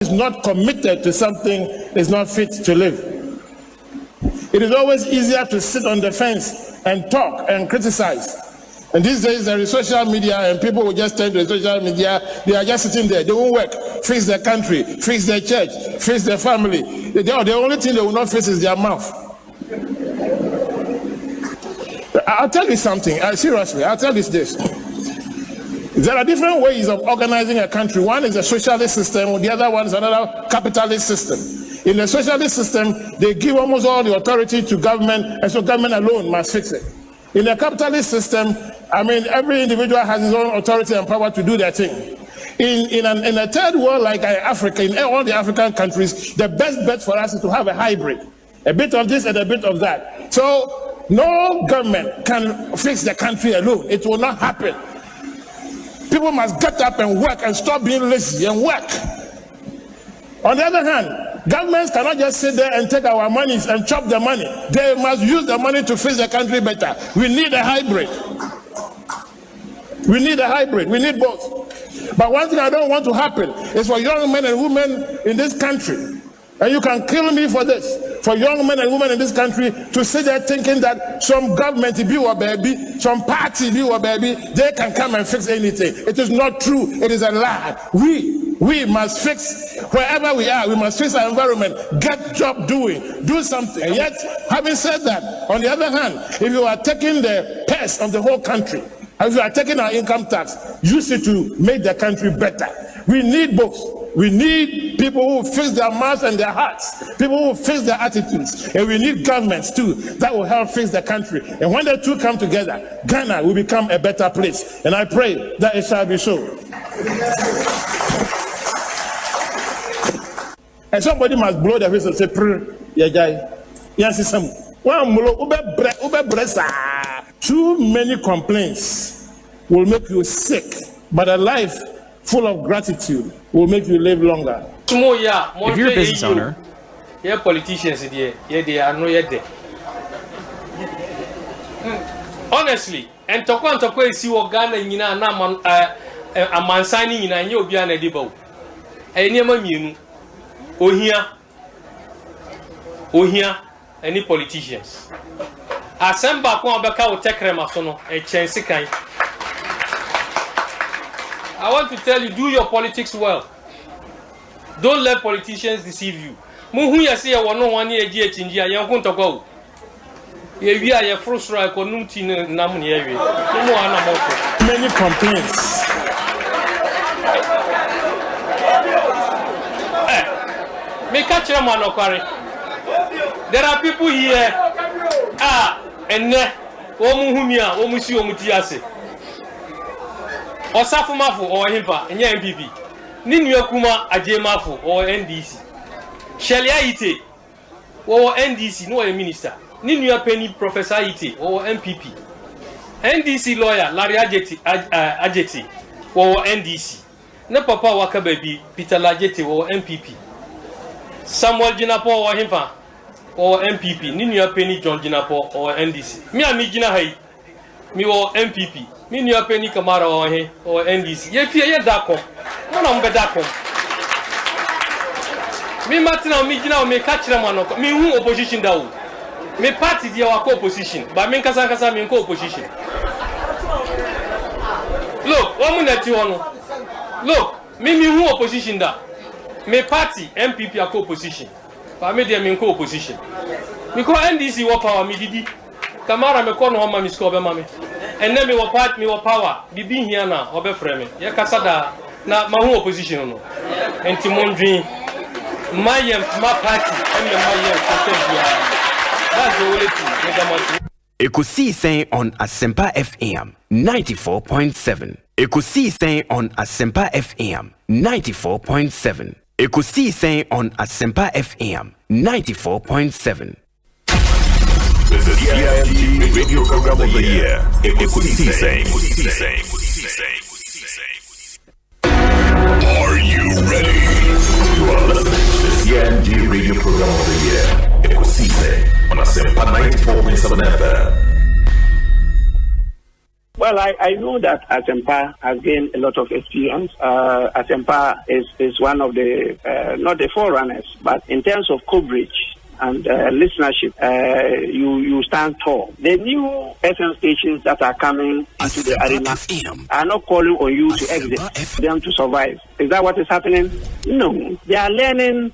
is not committed to something is not fit to live. It is always easier to sit on the fence and talk and criticize. And these days there is social media and people will just turn to the social media. They are just sitting there. They won't work, fix their country, fix their church, fix their family. The only thing they will not fix is their mouth. I'll tell you something. Seriously, I'll tell you this. There are different ways of organizing a country. One is a socialist system, the other one is another capitalist system. In the socialist system, they give almost all the authority to government, and so government alone must fix it. In the capitalist system, I mean, every individual has his own authority and power to do their thing. In a third world like Africa, in all the African countries, the best bet for us is to have a hybrid. A bit of this and a bit of that. So no government can fix the country alone. It will not happen. People must get up and work and stop being lazy and work. On the other hand, governments cannot just sit there and take our monies and chop the money. They must use the money to fix the country better. We need a hybrid. We need a hybrid. We need both. But one thing I don't want to happen is for young men and women in this country, and you can kill me for this, for young men and women in this country to sit there thinking that some government be or baby, some party be or baby, they can come and fix anything. It is not true. It is a lie. We must fix wherever we are. We must fix our environment. Get job doing. Do something. And yet, having said that, on the other hand, if you are taking the purse of the whole country, if you are taking our income tax, use it to make the country better. We need both. We need people who fix their mouths and their hearts, people who fix their attitudes, and we need governments too that will help fix the country. And when the two come together, Ghana will become a better place. And I pray that it shall be so. And somebody must blow their face and say, yes, too many complaints will make you sick, but a life full of gratitude will make you live longer. If you're a business owner, politicians, they are not honestly, and to see what Ghana in a man signing in a new Biana Debo. A near Ohia, any politicians. Asempa Kwabena will take Remasono, a chance. I want to tell you, do your politics well. Don't let politicians deceive you. Muhu ya say one 1 year chinji ya kunta go. Ye wi ya frustra ko numti na mu ye wi. Mu ana moko. Many complaints. Me catch them on okware. There are people here enne wo muhu mi a wo musi wo muti ase. Osafumafo or Himpa, and MPP. Ninu Kuma Ajemafo or NDC. Shelia Ite or NDC, no a minister. Ninu Penny Professor Ite or MPP. NDC lawyer Larry Ajeti or NDC. Ne Papa Wakababy Peter Lajeti or MPP. Samuel Jinapo or Himpa or MPP. Ninu Penny John Jinapo or NDC. Me and me Jina Hay. Me or MPP. Me new Penny Kamara or NDC. Ye fear ye dako. Mona mbe dako. Me Martina me jina me catch them one. Me who opposition da. Me party dia wa opposition. But me kasa me ko opposition. Look, woman that you want. Look, me who opposition da. Me party MPP a opposition. But me dia me ko opposition. Me ko NDC wa power me didi. Kamara me ko no ma me score be ma me. And then me wa power. Bibi here na obe frame. Ye kasada na ma hu opposition no. Enti mondwin my party and my that's the only thing. Ekosiisen On Asempa FM 94.7. Ekosiisen On Asempa FM 94.7. Ekosiisen On Asempa FM 94.7. This is the CIMG Radio Program of the Year. Ekosiisen. Are you ready? You are listening to the CIMG Radio Program of the Year. Ekosiisen On Asempa 94.7 FM. Well, I know that Asempa has gained a lot of experience. Asempa is one of the, not the forerunners, but in terms of coverage and listenership, you stand tall. The new FM stations that are coming into the arena are not calling on you to exit, them to survive. Is that what is happening? No. They are learning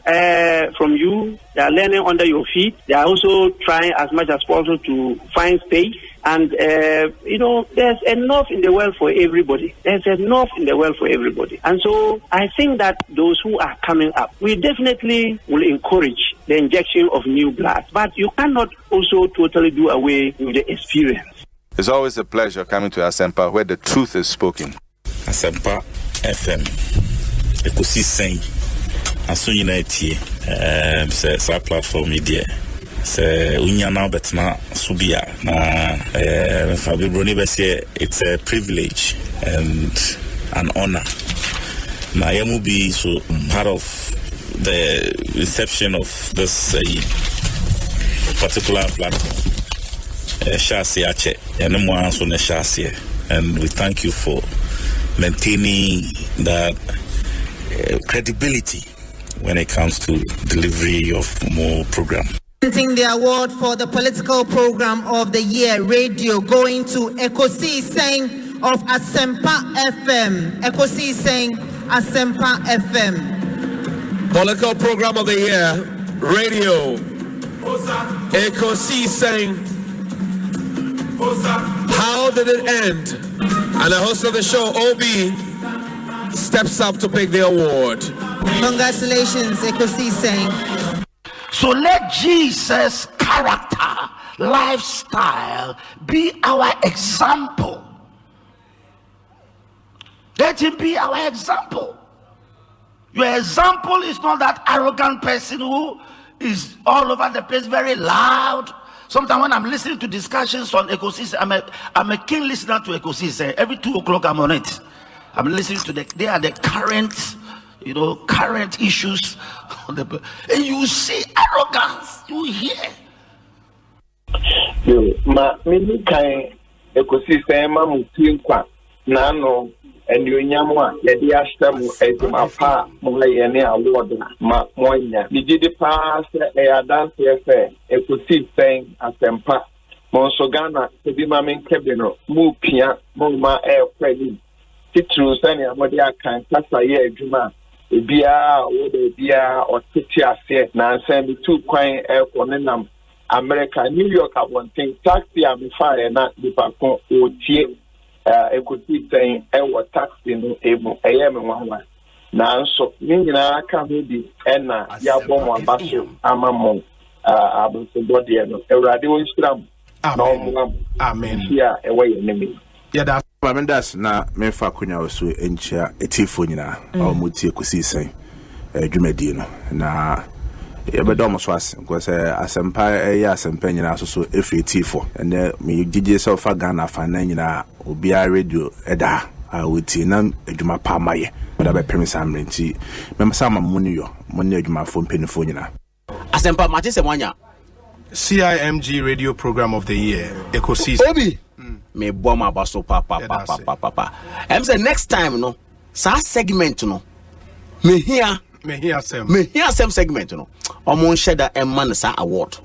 from you. They are learning under your feet. They are also trying as much as possible to find space. And, there's enough in the world for everybody. There's enough in the world for everybody. And so I think that those who are coming up, we definitely will encourage the injection of new blood. But you cannot also totally do away with the experience. It's always a pleasure coming to Asempa where the truth is spoken. Asempa FM. Ekosiisen United. It's a platform media. Unya now betna subia na it's a privilege and an honor. Na yamu be so part of the reception of this particular platform. And we thank you for maintaining that credibility when it comes to delivery of more program. The award for the political program of the year, radio, going to Ekosiisen of Asempa FM. Ekosiisen Asempa FM. Political program of the year, radio, Ekosiisen. How did it end? And the host of the show, Obi, steps up to pick the award. Congratulations, Ekosiisen. So let Jesus' character, lifestyle be our example. Let him be our example. Your example is not that arrogant person who is all over the place, very loud. Sometimes when I'm listening to discussions on Ekosiisen, I'm a keen listener to Ekosiisen. Every 2 o'clock I'm on it. I'm listening to they are the current issues. And you see arrogance, you hear. Many kind Ekosiisen Mamukinkwa Nano and you nyamwa yedi ashtamu ezumapa mwayene award ma mwanya nijidi pass dance Ekosiisen Asempa monsogana sedima menkebeno mu pia ma kweli titru sani amodi akan kasa ye adwuma ebia wo bia otiti ase na nsem tu kwan konenam America New York abonten taxi am fire na dipakon otie Ekosiisen taxi no emu eyeme nwa na nso nyina aka ho di na ya bomo abaso amamon abonso body no Ewurade wo nshram na omo amen ya ewe yenemi ya Mendas na mefa kunya osu enchia etifo nyina omutie Ekosiisen dwumadi no na yebedom so ase because Asempa ya Asempa nyina so efi etifo and me gigi so fa Ghana fa na nyina obia radio eda awuti na adwuma pa maye da be premise amrenti memsa mamuni yo monni adwuma fo mpenifo nyina Asempa matese mwanya CIMG radio program of the year Ekosiisen Obi me bomba baso papa em say next time no sa segment no me here some segment no omon sheda emman sa award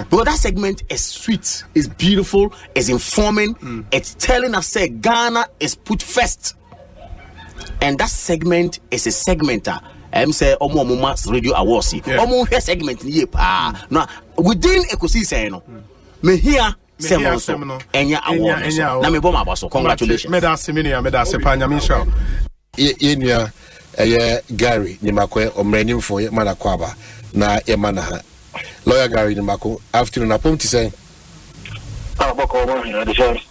because that segment is sweet, is beautiful, is informing, it's telling us say Ghana is put first, and that segment is a segmenter. Say omo mass radio awards omo here segment ni pa no within Ekosiisen no me here Semono enya award na me bom abaso congratulations medase pa nyamisha yenua Gary Nimakwe omreni mfo mana kwaba na emana ha lawyer Gary Nimako afternoon apom ti say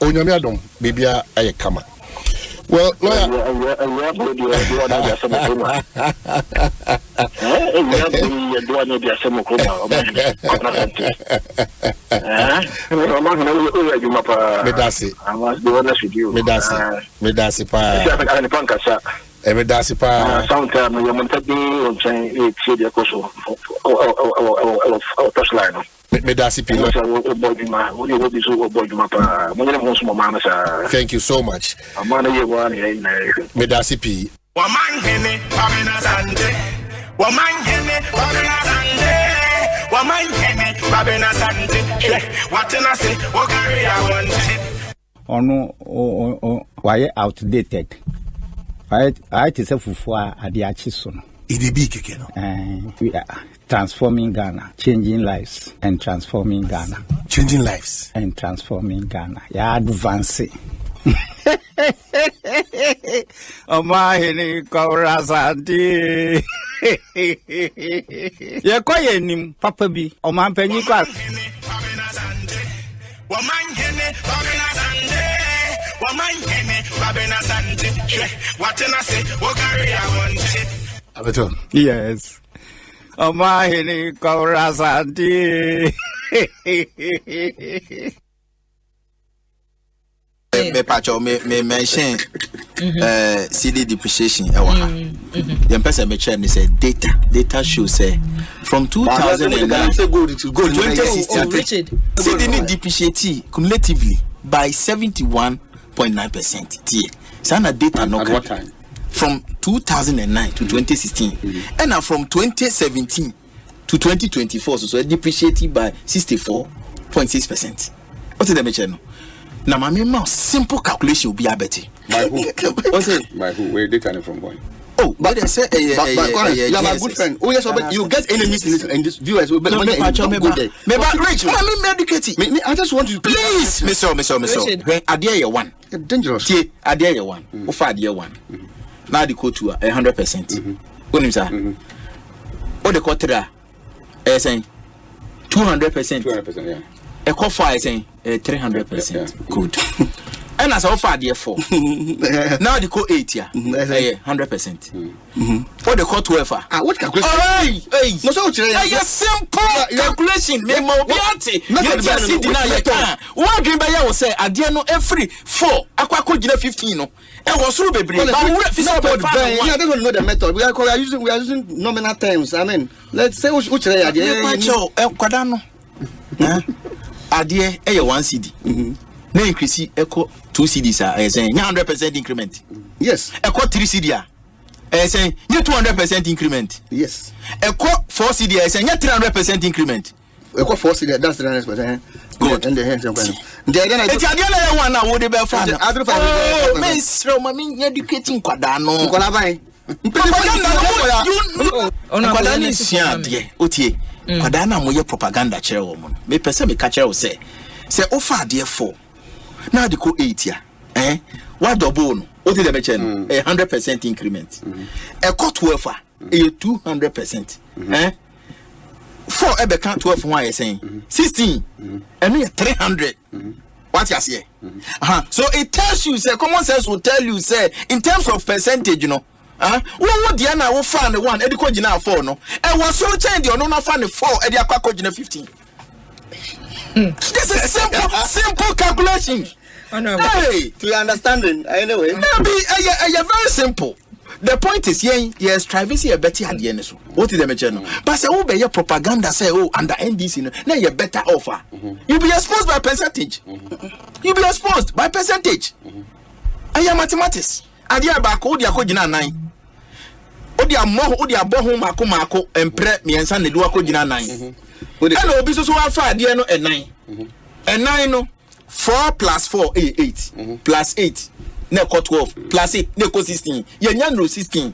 onyame adom bibia aye kama well lawyer medasi pa Medasi pa sometimes you want to be on chain touchline Thank you so much. Medasipi. Omanhene, Kwabena Asante. Omanhene, Kwabena Asante. Omanhene, Kwabena Asante. What I say, what carry I want. Why outdated? I just a fufu adiachisun. We are transforming Ghana, changing lives and transforming Ghana. Changing lives and transforming Ghana. Yeah, advancing. Omanhene Asante. Ye kwaye nim papa bi omanpanyi kwa. Omanhene Kwabena Asante. Omanhene Kwabena Asante. What I say, what carry I want. Abeton. Yes. Omanhene Asante. Me patcho me mention CD depreciation e wa ha. The person me share say data shows say from 2009 to 2016 CD need depreciate cumulatively by 71.9%. Sana data no at what time? From 2009 to 2016 and now from 2017 to 2024 so it depreciated by 64.6%. What is the mention? Now, my simple calculation will be a better. By who? What's it? By who? Where data from going? Oh, but they say, you are my good friend. Oh, yes, but you get enemies in this viewers. Maybe rich. I just want you to please, Mister. I dare you one. Dangerous. I dare you one. Offer dare one. Now the quote to 100%. What is that? What the quarter? Saying 200%. 200%, yeah. A coffee is saying 300%. Good. And as offer there 4. Now the code 8 here. 100%. What the code 12? What calculation? Hey. No so simple calculation. Me mobiati. You see deny your time. What dream by you say adie no every 4 akwako gina 15 no. E was so bebre. But we don't know the method. We are using nominal terms. I mean, let's say which kwada no. Adie e 1 CD. Na increase echo 2 CDs are saying 100% increment. Yes. Echo 3 CD are saying 200% increment. Yes. Echo 4 CD are saying 300% increment. Echo 4 CD that's 300%. Good. And the hands of it's the one now would be found. Oh, Miss Roma mean educating Kwadano. Kwadano is here. Otie. Kwadana moye propaganda chere woman. Me pese me catch her say offer there 4. Now the co 8 here. What double no? What is the mention? 100% increment. A cut 12 a 200%. 4 ebe count 12 one is saying 16 and we 300. What you say? So it tells you say common sense will tell you say in terms of percentage, you know. What the ana will find the one ediko jina 4 no. And was so change the no find the 4 edi akwa jina 15. This is simple calculation. Hey, to your understanding, anyway. Very simple. The point is, yes, privacy a better at the end. What is the mention? But say, oh, your propaganda say, oh, under NDC, now you better offer. You'll be exposed by percentage. You'll be exposed by percentage. I am mathematics. I dear back, oh, dear, 9. Odia mo odia bo ho mako empre miensa ne duwa ko gina 9 and obi so afa de no 9 9 no 4 plus 4 8 plus 8 na 12 plus 8 na 16 yenya no 16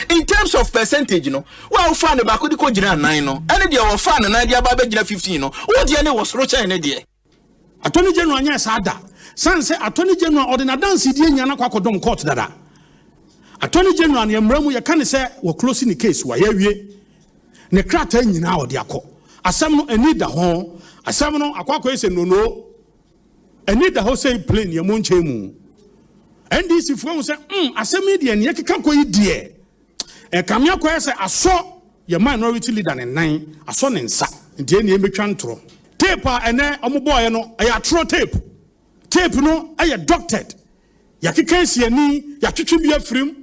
in terms of percentage no wa fa ne ba ko di ko gina 9 no ene de wo fa ne na de aba be gina 15 no wo de ne wo soro chan ne de attorney general anya sada sanse attorney general ordinary dance di nya na kwakodom court dada. Attorney General and Yamramu, you can say we're closing the case. Why we ne krata nyina odi akọ. Asam no eni da ho. Asam no akwakọ ese no. Eni da ho say plain ye monche mu. NDC fo say asam de ne yekeka ko yidie. E kamya ko ese aso ye minority leader ne nan aso ne nsa. Ntie ne emetwa ntro. Tape a ene omoboy no ya tro tape. Tape no aye doctored. Yakeka ese ani ya twetwe bia frim.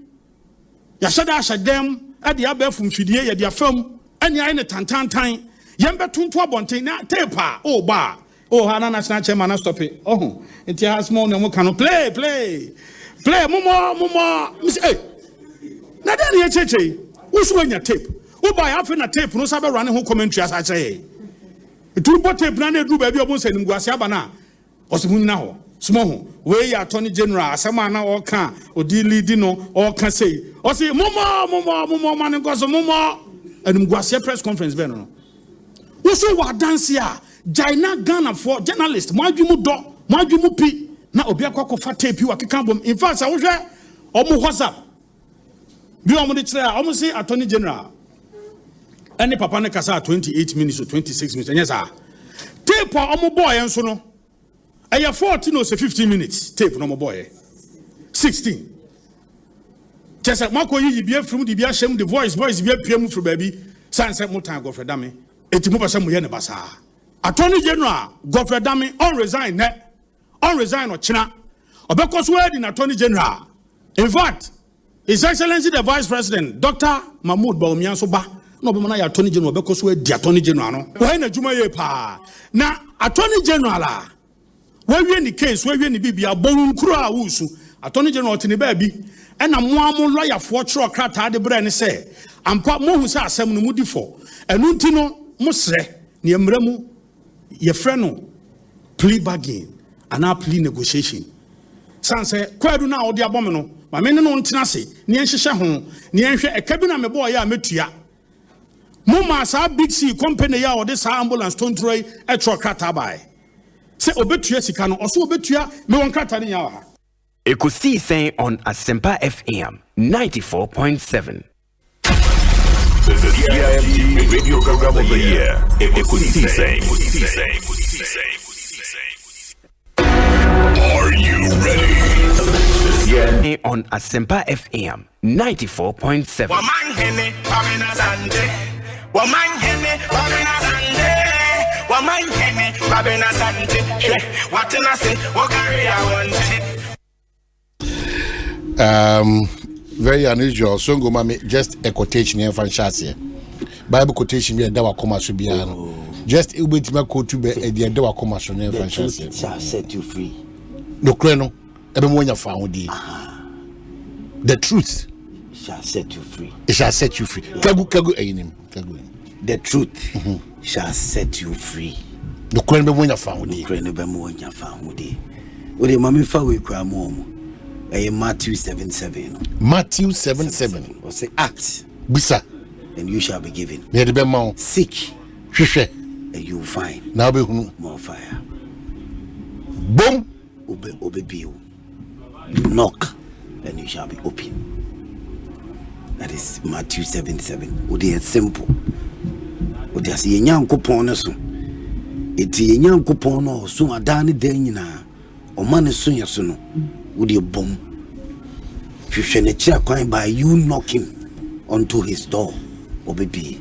Ya shada shadem ade aba fumfidie ye dia fam ani ai ne tantantan Yembe tuntu abonten na tape oh ba oh hana national chairman na stop it oh it has more no can play momo hey na dan ye cheche usu anya tape wo ba ya fe na tape no sabe run ho commentary as I say it will put tape na na du ba bi obon sanim guase aba na osimu nyina ho small ho we ya attorney general asema na o kan odi lead no o kan say o say momo man go so momo enum guase press conference be no Uso wa dance ya Jaina Ghana for journalist Mwadwimu do Mwadwimu pi na obi akwa fa tape wa keka bom in fact wo hwe omo WhatsApp bi omo de kire omo say attorney general any papa ne kasa 28 minutes or 26 minutes enya sa tape omo boy enso no eya 14 or 15 minutes tape no omo boy 16 Chesa mako yi bia from the bia shem the voice bia piam from baby sanse mutan go for dame etimu pasa mu ye ne basa attorney general Godfrey Dami on resign or china obekos word in attorney general in fact his excellency the vice president Dr. Mahmoud Bawumia so ba no be mana ya attorney general obekos word di attorney general no we na juma ye pa na attorney general la we wie ni case we wie ni bibia bonu kuro a wusu attorney general tini ba bi e na moamu lawyer for chro krata de bre ne se ampa mo hu se asem no mudi fo enu nti no musre ne emramu ye freno plea bargain and a plea negotiation sanse kwadu na odi abom no ma me ne no ntena se ne enhyehe ho ne enhwe ekabina me boy ya metua mo ma sa big C company ya odi sa ambulance tontroi e tro krata bai se obetua sika no oso obetua me won krata ne ya wa Ekosiisen on Asempa FM 94.7. This is the EIMT Radio Program of the Year. Ekosiisen. Are you ready? On Asempa FM 94.7. Omanhene, Kwabena, Asante. Omanhene, Kwabena, Asante. Omanhene, Kwabena, Asante. What I say, what carry I want. Very unusual. So go mami just a quotation here from Shasia. Bible quotation here dawa koma so bia no. Just a bit ma quote to be e dia dawa koma so ne from Shasia. Shall set you free. No kreno ebe mo nya fa hodi. The truth shall set you free. It shall set you free. Kagu eyinim. Kagu. The truth shall set you free. No kreno be mo nya fa hodi. No kreno be mo nya fa hodi. O de mami fa we kwa mo. Matthew 7:7. Matthew 7:7. Or say act. Bisa. And you shall be given. Seek. And you will find. Now be more fire. Boom. Obey you. You knock and you shall be open. That is Matthew 7:7. Odi is simple. Odi as ye nyankopon no so. Eti ye nyankopon no so adane den nyina. O man so yeso no. Would you bomb? By you knocking onto his door, or baby.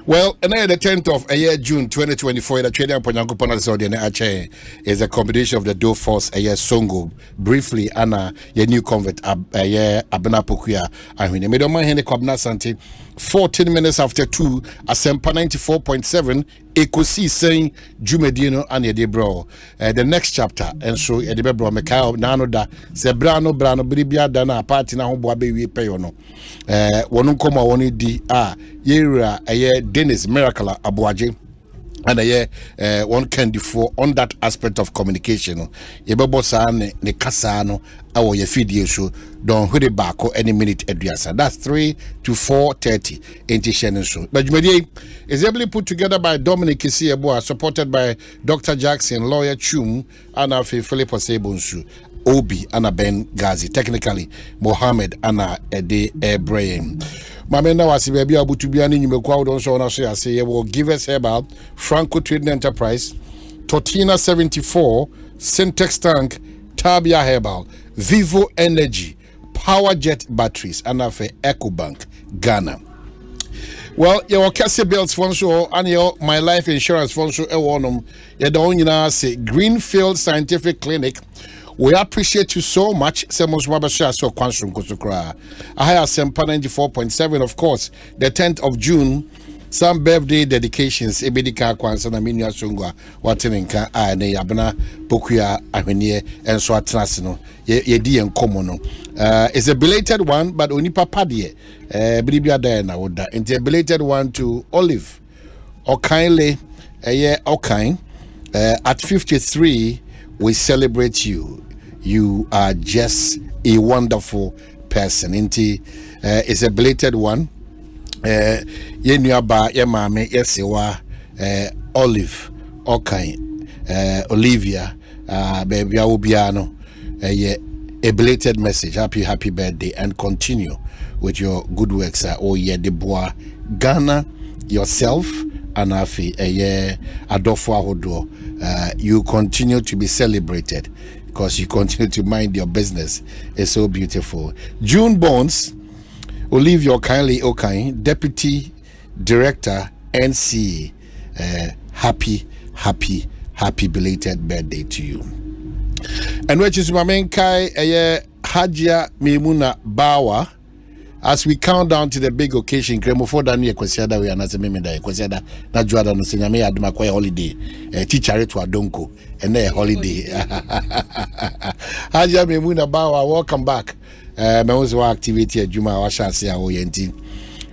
Well, and the 10th of June 2024, the trading Ponyankopon Saudi Ache is a combination of the Doe Force Songo. Briefly, Anna, your new convert, Abena Pokuya, and we made Omanhene Kwabena Asante. 14 minutes after 2, Asempa 94.7, Ekosiisen Jumedino and Yedebro. The next chapter, and so Yedebro Mekao Nanoda, Sebrano Brano Bribia Dana, party now, Boabe Payono. Wonunkoma Woni di Yera Dennis Miracle Abuaje. And one can differ on that aspect of communication. Yebebo sa ne kasano awo ye feed show don hwe back any minute eduasa. That's 3 to 4:30 Interchanges show. But Jumedi is ably put together by Dominic Kisieboa, supported by Dr. Jackson, Lawyer Chum, and Philip Osebonsu. Obi Anna Ben Gazi, technically Mohammed Anna Ede Ebrahim. Mamena was baby Abutubiani, you may crowd on so I say, will give us about Franco Trading Enterprise, Tortina 74, Syntex Tank, Tabia Herbal, Vivo Energy, Power Jet Batteries, and Afe EcoBank, Ghana. Well, your Cassie Belts phone show and your My Life Insurance phone show, you don't say Greenfield Scientific Clinic. We appreciate you so much. Semos Wabasha so Kwansum Kusukra. I have Asempa 94.7, of course. The 10th of June some birthday dedications ebedika kwansa na menu asongwa watenenka a ne yabena pokuya ahwenie enso atenase no ye di enkomo no. It's a belated one, but only papa die bribia da na woda. It's a belated one to Olive Okainle Okain. At 53 we celebrate you. You are just a wonderful person. It's a belated one. Ye nuaba ye mame yesewa Olive Okain Olivia baby awubiano ye a belated message. Happy birthday and continue with your good works. Oh yeah, the boy Ghana yourself and Afi Adolfo Ahodo. You continue to be celebrated because you continue to mind your business. It's so beautiful. June Bones, Olivia Kindly Okain, Deputy Director NC. Happy belated birthday to you. And which is my main Kai Hajia Mimuna Bawa. As we count down to the big occasion, Gremofo Dani Ekwesiada we anase memeda Ekwesiada na juada no senyame aduma kwa holiday. Teacher to Adonko and a holiday. Hajia Mimuna Bawa, welcome back. Memozo activity at Juma washa se a oyenti.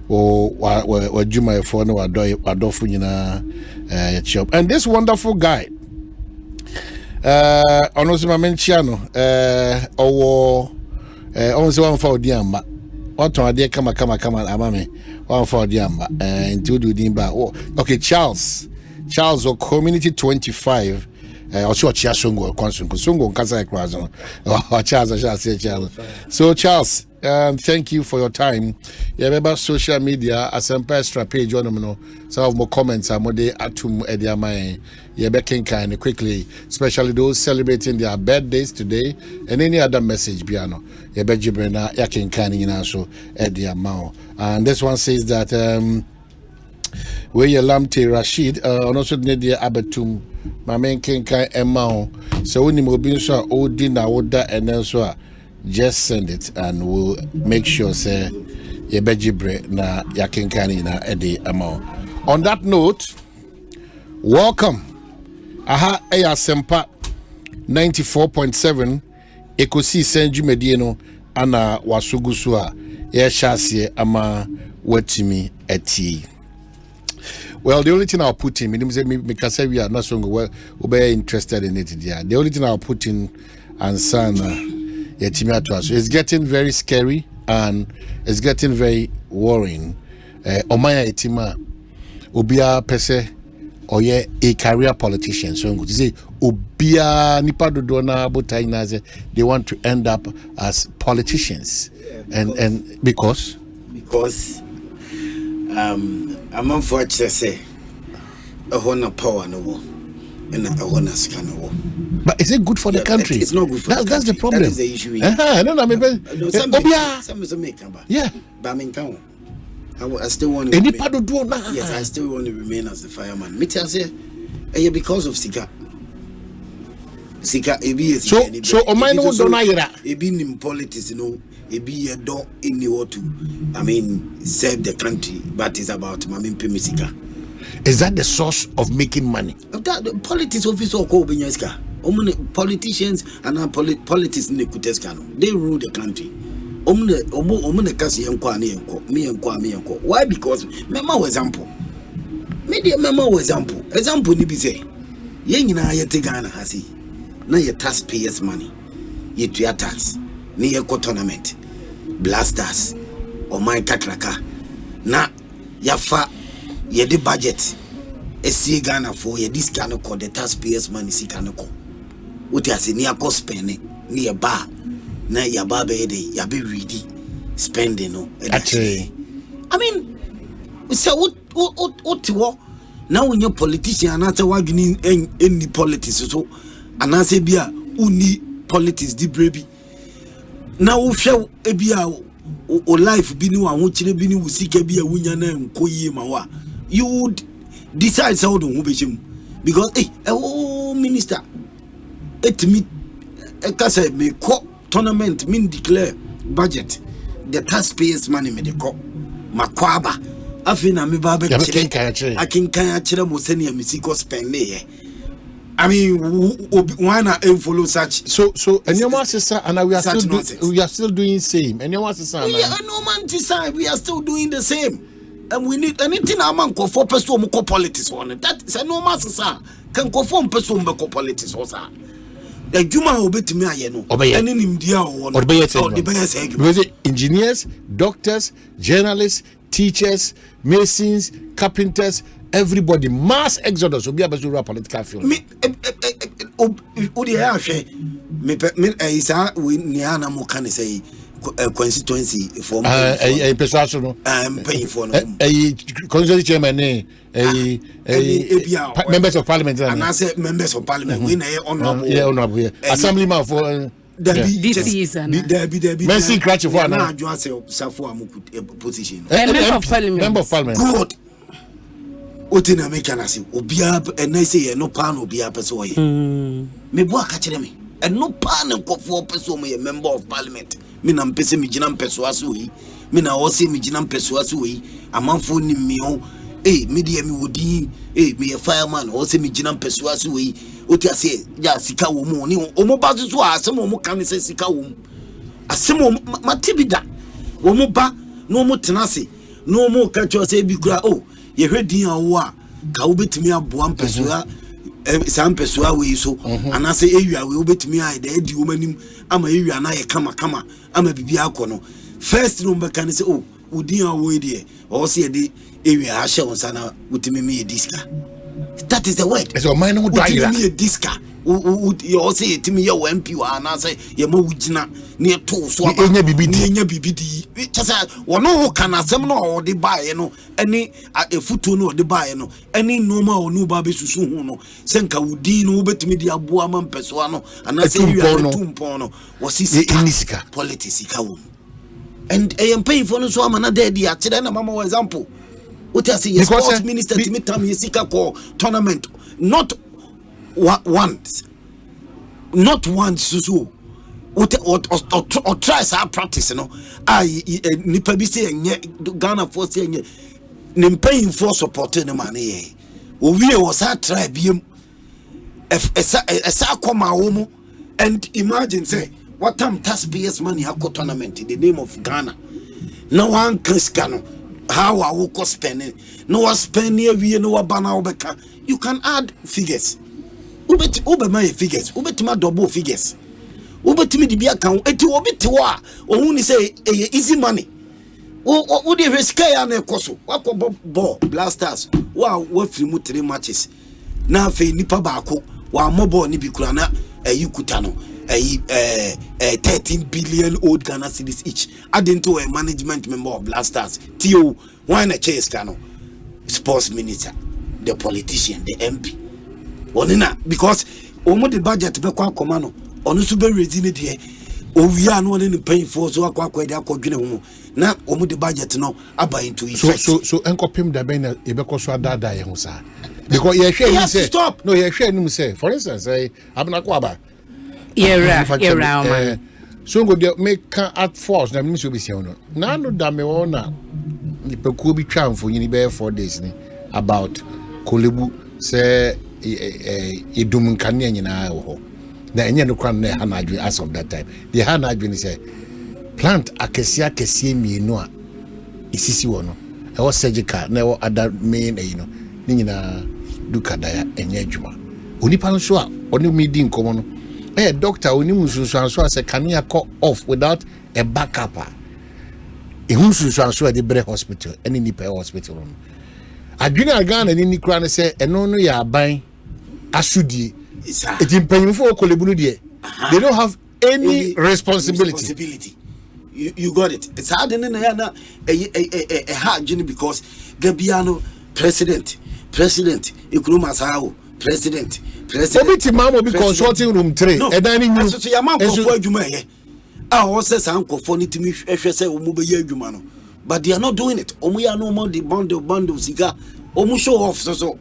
O Juma e for no adofu nyina shop. And this wonderful guy Onosima Menchiano onse one for diamba oton ade kama amame one for diamba into do dimba. Okay, Charles or Community 25 also Chiasongo Songo Nkasa Ekwazo Charles. So Charles, thank you for your time. You remember social media Asempa extra page on some of more comments are more de atum ediamai. You can kind quickly, especially those celebrating their birthdays today and any other message piano. You bet you bring that yakin kind in also ediamao. And this one says that where you lamte Rashid also need the abetum my main king kind emao. So when you move so odina oda and then so just send it and we'll make sure say you bet you bring na yakin kind in edi amao. On that note, welcome. Asempa 94.7 Ekosiisen Jumedieno ana wasugusua ye shasie ama watimi eti. Well, the only thing I'll put in, because we are not so well, we're interested in it. The only thing I'll put in and sana yetimi to us. It's getting very scary and it's getting very worrying. Omaya etima obia pese oye a career politician. So to say obia nipa dodo na botaina they want to end up as politicians. And because I'm unfortunate say a honor power no war and a honor scan no war. But is it good for the country? It's not good for the country. That's the problem. That is the issue. Some make but I mean I still want to remain. Yes, I still want to remain as the fireman. Me tell say because of Sika ebi so omai no do na yira ebi nim politics ebi a do anywhere to serve the country, but it's about Mamin Pemisika. Is that the source of making money? The politics office or Kobenyaska. Politicians and politics in the Kuteskano. They rule the country. Why? Because memo example. Media memo example. Example ni say. Yen na yete Ghana hasi. Na your taxpayers money. Ye to your tax. Ni ye ko tournament. Blasters. Or my kakraka. Na yafa ye the budget. Esi Ghana for ye this kind of call the taxpayers money si kind of call. What you say ni a cost spending ni a bar. Na yaba be de yabe ready spending no. Actually, so what now when your politician and after working in any politics so and I say bia uni politics di brebi now hwe ebia o life bi ni wa ho kire bi ni wusika bia wunya na nkoyi ma wa you would decide how to move because minister etimi ekasa me ko tournament mean declare budget the taxpayers money me de ko makwaba afina me ba be kire akinkan akire mo se ne amisi go spend me. I mean, why not follow such? So, and your master, and we are still doing same. And your master, we are no man to say we are still doing the same, and we need anything a man for person who politics on it. That is a no master can conform person who politics also. The Juma obey me, I know. Obey any India or the engineers, doctors, journalists, teachers, masons, carpenters. Everybody mass exodus will be able to run political field. Me we niana mo can say constituency for persuasion. Paying for constituency chairman, members of parliament, and I said members of parliament. We know honorable assemblyman for. This season, Mercy Cratch for now. You say position. Member of parliament. Good. Otina make an asi obia and I say no pan obia person me bo aka me and no pan nkofo person me member of parliament me na mpese me gina mpeso aso yi me na wo se me gina mpeso aso yi amanfo ni me o me dia me wodi me ye fireman wo se me gina mpeso aso yi oti ase ya sika wo mu ni o mo ba so asem o mo kan se sika wo mu asem o matibida wo mo ba no mo tenase no mo ka cho se bi kura ye hwedin awo ka obetimi aboa mpesua sam pesua we so anase ewia we obetimi ai da edi omanim ama ewia na ye kama ama bibi akono first no mbeka ne se udin awo edi o se edi ewia ahye wonsa na utimi me diska. That is the word. So mine no diagra me diska you say timi ye MP wa anase ye ma wugina ne to so aba nya bibidi chasa wono kan asem no o de bae no eni efutu no o de bae no eni noma onu ba besusu hu no senka wudi no betimi di aboa ma mpeso ano anase wi atumpon no wosisi enisika politics ka wo and am paying for no so amana there di akire na mama example what I say yes sports minister to me tam yesika ko tournament not once susu or try our practice no nipa bi say enye Ghana for say enye nim paying for support no man ye o wie was a try biem esa koma wo mu and imagine say what time taxpayers money akọ tournament in the name of Ghana no one Cristiano how I will cost spending no one spend near we no bana obeka you can add figures ube my figures ube my double figures ube to me the account eti obi te wa ohun ni say easy money o dey risk ya na ekoso wakọ ball blasters wa free mu 3 matches na fe nipa baako wa mobile ni bi kura na kuta no 13 billion old Ghana cedis each adding to a management member of blasters tio why na chase kano sports minister the politician the MP onina because omo the budget be kwa komano onu so be ready ne de owia no ne paying for so akwa de akodwene ho na omo the budget no aba into effect so enkopim da ben e be koso adada ye ho sa because ye hwe ni say no ye hwe ni say for instance abna kwaba yeah so go dey make at force na me so be say no na no da me wona ni pekuo bi twa mfo yini be 4 days ni about kolebu say edum nkane nyina ho na enye no kwan na ha na adwe as of that time the ha na adwe ni say plant akese mienu a isisi wo no e wo surgical na e wo other main no ni nyina duka daya enye adwuma onipa no so a oni midi nkomo no doctor oni musunsu so as can ya call off without a backup ehunsunsu so the bre hospital any nipa hospital no adwina Ghana ni kura ne say eno no ya aban asudie it impanyin for kolebu no de they don't have any responsibility. You got it. It's hard in na a hard journey because Gabiano president Ikruma Sao president Obiti mama be consulting room 3 edani new so ya man ko for adwuma ye o se san ko for nitimi hwehwe se omo be ye adwuma no but they are not doing it omo ya no mo the bundle sika omo show off so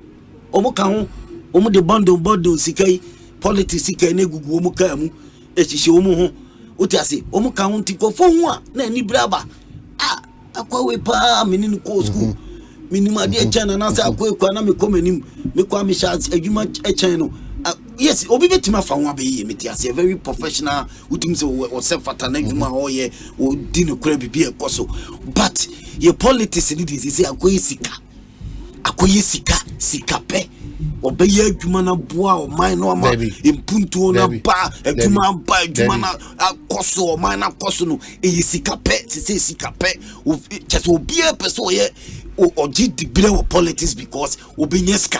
omo ka ho omo the bundle sika politics sika na gugu omo ka mu ehihye omo ho oti ase omo ka ho nti ko fo ho a na ni braba akwa we pa menini ko school minima de channel na say akwa na me komanim me kwa me sha adwuma channel yes obi betima fa ho abeyi me tia say very professional utim say o self fatana adwuma ho ye o di no kura bibi ekoso but your politics ni dey say akoyi sika pe obeye adwuma na boa o man no ama impuntu na ba adwuma na akoso o man na akoso no eyi sika pe say sika pe o just obi e person ye o GDP of politics because obenyeska.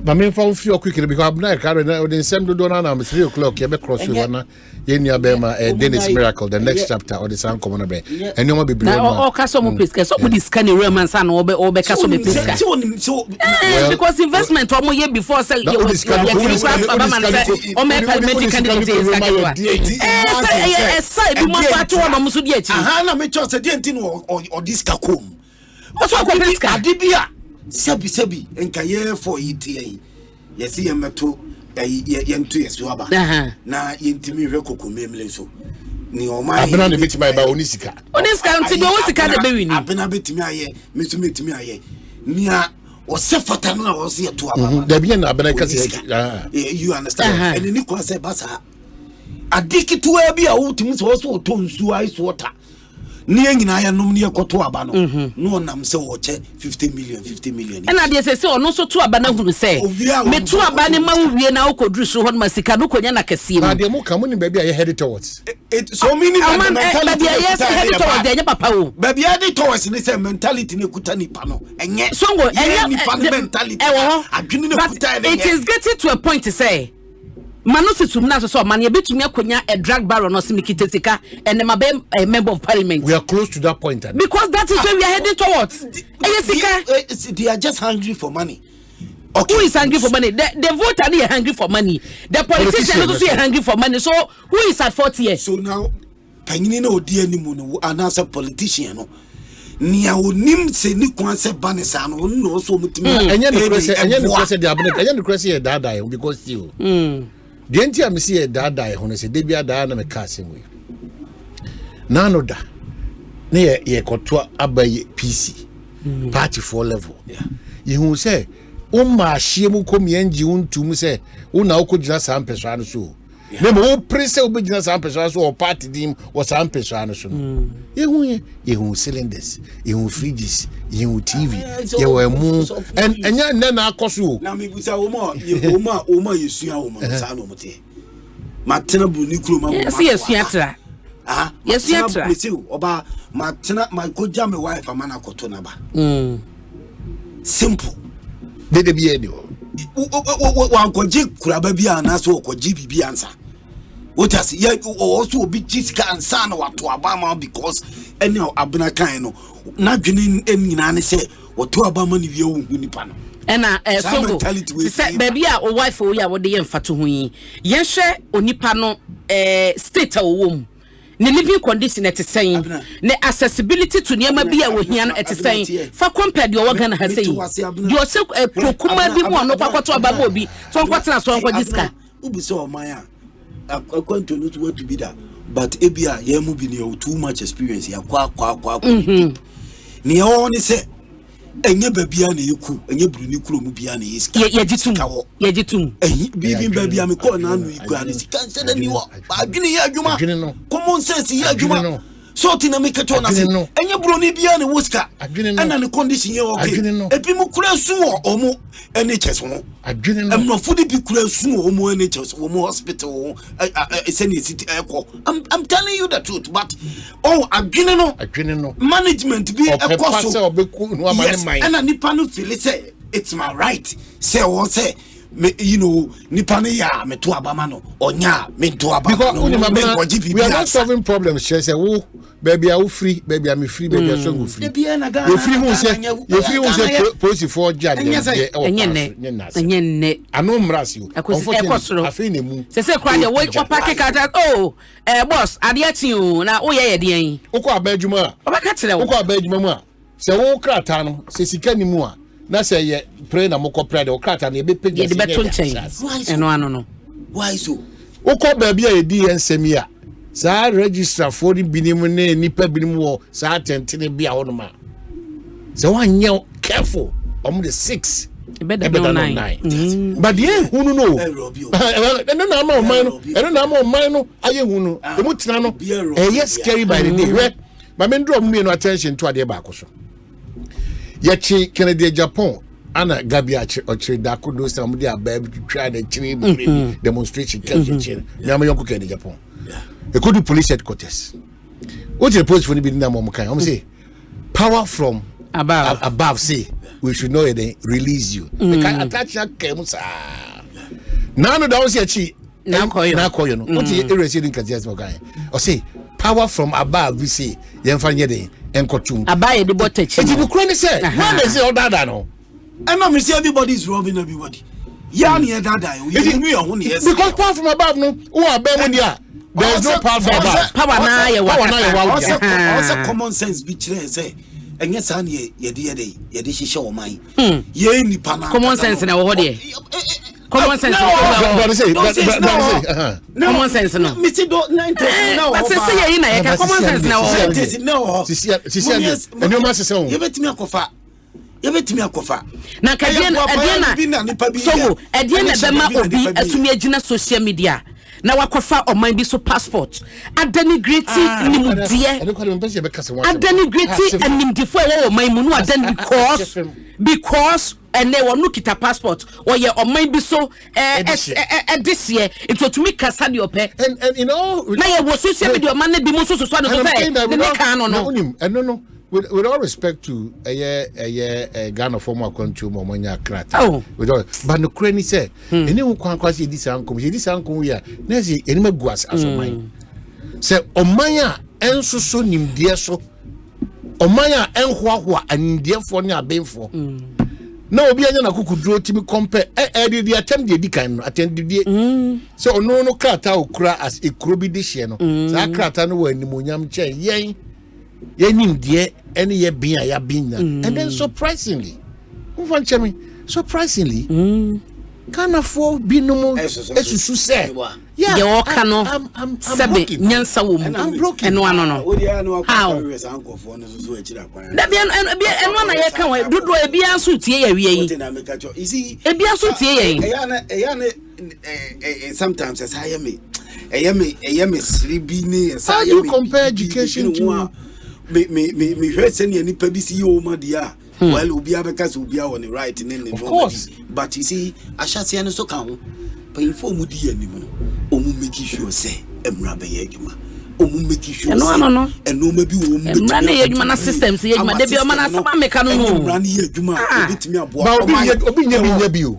But me for few quickly because I'm not carrying the same do na 3 o'clock you be cross you na ye nua be ma Dennis Miracle the next chapter or the sound common be and you be na o ka so mo please so put this can romance and o be ka so me please because investment o mo ye before say you o me parliamentary candidate is ka say bi mo pato o mo so di achi aha na me cho say di enti no o this ka kom o so ko please ka adibia sebi enka ye for it yesi yemeto yentu yesu aba na yentimi hwe kokomemle so ni o ma abena ne betima ba onisika nti do osika de be wini abena betimi aye metumi aye ni a o sefata na o se to aba da bien na abena ka se you understand and ni kwa se basa adikitu e bia wo timi so so to nsu ice water ni nyina ya nom ni ekoto aba no no nam se wo che 50 million and dey say ono so to aba na hunu say me to aba ne ma wie na okodru so hon masika no konya na kase mu na dey mu kamu ni baby I headed towards so meaning mentality yes headed towards dey papa o baby headed towards ni say mentality ni kuta ni pa no enye so go enye mentality adwene ne kuta enye it is getting to a point to say Manusi tumna so man ye betumi akonya a drug baron no simikitesika and a member of parliament. We are close to that point. Because that is where we are heading towards. They are just hungry for money. Okay. Who is hungry for money? The voter is hungry for money. The politician also is hungry for money. So who is at 40 years? So now panyini no odi animu no anasa politician no nia onim se ni kwan se banesa no no so mutimi enye no krese de abene enye no krese dada because still the enti am see dada ho no se de bia dada na me ka se we na no da ne ye koto abaye PC party for level ye hu se o ma hie mu komienji untum se wo na okogina sam peso anu so me mo prese obegina sam peso so o party dim o sam peso anu so ye hu cylinders ye hu fridges ye hu TV ye wa mu and enya na akoso na me busa wo ma yesua wo ma sa no mote matena bu ni kuro ma wo yes yesua tra oba matena my koja me wife amana koto na ba simple de bi edi wa koji kuraba bia na so koji bibi ansa what has ya also be jiska ansa na wato abama because any abuna kan no na dwene nyina ne se wato abama ne wie wu nipa no ena so say baby a o wife o ya wo de ye mfato ho yi ye hwe onipa no state a wo mu ne living condition at saying ne accessibility to niema bia wo hia no at saying fa compare the organ ha say you say prokuma bi mu no kwakwato ababa obi so nkwatena so nkwa jiska ubi so oman a akwanto no to be that but ebia ye mu bi ne too much experience ya kwa ne on say enye babia na yeku enye bruni kuro mu bia na yeska ye jitum bibi babia me ko na anu iku ani sika nse na ni wo adwene ya adwuma common sense ya adwuma so tina me keto na se enye bruni bia na woska ana ne condition ye okay ebi mu kura su wo omo NHS ho no food bi kura su wo omo NHS wo mo hospital send city eko I'm telling you the truth but adwene no management bi ekoso and nipa no feel say it's my right say what say you know nipa no ya me to abama no onya me to abama no we are not solving problems say wo baby I free baby I'm free baby I so go free you free who say police for judge enye ano mras you unfortunately afi ne mu say kra de wo pack card boss ade ati o na wo ye de an wo ko abadwuma obaka tire wo ko abadwuma mu a se wo krata no se sika ni mu a na se ye pray na moko pray de krata na ebe page de beton chain eno ano no why so wo ko ba bia e di ensemi a sa register for the binim ne nipa binim wo sa tentene bia wo no ma se wanye careful. The 6. Better than 9. But yeah, who know? I don't know, mine. I don't the Mutinano. Yes, scary by the day. My men draw me no attention to the back. Yet, Kennedy, Japan. Anna Gabiachi or Chidako do some baby to try the tree demonstration. Yamayoko in Japan. A good police headquarters. What's the post for the Bidina Momokai? I'm say power from above say we should know it release you. We can attach your camus. None of those yet now call you. What is irritating Kajas or say power from above we say Yanfanya and Kotum. Abai the bottage. But you couldn't say, why is it all that? No. And now, see everybody's robbing everybody. Because power from above, no, who are Bemunia. There's no power from above. Power now, also common sense, which they say. And yes, I need ye show mine. Ye ni pana. Common sense now, what day? Common sense. Common sense no. Mr. Don't no. But say you know, common sense now. And you must say, you bet me a coffee. Yebetimi akofa na kadien so edien na bema obi atumi agina social media na wakofa oman bi so passport adenigrity nimudie adenigrity animdifo e oman mu no aden because and they wonu kita passport or ye oman bi so this year it to kasa de ope and you know na ye wo social media man na bi mu so so no say ne kan no with all respect to a Ghana former country, Momonya Krata. Oh, but no cranny say, any who can't quasi this uncle, we are Nancy, any guas as of mine. Say, Omaya and so nim dear so Omaya and Huahua and dear for near Benfo. No, be a could draw to me compare the attempt the can attend the so no Krata or cry as a crubby dish, no. Krata no way, Nimunyam chain, yea. Yenim dear any year being a yabina, and then surprisingly, can't afford be no more as you say. Yeah, you all cannot. I'm Nyansa woman. I'm broken. And no. How? And one I can't do a biasuit here. Sometimes as I am a sleepy. How do you compare education to me heard sending any PBC my dear? Well, Ubia because Ubia on the right in the course. But you see, I shall see an so count. But inform Mudi anymore. Make sure say, Emrabe Yaguma. Make sure no. And no maybe running Yagman systems. Yagman, they be a man as a mechanical. Run Yaguma, bit me up.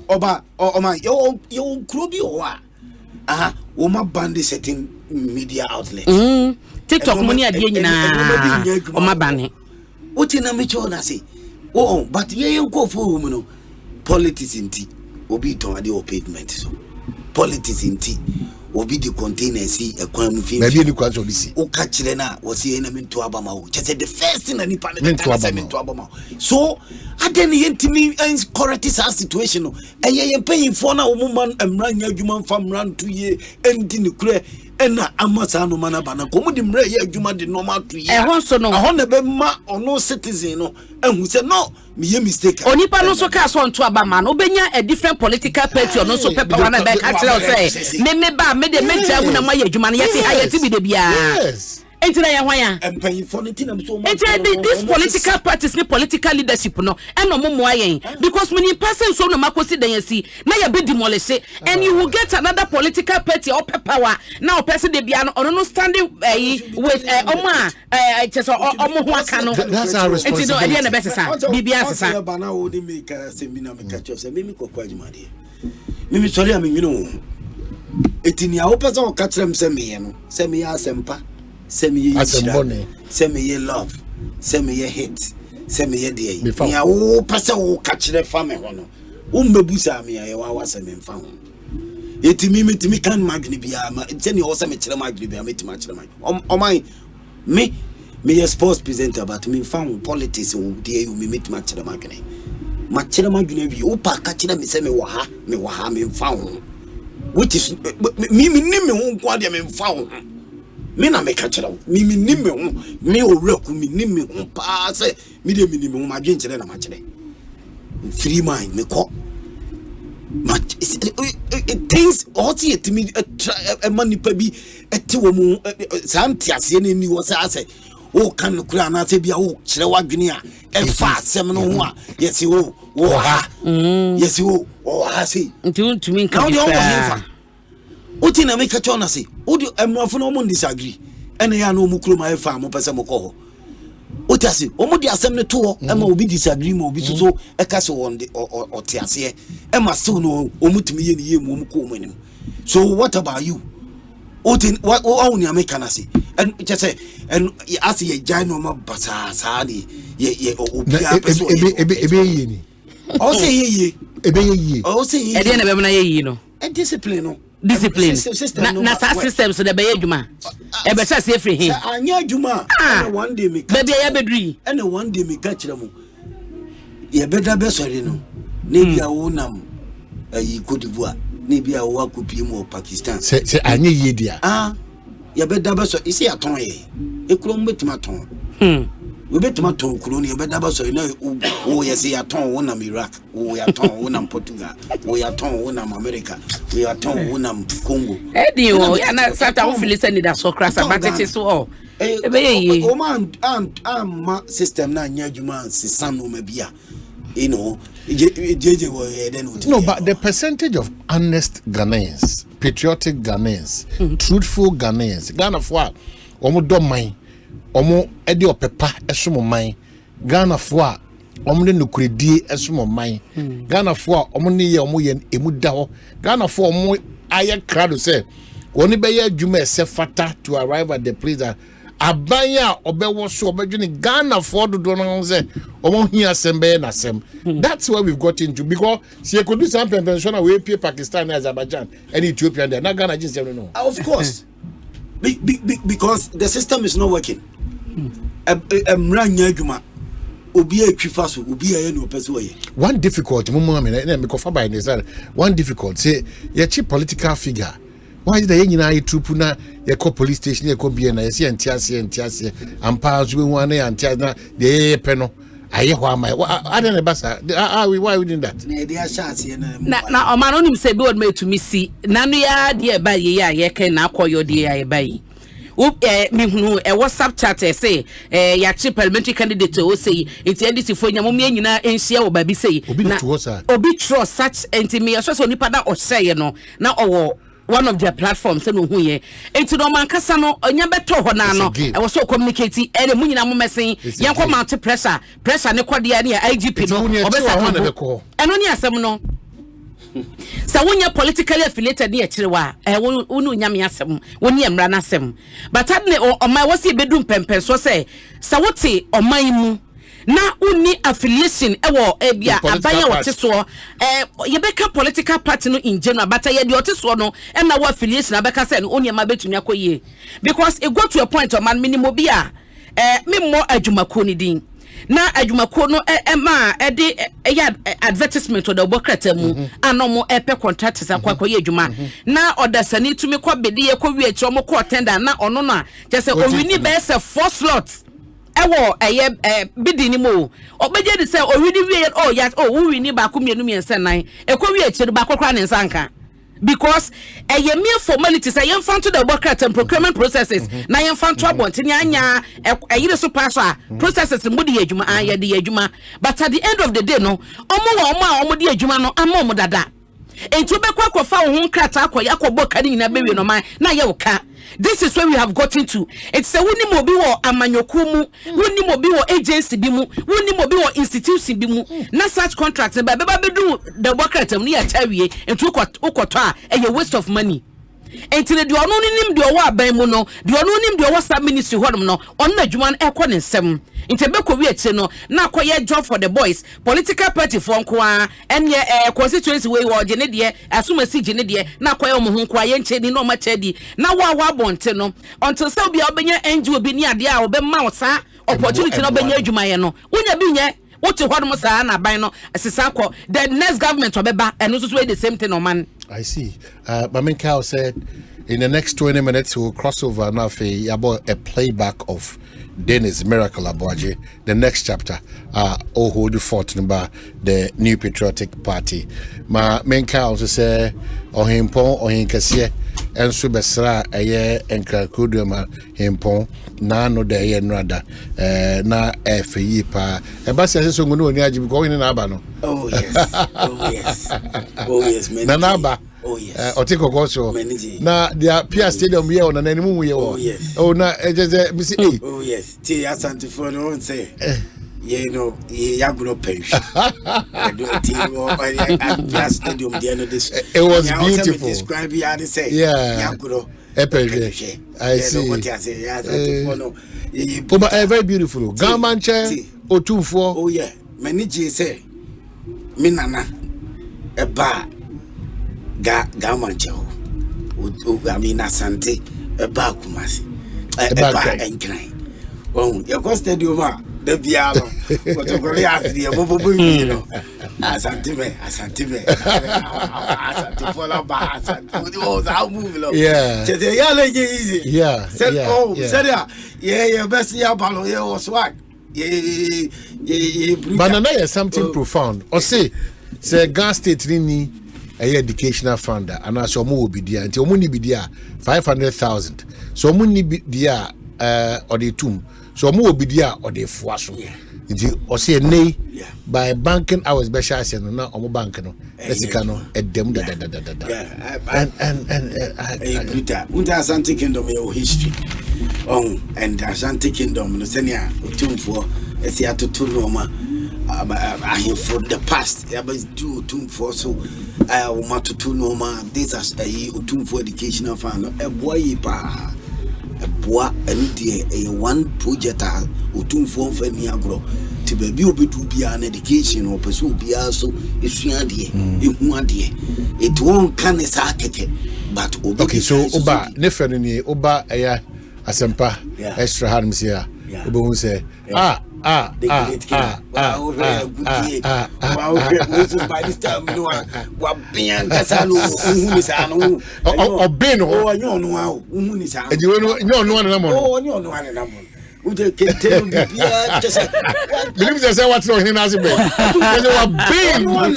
Oba, oh my, your cruddy or Oma Bandi setting media outlet. TikTok money at Yana or my banny. What in a mature say? Oh, but ye go for woman. Politics in tea will be to the pavement. So politics in tea will be the container see a crime film. Maybe you can't see. O catch Lena was the enemy to Abama. Just said the first thing any parliament to Abama. So I didn't to me and correct this situation. And ye paying for now woman and run your human farm run 2 years and in the clear. And Amasano Manabana, Commodum Ray, Juma did normal 2 years. I also know a or no citizen, and who said no, me a mistake. Onipa no so cast on to Abaman, Obenya a different political party or no so pepper one back at say. Name ba made a mention when a Maya Juman yet I to be the Bia. Yes. And paying for it. This political parties, the political leadership, no, and no more because when you pass so no Makosi then see, now you be demolished, and you will get another political party or power. Now, person they be or no standing with Oma, just Omo. That's our responsibility. It's the best, sir. Bana would make a seminar, make a choice, and maybe Kwabena. Mimi sorry, I mean, you know, it in your opposite or catch them semi Asempa. Send me ye love, send me ye hate, send me ye day. Ya o pasa o catch the family hono. Umbebusa me ya was a found. It me can magni be send you also me magni be me to match the my me a sports presenter but me found politics o dear you me meet match the magni. Match the magni be opa catch them me waha me found. Which is me won quad me found. Me na me catch them. Me nim me o reku me nim me pa say me de minimum ma dwen kire na ma kire. free mind me call. But things what it me a money baby a tiwomu Santias any was I say. Oh, can the crown I say be a Chilewa Guinea and fast seminal one. Yes, you yes, you I see. To me, now you're what in a make a chona say? Would you and more for no one disagree? And I know Muklu my farm, Opasamoko. What I say? Omodi assembly tour, Emma will be disagree, will be so a castle on the or Tiasia. Emma still know Omutimi and Mumu. So what about you? What only American say? And just say, and I see a giant bazaar, Sadi, ye, or say ye, or say, at the end of you know, a discipline. Discipline. Nasa system so the bay juma. E be say free him. Anya juma. One day me. Baby ya bedri. And one day me catch them. Ye better be sorry no. Maybe I wonam e Cote d'Ivoire. Maybe I wa kupi mo Pakistan. Say anya ye dia. Ye better be sorry. Isi aton ye. E kuro mbetima ton. We betima ton kuro ni ye better be sorry na o ye say aton wonam Iraq. O ya ton wonam Portugal. O ya ton wonam America. We are told Wunam Congo. Eddie, and I sat out for listening to so crass about it. So, man, system na Yajuman, son, maybe, you know, no, but the percentage of honest Ghanaians, patriotic Ghanaians, truthful Ghanaians, Ghana for Omo don't mind, Omo Eddie or Peppa, a sumo mine, Ghana for. Omne nukredi esumo man Ghana for omne ye omoye emudaho Ghana for omo aye crowd say woni be ye adwuma ese fata to arrive at the place that abanya obewo so obedwini Ghana for do no say omo hia sembe na sem. That's where we've got into, because she could do some pension we pay Pakistan and Azerbaijan and Ethiopia there na Ghana just no. Of course. Because the system is not working. Mranya adwuma one difficult say your chief political figure. Why is the Yenina Trupuna, your police station, your Kobiana, and Tiasi, and Pals we want and Tiana, the Peno. I don't know, why we did that? Now, my own say, God made to me see. Nania, dear by ye can now call your dear by. Me a WhatsApp chat say ya chief parliamentary candidate o say it's NDC for nyamomie nyina enhia wo baby say na obi trust such entime so so nipa da o say no na owo one of their platforms say no hu ye enti no man kasa no onya beto ho na no e wo so communicate e mu nyina mo mesen yen ko mount pressure ne kwade ne IGP no obesa ko eno ni asem no. So when you're politically affiliated near Chilewa, unu nyami asem, when you emra nasem. But adne o my wasi bedroom pempen so say, sawote o maimu na uni affiliation ewo ebia abaya wote so yebeka political party no in general, but ye di wote so no e na wo affiliation abeka say no uni ma betumi akoye, because it got to a point of man minimo bia me mo adwumako ni din na adwumako no ma de advertisement o da bokrata mu anomo epe contractors akwakoye adwuma na odasani tumi kwa bedi ye kwa wi mo kwa tender na ono no a je se o wini be se 4 slots ewo bidi ni mo obeje de se o wini wi o wini ba ko mienu miense nan ekwa wi achiru ba kokra ne nsanka. Because a mere formalities, I am found to the work and procurement processes. Na I am found to about anya a year so passer processes in Moody Ejuma, I the Ejuma. But at the end of the day, no, Omo the Ejuma no Amo Dada. And to be quack for one crata, Yako Bokani in a baby no man, na yoka. This is where we have gotten to. It's a winning mobile amanyokumu, winning mobile agency bimu, winning mobile institution bimu, not such contracts, but do the worker at near Terry and took Okota and a waste of money. And to the duononim duowa bemuno, duononim duowa ministry hormono, on the Juan Econ and 7. In Tebeko Vietno, now quiet job for the boys, political party from Kwa, and ye constituency way or Genedia, as soon as see Genedia, now quite quiet chedi no machedi, now wa bonteno, until so be Albania and you will be near the hour, be mousa, opportunity no be near Jumayano. When you be near, what you want Mosana by no, as a sanko, the next government will be back and also the same thing, no man. I see. Mamin Cow said in the next 20 minutes we'll cross over now about a playback of Dennis Miracle Abuaje. The next chapter, hold the fort number the New Patriotic Party. Ma menka also say Ohimpon Ohinkasiye enso besra eye enkrakoduma Himpon na no de ye nrada na efi pa e ba se so ngunu oni ajibi ko ni na aba no. Oh yes man. Na aba. Oh yes. Otiko goso. Na the Pia Stadium here on nanimu mu ye wo. Oh yes. Oh na eje mi si Oh yes. Ti Asante for no say. You know, ya go pension. I do a team at Stadium the end of this. It was beautiful. Describe ya they say. Yeah. Ya go pension. I see. What you say? Ya Asante for no. But very beautiful. Gamanche Otumfo. Oh yeah. Many G say. Me nana. A bar. Gamanche. I mean Asante. A bar Kumasi. A bar enkran. Oh, you go Stadium. The piano, but to go out the above, you know. Asante, follow back, Asante, I'll move. Yeah. Easy. Yeah. Said, said, yeah, best year, Palo, yeah, was what? But now something profound. Or say Gas State Rini, a educational funder, and I saw more be there until money be there 500,000. So money be there or the tomb. So more be there or the fuaso. Or say nay by banking hours special and not on banking. Let's at them and Asante Kingdom your history. And Asante Kingdom no senia tune for a theater to Roma. I have for the past. I was do tune for so I want to Noma. This is a tune for educational fund. A boy pa. Boa and dear a one project or two form for me agro to be an education or pursue be also if you are dear, it won't can a architect, but okay, so Oba Neferini Oba Asempa extra hands here. Oba say by this time, you know, what being Casano, who is or Ben or no one is and you know no one number. Oh, no one number. Who can tell me? Just believe they say what's wrong in Asempa. Ben one.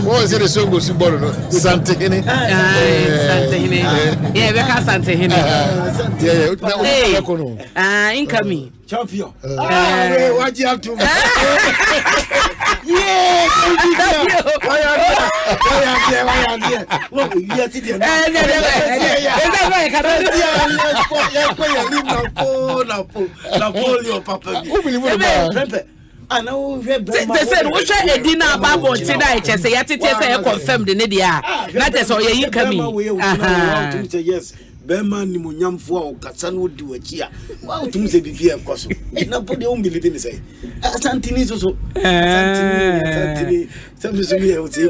What is it? The song goes Asante. Yeah, we can Asante. Yeah, incoming champion. What you have to? Yes, why are you? Look, yes, it is. I know. They said, "What's a dinner about tonight?" I say, "I confirmed the Nidia." That is all you coming. Yes. Berman ni munyamfo kasano di wachia wa utumse bibia kwaso na podi o believe ni say Asante ni so Asante samsumi e o ti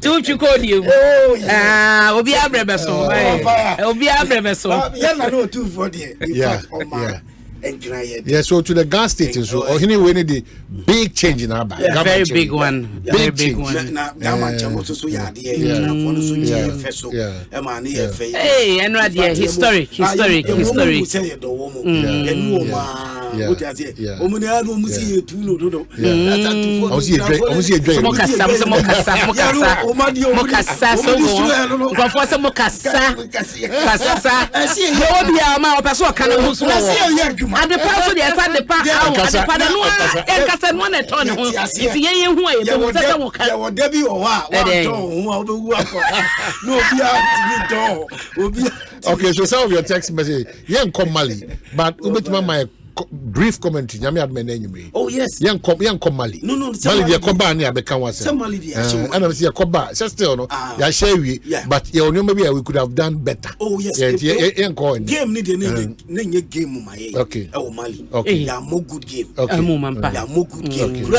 tu chukodi obi abrebeso obi abrebeso ya na no tu for there yeah. Yeah, so to the gas station, so anyway, the big change in our very big one, very big one. Hey, and right there, historic. And the person they said the park out and the padano and Cassan one at on it's ye who Debbie or okay, so some of your text message, young come Mali, but my brief commentary. Oh yes. Young come Mali. No. Mali dia koba ni abeka wase. Somebody dia. And I say koba. Still no. Ya share we. But you know maybe we could have done better. Oh yes. Young call. Game ni the game my. Okay. Oh Mali. Okay. Ya more good game. Okay. Ya more good game.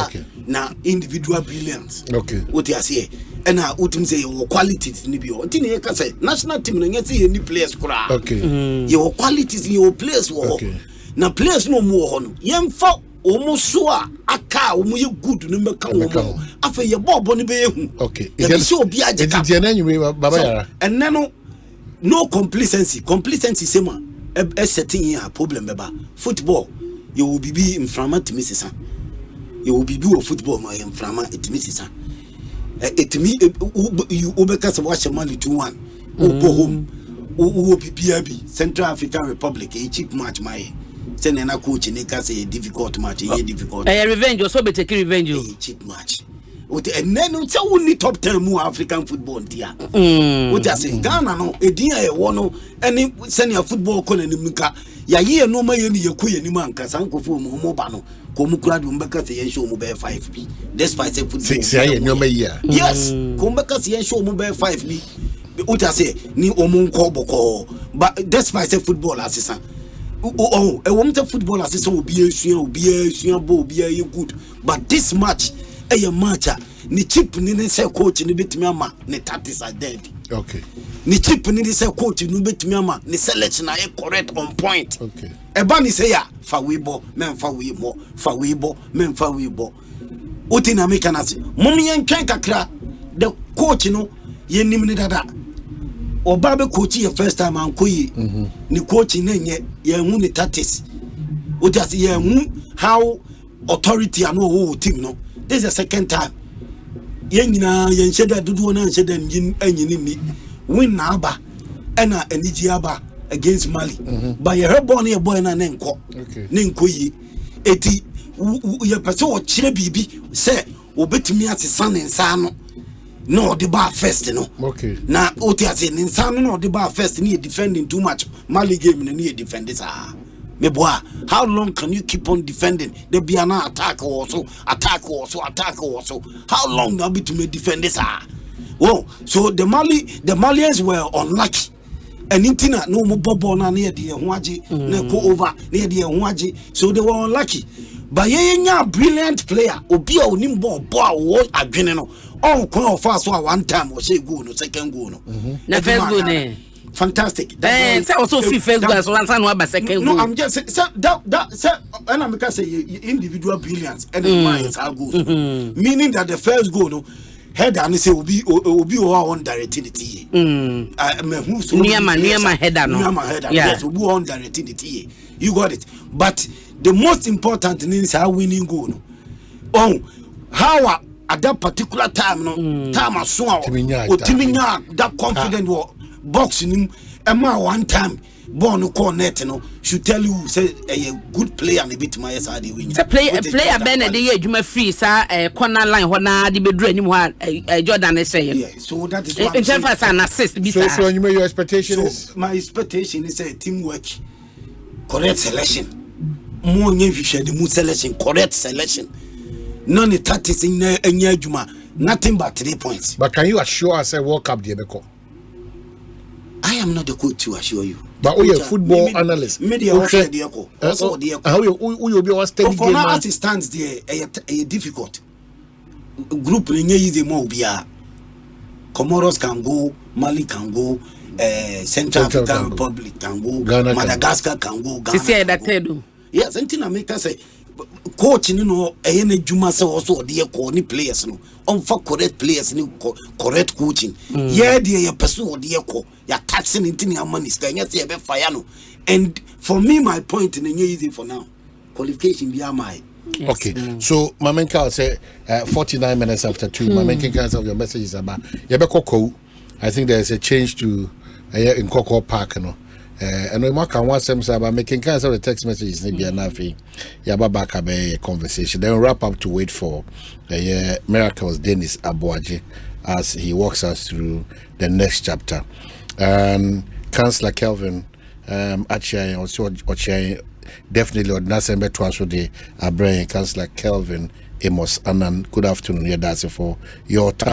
Okay. Na individual brilliance. Okay. What you say? And I would say your qualities ni bi o. Tini e ka say national team na say any players kura. Okay. Your qualities your players wo. Okay. Na players no more hono. Yemfa omuso a aka omu ye good no meka wo afa ye bobo ne be ehu okay ye se obi agika enti na nyime baba yara enne no complacency sema e setting here problem beba football you will be inframa to misisa you will be do football my inframa it misisa etimi you obeka se wash money 2-1 go home wo bibia bi Central African Republic a cheap match my send na coach ni ka say difficult match difficult revenge so be take revenge cheap match with and then say we need top 10 mu African football dia what you say Ghana no edin e wo no any senior football ko na nimka ya ye no ma ye ni yakoye ni manka sankofo mu ba no ko mu kura de mbeka say yen show mu be 5b despite say football say ye no ma year yes ko mbeka say yen show mu be 5b what you say ni omun ko boko but despite say football assistant e won te football assistant obi esua bo obi e good but this match a match ni chip ni say coach ni betimi ama ni tactics are dead okay ni chip ni say coach ni betimi ama ni selection are correct on point okay e ba ni say ya fa we bo men fa we mo fa we bo men fa we bo oti na make na say mum yen twen kakra the coach no yen nim ni dada oba be coach ye first time an koyi ni coach na nye ye hu ni tactics oti as ye hu how authority and no team no this is the second time yenina yen sheda dudu na sheda nyin anyini ni win na aba ena eniji aba against Mali but ye born ye boy na nenko nenko yi eti ye pese o kire bibi se obetimi asesa ne nsa no no the bar first no okay na oti ase ne nsa no the bar first ni defending too much Mali game ni defend this Meboa, how long can you keep on defending? There be an attack also. How long now be to me defend this? Well, so the Malians were unlucky. And intina no more bobo na near the Huaji, ne go over near the Huaji. So they were unlucky. But yeah, brilliant player. Obia Nimbo Boa what Adrenano. Oh, call fast one time or say go no second go no. Na first go ne. Fantastic. Say also free first goal so one no ba second goal. No, I'm just say that and I'm because say individual brilliance and minds are good. Meaning that the first goal no header and say obi on directity. Niama header no. Niama header. Yes, obi on directity. You got it. But the most important thing is how winning goal no. Oh, how at that particular time no time as so timinya that confident box in Emma one time born cornet no should tell you say a good player and a bit my side win. Say player ben the year you free sir corner line hona the bedru anim ha Jordan is saying. Yeah, so that is what in terms of an assist be sir. So your expectation is my expectation is a teamwork, correct selection. More new the selection, correct selection. None of that is in any juma, nothing but 3 points. But can you assure us a World Cup the I am not the coach to assure you. But we are football analyst. Media also the how you be one steady game. For now, as it stands there, a difficult group. Easy more be Comoros can go, Mali can go, Central African Republic can go, Ghana Madagascar can go. Ghana. Yes, and Tinameka say coach you know any juma say also the ni players no on for correct players ni correct coaching yeah the person the ko ya taxing into your money can you say be fire no and for me my point in easy for now qualification be my yes. Okay so Mamenka will say 49 minutes after 2 Mamenka cancel your messages about Yebeko. I think there's a change to in Coco Park no. And we mark on one sense about making cancel the text messages maybe anafi yaba back a conversation then wrap up to wait for Miracles Dennis Abuaji as he walks us through the next chapter. Councillor Kelvin actually also definitely on Nasembe twice a day Councillor Kelvin Amos Anan, good afternoon. Yeah, that's it for your time.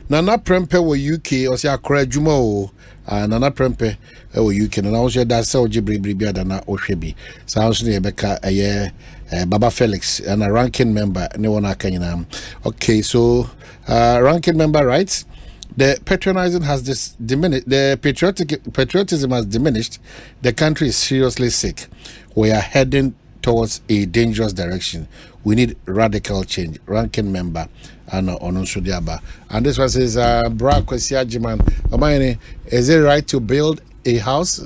Nana Prempe were UK or say Accra Jumo. Nana Prempe were UK. And I was here that so Jibri Dana Oshebi. Sounds near Becca a year. Baba Felix and a ranking member. No one can. Okay, so ranking member writes. The patronizing has this diminished. The patriotism has diminished. The country is seriously sick. We are heading towards a dangerous direction. We need radical change. Ranking member Anna Ononsudiaba. And this one says, Bra Kwesia Jiman, Omanhene, is it right to build a house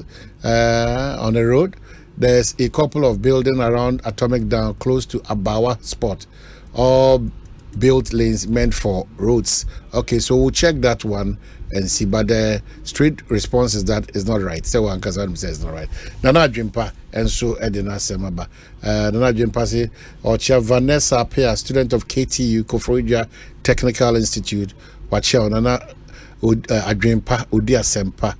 on the road? There's a couple of buildings around Atomic Dam close to Abawa spot. All built lanes meant for roads. Okay, so we'll check that one and see. But the straight response is that is not right. So one person says it's not right. Nana Jimpa and so Edina Semaba. Nana Jimpa say Ocha Vanessa Pea, student of KTU Kofroija Technical Institute. Wacha Nana Adjimpa Udi Asempa.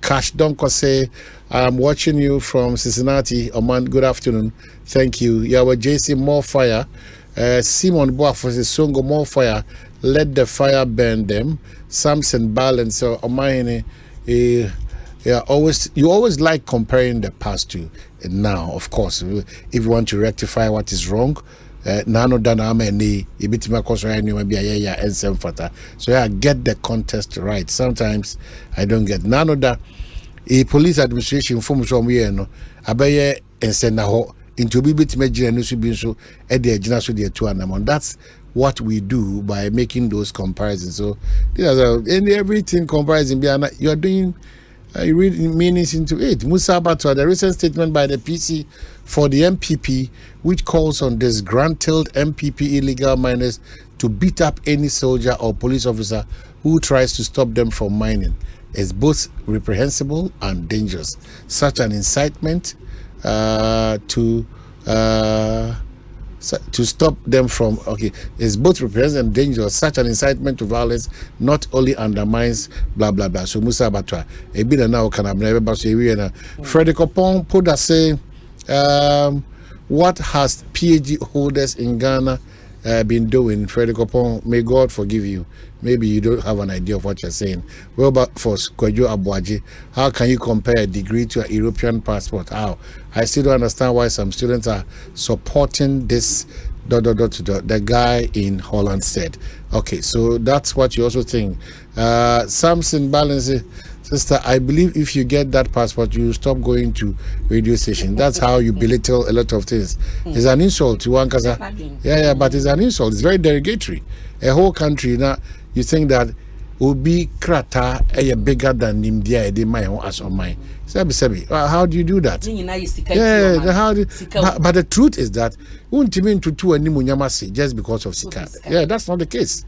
Cash Donko say, I'm watching you from Cincinnati. Oman, good afternoon. Thank you. Yawa JC More Fire. Simon Boafo says, Songo More Fire. Let the fire burn them. Samson Balance. So Omanhene, you always like comparing the past to now. Of course, if you want to rectify what is wrong. Nano dana ameni ibitima koso ni maybe ya ensem fata. So I get the context right. Sometimes I don't get nano da a police administration form so we no abaye ensen na ho into bibitima gina no so bi so e de gina so de tu anamon. That's what we do by making those comparisons. So these are everything comparison you are doing. You read meanings into it. Musa Abatwa, the recent statement by the PC for the MPP, which calls on disgruntled MPP illegal miners to beat up any soldier or police officer who tries to stop them from mining, is both reprehensible and dangerous. Such an incitement to stop them from is both represents and dangerous. Such an incitement to violence not only undermines blah blah blah. So Musa Batwa a bit now can have never but Frederick Opon put us say what has PhD holders in Ghana been doing? Frederick Opon, may God forgive you. Maybe you don't have an idea of what you're saying. Well, but for Kwadwo Abuaji, how can you compare a degree to a European passport? How? I still don't understand why some students are supporting this. The guy in Holland said. Okay, so that's what you also think. Samson Balance, sister, I believe if you get that passport, you stop going to radio station. That's how you belittle a lot of things. It's an insult to one casa. Yeah, but it's an insult. It's very derogatory. A whole country now. You think that Obi Krata bigger than Nimdia Edema as on mine. Sebi. How do you do that? But the truth is that just because of Sika. Yeah, that's not the case.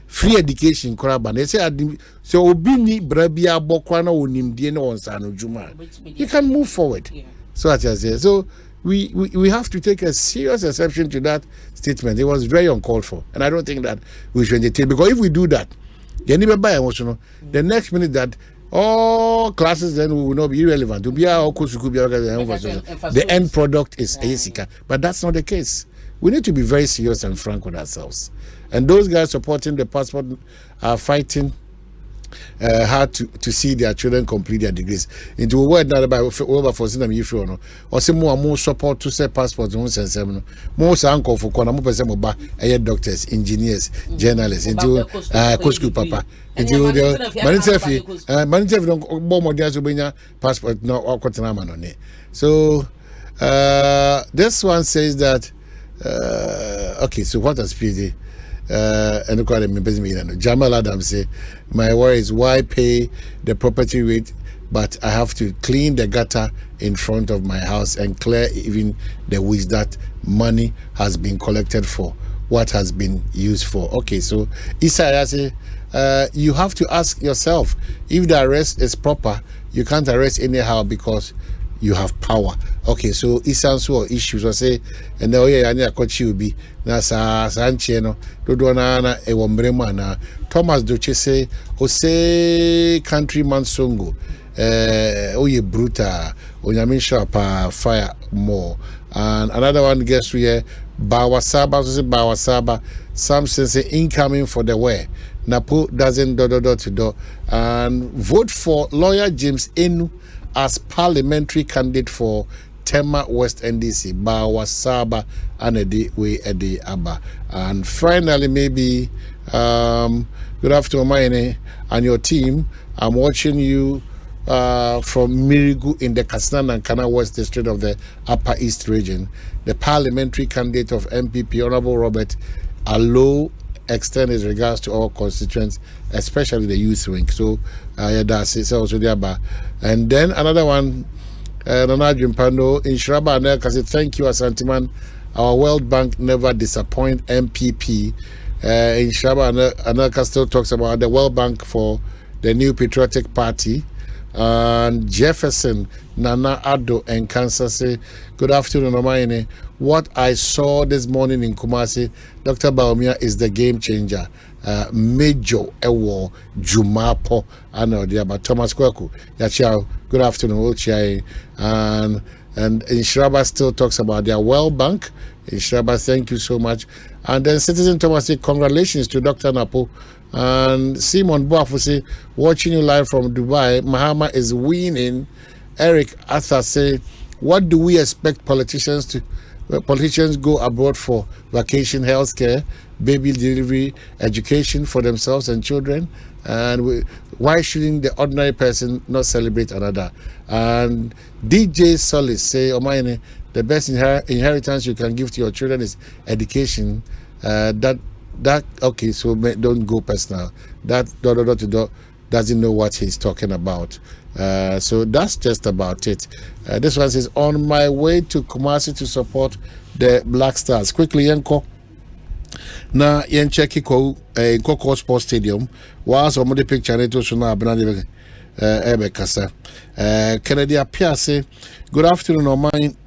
Free education, they say so Obini Brabia Bokwana Nimdia on Sano Juma. You can move forward. So as I say, so we have to take a serious exception to that statement. It was very uncalled for, and I don't think that we should entertain, because if we do that, the next minute that all classes then will not be irrelevant. The end product is ASICA, but that's not the case. We need to be very serious and frank with ourselves. And those guys supporting the passport are fighting hard to see their children complete their degrees. Into a word that about over for them if you know, or some more support to say passports on seven. Most uncle for Kona doctors, engineers, journalists, into Kosku Papa, into the Manitefi don't bomb or passport no or Kotanama on it. So this one says that okay, so what has PD? And Jamal Adams say, my worry is why pay the property rate, but I have to clean the gutter in front of my house and clear even the weeds that money has been collected for, what has been used for. Okay, so Isaiah say, you have to ask yourself if the arrest is proper. You can't arrest anyhow because you have power. Okay, so isanso issues I say, and now yeah, I coach you be na Sanche no do na e Thomas Doche say o say countryman songo Oye Bruta, Onyamin Sharpa, Fire More. And another one guest here, Bawasaba, Samson say incoming for the way. Napo doesn't do. And vote for lawyer James Enu as parliamentary candidate for Tema West NDC. Bawasaba and Edi Abba. And finally, maybe good afternoon, Omanhene and your team. I'm watching you from Mirigu in the Katsina and Kana West District of the Upper East Region. The parliamentary candidate of MPP, Honorable Robert Allo, extend his regards to our constituents, especially the youth wing. So, yeah, that's it. So, and then another one, Nana Jimpano in Shraba Anelka said, thank you, Asante man. Our World Bank never disappoint MPP. In Shraba Anelka still talks about the World Bank for the new Patriotic Party. And Jefferson Nana Ado and Kansas say, good afternoon, Omanhene. What I saw this morning in Kumasi, Dr. Baumia is the game changer. Major Ewo Jumapo and Thomas Kweku. Yachao, good afternoon, Ochai. And Inshraba still talks about their World Bank. Inshraba, thank you so much. And then Citizen Thomas say, congratulations to Dr. Napo. And Simon Boafusi, watching you live from Dubai. Mahama is winning. Eric Arthur say, what do we expect politicians go abroad for? Vacation, healthcare, baby delivery, education for themselves and children. And why shouldn't the ordinary person not celebrate another? And DJ Solis say, Omanhene, the best inheritance you can give to your children is education. That okay, so don't go personal. That doesn't know what he's talking about. So that's just about it. This one says, on my way to Kumasi to support the Black Stars. Quickly, Yenko. Na yencheki ko Nkoko Sports Stadium. Was on the picture neto so na abena ebe kasa. Kennedy Apia say, good afternoon, Oman.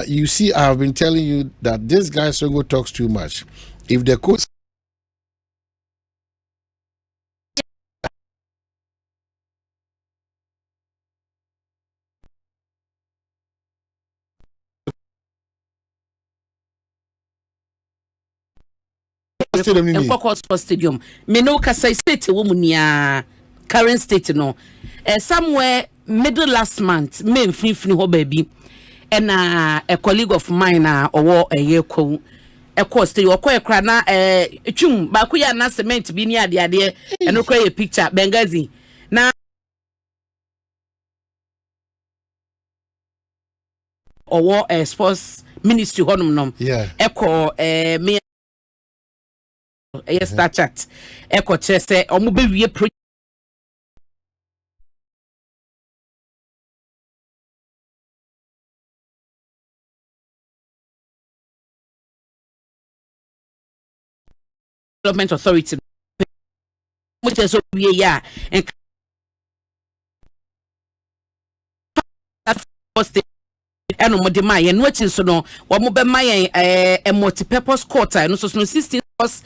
You see, I have been telling you that this guy Songo talks too much. If the coach Nkoko Sports Stadium, me no kasa state wo munia current state no. Somewhere middle last month, me mfini ho baby. And a colleague of mine or a year co. A course to your quack na chum bakuya na cement be near the idea and no a picture Bengazi. Now or war a sports ministry honum. Yeah. Echo me a star chat. Echo chest or mobile project. Development Authority, which is yeah, and no my and what is so no, what mobile my a multi-purpose quarter, and also 16 was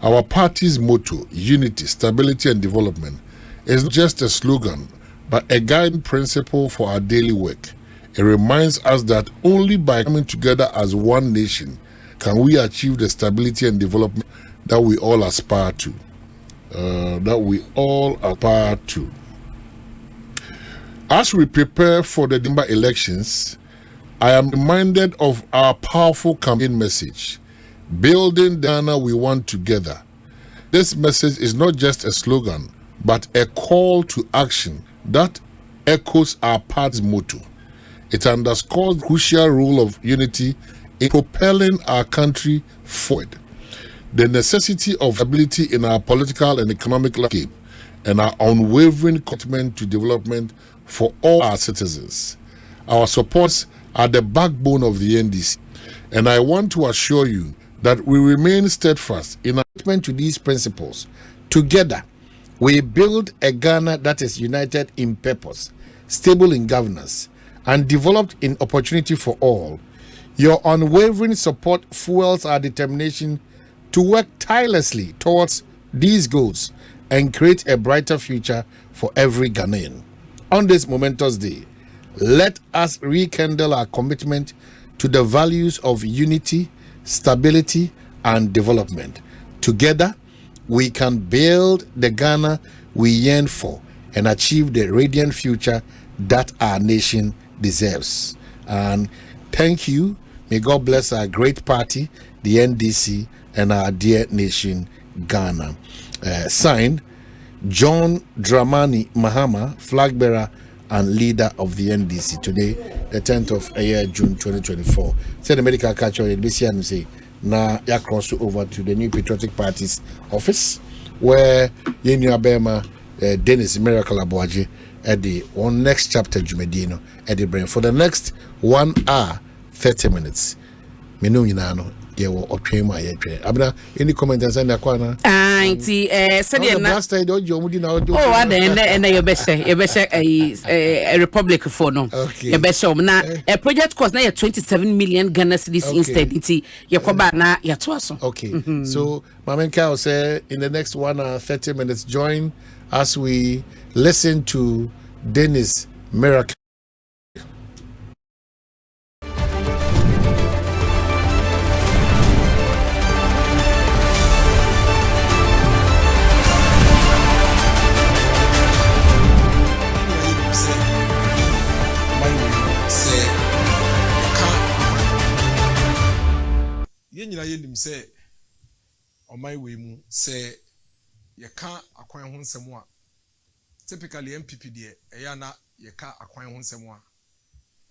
our party's motto, unity, stability, and development, is not just a slogan, but a guiding principle for our daily work. It reminds us that only by coming together as one nation can we achieve the stability and development that we all aspire to. As we prepare for the December elections, I am reminded of our powerful campaign message, building the Ghana we want together. This message is not just a slogan, but a call to action that echoes our party's motto. It underscores the crucial role of unity in propelling our country forward, the necessity of stability in our political and economic landscape, and our unwavering commitment to development for all our citizens. Our supports are the backbone of the NDC, and I want to assure you that we remain steadfast in our commitment to these principles. Together, we build a Ghana that is united in purpose, stable in governance, and developed in opportunity for all. Your unwavering support fuels our determination to work tirelessly towards these goals and create a brighter future for every Ghanaian. On this momentous day, let us rekindle our commitment to the values of unity, stability, and development. Together, we can build the Ghana we yearn for and achieve the radiant future that our nation deserves. And thank you. May God bless our great party, the NDC, and our dear nation, Ghana. Signed, John Dramani Mahama, flag bearer and leader of the NDC. Today, the 10th of June 2024. Say the medical culture, and say, now you cross over to the New Patriotic Party's office, where Yenu Abema, Dennis Miracle Abuaji, at the one next chapter Jumedino at the brain for the next 1 hour 30 minutes. Menu yinano yewo otwema yetwe. Abna any comment and akwana? Auntie said na last time do jomudi na odo. Oh and you be say a republic for no. You be say na a project cost na 27 million Ghana cedis instead nti ye koba na ya to aso. Okay. So Mamenka will say in the next 1 hour 30 minutes join as we listen to Dennis Miracle. Yenyina yenim se omai we mu se yeka akwan ho nsem a typically MPP de eya na yeka akwan ho nsem a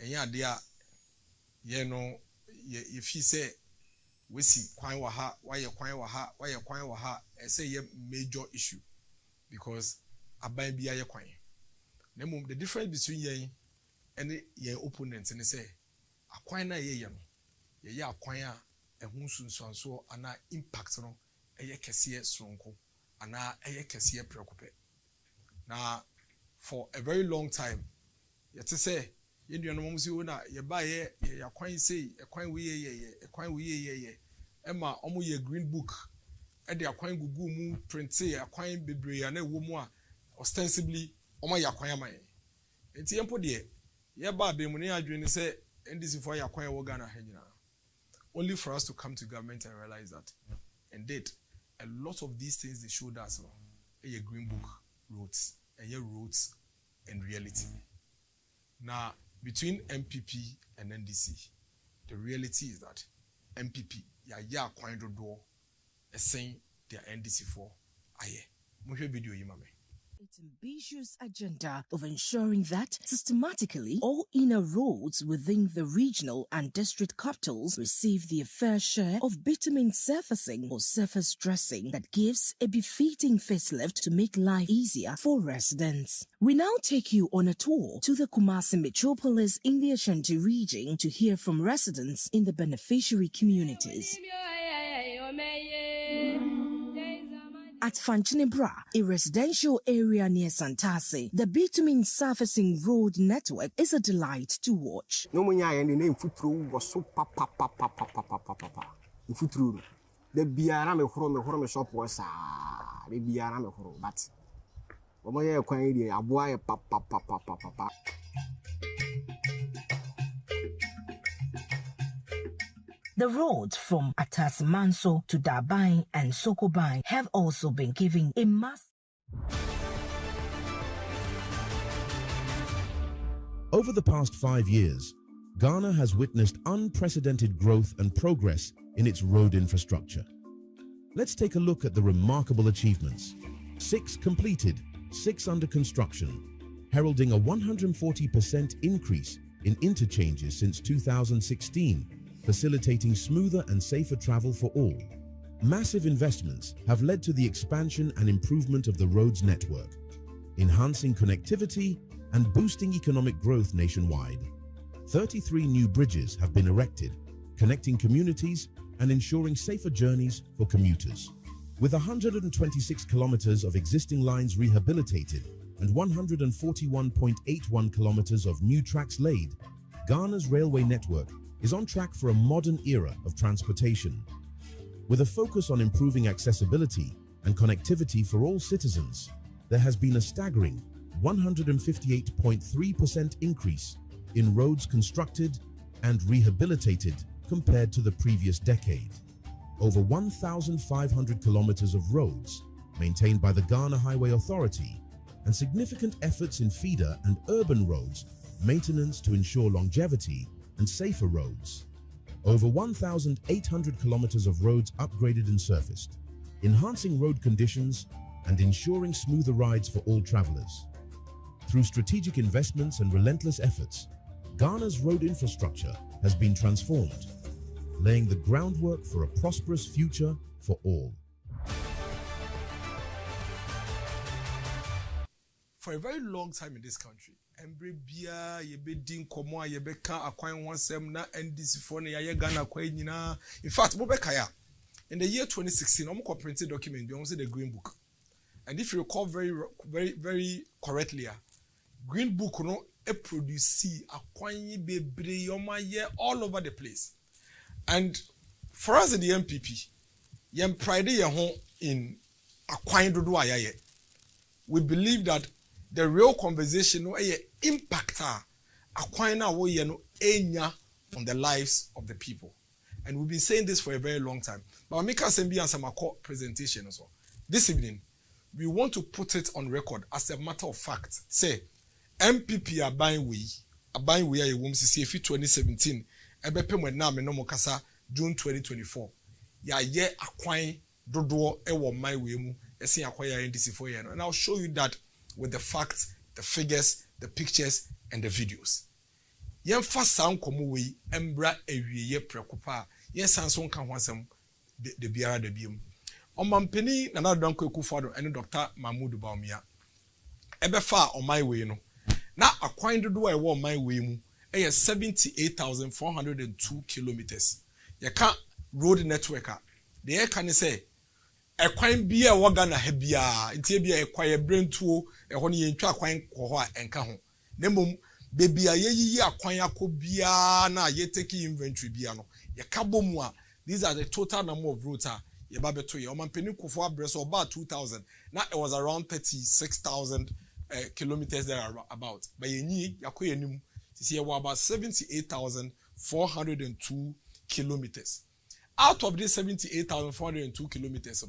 eya ade a ye no ye fi se wesi kwan wa ha waye kwan wa ha waye kwan wa ha say ye major issue because aban bia ye kwan na mum the difference between ye and ye opponent ne say akwan na ye no ye akwan a ehun sunsuanso ana impact no eye kese sonko ana eye kese preoccupy na for a very long time yet say ye nua no mum si na ye ba ye yakwan sei ekwan we ye ekwan we ye ema omo ye green book e de akwan gugu mu print ye akwan bebre na ewo mu a ostensibly omo yakwan aman enti yempo de ye ba be mu ne adwene say ndc for yakwan wo Ghana ha nyina. Only for us to come to government and realize that indeed a lot of these things they showed us a green book roads and reality. Now between MPP and NDC, the reality is that MPP ya kwando door saying their NDC for aye. Muhe video yimame. Its ambitious agenda of ensuring that systematically all inner roads within the regional and district capitals receive their fair share of bitumen surfacing or surface dressing that gives a befitting facelift to make life easier for residents. We now take you on a tour to the Kumasi metropolis in the Ashanti region to hear from residents in the beneficiary communities. At Fanchinebra, a residential area near Santase, the bitumen surfacing road network is a delight to watch. No munya and the name Futru was so papa. Futru. The Biarame Home shop was the Biarame Home, but Omoye kwan di aboa ye papa. The roads from Atasmanso to Dabai and Sokobai have also been given a mass. Over the past 5 years, Ghana has witnessed unprecedented growth and progress in its road infrastructure. Let's take a look at the remarkable achievements. 6 completed, 6 under construction, heralding a 140% increase in interchanges since 2016, facilitating smoother and safer travel for all. Massive investments have led to the expansion and improvement of the roads network, enhancing connectivity and boosting economic growth nationwide. 33 new bridges have been erected, connecting communities and ensuring safer journeys for commuters. With 126 kilometers of existing lines rehabilitated and 141.81 kilometers of new tracks laid, Ghana's railway network is on track for a modern era of transportation. With a focus on improving accessibility and connectivity for all citizens, there has been a staggering 158.3% increase in roads constructed and rehabilitated compared to the previous decade. Over 1,500 kilometers of roads maintained by the Ghana Highway Authority, and significant efforts in feeder and urban roads maintenance to ensure longevity and safer roads. Over 1,800 kilometers of roads upgraded and surfaced, enhancing road conditions and ensuring smoother rides for all travelers. Through strategic investments and relentless efforts, Ghana's road infrastructure has been transformed, laying the groundwork for a prosperous future for all. For a very long time in this country, Embrebia, Yebedin Komoa, Yebeka, Aquine Wansem, na NDC Phone, Yagana Quaina. In fact, Bobekaya, in the year 2016, Omko printed document, you the Green Book. And if you recall very correctly, Green Book no produce Aquine Bebre Yoma year all over the place. And for us in the MPP, Yem pride in Aquine Dodo, we believe that the real conversation no impactor Aquina wo no enya on the lives of the people. And we've been saying this for a very long time. But I make Asembi and some presentation as well. This evening, we want to put it on record as a matter of fact. Say, MPP are buying we a CCF 2017, Ebepe Mwena Menomo Kasa, June 2024. Ya ye Aquine Dodo ewo my way mu, esi acquire NDC for yen. And I'll show you that with the facts, the figures, the pictures, and the videos. Yen fa sound komu we embra ewiye prekopa. Yen sanson kan wansem de biara de biom. Omampeni Nana Danko Ekufado and Dr. Mahmoud Baumia. Ebe fa on my way no. Na Aquine Dodo e wo my way mu. 78,402 kilometers. You can't road network. The air can say a quine beer wagana hebia, intebia a quiet brain tool, a honey in quine cohort and cajon. Nemum, baby a ye quine bia na ye taking inventory biano. Ye cabomwa. These are the total number of routes. Ye babeto ye oman penico for breast or about 2,000. Now it was around 36,000 kilometers there about. But ye need yakoyenum. See about 78,402 kilometers. Out of these 78,402 kilometers,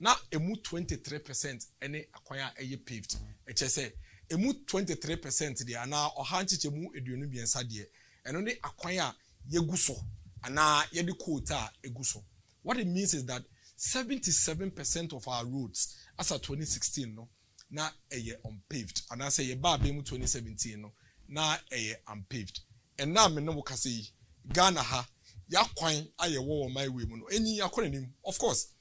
now emu 23% any acquire a paved. HSA emu 23% there now or hanchi emu edunubian sadie and only acquire yeguso and na yedi quota eguso. What it means is that 77% of our roads as of 2016 no now a year unpaved and I say ye ba emu 2017 no na unpaved. And now me no kasi Ghana ha ya kwan aye wo my way mu no eni akonanim of course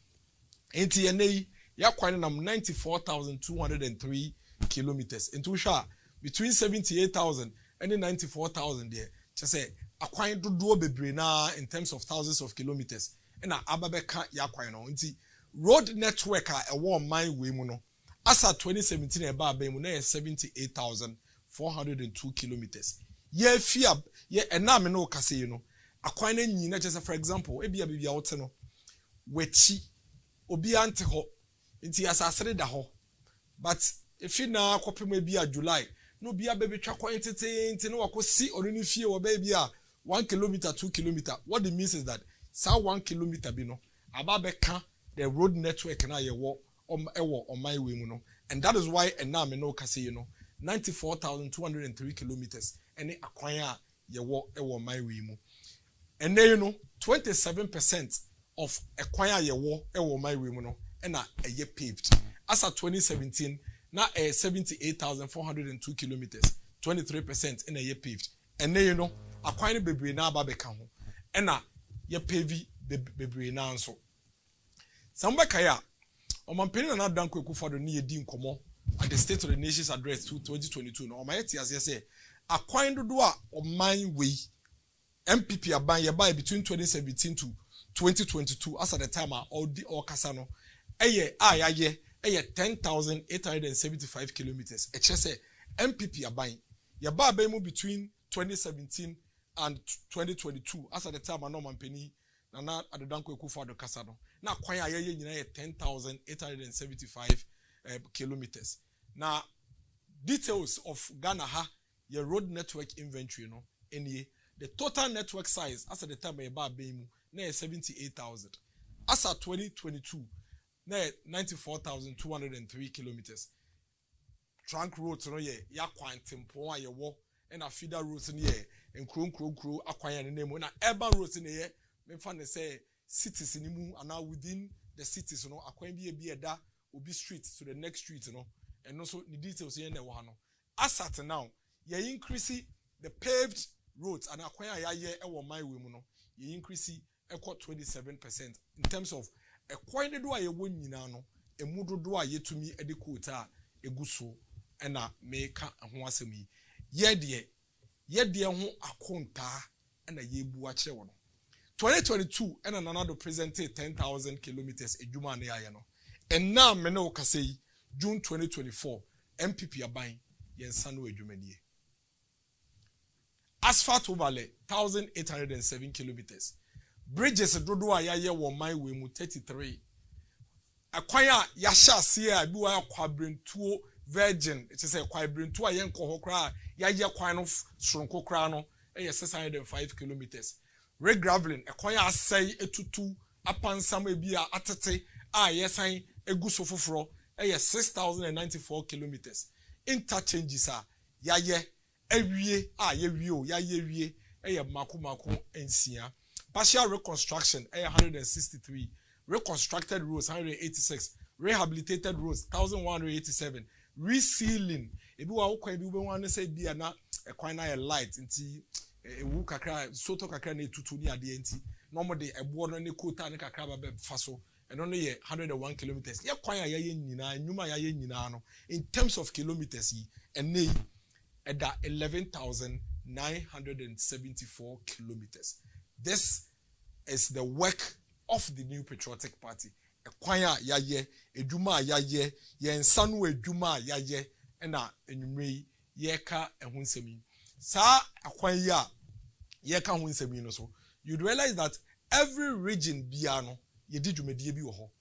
enti ene ya kwan nam 94,203 kilometers into sha between 78,000 and 94,000 there just say akwan dodo bebre na in terms of thousands of kilometers and ababeka ya kwan no enti road network a wo my way mu no asa 2017 e ba mu na 78,402 kilometers ye fia ye enam no kase you know akwan nyina just for example ebia bibia wote no wechi obi ante ho nti asasere da ho but if you now copy maybe a July no be a baby track entertain no akosi onini fie wo baby a 1 kilometer 2 kilometer. What it means is that sa 1 kilometer bi no ababeka the road network na ye wo on my way no, and that is why and now me no kase you know 94,203 kilometers and acquire ye wo my way mu. And then you know 27% of acquire ye wo my way mu no and a ye paved. As at 2017 now 78,402 kilometers, 23% in a year paved. And then you know acquire bebre na babeka ho and na ye pave bebre na so. Somebody kaya Omanhene na Danko Akufo-Addo ni yedi nkomo at the State of the Nations Address 2022 no omayeti as say akwan dodo a oman we MPP aban ye buy between 2017 to 2022 as at the time all kasa no eye ayaye 10,875 kilometers. It just say MPP aban ye buy mu between 2017 and 2022 as at the time Omanhene na at the Danko Akufo-Addo kasa no na kwan ayaye nyina 10,875 kilometers. Now details of Ghana your road network inventory no any the total network size as at the time e ba mu na 78,000 as at 2022 na 94,203 kilometers. Trunk roads no ye ya kwantempo a ye wo na feeder roads no ye nkro akwan ne name na urban roads no ye me fa ne say cities ni mu and now within the cities no akwan bi eda obi street to the next street no and also the details here na wo ha no as at now ye increase the paved roads and akwan ayaye e wo my way mu no ye increase equal 27% in terms of ekwan de do a ye wo nyina no emu dodo a yetumi e de quota eguso na make ho asem yi ye de ho akonta na ye bu a kire wo no 2022 and another presented 10,000 kilometers ejuma na ya no and now me no kase June 2024 MPP aban yensa no ejuma nie asphalt overlay 1,807 kilometers bridges dodo a yaye wo my way mu 33 akwan a ya sha se a bi wa Kwabena virgin it is a Kwabena a yen ko ho kra yaye kwan no soronko kra no 605 kilometers regraveling ekwan asai etutu apansam ebia atete a yesan eguso foforo 6,094 kilometers. Interchanges a yaye ewie a yewie o yaye wie mako ensia. Partial reconstruction 163, reconstructed roads 186, rehabilitated roads 1,187, resealing ebi wa ukwa ebi ube wane say bia na ekwan na light nti ewu kakra soto kakra na etutu ni ade nti normally ebo no ne quota ne kakra ba be faso and only 101 kilometers ye kwan ya nyina nyuma ya nyina no in terms of kilometers yi ene at 11,974 kilometers. This is the work of the New Patriotic Party. Ekwan ya ye edwuma ya ye nsanu edwuma ya ye na enwumre ye ka ehunsemi sa akwan ya ye ka hunsemi no so you'd realize that every region bia no ye di dwumadie bi wo ho.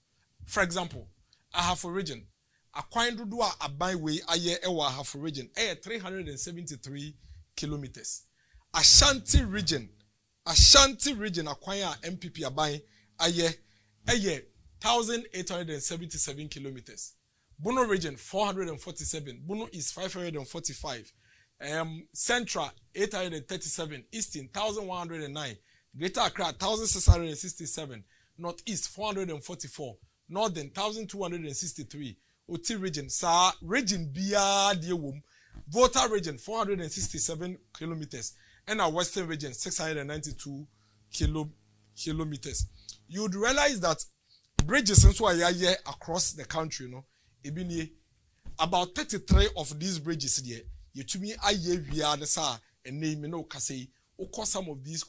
For example, Ahafo region akwan dodo a aban we aye ewo Ahafo region 373 kilometers. Asante region akwan a MPP aban aye 1,877 kilometers. Bono region 447, Bono East 545, Central 837, Eastern 1,109, Greater Accra 1,667, Northeast 444, Northern 1,263, Oti region sa region bia de wom, Volta region 467 kilometers, and our Western region 692 kilometers. You'd realize that bridges and so are across the country, you know. About 33 of these bridges here, you to me aye via the sa and name no kase. Of course, some of these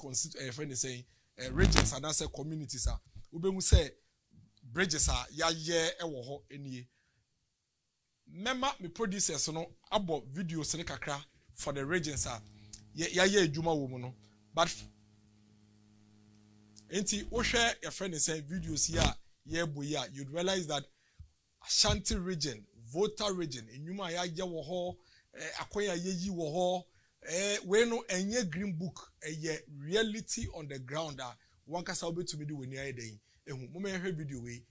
friends saying regions and that's communities are. Ube say bridges are ya ewo any. Remember me producers no about videos kakra for the regions are ya juma woman, but enti o share your friend saying videos here. Yeah, you'd realize that Ashanti region, voter region enyuma ya ye wo ho akoya yeyi wo ho we no enye green book eye reality on the ground one kasa obetumi di woni ayeden ehu mo me hwe video we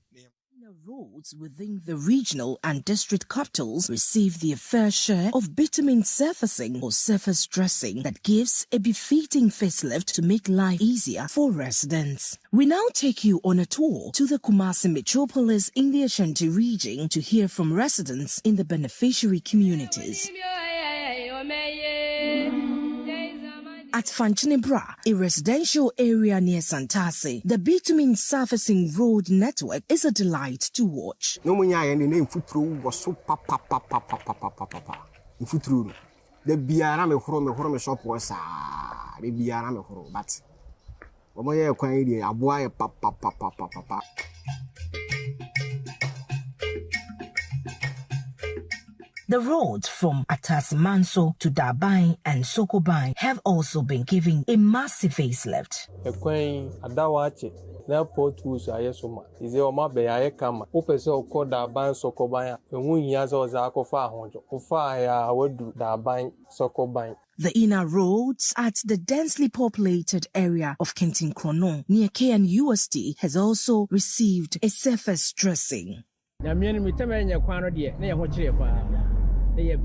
Roads within the regional and district capitals receive their fair share of bitumen surfacing or surface dressing that gives a befitting facelift to make life easier for residents. We now take you on a tour to the Kumasi metropolis in the Ashanti region to hear from residents in the beneficiary communities. At Fanchinebra, a residential area near Santase, the bitumen surfacing road network is a delight to watch. No munya and the name Futru was so papa. Futru. The Biara me home shop was the Biara me home, but Omoya quaidi, a boy papa. The roads from Atasmanso to Dabai and Sokobai have also been given a massive facelift. Ekwen adawache na portus ayesoma ize oma be ayekama opese okọ Dabai Sokobai ehun yin za oza akofa ahonjo ofa ya wadu Dabai Sokobai. The inner roads at the densely populated area of Kentin Krono near KNUST has also received a surface dressing. Na mienu mitemenya kwano de na ye ho kire kwa. They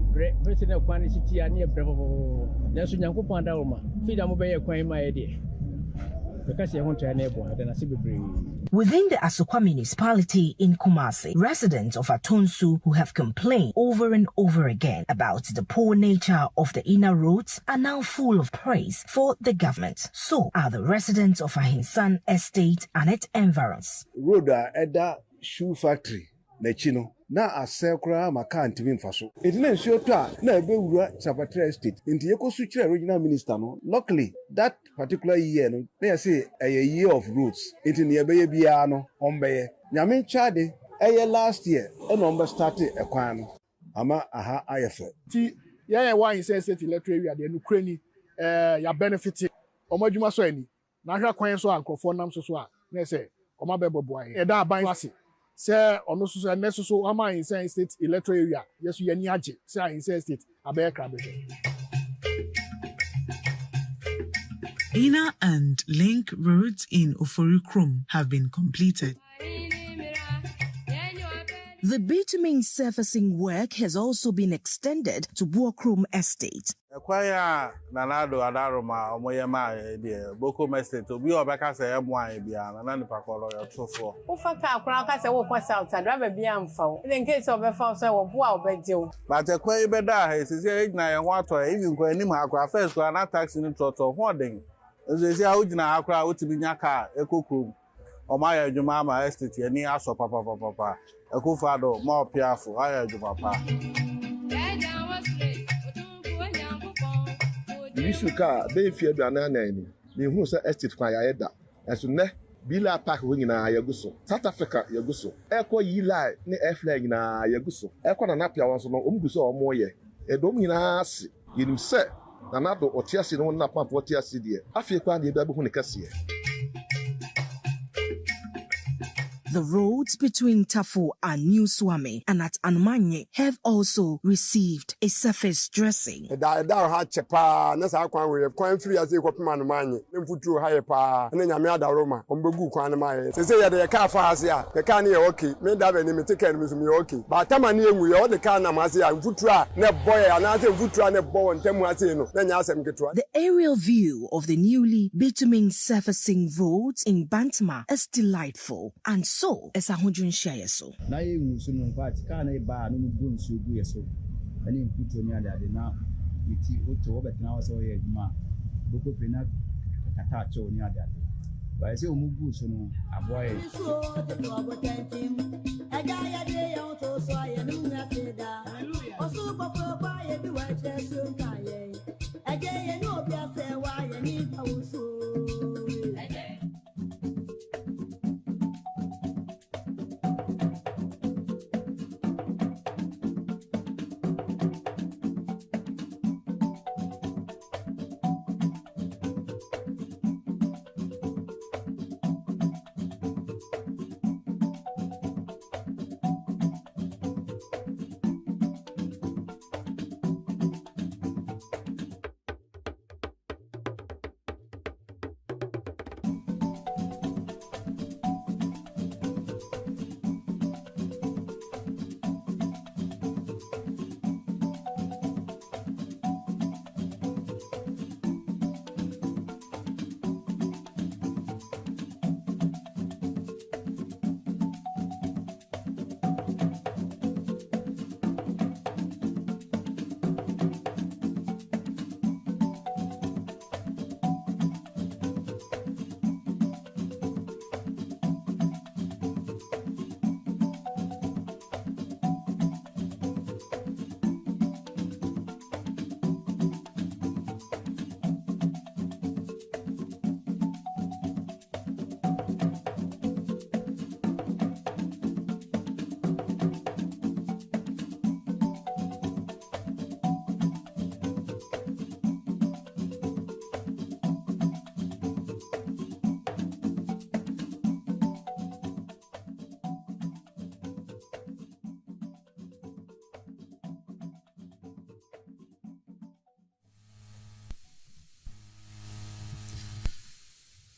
within a quantity and near Bravo. There's Yankupon Dalma. Feed them obey a quain my idea. Because you want to enable, then I see be Within the Asukwa municipality in Kumasi, residents of Atonsu who have complained over and over again about the poor nature of the inner roads are now full of praise for the government. So are the residents of Ahinsan Estate and its environs. Road Edda Shoe Factory, Nechino. Na asekra maka ntimi mfaso edina nsuo to a na ebewura Sapatre Estate nti yekosu kire regional minister no luckily that particular year no na say a year of roads nti ne ebeye bia no ombeye nyame chade last year e no mbe start ekwan no ama aha ayefe ti ya why say state electoral area de nukrani ya benefit omadwuma so ani na hwa kwan so ankofo nam so a na say omabebobo aye e da ban ase say ono so next so ama in state electoral area yes you ni age say in state abeka be. Inner and link roads in Oforikrom have been completed. The bitumen surfacing work has also been extended to Buokrom Estate. Ekwaya nanado adaroma omoyema de Buokrom Estate obi obeka say emwan bia na nipa kolo yo tofo. Ufa ka akra ka say wo kwa south driver bia amfa wo. In case obefa say wo bo a obeje. But ekwaya be da he say na ye ho ato even kwa nim akra first kwa na taxi ni toto ho den. Eze a ugina akra otimi nya ka ekokrom. Omaya adwuma ama estate ani aso papa. Ekufado more piafo aya adwuma pa. Bisuka be fie duana nan ni hu se estate kwa ya da eso ne bila park wo nyina yaguso South Africa yaguso ekọ yi lai ne airfly nyina yaguso ekọ na napia won so no omguso omo ye edom nyina ase yinim se na nado otiase no na pampo otiase de afie kwa na ebe hu ne kase. The roads between Tafo and New Swami and at Anmanye have also received a surface dressing. Da ha chepa na sa kwan we kwan free as e kopima no manye mfuturo ha ye pa na nyame adaroma ombegu kwan na maye se ye de ka fa ase a de ka na ye okay me da be ni me take no me okay ba tama na enwu ye o de ka na mase a mfuturo a na boy ya na ase mfuturo na bo ntemu ase no na nya asem ketwa. The aerial view of the newly bitumen surfacing roads in Bantama is delightful, and so is Ahunjun Shayeso. Na ye nsu no part ka na ba no bu nsu gu yeso ani mputo ni ade na yiti oto obetna wase oye adwuma boko pena kata cho ni ade ba se omugu nsu no aboye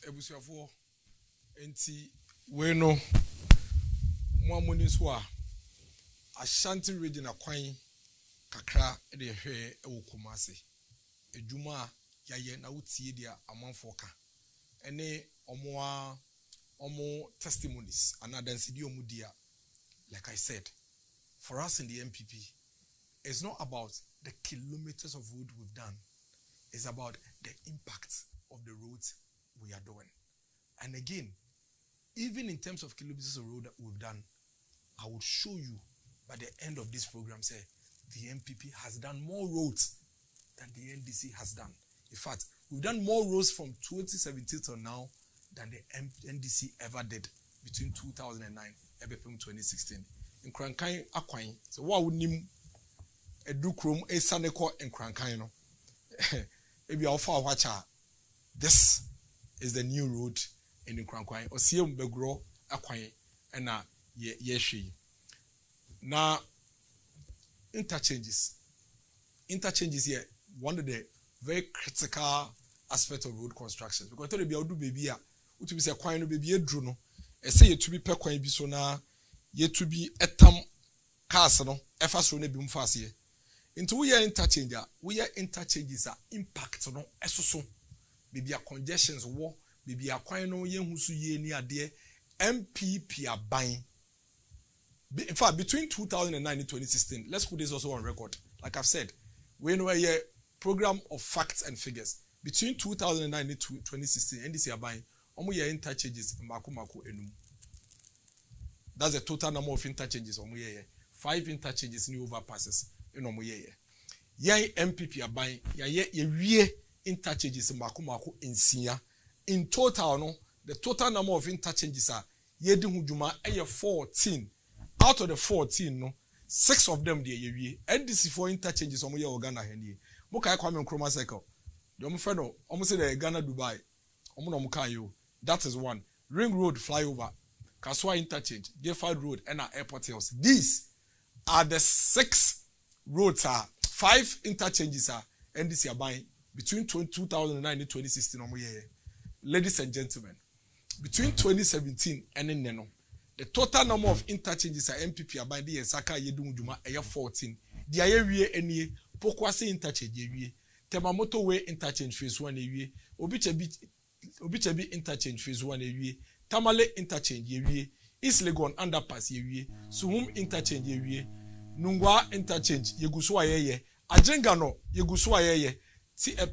ebusuafo enti we no mo amoni so a Ashanti region akwan kakra de hwe ewo Kumasi edwuma yaye na wotie dia amanfo ka ene omo testimonies and density omudia. Like I said, for us in the MPP, it's not about the kilometers of road we've done. It's about the impact of the roads we are doing. And again, even in terms of kilometers of road that we've done, I will show you by the end of this program, say, the MPP has done more roads than the NDC has done. In fact, we've done more roads from 2017 till now than the NDC ever did between 2009 and 2016. In Krankai Akwain, so what would nim a dukrum a saneko in Krankaino? Maybe Alpha Wacha. This is the new road in Krankai. Or Sium Begro Akwain and Yeshi. Now, interchanges. Interchanges here, one of the very critical aspects of road construction. Because to be able to be here, to be a quine baby a druno, I say it to be per coin bisona, yet to be a tam castle, a fast run a boom fast here. Into we are interchanger, we are interchanges are impact on so maybe a congestions war, maybe a quine no yen who see near dear MPP are buying. In fact, between 2009 and 2016, let's put this also on record. Like I've said, we know a program of facts and figures. Between 2009 and 2016, NDC are buying almost interchanges in Maku Enum. That's the total number of interchanges. 5 interchanges new overpasses in Omoye. Yay MPP are buying ye interchanges in Maku in Sinya. In total, no, the total number of interchanges are Yedihujuma 14. Out of the 14, no, 6 of them the NDC 4 interchanges on your Ghana Henry. Mokai Kwame Nkrumah cycle. The Omufeno, almost the Ghana Dubai. Omunomukayo. That is one. Ring Road flyover. Kaswa interchange. Gefard Road and our airport hills. These are the 6 roads 5 interchanges NDC are buying between 2009 and 2016. Ladies and gentlemen, between 2017 and Neno, the total number of interchanges MPP are buying the Saka Yedunjuma 14. The area any Pokwase interchange Temamoto Way interchange phase 1 area, Obichebi interchange phase 1 area, Tamale interchange area, East Legon underpass area, Suhum interchange area, Nungwa interchange Yeguswa yeye, Ajengano Yeguswa yeye,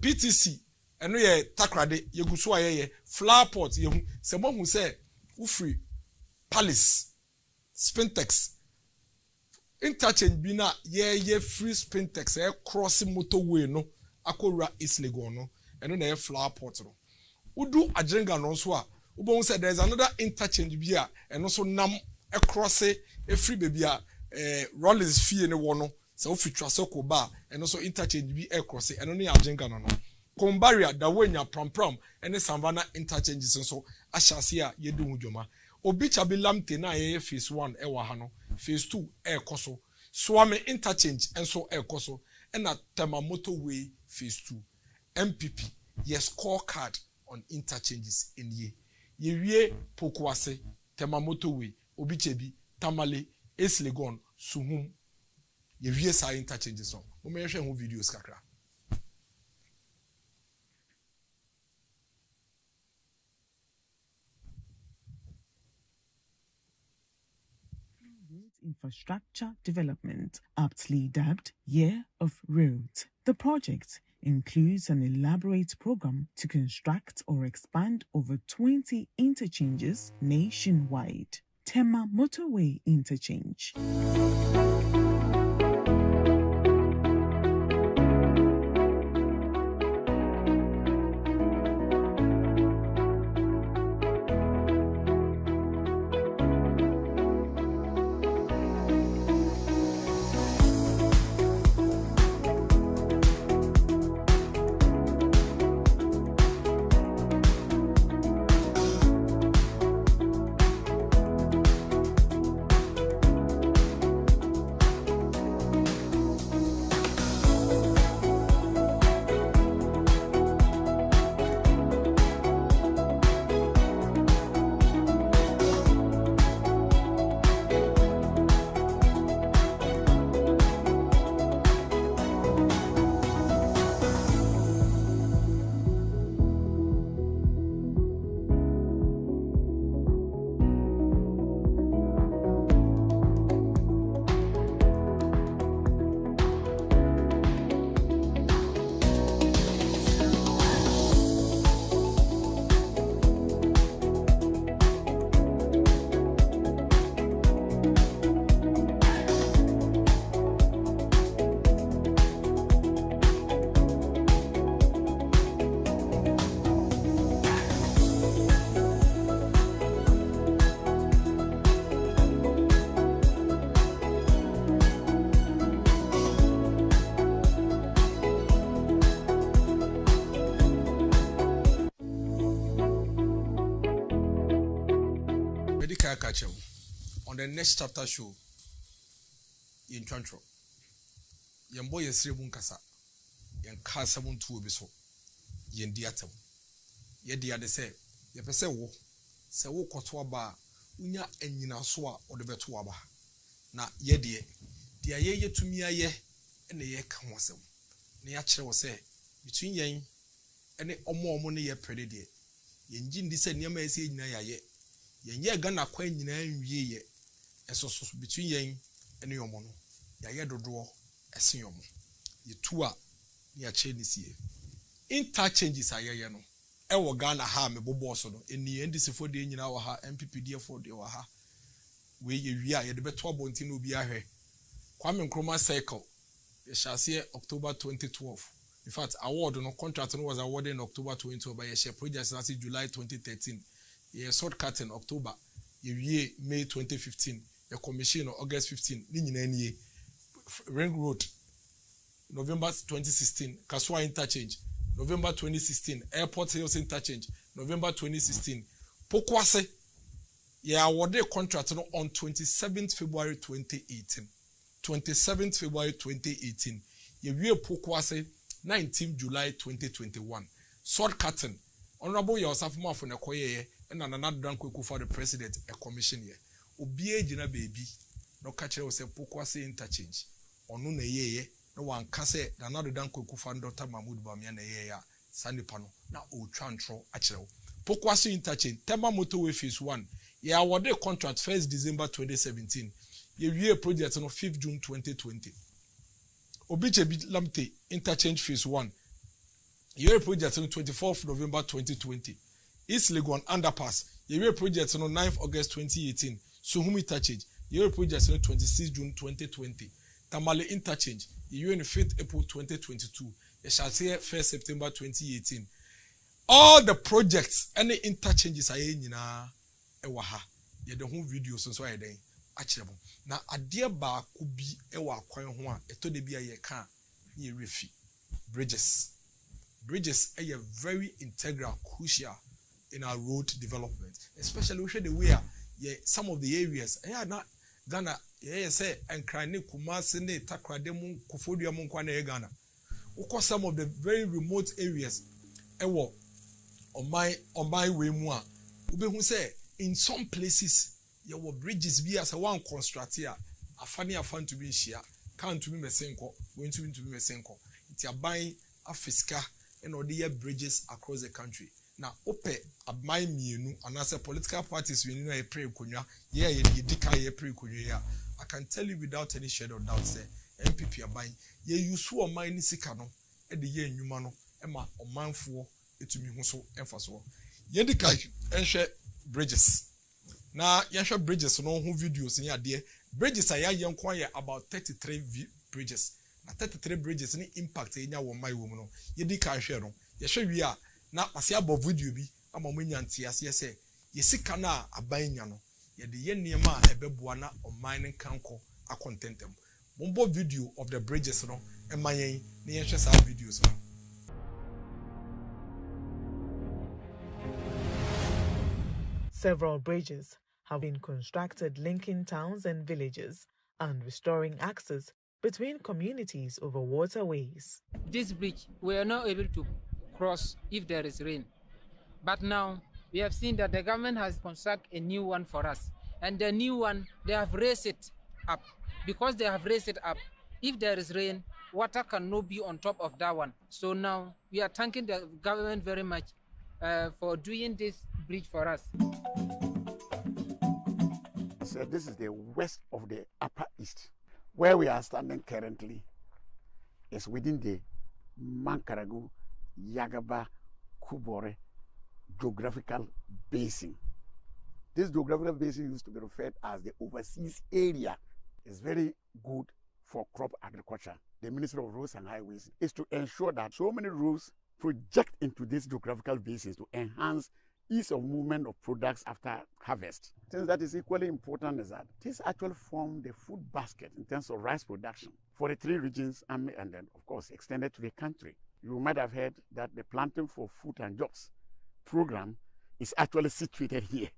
PTC eno ye Takrade Yeguswa yeye, Flower Port yehu, Sebo who say Ufri Palace Spintex interchange bina ye free Spintex crossing motorway no akora East Legon no eno na ye Flower Port no udu Ajenga no so a ubon say there's another interchange bia eno so nam cross free baby Rollins fee ne wo no se ofitwa so ko ba eno so interchange bi cross eno ne Ajenga no Kombaria da wenya pram ene Savannah interchanges so ahyase a yedu hudwoma Obicha bi lamte na ye phase 1 ewa ha no phase 2 koso Swame interchange enso koso ena Tema motorway phase 2 MPP yes scorecard on interchanges in ye wie Pokwase Tema motorway Obichebi Tamale Eslegon Suhum ye wie sa interchanges so mo me hwe ho videos kakra. Infrastructure Development, aptly dubbed Year of Roads. The project includes an elaborate program to construct or expand over 20 interchanges nationwide. Tema Motorway Interchange. Medical catch on the next chapter show in Trantro. Young boy is Rebun Casa. Young Casamun to Biso. Yen diatem. Ye dia de say, ye pese wo, se wo kotwa ba, unya enyina soa or the betuaba. Na ye die, dia ye to me ye, and the ye can was him. Nature was say, between yen and the omo money ye predicted. Yen jin disa near me say na ye. Yen ye gana quain ye, and so between yen and your mono. Ya ye do draw a senior. Ye two are near Chinese ye. Interchanges are ye no. Ewo Ghana ha me bobo so no eni ndisi for de nyina wa ha MPPD for de wa ha we ye wia ye de beto abonti no bi ahwe Kwame Nkrumah cycle ye shall see October 2012. In fact award no contract no was awarded in October 2012 by ye share project last July 2013 ye short cut in October ye wie May 2015 ye commission on August 15 ni nyina ni Ring Road November 2016 Kaswa Interchange November 2016, Airport Hills Interchange, November 2016. Pokwase, ye awarded contract on 27th February 2018. 27th February 2018. Ye wie Pokwase, 19th July 2021. Sword curtain. Honorable Yosafuma for Nekoye, and another Danko for the president, a commission here. Obie Jina baby, no catcher was a Pokwase Interchange. Onune ye. No one can say another Danko Kufan Dr. Mahmoud Bamian ya Sandy Pano na o Trantro Achero. Pokwase Interchange, Tema Motorway Phase 1. Ye awarded contract 1st December 2017. Ye wie project on 5th June 2020. Obiche Lamte Interchange Phase 1. Ye project on 24th November 2020. East Legon Underpass. Ye project on 9th August 2018. Suhumi Interchange. Ye project on 26th June 2020. Tamale Interchange. You in 5th April 2022. You shall see 1st September 2018. All the projects, any interchanges are in ewaha. You the whole videos and so I then. Achable. Now a dear bar could be ewa kwan one. Eto de be a ye can ye refi. Bridges. Bridges are very integral, crucial in our road development, especially the way some of the areas. Not Ghana. Yeah, say and crying Kumasi ne Takrademu Kufodia Munkwane Ghana. Uko some of the very remote areas ewo on my way moi. Ube who say in some places there were bridges be as a one construct here. A fun to be share. Can't to be mesenko, going to be mesenko. It's a buying a fiska and other bridges across the country. Now, ope abmai mienu and as a political parties we know a pray kunya, yeah, ye dika ye pray kunya. I can tell you without any shadow of doubt, say MPP are buying. Ye you saw my nisikano, and the year numano, Emma or man for it to me who so emphasis. Ye dika and share bridges. Now, Yasha bridges no who videos in your dear bridges are young choir about 33 bridges. Now 33 bridges any impact in your my woman. Ye dika share no. Yasha we are. Na pasi above video bi ama munyanti ase say yesika na abanya no ye de ye niema ebeboa na mining kanko akontentem mombo video of the bridges no emayen na ye hwesa videos no. Several bridges have been constructed linking towns and villages and restoring access between communities over waterways. This bridge we are not able to cross if there is rain, but now we have seen that the government has constructed a new one for us, and the new one they have raised it up. Because they have raised it up, if there is rain, water cannot be on top of that one. So now we are thanking the government very much for doing this bridge for us. So this is the west of the Upper East. Where we are standing currently is within the Mankaragu Yagaba Kubore geographical basin. This geographical basin used to be referred as the overseas area. It's very good for crop agriculture. The Ministry of Roads and Highways is to ensure that so many roads project into this geographical basin to enhance ease of movement of products after harvest. Things that is equally important is that this actually forms the food basket in terms of rice production for the three regions and then of course extended to the country. You might have heard that the Planting for Food and Jobs program is actually situated here.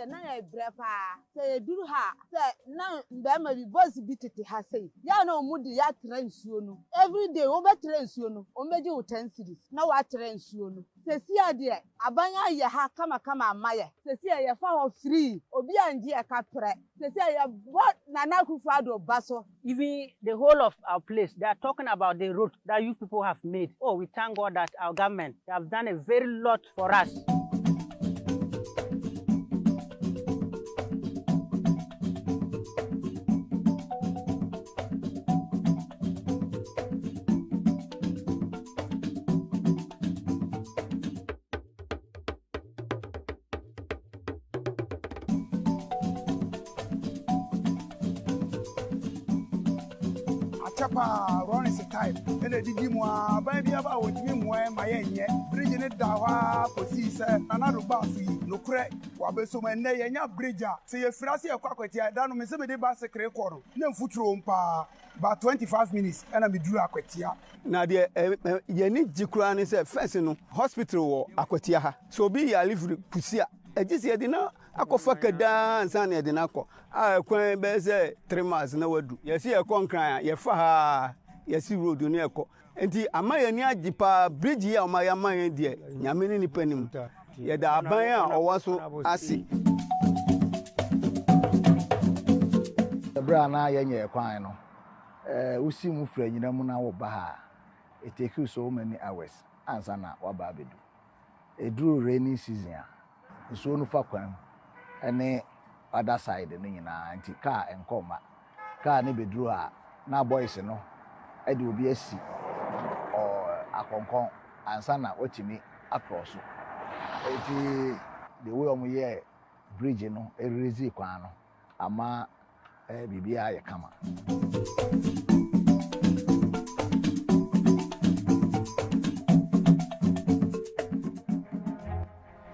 na brepa say duru ha say na mbema bi boss bi tete ha say ya na omudi ya tra nsuo no every day wo be tra nsuo no o meji wo 10 cedis na wa tra nsuo no sesi ade abanya ye ha kama amaye sesi ye fa ho free obi anje e ka pre sesi ye what Nana Akufo-Addo baso. Even the whole of our place, they are talking about the road that you people have made. Oh, we thank God that our government have done a very lot for us. Run is a type, and the Digimwa, baby about with me, my yen, bridging it down, proceeds, another bassy, no crack, Wabeso, and Naya Bridger, say a Frassi of Quaquetia, down with some of the Bassacre quarter, no foot room pa, about 25 minutes, and I be drew Aquatia. Now, dear, you need Jukran is a fashion hospital or Aquatia, so be I live with Pusia. I just said, akofaka dance and edinako kwan be say 3 months na wadu ye see e konkran ye fa ha ye see road ni eko enti amaye ni agipa bridge ya o ya man de nyame ni nipanim ye da aban a owo so ase bra na ye nye kwan no usi mu fra nyina mu na wo ba ha it take you so many hours answer na wa ba bedu eduru rainy season a so no fa kwan ene other side no nyina anti car enkoma car ne bedru a na boys no e de obi asi o akonkon ansa na otimi across eti the way omo ye bridge no e release kwan no ama bibia ye kama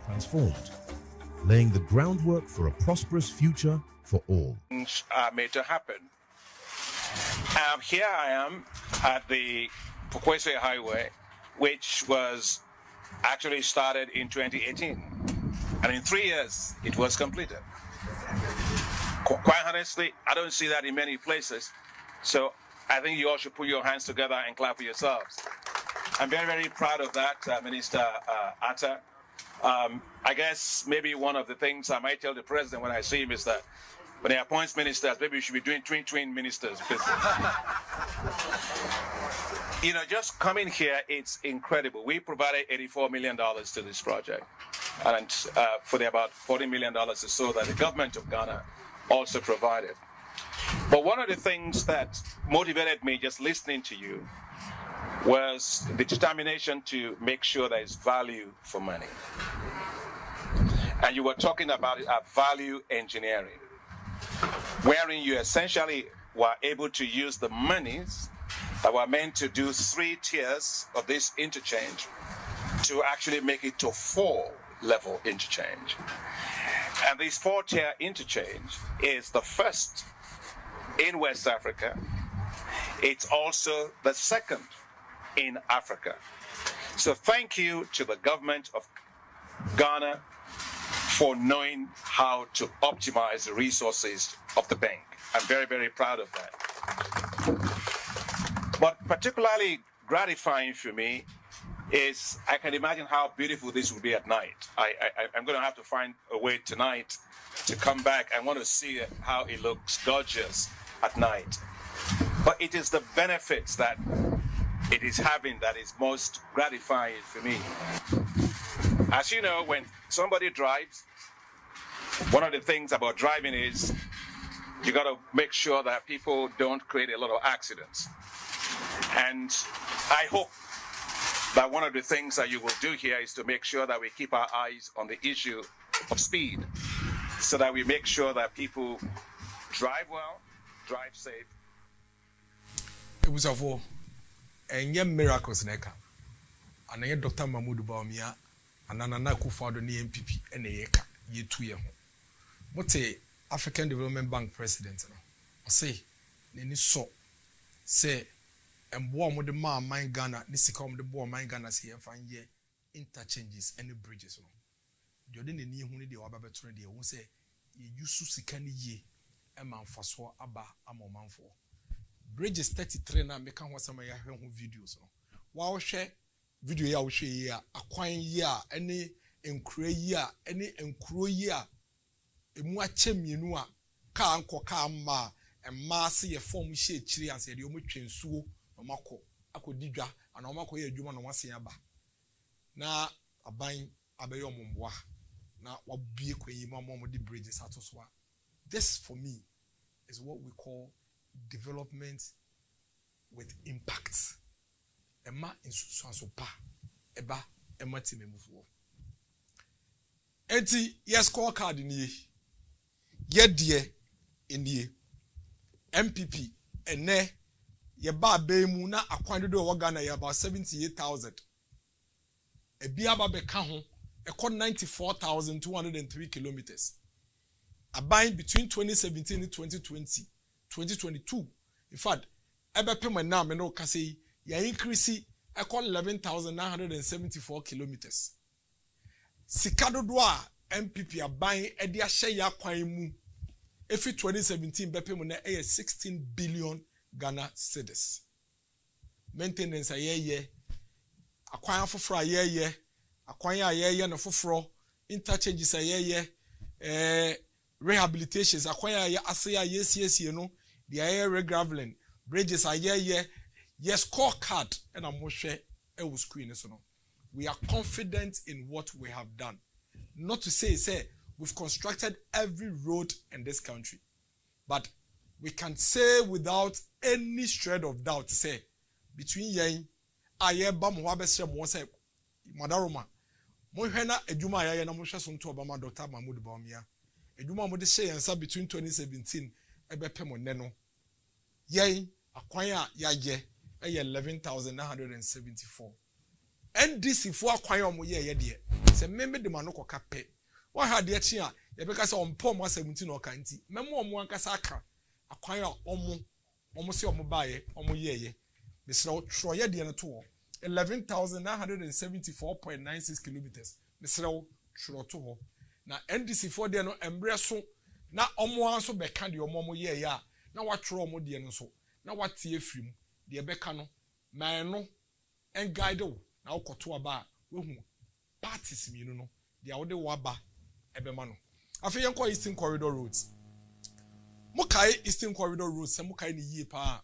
transformed, laying the groundwork for a prosperous future for all. Made to happen. Here I am at the Pokwese Highway, which was actually started in 2018. And in 3 years, it was completed. Quite honestly, I don't see that in many places. So I think you all should put your hands together and clap for yourselves. I'm very, very proud of that, Minister Atta. I guess maybe one of the things I might tell the president when I see him is that when he appoints ministers, maybe we should be doing twin ministers. Because, you know, just coming here, it's incredible. We provided $84 million to this project, and for the about $40 million or so that the government of Ghana also provided. But one of the things that motivated me just listening to you was the determination to make sure there is value for money. And you were talking about value engineering, wherein you essentially were able to use the monies that were meant to do 3 tiers of this interchange to actually make it to 4-level interchange. And this 4-tier interchange is the first in West Africa. It's also the second in Africa. So thank you to the government of Ghana for knowing how to optimize the resources of the bank. I'm very, very proud of that. But particularly gratifying for me is I can imagine how beautiful this will be at night. I'm going to have to find a way tonight to come back. I want to see how it looks gorgeous at night. But it is the benefits that it is having that is most gratifying for me. As you know, when somebody drives, one of the things about driving is you got to make sure that people don't create a lot of accidents. And I hope that one of the things that you will do here is to make sure that we keep our eyes on the issue of speed, so that we make sure that people drive well, drive safe. It was a war. And yet miracles neka. And yet Dr. Mahmoud Baumia and Nana Akufo-Addo ni MPP and Eka ye 2 years. What a African Development Bank president no. Say ni so say and boy mo de man mine Ghana ni sika mo de boy mine Ghana say fan ye interchanges and bridges no. The ode ni hu ni de wa ba beto de hu say ye yusu sika ni ye e ma mfaso aba amomanfo bridges 33 na meka ho sama ya hwe ho videos no wa wo hwe video ya wo hwe yi a akwan yi a ene enkura yi a ene enkuro yi a emu ache mienu a ka anko ka ma emma se ye form hye chiri anse de o motwensuo no makọ akodidwa ana o makọ ye adwuma no wase aba na aban abeyo momboa na wabie kwanyi mammo de bridges atoso a this for me is what we call development with impact emma insusu pa eba emma timemufo enti yes scorecard ni ye de enie MPP ene ye ba mu na akwan dodo wo Ghana ye about 78,000 ebi aba be ka ho ekọ 94,203 kilometers aban between 2017 and 2020 2022 in fact ebe pema na me no ka say ya increase ekọ 11,974 kilometers sika dodo a MPP aban e de ahye ya kwan mu efi 2017 bepem na 16 billion Ghana cedis maintenance ayeye akwan afoforo ayeye akwan ayeye na foforo interchanges ayeye rehabilitations akwan aye ase ayesiesie no the aye regraveling bridges ayeye yes scorecard and amohwe e wo screen so no we are confident in what we have done not to say we've constructed every road in this country, but we can say without any shred of doubt, say between yen, aye bam wabesre mo say madaroma. Mo hwena adwuma aye na mo hwe so nto obama Dr. Mahmoud Bawumia. Adwuma mo de hye yensa between 2017 ebepem ne no. Yen akwan a yaye 11,974. NDC fo akwan o mo ye de. Se membe de manoko kape. What had the chia? You because on poor 17 or canty. Memo one casacra. Acquire almost your mobile, almost ye. Miss Troya Diana tour 11,974.96 kilometers. Miss Row Troto. Now NDC for the no embrace now almost so backand your momo ye ya. Now what tro mo diano so. Now what tea film, the becano, mano, and guido. Now kotua bar. Parties, you know. The Ode Waba Ebemano. Afi yanko Eastern Corridor roads. Mukai Eastern Corridor roads, Mukai ni ye pa.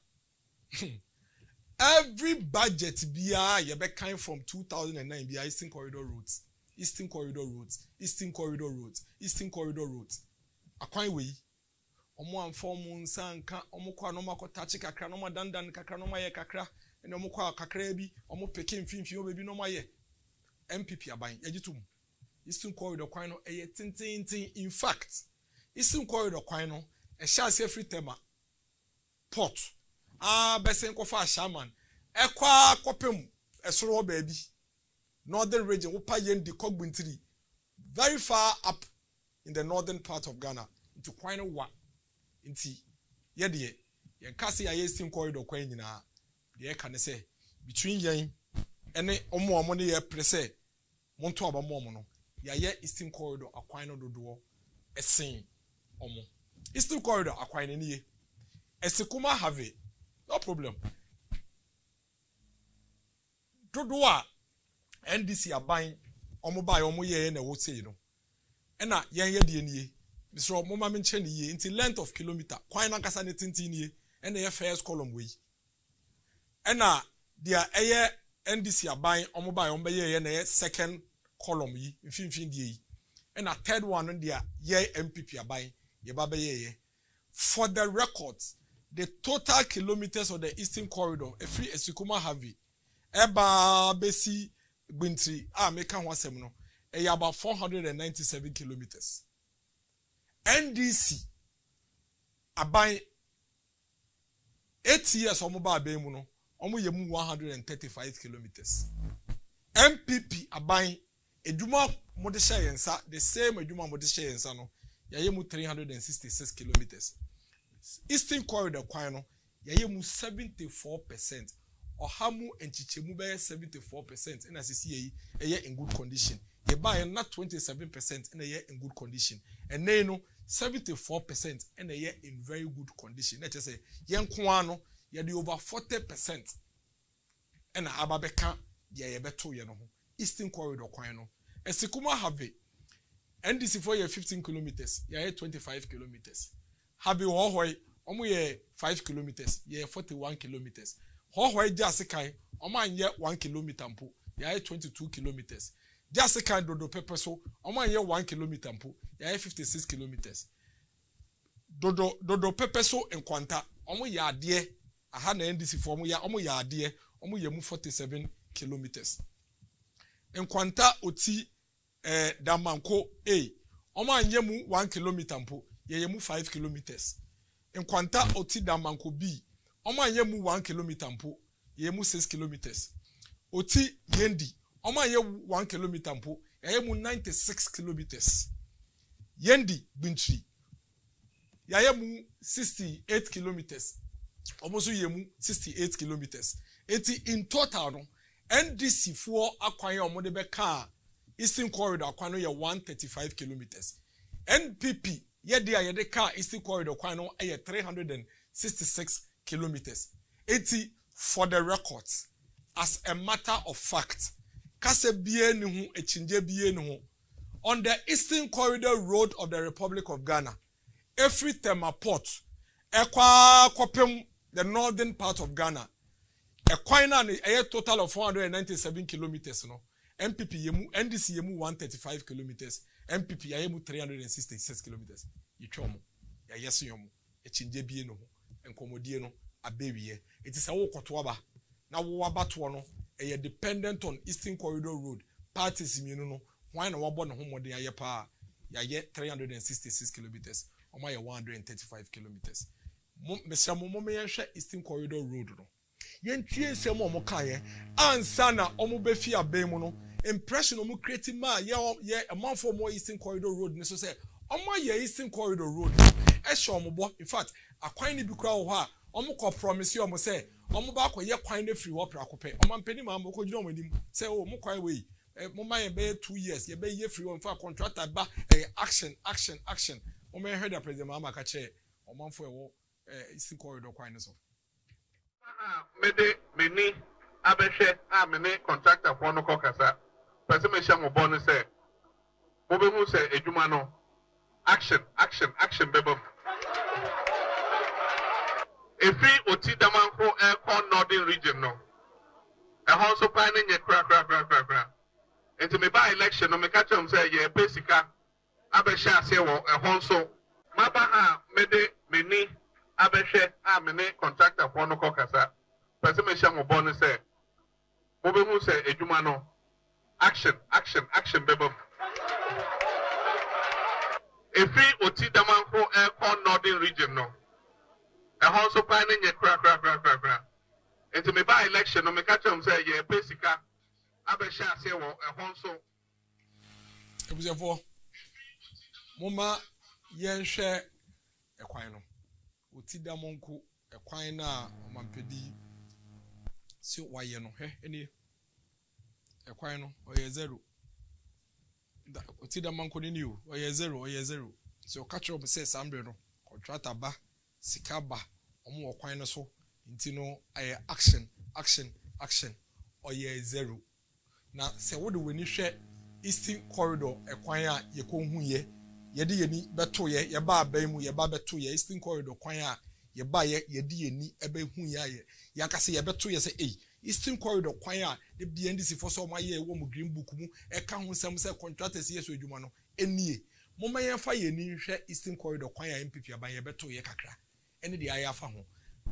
Every budget BI yebeka from 2009 BI Eastern Corridor roads. Eastern Corridor roads. Eastern Corridor roads. Eastern Corridor roads. Akwan we. Omo anform nsanka omo kwa no makota chi kakra no madandan kakra no maye kakra ene omo kwa kakra bi omo peke mfimfi obebi no maye. MPP aban yagitum. Eastern Corridor kwan no tintin in fact Eastern Corridor kwan no e sha se free tema port besen ko fa shaman e kwa kopem esoro baabi northern region wo pa yendi kogbintiri very far up in the northern part of Ghana into kwan no wa nti ye de ye kase ya Eastern Corridor kwan nyina de e ka ne se between yen ene omo ne ye prese monto abamomo no yaye Eastern Corridor akwan no dodo esen omo Eastern Corridor akwan ne nie esekuma have no problem dodo a NDC aban omo ba omo ye na wo sei no ena yen ye de nie Mr. Moma menche ne ye into length of kilometer kwan na kasa ne tintin nie ena ye first column we ena dia eye NDC aban omo ba omo ye na ye second column yi mfimfin die yi and a third one on there ye MPP aban ye ba be ye for the records the total kilometers of the Eastern Corridor a free esikuma have eba besi gbintri make ho asem no e about 497 kilometers NDC aban 8 years omo ba aban mu no omo ye mu 135 kilometers MPP aban eduma mo de share yensa the same eduma mo de share yensa no yaye mu 366 kilometers Eastern Corridor kwan no yaye mu 74% ohamu enchichemu be 74% na sisi yi eye in good condition ye buy not 27% in a year in good condition and then 74% in a year in very good condition. Let's say yen kwano ye di over 40% and ababeka ye beto ye no Eastern Corridor kwano. Esikuma have NDC for ye 15 kilometers, ye 25 kilometers. Have Hohoi omo ye 5 kilometers, ye 41 kilometers. Hohoi Jasikai, oman ye 1 kilometer mpo, ye 22 kilometers. Jasikai Dodo Pepeso, oman ye 1 kilometer mpo, ye 56 kilometers. Dodo Pepeso en Kwanta, omo ya adie, aha na NDC for omo ya adie, omo ye mu 47 kilometers. En Kwanta oti Damanko oman ye mu 1 kilometer mpo, ye mu 5 kilometers. En Kwanta oti Damanko B, oman ye mu 1 kilometer mpo, ye mu 6 kilometers. Oti Yendi, oman ye 1 kilometer mpo, ye mu 96 kilometers. Yendi Bintri, ye mu 68 kilometers. Almost ye mu 68 kilometers. Eti in total no, NDC for akwanya omode beka Eastern Corridor akwano ye 135 kilometers. NPP ye dia ye de car Eastern Corridor akwano ye 366 kilometers. Eti for the records, as a matter of fact, kase biye ni hu echinje biye ni hu on the Eastern Corridor Road of the Republic of Ghana, every tema port, ekwa kopem the northern part of Ghana, a total of 497 kilometers. No, MPP yemu, NDC yemu 135 kilometers, MPP yemu 366 kilometers. Yichomo, ya yesu yomu, echinje biye no, enkomodie no, abewiye. It is a wokotwaba. Na wabatuwa no, dependent on Eastern Corridor Road. Parties no, why no wabo no homode ya pa, ya 366 kilometers, oma ya 135 kilometers. Mr. Momo yenshe Eastern Corridor Road no. Yentie se mo kaye ansa na omo befi abemu no impression omo create ma ye a month for more Eastern Corridor Road ne so say omo ye Eastern Corridor Road e sho omo bo in fact akwan ni bi kura wo ha omo ko promise omo say omo ba akoye kwan na free wo pra akopɛ omo mpani ma mo ko gina omo nim say o mo kwan we mo ma ye be 2 years ye be ye free wo fa contractor ba action omo heard the president Mama ka che omo fo e wo Eastern Corridor kwan ne so mede meni abehwe a mene contractor for no kokasa person me sham obo no say mo be hu say adwuma no action bebam efi oti damanko aircon northern region no e ho so pan nye kra enti me ba election no me catch am say ye pesika abehwe ase wo e ho so maba ha mede meni abehwe a mene contractor for no kokasa person me sham obo no say mo be hu say adwuma no action bebam efi oti damanko aircon northern region no e ho so pan nye kra enti me ba election no me catch am say ye pesika abehwe ase wo e ho so ebusefo moma yenhwe ekwan no oti damonko ekwan na omampedi si waye no eni ekwan no oye 0 oti damonko ni o oye 0 so catch up say sambre no contractor ba sikaba omo ekwan no so nti no aye action oye 0 na se wo de weni hwe Eastern Corridor ekwan a ye ko hu ye de yeni beto ye ba aban mu ye ba beto ye Eastern Corridor kwan a ye ba ye de yeni ebe hu ye ya ka se ye beto ye se Eastern Corridor kwan a de BNDC for so ma ye wo mu green book mu e ka hu sam se contractors ye so adwuma no enie mo ma ye fa ye ni hwe Eastern Corridor kwan a MPP aban ye beto ye kakra ene de aye afa ho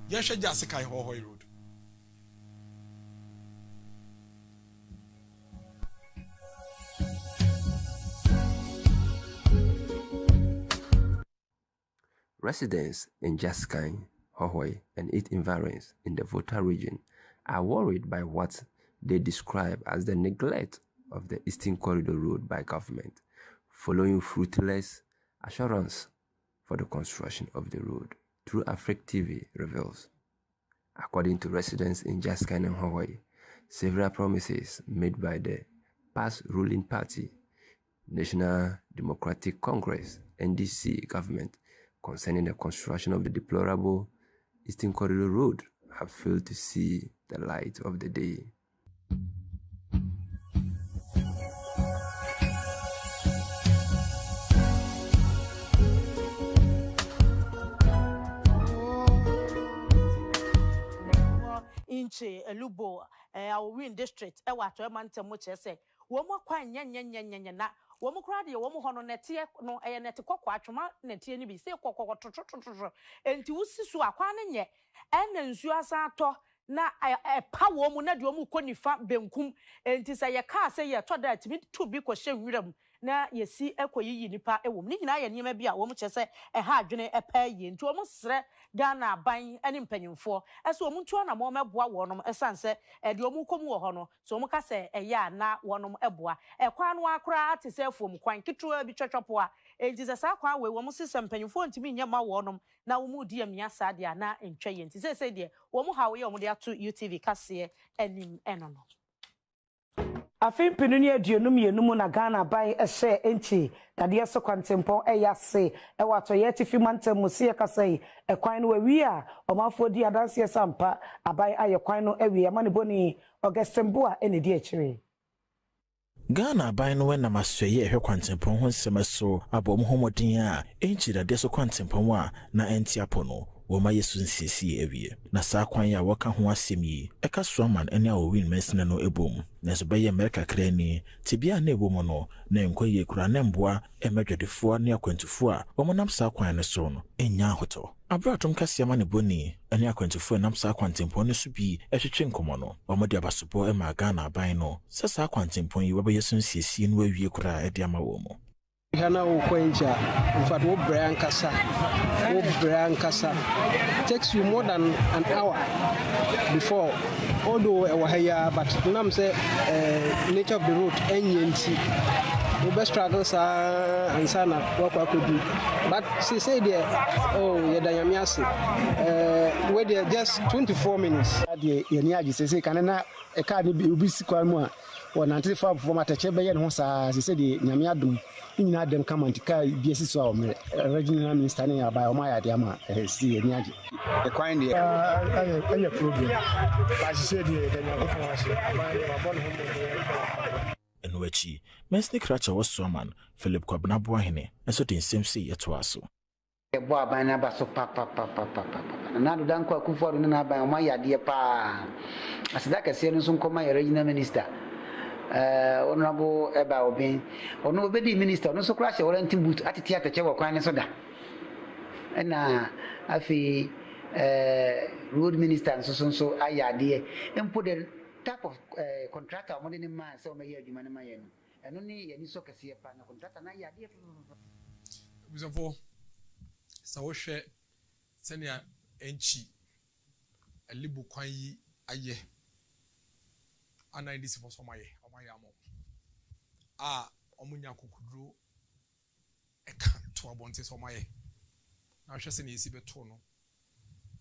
ye hwe Jasikai Hohoi Road. Residents in Jasikai, Hohoi, and its environs in the Volta region are worried by what they describe as the neglect of the Eastern Corridor Road by government, following fruitless assurance for the construction of the road, True Africa TV reveals. According to residents in Jasikai and Hohoi, several promises made by the past ruling party National Democratic Congress (NDC) government concerning the construction of the deplorable Eastern Corridor Road have failed to see the light of the day. Inche Elubo our win district e wa to emantem mo chese wo mo kwan nyanya na wo mo kra de wo mo hono nete no nete kokko atwoma nete ni bi se kokko totototo enti wusisu akwa ne nye ena nsu asa ato na pa wo mu na de wo mu konifa benkum enti se ye ka se ye to that mi to bi ko hye wiram na yesi ekoyiyi nipa ewom ni nyina ye niema bi a wo mo chese ha adwene pa yi enti wo mo sre Ghana ban ene mpanyimfo eso wo ntu na mo meboa wonom esanse de wo komu wo ho no so mo ka se ya na wonom eboa kwan no akora ate se afom kwan kitwa bi twetwopo a enti se sa kwan we wo mo sese mpanyimfo ntimi nya ma wonom na wo mu di amia sa de na entwa ye enti se de wo mo hawo ye wo de ato UTV kase enim eno no afin pinuni aduonum yenum na Ghana ban ehye enchi dade so kwantempo eyase ewato yeti fimantem musie kasai ekwan no awi a omafo di adanse Asempa abai ayekwan no awi amane boni Augustembo a enedi akire Ghana ban no na masɔye ehwe kwantempo ho nsɛm so abom homodin a enchi dade so kwantempo a na entiapo no woma yesu nsiesie awie na saa kwan ya waka ho asɛm yi eka soaman ene a win mesne no ebom na so bɛyɛ America krani tibia na ebom no na enkoye kura na mboa emedwedefo ne akwantufo a wɔmonam saa kwan no so no enya hoto abratom kasiama ne boni ene akwantufo nam saa kwantempo no so bi ehwetwe nkomo no wɔmode abasopo ema Ghana ban no saa kwantempo yi wɔbɛyɛ so nsiesie no awie kura ede ama wɔ mu Hana ukwenja, in fact, takes you more than an hour before. Although wahaya, but nam say nature of the road, NNT. We best struggles and sana what I could do. But she said there, oh, Yadayamiasi, where they just 24 minutes. The Yaniaji says, Canana, a card be Ubisiquamua, or 95 for Matachebe and Hosa, she said, the Yamiadum. Ina dem kama ntika biesi so regional minister ne aba o ma ya de ma si eniaje e kwan de anya problem ba se de nyango fa wase ba bon homo enwechi mesni kracha wosoman Philip Kwabena Omanhene eso den semse yeto aso e bo aban na ba so pa na do dan kwa kufu do na aban o ma ya de pa asida kase no so nkoma regional minister honorable eba obin ono obedi minister no so crash warranty boot at theater che wakwan ne so da na afi road minister so ayade empo the type of contractor mo ne man so me ye adwuma ne maye no eno ni ye ni so kase pa na contractor na ayade bizafo sa wo hwe senia enchi alibu kwan yi aye ana ndisi for somaye omayamo omunya kokudro eka to abonte somaye na hwe se ne yesi beto no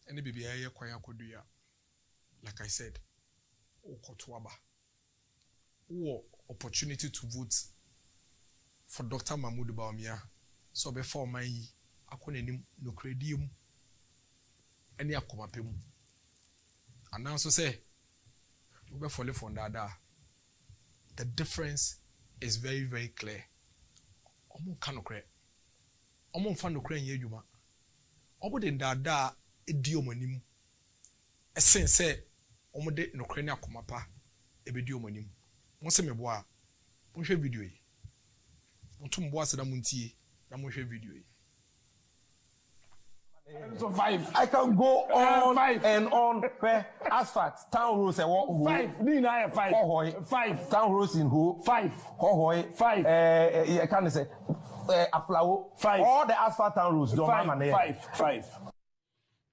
ene bibia ye kwan akodua like I said okoto aba wo opportunity to vote for Dr. Mahmoud Bawumia so be for man yi akonanim no kredium ene akomapem ana so say we follow from dada. The difference is very, very clear. Omo kanokre. Omo mfa nokre nye adwuma. Omo de dada edi omanim. Esen se omo de nokre ne akomapa ebedi omanim. Mo se mebo a mo hwe video yi. Mo tum bo aseda mo ntie na mo hwe video yi. So 5. I can go on and on. Asphalt, town roads, and what? 5. 5. Town roads in who? 5. 5. I can't say a flower. 5. All the asphalt town roads don't have an 5.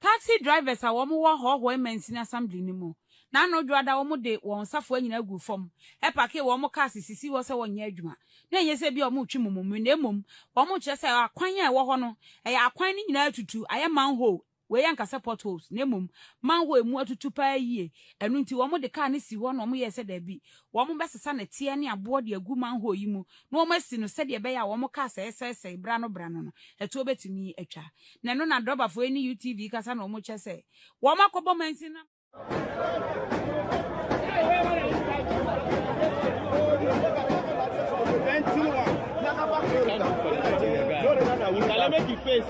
Taxi drivers are one more men's assembly anymore. Na no dwada wo de won safo anyina agu fom e pake wo mo car sisi wo se won nya adwuma na enye se bia mo twi momom na emom wo mo kire se akwan a wo ho no e ya akwan ni nyina tutu aye manhole we yanka support holes na mum man ho emu atutu pa yie enu nti wo mo de car ne si ho no mo ye se da bi wo mo besesa na tie ne abo de agu man ho yi mu na wo masi no se de be ya wo mo car se bra no no etu obetimi atwa na no na droba fo ni UTV kasa na wo mo che se wo ma kobo mansi na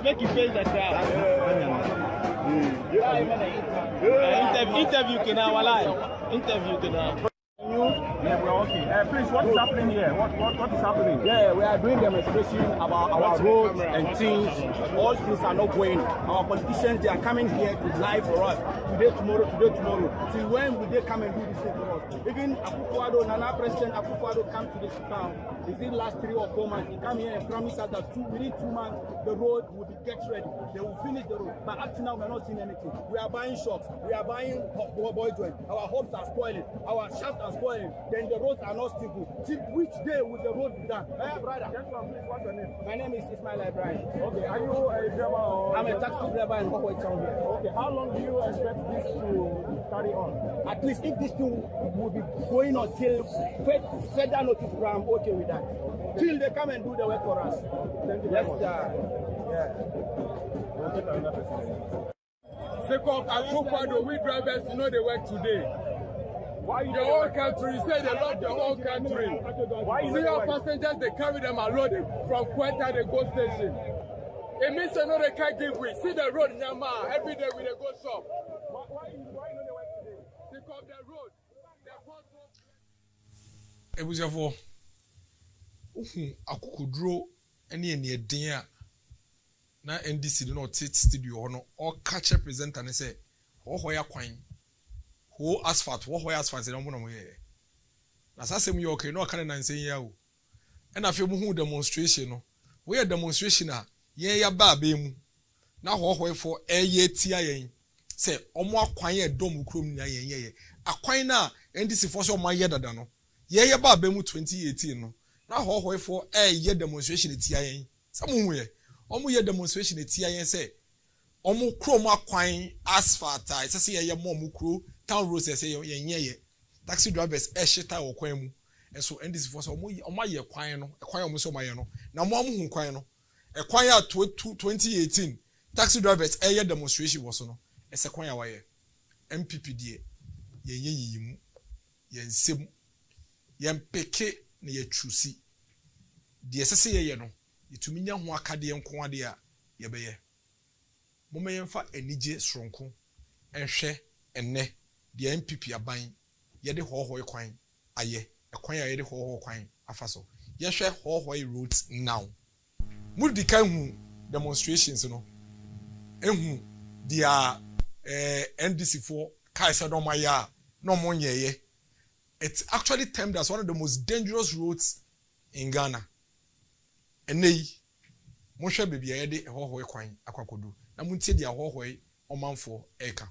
Make you face the crowd. Interview can Yeah, we're okay. Please, what is happening here? What is happening? Yeah, we are doing demonstration about our roads and things. All things are not going. Our politicians, they are coming here to lie for us. Today, tomorrow. Till when will they come and do this thing for us? Even Akufo-Addo, Nana President Akufo-Addo come to this town. Is it last 3 or 4 months? He come here and promise us that within 2 months, the road will be get ready. They will finish the road. But up to now, we are not seeing anything. We are buying shops. We are buying boy joint. Our homes are spoiling. Our shafts are spoiling. Then the roads are not stable. Till which day will the road be done? Hey, brother. Please, what's your name? My name is Ismail Ibrahim. Okay, are you a driver or? I'm a taxi driver in Hohoi town here. Okay, how long do you expect this to carry on? At least if this thing will be going on till further notice, I'm okay with that. Till they come and do the work for us. Thank you very much. Yeah. Second, Akufo-Addo, we drivers, you know they work today. Why the whole country, you say they love the whole country. See our passengers, they carry them unloaded from Kweta, they go station. It means they know they can't give way. See the road, Nyama, every day we go shop. Why you know they work today? Because the road, it was your fault. Akukudro, any den na NDC no tit studio no or catch a presenter and say, oh, ya quine. Who asphalt, what asphalt, and I'm here. As I say, you okay, no kind of say, yeah. And I feel who demonstration, we are demonstration, yeah, baby. Now, what for a year tia say, or more quiet dome crum, yeah, a quina, and this is for my yada dano. Yeah, baby, 2018. Now, what for a year demonstration, tia, somewhere, almost demonstration, tia, say, almost chroma quine asphalt, I say, yeah, more mukru. Town roads say ye taxi drivers shita or kwemu and so and this for so my year kwine no a kwine almost my no na mo hu kwine no a kwine 2018 taxi drivers air demonstration was no a kwine wa ye MPP die ye yimu ye nsem ye mpeke na ye trusi die sese ye no yetumi nya ho akade nko ade a ye beye mo meyemfa enije sronko enhwe enne the MPP aban ye de hohoi kwan aye ekwan ya ye de hohoi kwan afaso ye hwe hohoi roads now mudi kan hu demonstrations no ehu dia NDC for kaisa do maya no monye it's actually termed as one of the most dangerous roads in Ghana enei mo hwe bebia ye de hohoi kwan akwakodu na muntie dia hohoi omanfo eka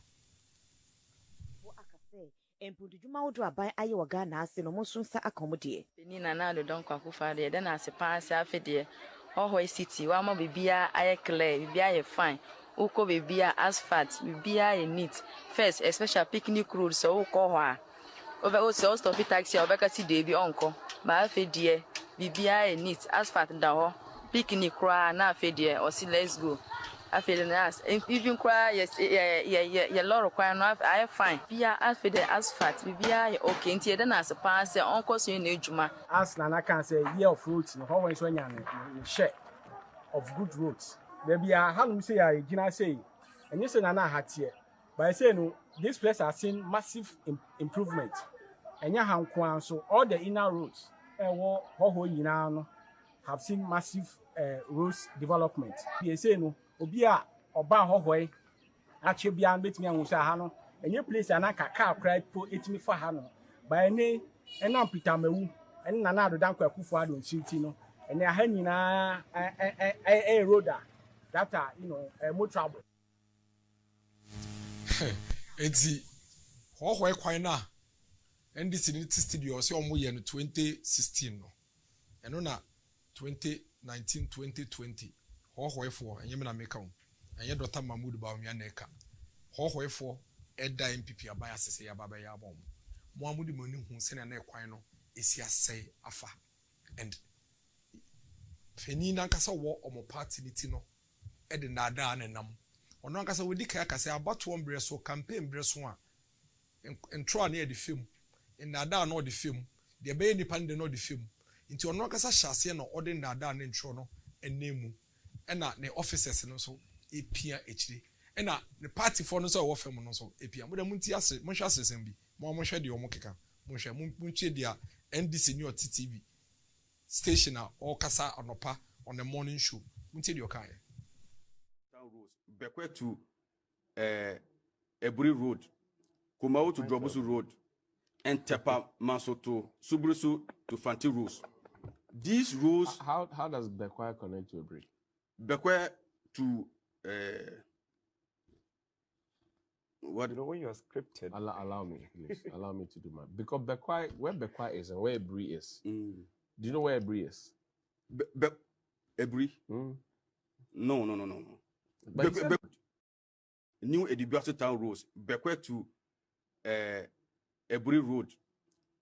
Empudujuma wodo aban aye wo Ghana ase no monso nsa akomodie ni na do don kwakufa de na ase pan ase afede hohoi city wa mo bibia aye clear bibia aye fine uko bibia asphalt bibia aye neat first especially picnic road so uko ho a over o so stop taxi obeka si de bi onko ba afede bibia aye neat asphalt da ho picnic kra na afede o si let's go I feel nice. Even cry, yes, yeah, lot of crying. I fine. Bia, I feel the asphalt. Bia, okay. Until then, as a pass, uncle, so you need Juma. As Nana can say, year of fruits, no how when you share of good roads. Maybe I have say, I didn't say, and you say Nana had here. But I say, no, this place has seen massive improvement. And you have so all the inner roads, have seen massive roads development. You say, no. Obia oba hohoi ache bia betimi anwusa ha no enye place anaka car cry po etimi fa ha no ba ene enam Peter Mawu ene Nana Addo Akufo-Addo nsinti no ene ha nyina roader that are more trouble enti hohoi kwan na NDC ni studio se omo ye no 2016 no eno na 2019 2020 hohoi for enye me na make am and yet Dr. Mahmoud Baumyaneka. Hohoe for Edda MPP Abaya Sese Abaya Bom. Mohamudi Moni who sent an equino is ya say afa. And Fenina Kasa war or mo party nitino Ed Nada and Nam. Or no Kasa would declare Kasa about one breast or campaign breast one. And try near the film. In Nada no the film. The bay independent no the film. Into a no Kasa Shasian or Odin Nada and Trono and Nemu. And the officers and also APA HD. And the party for no so offer monoso APA. But the Muntias, Monshas SMB, Momusha the Omokeka, Monsha Munche dia NDC New TTV station or Kasa Anopa on the morning show. Munti your car. Town roads. Bekwe to Eburi Road, Kumau to Drobusu Road, and Tepa Maso to Subrusu to Fanti Roads. These roads. How does Bekwe connect to Eburi? Bekwe to what? You know when you are scripted. Allow me, please. Allow me to do my because Bekwe, where Bekwe is and where Eburi is. Do you know where Eburi is? Eburi? No. New Edibuasi Town Roads. Bekwe to Eburi Road,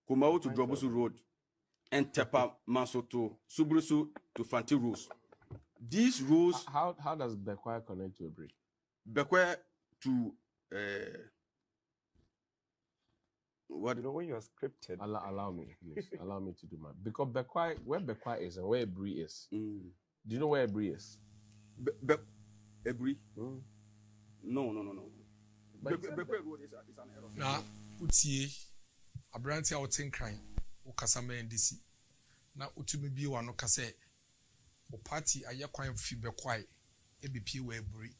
Kumau to Drobusu Road, and Tepa Maso to Subrusu to Fanti Roads. These roads. How does Bekwe connect to Eburi? Bekwe to what? You know when you are scripted. Allow me, please. Allow me to do my because Bekwe, where Bekwe is and where Eburi is. Do you know where Eburi is? Eburi? No. Bekwe Road is an error. Now, Utie, Abranti outing crime, Ukasame and DC. Now, Utumi be one Okase. O party a yakwan fi Bekwai, ABP Webri,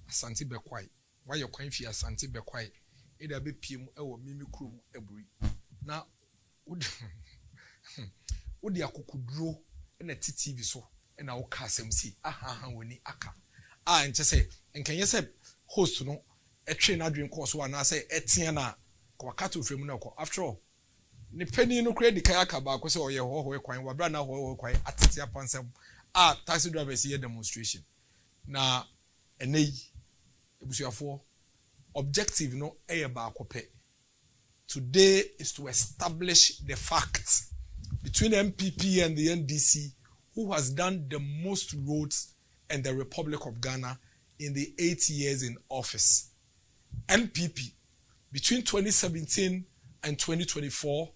Asante Bekwai. Why your coin fi Asante Bekwai? It a BPM or Mimi Krum Ebri. Now, would the Akukudro and a TTV so, and our Casemc, when aka. And just say, and can you say, host no, a train I drink course one, I say, Etiana, Kwakato Femunoko. After all, the penny no credit Kayaka back was all your whole coin, what brand now quite at Tia Pansem. Taxi drivers here demonstration. Now, and they, for objective no air back. Today is to establish the facts between MPP and the NDC, who has done the most roads in the Republic of Ghana in the 8 years in office. MPP, between 2017 and 2024,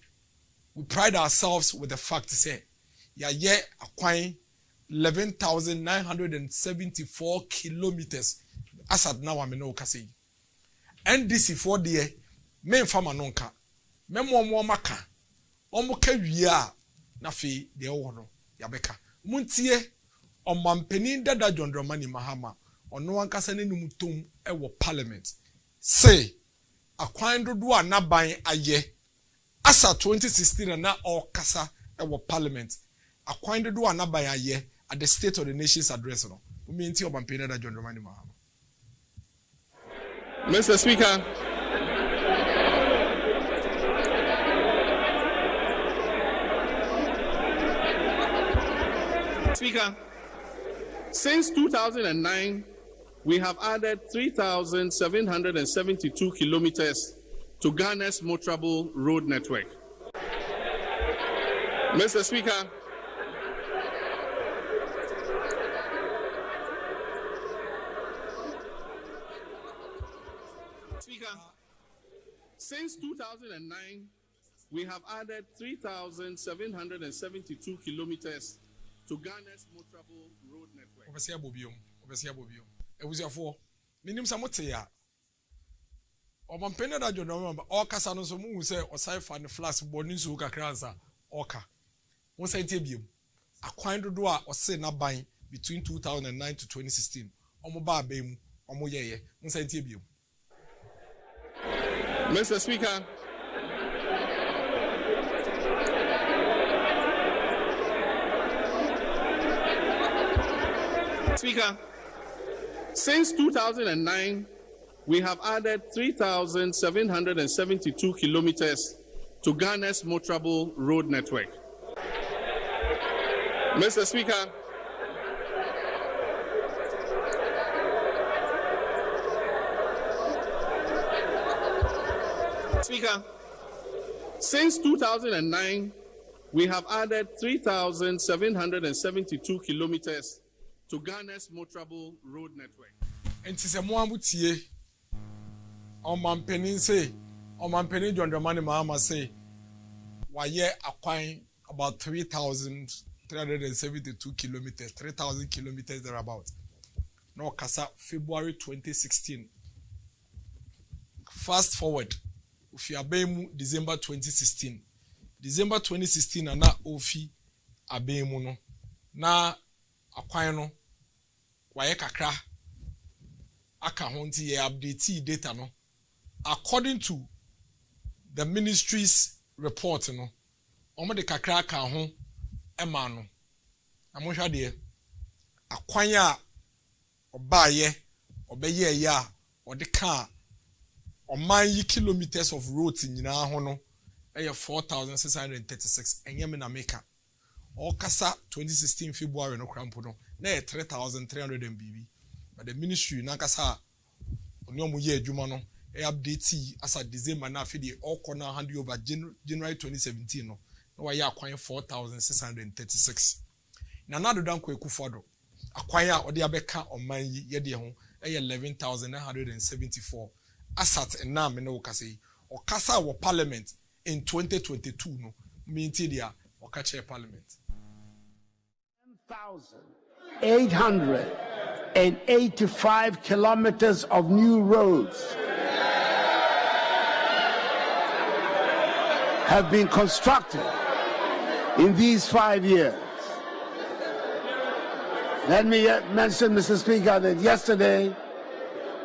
we pride ourselves with the fact to say, acquiring 11,974 kilometers. As at now, I'm in Okasi. NDC for the main farmer nonka. Memo maka. Omoke wia na fi de owono yabeka. Muntie omampeni dada John Dramani Mahama ono ankasa ne numutom ewo parliament. Say akwan dodo anaban aye. Asa 2016 na okasa ewo parliament. Akwan dodo anaban aye. At the State of the Nation's address, no. We mean to Omanhene that John Romani Mahama. Mr. Speaker, since 2009, we have added 3,772 kilometers to Ghana's motorable road network. Mr. Speaker, since 2009, we have added 3,772 kilometers to Ghana's motorable road network. Overseer Bobium. It was your four. Minim Samotea. Omanhene that you know, all Casano Sumu say, or Saifa and Flash Bonisu Kakranza, Oka. One say Tibium. A quine to do or say not buying between 2009 to 2016. Omoba Bem, Omoye, one say Tibium. Mr. Speaker, since 2009, we have added 3,772 kilometers to Ghana's motorable road network. Mr. Speaker, Speaker, since 2009, we have added 3,772 kilometers to Ghana's motorable road network. And it's a Muamutie, Omanhene say, Omanhene John Dramani Mahama say, why acquiring about 3,372 kilometers, 3,000 kilometers thereabout. No, Kasa, February 2016. Fast forward, Ofi Abemu, December 2016. December 2016, and na Ofi Abemu no. Na acquiring no, waye kakra, aka honti ye update data no. According to the ministry's report no, omo de kakra aka ho ema no. Amohwa de akwanya obaye obeye ya ode ka oman yi kilometers of roads nyina ho no 4,636 enye me na meka okasa 2016 February no krampo no na 3,300 mbb but the ministry na kasa oni omo ye adwuma no update as a December na afide all corner hand over January 2017 no na wa ya akwan 4,636 na nado dan ko ekufado akwan a ode abeka oman yi ye de ho 11,974 asat na me no kase o kasa wo parliament in 2022 no minti dia o ka chair parliament 10,885 kilometers of new roads have been constructed in these 5 years. Let me mention, Mr. Speaker, that yesterday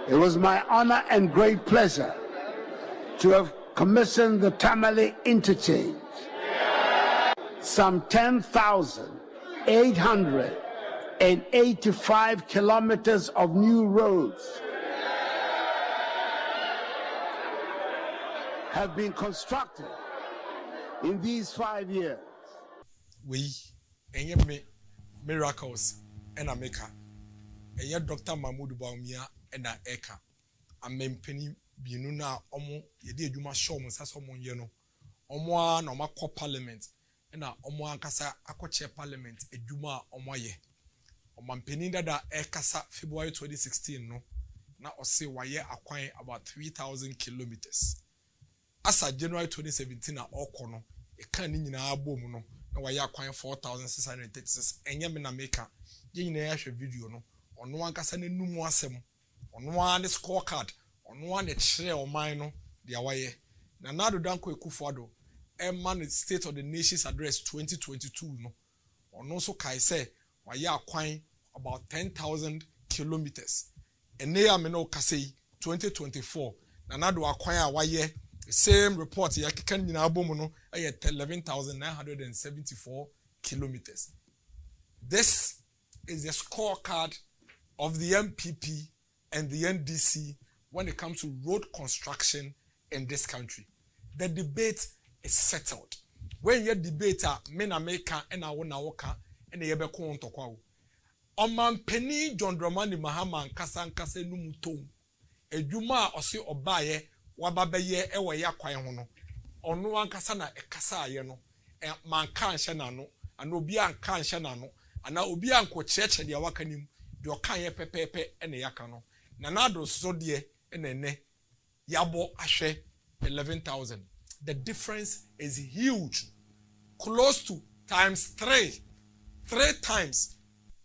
it was my honor and great pleasure to have commissioned the Tamale Interchange. Some 10,885 kilometers of new roads have been constructed in these 5 years. We, miracles, and America, and Dr. Mahmoud Baumia and Eka, and Mempeni Binuna Omo, Yedi Juma Shom, Sassomon Yeno, Omoa, no Mako Parliament, and Omoa Kasa Akoche Parliament, a Juma Omoye. Omampeni da Ekasa February 2016, no, na Ose Waye acquiring about 3,000 kilometers. As of January 2017, na Okono, a canning na boom, no, na Waye acquiring 4,636, and Yamina Maker, Yin video, no, on one Casane Numuasem, on one the scorecard, on one the chair or mine, the Awaye. Nanado Danko Ekufado, man State of the Nations Address 2022, no, on also Kaise, Waye acquiring about 10,000 kilometers. And they are Meno Kase 2024, Nanado acquire Waye. The same report ya kikan nyina abomuno 11,974 kilometers. This is the scorecard of the MPP and the NDC when it comes to road construction in this country. The debate is settled. When you debate men America and I wanna waka and the yebeko on tokwa. Omanhene John Dramani Mahama nkasa numutom. Ejuma osi obaye wababeye ewe ya kwan ho no ono ankasa na ekasa aye no manka nhye na no ana obi anka nhye na no ana obi anko cheche de waka nim de okan ye pepepe ene yaka no na nado so de enene yabo ahwe 11,000. The difference is huge, close to times 3 times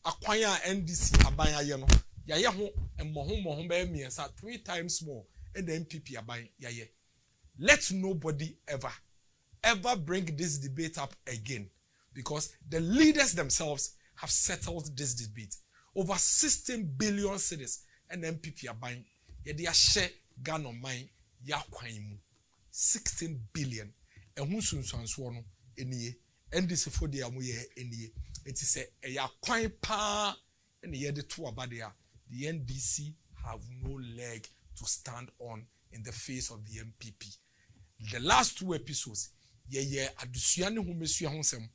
akwanya NDC abanya ye no yaye ho emmoho be miensa 3 times more. And the MPP abai yaye. Let nobody ever bring this debate up again, because the leaders themselves have settled this debate. Over 16 billion cedis and the MPP abai yede share Ghana mine ya kwaimu 16 billion. And who sunsanso no eniye NDC for the amuye eniye. It is a ya kwai pa and yede to abadea. The NDC have no leg to stand on in the face of the MPP. The last 2 episodes, ye adusuane humesua honsem.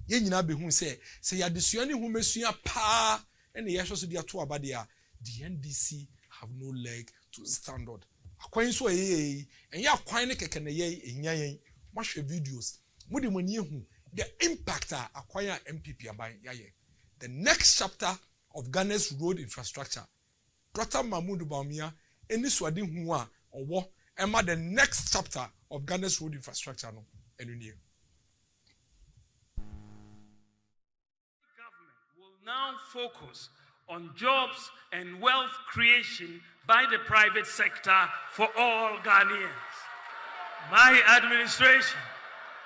Ye nyina be hu say ya adusuane humesua pa and ye so dia to abadea. The NDC have no leg to stand on. akwan so and ya akwan ne keke na ye enyan mahwe videos mudi mani hu the impact akwan a MPP aban yaye. The next chapter of Ghana's road infrastructure. Dr. Mahmoud Bawumia eni swadi hu a owo ema the next chapter of Ghana's road infrastructure no enu now focus on jobs and wealth creation by the private sector for all Ghanaians. My administration,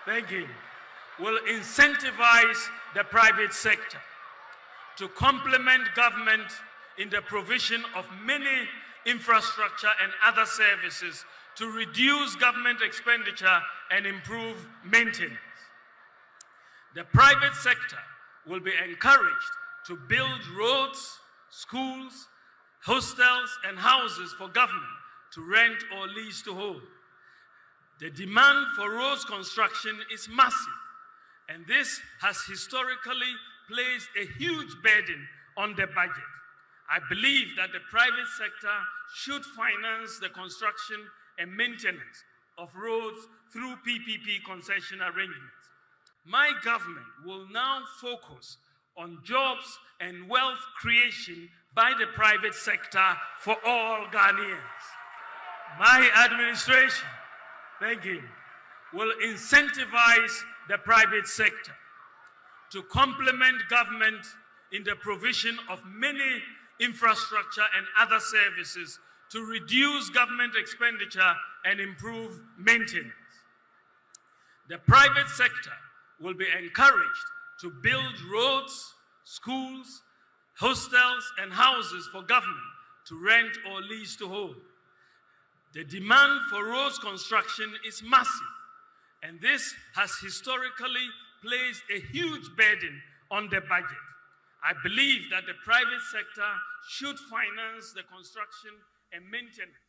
thank you, will incentivize the private sector to complement government in the provision of many infrastructure and other services to reduce government expenditure and improve maintenance. The private sector will be encouraged to build roads, schools, hostels, and houses for government to rent or lease to hold. The demand for roads construction is massive, and this has historically placed a huge burden on the budget. I believe that the private sector should finance the construction and maintenance of roads through PPP concession arrangements. My government will now focus on jobs and wealth creation by the private sector for all Ghanaians. My administration, thank you, will incentivize the private sector to complement government in the provision of many infrastructure and other services to reduce government expenditure and improve maintenance. The private sector will be encouraged to build roads, schools, hostels, and houses for government to rent or lease to hold. The demand for roads construction is massive, and this has historically placed a huge burden on the budget. I believe that the private sector should finance the construction and maintenance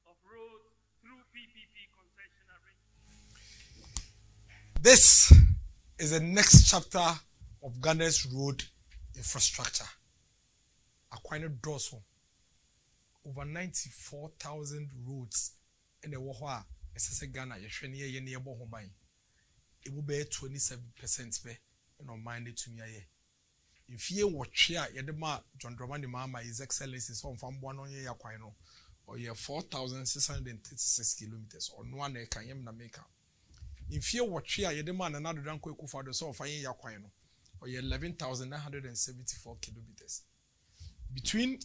of roads through PPP concession arrangements. This is the next chapter of Ghana's road infrastructure. Aquino Drosso, over 94,000 roads in the Wahua, as Ghana, Yeshenia, near Bohomai. It will be 27% in our mind to me. If you watch here, Yedema, John Dramani Mama, His Excellency is on from 1 year Aquino, or year 4,636 kilometers, or 1 acre, Yemna Maker. If you watch here, Yedema and another Danko for the so of Aquino, or 11,974 kilometers. Between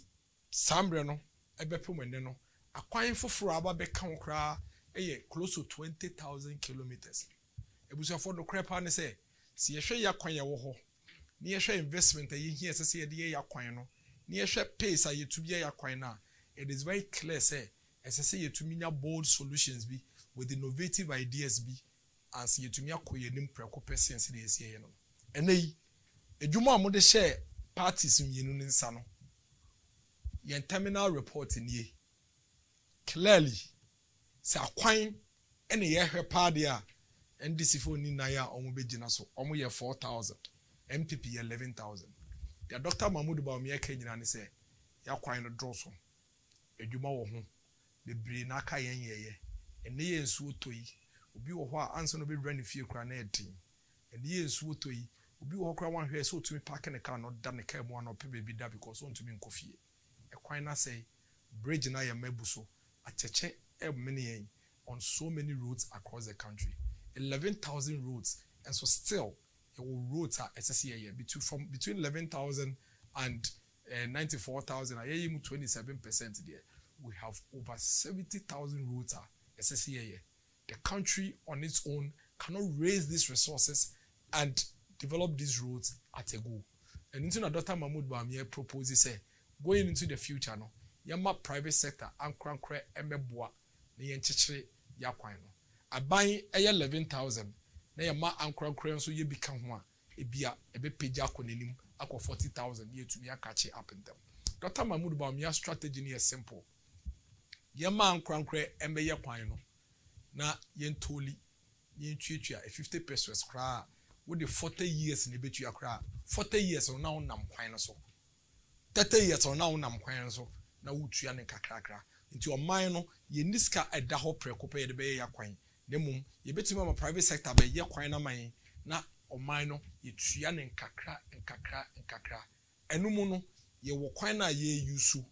Sambreno, Ebepumendeno, acquiring for Fraba Bekankra, close to 20,000 kilometers. It was for the crap and say, see a share Yaquanya woho, near share investment a year as a Yaquino, near share pace a year to be Yaquina. It is very clear, say, as I say, to me, bold solutions be with innovative ideas be, as you to me, acquiring preoccupation in this year. And they, a Juma mode share parties in Yunun Sano. Yen terminal report in ye. Clearly, say a quine any year her pardia and this if only Naya Omubejinaso, Omu 4,000, MPP 11,000. The Dr. Mahmoud Bawumia Kenyan and say, Ya quine a drosso. A Juma home, the Brinaka yen ye, and ye and Suotoi, will be what answer no be running few craned team, and ye and Suotoi. Obi wo kra wan hwe so tumi park ne car no da ne car mu an ope baby da because on tumi nkofie e kwan na say bridge na ya mabuso acheche e many on so many roads across the country 11,000 roads and so still your roads are SSA between 11,000 and 94,000 ayem 27% there we have over 70,000 roads are SSA. The country on its own cannot raise these resources and develop these roads at a go. And into Dr. Mahmoud Bawumia proposes say going into the future no yama private sector ankrankre emeboa na yenchichire yakwan no aban 11,000 na yama ankrankre nso ye bika ho a ebia ebepeja akonanim akọ 40,000 ye tumi akache up in them. Dr. Mahmoud Bawumia strategy is simple. Yama ankrankre emeye kwan no na yentoli yentwetwa 50 pesos kra with the 40 years in the betu akra 40 years now nam kwan so 30 years now nam kwan so na wutua ne kakrakra nti ɔman no ye niska ɛda hɔ prɛko pɛ ye de bɛyɛ yakwan ne mum ye betumi ama private sector bɛyɛ kwan na man na ɔman no ye tua ne nkakra ɛno mu no ye wɔ kwan na ye yusu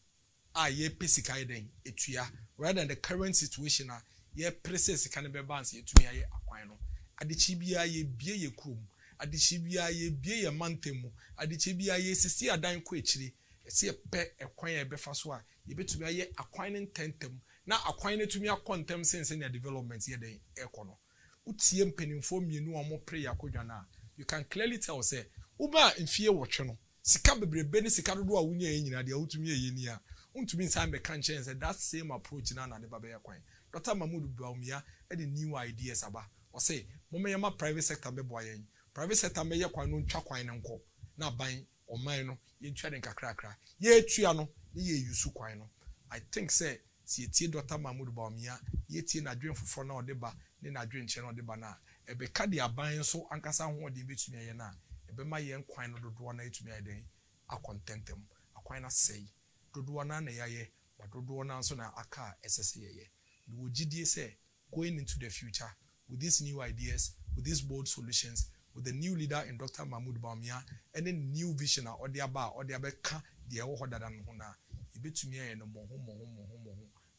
a ye pesika eden etua rather than the current situation a ye presse sika ne be balance etumi aye akwan no adichi bia ye bie ye krom adichi bia ye bie ye mantemu adichi bia ye sisi adan ko echiri ese pe ekwan ye befa so a ye betumi aye akwan ne ntentem na akwan ne tumi akontem sense na development ye den ekono utie mpenimfo mienu omo pray akodwa na you can clearly tell say uba mfie wotwe no sika bebrebe ne sika dodo a wunya ye nyina de utumi ye ni a untumi nsan be kan chen say that same approach na na de baba ye kwan Dr. Mahmoud Baumia had the new ideas about or say Momma private sector be boy private sector me ye kwan no ntwa kwan nko na ban o man no ye ntwa den kakrakra ye tua no ye yusu kwan no I think say si etie Dr. Mahmoud Baumia ye tie na dwen foforo na odeba ne na dwen nche na odeba na ebe ka de aban so ankasa ho de betumi ye na ebe ma ye kwan no dodo na etumi ayden akontentem akwan na sei dodo na ya ye ba dodo na so na aka esese ye we GDA say going into the future with these new ideas, with these bold solutions, with the new leader in Dr. Mahmoud Baumia, and a new vision or the aba or the abeka, the awoda than hona. You bet to me and no more,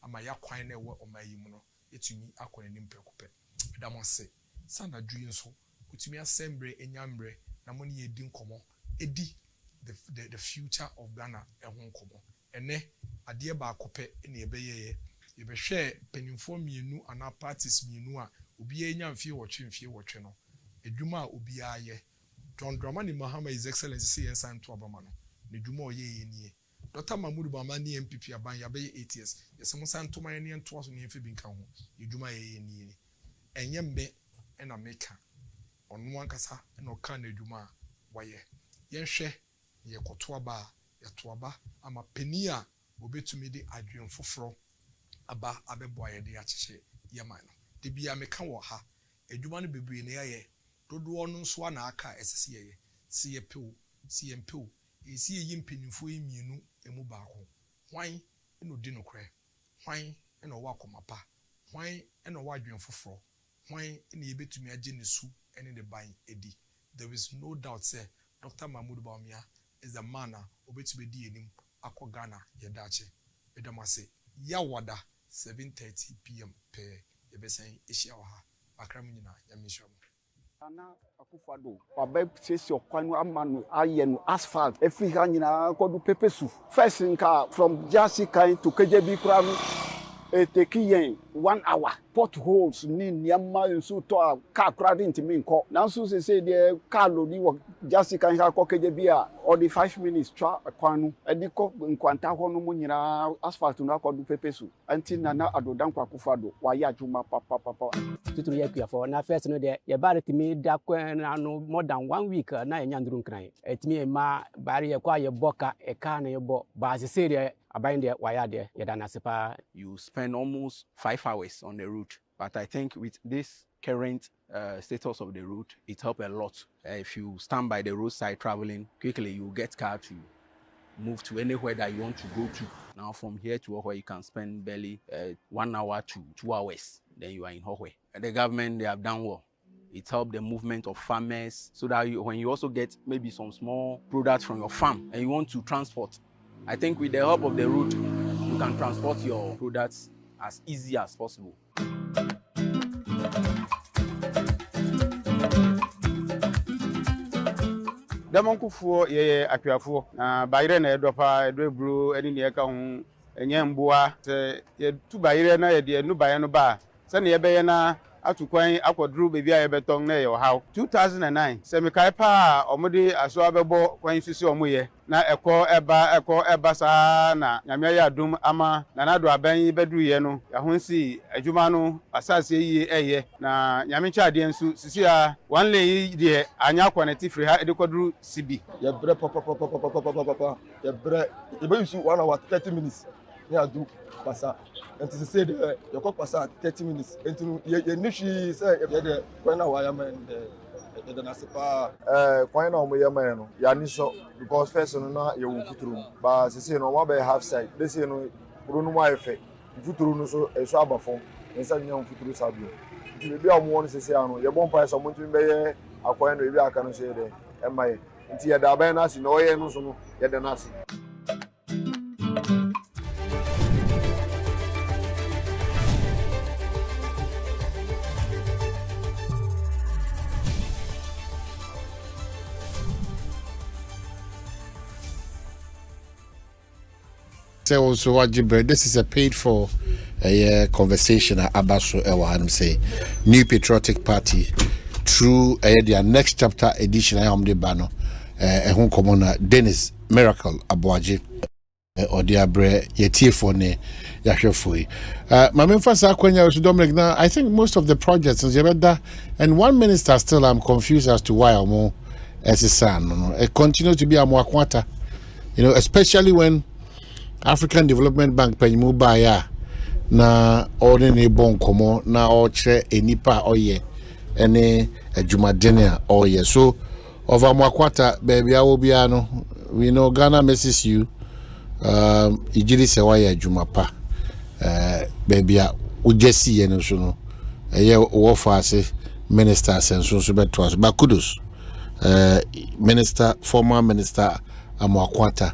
Amaya quine or my imuno, it's me aqua and impercope. Madame say, Sandra Julian so, put me a sembre and yambre, Namoni e dincomo, edi the future of Ghana and Hong Kong. And ne, a dear bar cope in the bay. You be share penifo mienu ana parties mienu a obi enya mfie wotwe no edwuma a obi aye John Dramani Mahama His Excellency say ensan to abama no ne dwuma oyeye nie Dr. Mahmoud Bama ne MPP aban ya be 8 years yesemo san to man ne nto aso ne mfe bi nka ho edwuma yeye nie enye mbe na meka onu ankasa na oka na edwuma waye yenhwe ye koto aba ya to aba ama peni a obetumi de adwen foforo aba abeboye de acheche yaman no de bia meka wo ha edwuma no bebre ne yaye dodo no nso na aka esese ye si ye pew si ye mpew esi ye mpinifo emienu emu baako hwan eno di nokre hwan eno wa komapa hwan eno wa adwen foforo hwan eno ye betumi age ne su ene de ban edi there is no doubt say Dr. Mahmoud Baumia is the man obetumi di enim akọ Ghana ye dache edamase yawada 7:30 p.m. per yebesen eshia ha akram nyina yamishamu ana akufado wabe sesi okwanu amanu ayenu asphalt every ha nyina kodu pepesu first nka from Jasikai to KJB kranu taking 1 hour potholes ni niama nso to a car crowding ntimi nko nanso say the car lodi wo Jasikai ha ko KJB a or the 5 minutes twa kwanu ediko nkwanta ho no nyina asphalt no akodu pepesu anti na adodan kwakufado wa ya adwuma papa tuturu yakua for na first no de ye ba retimi da kwana no more than 1 week na enya nduru nkran etimi ma bari ye kwa ye boka e ka na ye bo ba se serie abain de waya de ye da na sepa. You spend almost 5 hours on the route, but I think with this current status of the route, it helps a lot. If you stand by the roadside traveling quickly, you get car to move to anywhere that you want to go to. Now from here to Hohwe, you can spend barely 1 hour to 2 hours. Then you are in Hohwe. The government, they have done well. It helps the movement of farmers so that when you also get maybe some small products from your farm and you want to transport, I think with the help of the route, you can transport your products as easy as possible. Damankufuo ye akwafuo na bayire na edopa edrebru eni ne eka ho enye mboa se ye tu bayire na ye de nu baye no ba se ne ye beye na atukwan akodru bebi a ye beton na ye ohaw 2009 se mekai pa omode aso abebo kwan sisi omoye na eko eba sa na nyame ya adum ama na nado aban bedru ye no ya honsi adwuma no asase yi eye na nyame cha ade nsu sisi a one lay de anya kwaneti free ha edekodru sibi ye bre papa ye bre ye be use 1 hour 30 minutes ni adu pasa and to say the your clock pasa 30 minutes and ye nishi say ye de when na wire man the nasepa kwan na omo yema no ya ni so because first no na ye wo futuru ba se no wa be half side they say no runu wa efe futuro no so eso aba fom ensa nya futuro sabio nti be a mo won sese ano ye bon pa so mo ntimi be ye akwan no ebi aka no so ye de e mai nti ye da aban na asi no ye no so no ye de na asi. Also, this is a paid for conversation at Abaso Ewahanum say New Patriotic Party through their next chapter edition. I am the banner. Home commoner Dennis Miracle Abuaji or the Abre Yetifone Yashofui. My main first Akwenya was Dominic. Now, I think most of the projects and one minister still I'm confused as to why Amo as a son. It continues to be Amo Akwata, especially when African Development Bank penyimu baya na ordinary bon komo na oche enipa oye ene adwumadene oye so over Mwakwata baby awobiano we know Ghana misses you ijiri se waya adwumapa baby a ujesi ye no so no eye wo fa ase minister senso so beto aso bakudos former minister Mwakwata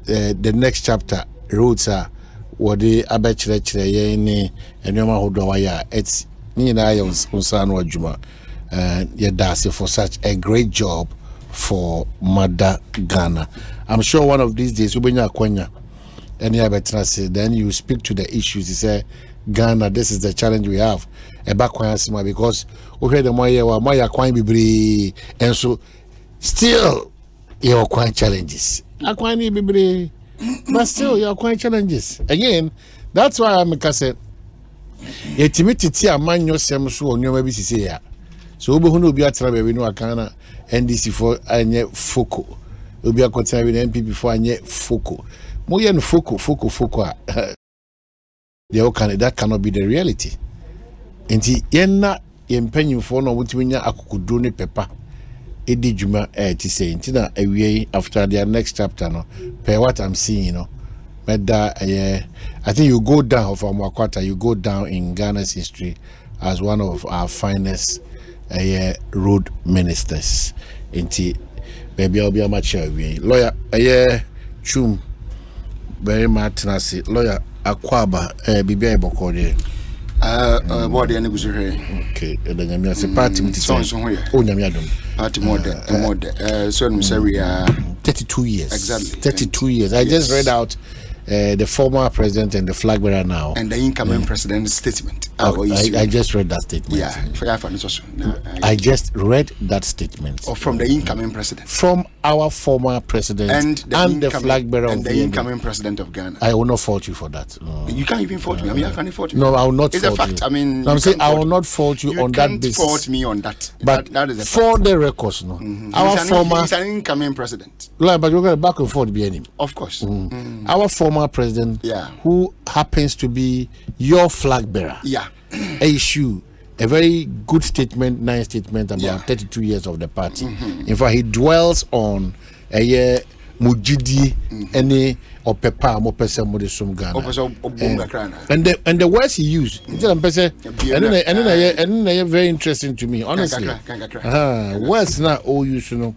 the next chapter roads are what they abechire ye ni enoma hodo waya it's ni na ya unsano adwuma ye dase for such a great job for Mother Ghana. I'm sure one of these days ubenya akwanya any abetrase then you speak to the issues. You say Ghana, this is the challenge we have because we heard the moya kwan bibiri and so still your kwan challenges. Akwani bibre, but still your quite challenges. Again, that's why I'm saying ye timidity a man yourself so on your maybe say so who will be a travel we know akana NDC for anye foco. Will be a concern with MP before anye foco. Moyen foco. That cannot be the reality. Inti yenna yempenyu for no wutinya akukudu ne pepa. Edi juma to say intina away after their next chapter no per what I'm seeing I think you go down from Mwakwata, you go down in Ghana's history as one of our finest road ministers. Inti maybe I'll be a much lawyer chum very much nasi lawyer Akwaba bibi bokode what the news here. Okay, the nyamia se party party more so I'm sorry 32 years. Exactly. 32 years. I just read out the former president and the flag bearer now. And the incoming president's statement. I just read that statement. Yeah. I just read that statement. Or from the incoming president. From our former president and the flag bearer and the incoming president of Ghana. I will not fault you for that. You can't even fault me. I mean, I can't fault you. No, I will not fault you. It's a fact. I mean, no, I'm saying I will not fault you on that basis. You can't fault me on that. But that is a for fact. the records, no. He's an incoming president. But you're going back and forth, be of course. Our former president, who happens to be your flag bearer, issue a very good statement, nice statement about 32 years of the party. In fact, he dwells on a year mujidi any or pepa mo pesa mo de sum Ghana and the words he used and then very interesting to me, honestly. Words now all you should know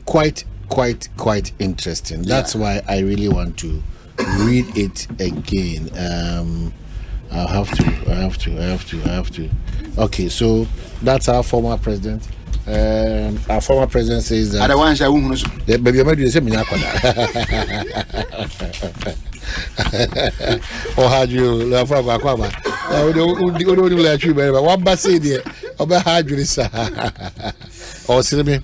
quite interesting. That's why I really want to read it again. I have to. Okay, so that's our former president. Our former president says that. Baby, I'm going to say me or had you love Kwabena? I don't let you, but one bus there about Hadris. Or see me.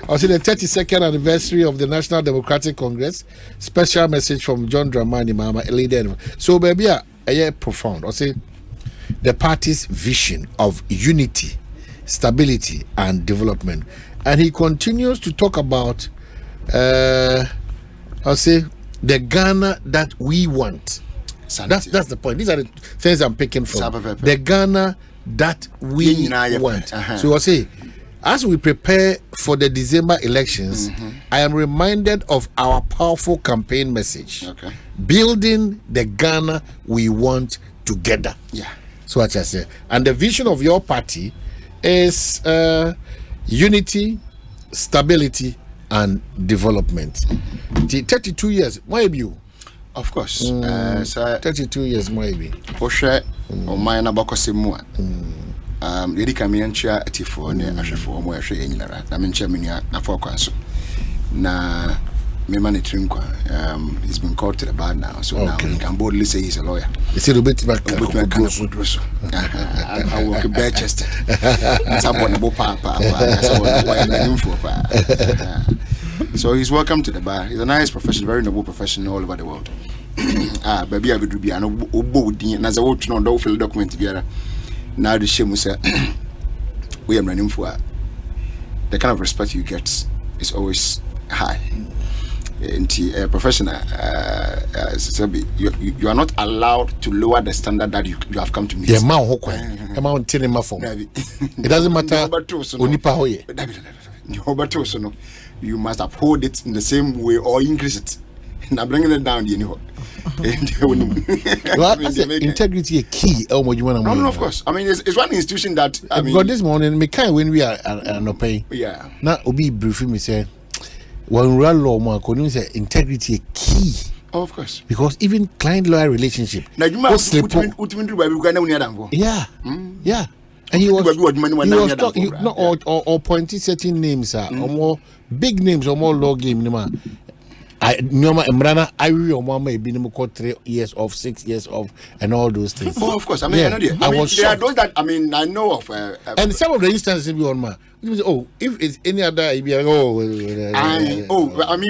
I'll see the 32nd anniversary of the National Democratic Congress. Special message from John Dramani Mama, a leader. So, baby, profound. I'll say the party's vision of unity, stability, and development. And he continues to talk about, I'll say, the Ghana that we want. That's the point. These are the things I'm picking from. The Ghana that we want. So I'll say, as we prepare for the December elections, I am reminded of our powerful campaign message. Okay. Building the Ghana we want together. Yeah. So what I say. And the vision of your party is unity, stability, and development. The 32 years, maybe. Of course. 32 years, maybe. Oshe, Omaya na bako semua. Yedi kami yanchia atifo ne ashefo omo yashe yenyinara. Na menchia minya afo kwa so. Na Mema Netrinkwa, he's been called to the bar now, so now he can boldly say he's a lawyer. Is it a bit back? I work bare chested. So he's welcome to the bar. He's a nice professional, very noble professional all over the world. Baby, I would be an obo and as I watch no don't fill document together. Now the shame was we are running for the kind of respect you get is always high. Professional, you are not allowed to lower the standard that you have come to meet. It doesn't matter. You must uphold it in the same way or increase it. Now bringing it down, integrity is key. No, of course. I mean, it's one institution that because this morning, when we are not paying, now Obi briefing me say. When we are law, integrity is key. Oh, of course. Because even client-lawyer relationship. Yeah. And he was talking, or pointing certain names, or more big names, or more law game. I real mama been 3 years off, 6 years off, and all those things. Oh, of course. I mean, there are those that I know of. And some of the instances be on my. Oh, if it's any other, I mean,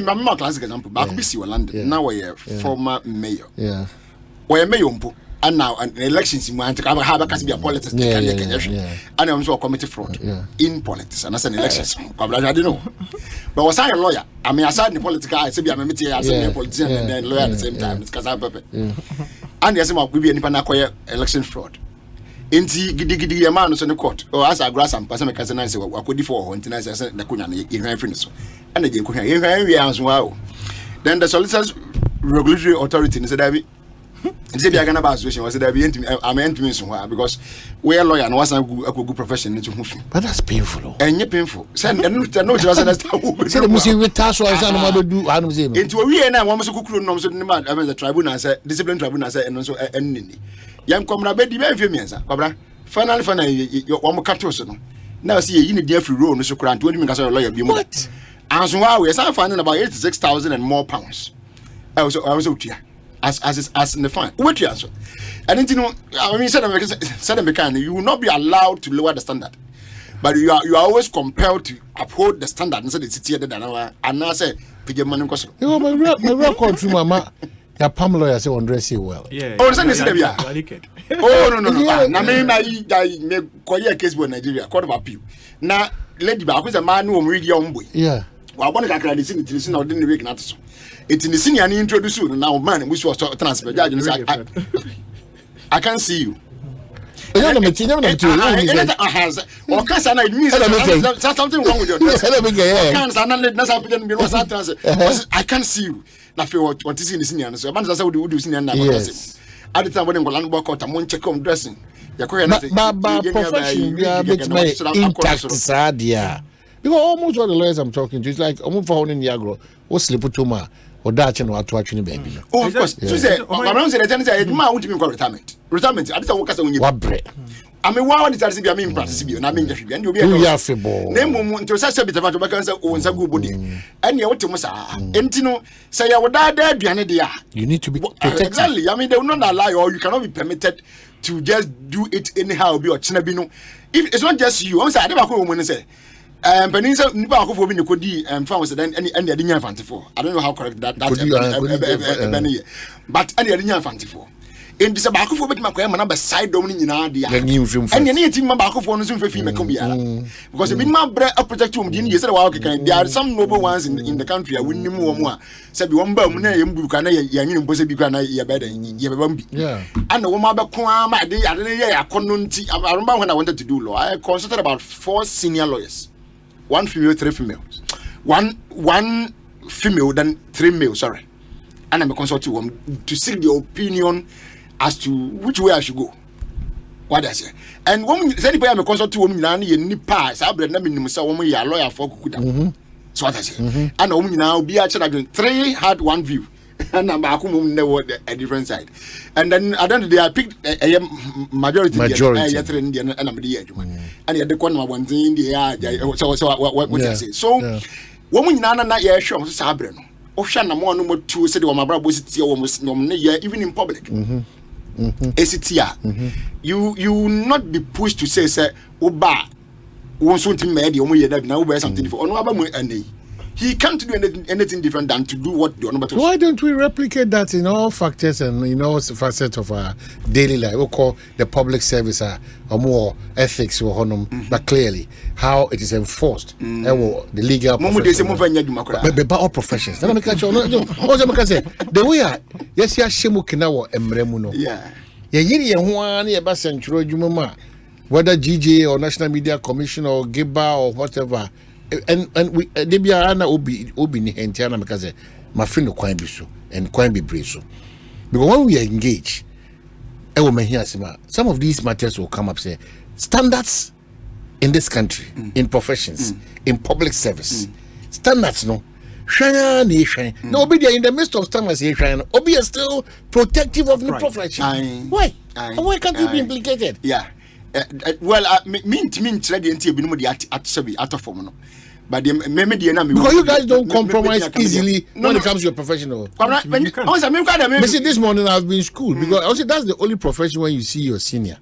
my classic example. Back in London, now we're former mayor. Yeah. We're mayor, and now an elections in my have a be a politics. And I'm so committee fraud in politics, and that's an elections. I don't know. But was I a lawyer? I mean, aside the political, I say I'm a politician and then lawyer at the same time. It's because I'm perfect. And yes, we be any panakoya election fraud. Inti gidi man so the court or as a grass and person because I say what could for until I said the kunya in reference and the kunya wow. Then the solicitors regulatory authority said that said the Ghana association was that I'm entering somewhere because we are lawyer and was a good profession into but that's painful and yet painful send no just understand say the muslim with task was do into a we and I want to cook no so the tribunal said discipline tribunal said and also Yam Comra Bedi Benfiamianza, Cobra. Finally, your one captors. Now see you need free road, Mr. Grant, 20 minutes of lawyer. What? As well, we are finding about 86,000 and more pounds. I was here as in the fine. What you answer? I didn't know. I mean, said you will not be allowed to lower the standard, but you are always compelled to uphold the standard and say the city and now say, Pig money cost. You know, my real country, Mama. Your palm lawyer say one dress you well. Yeah. Oh, no. Na me na me koye case in Nigeria, court of appeal. Na lady ba ko say man no omrigi omboy. Yeah. Wa bon kakra de sin na ordinary week na to so. It in the senior ni introduce na man we was transfer judge say I can't see you. Something wrong with your dress. I can't see you. What is in the senior? So, man, that's how we do senior. At the time when I'm going to walk out, I'm going to check on dressing. Profession, intact, sad, yeah. Because almost all the lawyers I'm talking to, it's like almost for holding Yagro, or slip to my, or Dutch and what watching baby. Oh, of course. So, say, my mom said, I want to be retirement. Retirement, I don't work as a what bread. I mean, why did I say I mean practice and I mean the and you'll be a name to say bit about the own a good body. And you want to Massa and Tino say I would die there behind the you need to be exactly. I mean, they will not allow or you cannot be permitted to just do it anyhow be or Chinabino. If it's not just you, I'm saying I never woman say Peninsa Nipa for being Kodi and found then any other fancy for. I don't know how correct that but any other fancy for. In this about for bet makoya man beside domini nyina dia and you need to remember for no so fe me come because be man bre protect you dey say wa okay there are some noble ones in the country a winnim wo mu a say be won ba mu na yem buruka na ya nyini mpo say bi kwa na ya beda ya beba mbi and wo ma be ko ama de ade ne ya akono nti I remember when I wanted to do law I consulted about 4 senior lawyers 1 female, 3 females. One female, then 3 males, sorry. And I'm a consulting woman to seek the opinion as to which way I should go. What I say. And woman, anybody I'm a consulting woman, you pass. I believe in Musa woman, you are lawyer for Kukuda. So what I say. And a woman now be actually 3 had one view. And I'm back home a different side. And then I don't know, I picked a majority. And I'm the edge. And you had the corner one thing in the air. So what I say. So woman nana na ya show so sabre no o hwa na mo no mo tu se de o mabra bo sitia wo mo ne ya even in public esitia you not be pushed to say oba won so ntim me de o mo ye that na wo be something for ono aba mo anei he can't do anything different than to do what the other. Why don't we replicate that in all factors and in all facets of our daily life? We call the public service or more ethics or but clearly how it is enforced. The legal professions. All professions. The way yes, shemu kinawo emremuno. Yeah. Whether GJ or National Media Commission or GIBA or whatever. And we Debiana obi ni entiana because my friend no kwan bi so and kwan bi bre so because when we engage some of these matters will come up say standards in this country in professions in public service standards no no be there in the midst of standards obi is still protective of the profession. Why can't we be implicated? Well, mean try the NT binum at form no. But because you guys don't compromise easily when it comes to your professional. See, this morning I've been in school because also that's the only profession when you see your senior.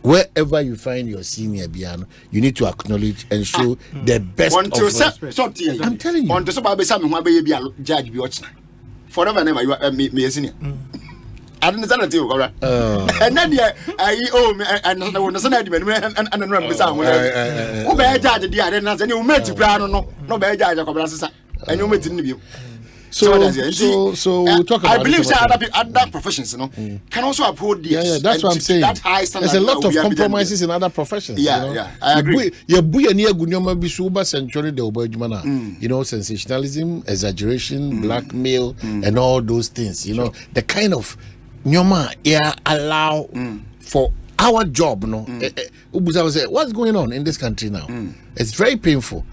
Wherever you find your senior, Biano, you need to acknowledge and show the best of respect. I'm telling you. On the judge be watching. Forever never you are me a senior. I don't understand it, correct? And then I owe me and I want to send and run beside when I judge the other and you met to brown no bad judge and you met in you. So we'll talk about I believe other professions, can also uphold the that's what I'm saying. That high standard. There's a lot of compromises in other professions. I agree. Sensationalism, exaggeration, blackmail, and all those things. The kind of Nyoma allow for our job, what's going on in this country now? It's very painful.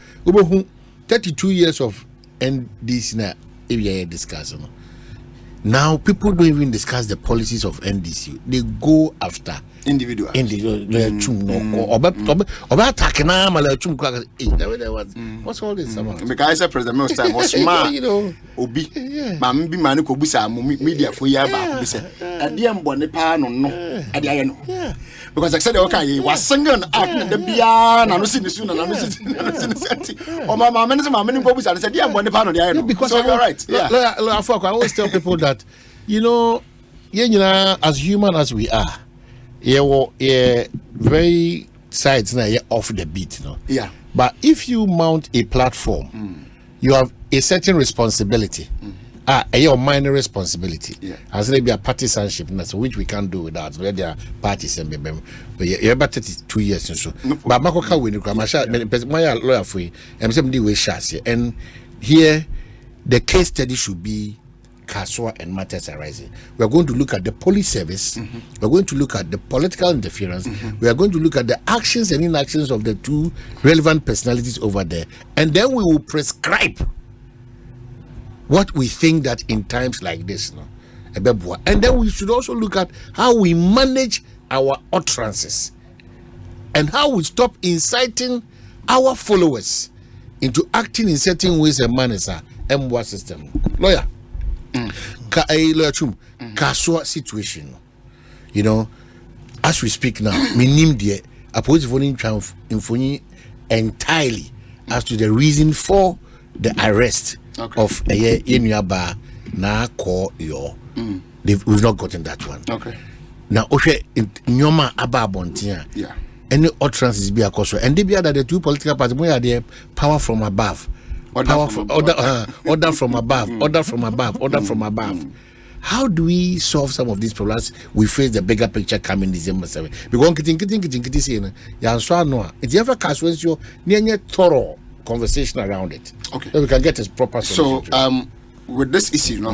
32 years of NDC now, if you discuss. Now people don't even discuss the policies of NDC. They go after individual. What's all this about? Because I President most time was smart. Obi, Mambi Manuko Busa, media for Yaba, at the end, no, at the end. Because I said, okay, was singing at the piano, I'm listening soon, and I'm listening. Or my many bobbies, I said, yeah, one the end. Because you're right. I always tell people that, as human as we are, very sides now off the beat, But if you mount a platform, you have a certain responsibility. A minor responsibility. As there be a partisanship, which we can't do without. Where there are parties and but you're about 32 years and so. But Makoka win my lawyer for you, and somebody will chassis. And here the case study should be Kaswa and matters arising. We are going to look at the police service. We are going to look at the political interference. We are going to look at the actions and inactions of the two relevant personalities over there, and then we will prescribe what we think that in times like this, and then we should also look at how we manage our utterances and how we stop inciting our followers into acting in certain ways and manners. MWA system, lawyer. Kaswa situation, as we speak now, minim de opposite voting infoni entirely as to the reason for the arrest of a Yenuaba na call your. We've not gotten that one. Now, Nyoma Ababontia. Any utterances be a cause, and they be that the two political parties where they power from above. Order from above. how do we solve some of these problems? We face the bigger picture coming December 7. Because kitty saying, it's ever casual, near thorough conversation around it. Okay. So we can get a proper solution. So, with this issue,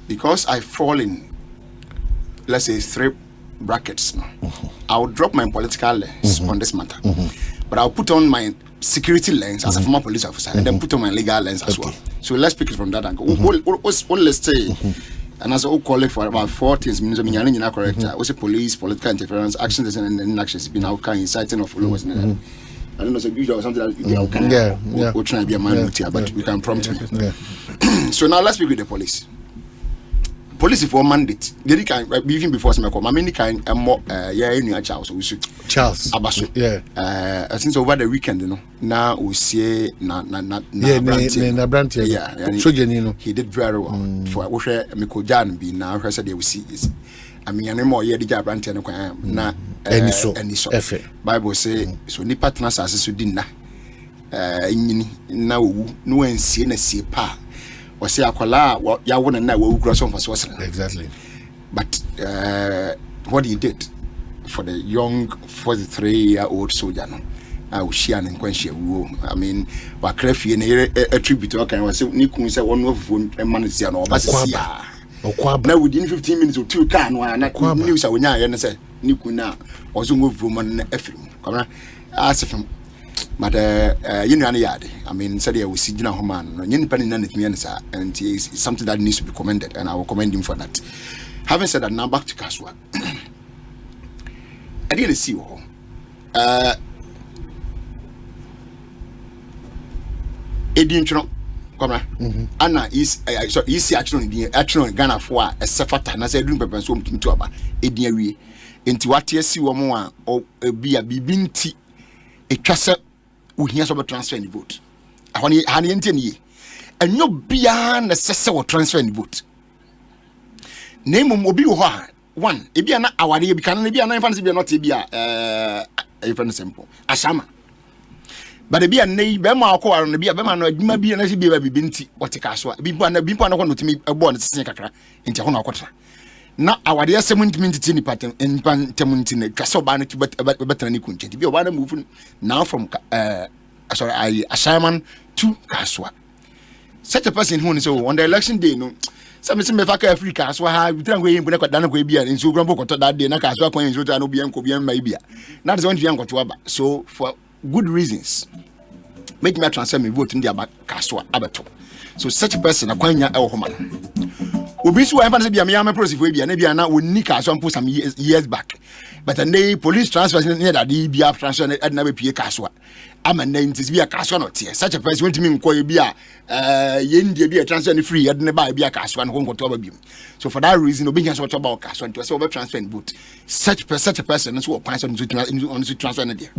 because I fall in, let's say, 3 brackets, I'll drop my political lens on this matter. But I'll put on my security lens as a former police officer and then put on my legal lens as well. So let's pick it from that angle. Let's say, and as I call it for about 4 things, means I'm correct. Also, police, political interference, actions and inactions, been out kind inciting of followers. I don't know, so usually something that we're trying to be a man here, but we can prompt me. So now let's speak with the police. Police for mandate. They can even before some come. I mean, kind more in Charles. Charles Abaso. Yeah. Since over the weekend, now we see na Branty. Yeah. So he did very well. For we share Mikojan be now. I said they will see is. I mean, any more year the Branty na any so. Bible say so. Ni partners as so dinna. Na no en see na see pa. Was say akwala ya wona na we kura so for exactly. But what he did for the young 43-year-old soldier no I will share and quench wo. I mean wa crafie na attribute okay was say ni kun say one of manage no obasia na within 15 minutes or 2 car no na news a wonya ye na say ni kun na ozo move man na afrim come na asefim. But you know, I mean, said we see Gina Homan, and it's something that needs to be commended, and I will commend him for that. Having said that, now back to Kaswa. I didn't see you. Edin Anna is so easy action in Ghana for a sefata, and I said, Dream Pepper, so to about Edin into what you see one or be a bibinti a trust. We hear about transfer in the vote. I want to and you beyond necessary transfer in the vote. Name Mobi one, Ibiana, our year become be an infant, be not a friend simple. Asama. But the be a neighbor, Marco, and the be a man, maybe an SB binti, what a caswa, be one to me a born Sincacra in Tahona Quatra. Now, our dear 70 minutes in the pattern in Pantamuntin, Casobana to better than you could be a one moving now from Simon to Kaswa. Such a person who is so on the election day, no. Some say Mefaka Africa, Kaswa, we don't go in with a Dana Quabia, and so Grumbo to that day, Nakaswa, and Zota, Bian Kobian, maybe. Not the one to Yanko to Abba. So, for good reasons, make me transfer me vote in the Kaswa Abato. So, such a person, a Quanya Elhoman. Obi so I fancy be a me process we be na bia na woni ka so am some years back, but a police transfer near that be a transfer na be pie ka so am na ntis be a ka so not here such a person want me nko be a yendie be a transfer ni free na ba be a ka so na ko nko ba bi. So for that reason obi so to ba ka so nto so be transfer in boot such a person so kwan so on to transfer na there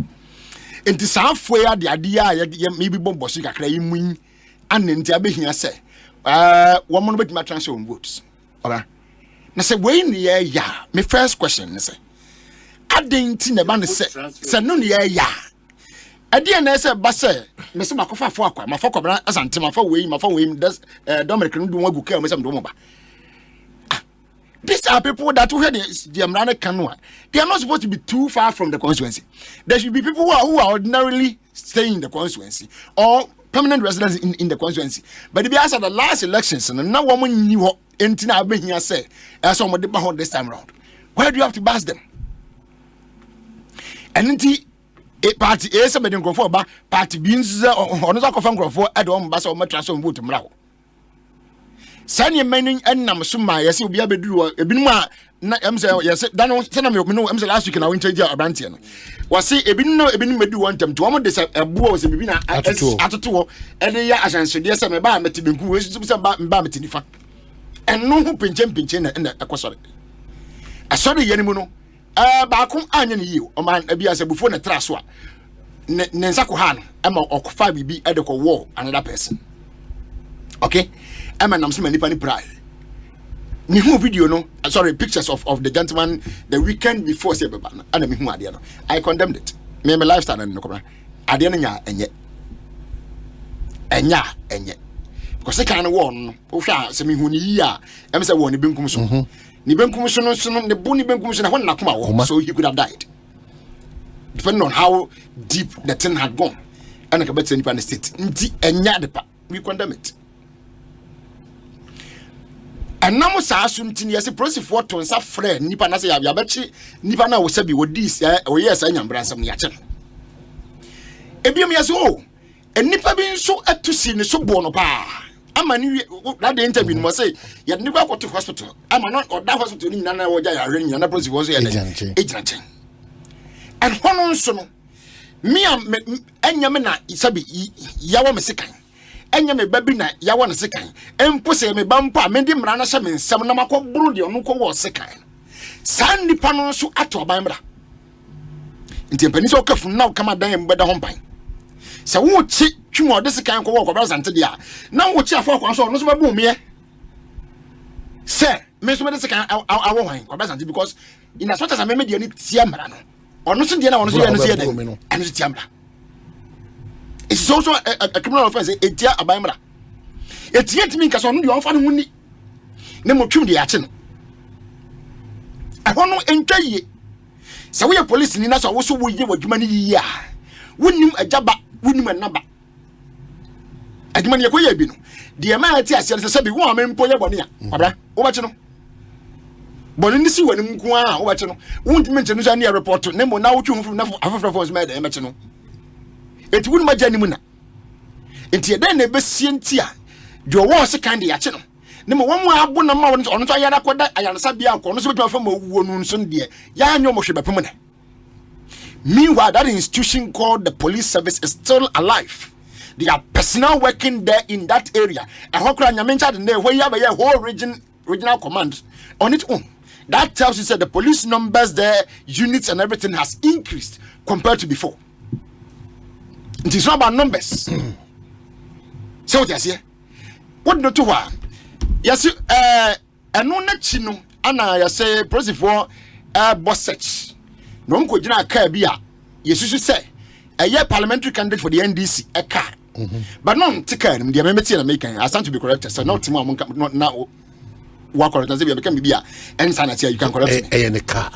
nti sanfo ya de ade ya maybe bombo so kakra yimun an nti abehia say woman bet my transfer on votes. Alright. Now say when ya my first question say I didn't think the man say no ya. I didn't say but say me say makofa fo akwa mafo kobra asante mafo we das Dominic no do wagu ka me say do mo ba. These are people that who hear the American canoe. They are not supposed to be too far from the constituency. There should be people who are ordinarily staying in the constituency or permanent residents in the constituency. But if you ask at the last elections, and now woman knew anything I've been here say, as someone did this time around. Why do you have to bash them? And a party A somebody go for party beans or not go for at home, but so much as on vote tomorrow. Sanya meaning and Namasuma, yes, you'll be able to do a binma. Yes, Dan last week and I went to Abantian. Was see a bin do want them to almost a boys and Bina at 2 and the year as I said, yes, I'm a bar, but to be who is about Bamitinifa. And no who pinch and the Aquasoric. I saw the Yenimuno. Bakum Anyan you, or man, be as a before the Traswa. Nensakuhan, Emma or 5 be at the war, another person. Okay? Emma, I'm so many penny pride. New video no sorry pictures of the gentleman the weekend before say baba and me hu ade no I condemned it me lifestyle no kobra ade no nya enye because I can't warn semi hunia em say won benkum so ni benkum so no ne boni benkum so na hon nakoma wo so he could have died depending on how deep the thing had gone and ka better nipa na state nti enya de pa we condemn it and now sa asu nti ne yesi process for to nsa frɛ nipa na say ya bechi nipa na wo sabi wo dis o yes anyambra nsam ne ya che ebiam yesi o enipa bi nso atusi ne so bo no pa amani that the interview no say ya nipa go to hospital ama no oda hospital ni nyina na wo ja ya hwe nyina process wo so ya ejina chen and hono nso no me enya me na sabi yawo me sekan enya me babi na yawo na sekan empo se me bampa me di mra na hye me nsam na makoburu de ono ko wo sekan san nipa no nso ato ban mra nti empani so kafu na kama dan mbeda ho ban se wo chi twimo de sekan ko wo ko Asante dia na wo chi afọ kwa so no so babu me se me so me de sekan awo hwan ko Asante because in as much as me dia ni tia mra no ono so dia na ono so ya no sia den anu tia mra. It's also a criminal offense etia abamra etia timi nka so no dia onfa no huni ne mo twum de ya che no ahono entwa yie se wo ye police ni na so wo so wo ye wadwuma ni yie a wonim ajaba wonim anaba adwuma ni yekoye bi no de ma ati ase se bi wo amempo ye bone a kwabra wo ba che no bone ni si wani nko a wo ba che no wontimi nche no so na report ne mo na wo twum fu na afafra force ma de ma che no eti wonu ma jani mu na enti eden na besie nti a de wo se kan de ya che no ne mo won abo na ma won ono to ayara koda ayansa bia nko no so betwa fam awuo nu nso de ya anyo mo hwe bepem na. Meanwhile, that institution called the police service is still alive. There are personnel working there in that area. And how can you mention the where you have a whole regional command on its own? That tells you that the police numbers there, units and everything has increased compared to before. It is not about numbers. So what you say? What do you want? Yes, no chino. Ana ya say process for boss search. No mko jina car bia. Yesu say a parliamentary candidate for the NDC a car. But no tika nim dia memeti na make Asante to be corrected. So not timo not now work correct say become bia and sanity you can correct me. The car.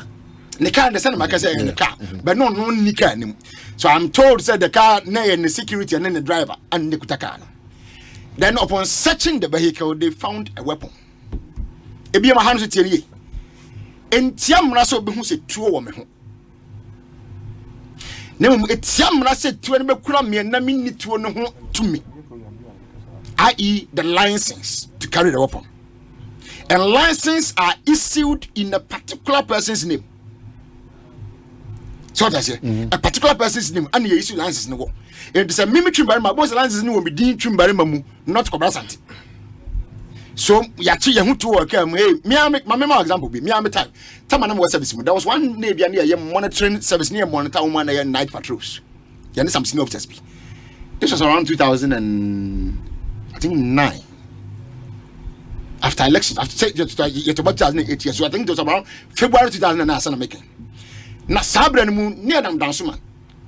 The car the same market say in the car. But no ni car nim. So I'm told said the car na the security and then the driver and the kutaka. Then upon searching the vehicle they found a weapon. Ebi ma hanso tiere entiam raso be hu se tuo wo me ho ne mo etiam raso tuo ne be kura me na minni tuo no ho to me, i.e. the license to carry the weapon, and licenses are issued in a particular person's name. So that's it. A particular person's name and you issue license no. It is a mimicry by my boss license no be din twim mamu not Asante. So yachi ye hu to work hey my example be me am time na mo service mu there was one day bia near monitoring service near monitor woman na night patrols ya need some senior officers be. This was around 2009 after election after you to about 2008 years, so I think it was around February 2009 sana making na sabre mu near them dance man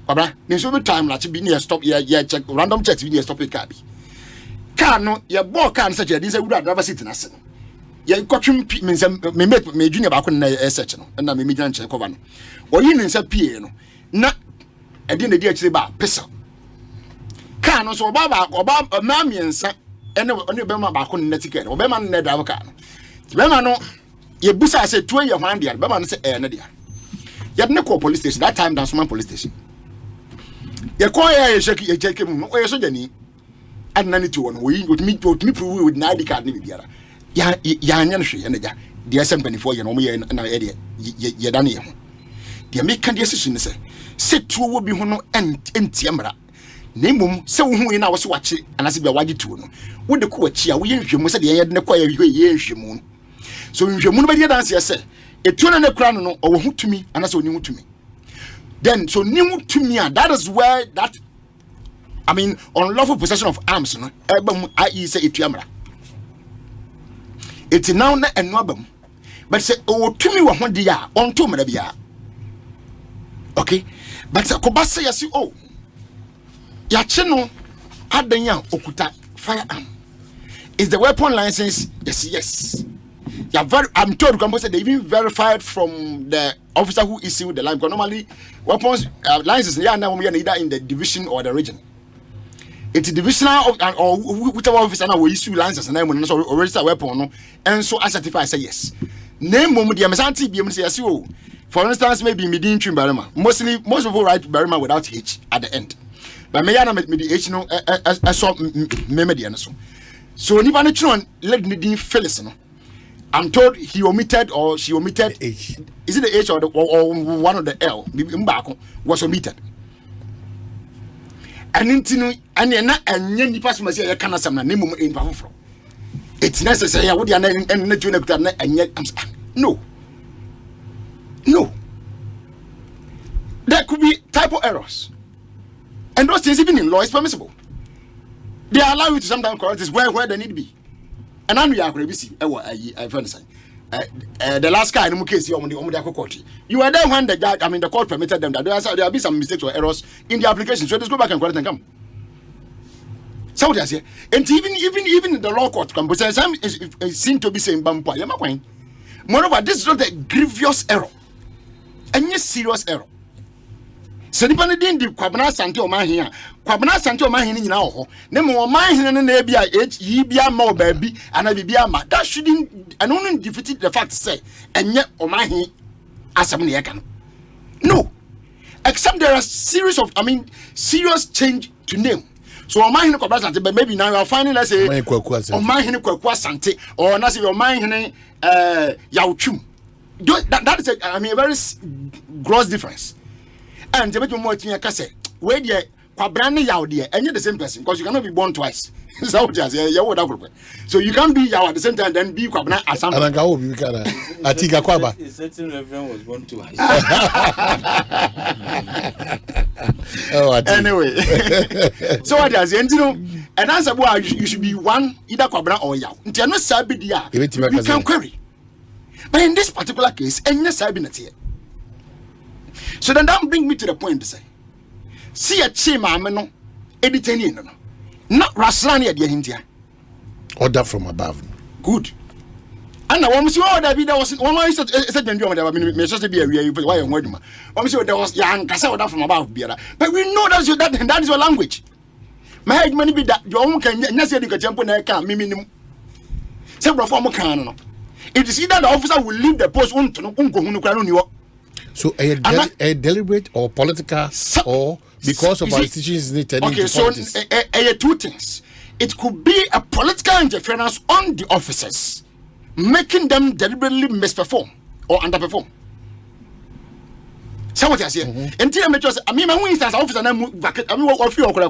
kwabra ne so be time la be near stop ya check random checks be near stop it car be car no ya bo car such a this we driver seat na se ya kotwem me junior ba ko na search no na me junior check cover no o yi nsa pie no na e de na di akire ba pesa car no so oba ma miensa ene be ma ba ko na ticket oba ma na driver car no be ma no ye busa se tuo ye hwan dia be ma no se na dia ya ne ko police station that time dance man police station ye ko ye check mu no o ye so jani adnani to one we with me prove with ID card ni biara ya anya no hwe na ja the Asempa 94 ye no mo ye na ye dane ye ho the make can decision say tuo wo bi ho no entie mra na mum se wo hu na wo se wache anase bia wage tuo no wo de ko wachi a wo ye nhwemu se de ye de ko ye nhwemu so nhwemu no be de dance ye se etuo na kura no o wo hu tumi anase oni hu tumi then so ni hu tumi a that is where that unlawful possession of arms, no. I say it yamra. It's now na enwabam. But say oh to me one dia on to merabia. Okay? But kobasa yasi oh. Ya cheno adanya okuta firearm. is the weapon license? Yes. I'm told they even verified from the officer who issued the license. Because normally weapons licenses now either in the division or the region. It's divisional or whichever officer now will issue licenses and then or register weapon and so I certify say yes. Name moment the Asante be say for instance maybe Medin Trim Barima. Most people write Barima without H at the end. But me the H no I saw memory and so if I try let me Phyllis no. I'm told he omitted or she omitted H. Is it the H or one of the L? Was omitted. And any person must say, I cannot say, it's necessary. I would no. There could be typo errors. And those things, even in law, is permissible. They allow you to sometimes correct this where they need to be. And I'm here, the last guy in the case, you were there when the judge, the court permitted them that there will be some mistakes or errors in the application. So let's go back and correct and come. So what I say, and even in the law court, some seem to be saying, moreover, this is not a grievous error, and yes, serious error. So the Panadin di Kwabena Asante Omanhene. Kwabena Asante Omanhene nyina ho. Ne mo Omanhene no na bia yi bia ma obabi ana bibia ma. That shouldn't and only defeat the fact say enye Omanhene asem na yeka no. No. Except there are series of serious change to name. So Omanhene Kwabena Asante, but maybe now you are finding let's say Omanhene Kwaku Asante or na say Omanhene Yautwum. That is a very gross difference. And the better more thing I can say, where the Kwabena yaw there, and you're the same person because you cannot be born twice. So you can't be yaw at the same time then be Kwabena Asempa. And I hope you can. I think Kwaba. A certain reverend was born twice. Anyway, so what does and answer boy you should be one either Kwabena or yaw. Until no sabi dia, you can query. But in this particular case, and yes, I've been at here. So then that brings me to the point to say, see a chima no, editing no, not Raslani at the India. Order from above. Good. And now, I'm sure that there was one I said, may just be a real why I'm wording. I'm sure there was young Casa from above, but we know that is your language. My head money be that your own can necessarily jump on a car, minimum. Several former can. It is either the officer will leave the post on to no. So a deliberate or political or because of our institutions okay, so two things. It could be a political interference on the officers, making them deliberately misperform or underperform. So what I say? Until I just my instance officer what feel okra.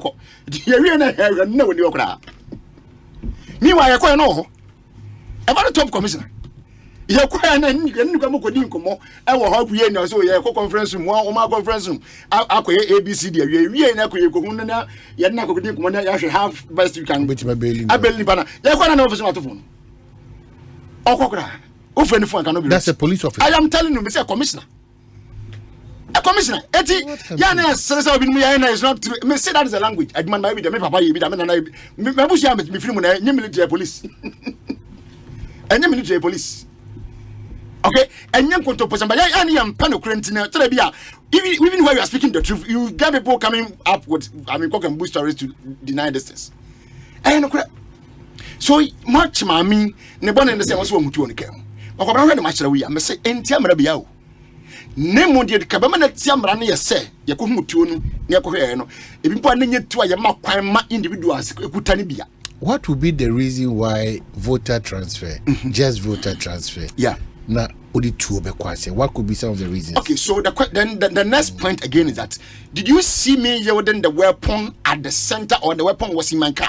Meanwhile, I quite know about the top commissioner. You can come komo e wo ha buye na so ye conference room o ma conference room akoye abc dia we na akoye kokun na ye na kokun komo na ya have best you can bet my belly abeli bana ye kwa na office matofon okokra o friend phone cannot be that's a police officer. I am telling you me say commissioner eti ya na sense obi mu ya na is not true me say that is a language I demand my be me papa ye be me na me busia me film na nye military police enye military police. Okay, and young control person, but I am panocrentina, even while you are speaking the truth, you get people coming up with cock and bull stories to deny this things. And so much, mammy, Nebon and the same was one to on the camp. But I read much away, I must say, and Tiamarabiao. Name one did Kwabena Tiamrani, say, Yakumu, Yakoheno, if you put it to a Yamak individuals, Kutanibia. What would be the reason why voter transfer, just voter transfer? Yeah. Now, what could be some of the reasons? Okay, so the next point again is that did you see me holding the weapon at the center or the weapon was in my car?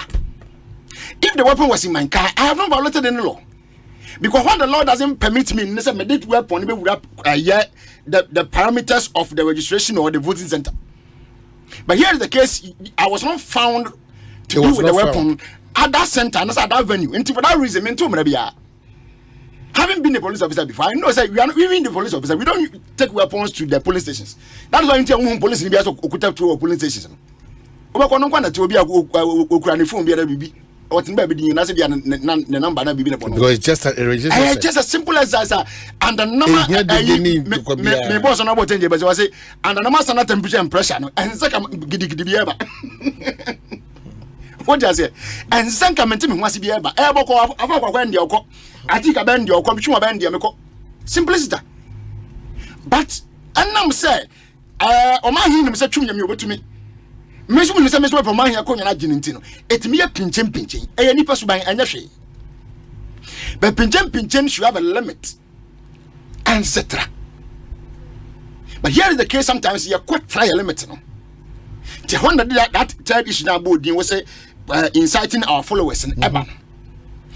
If the weapon was in my car, I have not violated any law. Because what the law doesn't permit me, the parameters of the registration or the voting center. But here is the case, I was not found to do with the weapon at that center and at that venue. And for that reason, having been a police officer before, I know that we are not even the police officer. We don't take weapons to the police stations. That is why you tell police in the to police stations. what in baby na say the number na bibi na bono. Because it's just just as simple as that. And the number me boss na about change but say and the number sana temperature and pressure no and say gidi bi eba. What does it? And say come ntimi ho ase bi eba. E boko afa kwa ndi okọ. Ati ka ben ndi okọ bitwa ben ndi meko. Simple as that. But anam say Omanhene say twum nyame obetumi. Mesu mu say mesu pe Omanhene akonya na gine ntino. Etimi ya pinchen. E nipa suban anya hwe. But pinchen should have a limit. Etc. But here is the case sometimes you quite try a limit no. The one that third issue now board was say inciting our followers in Eba.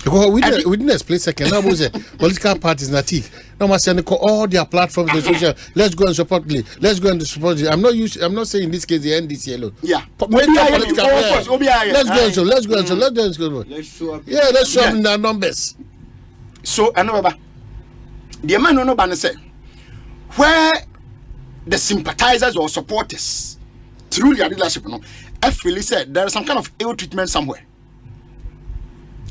Because we didn't explain second. Now was political parties not it. No must all their platforms the social. Let's go and support it. Let's go and support it. I'm not saying in this case the NDC alone. Yeah. Let's go. Yeah, let's show them their numbers. So another the man no ban say where the sympathizers or supporters through their leadership no really said there is some kind of ill treatment somewhere.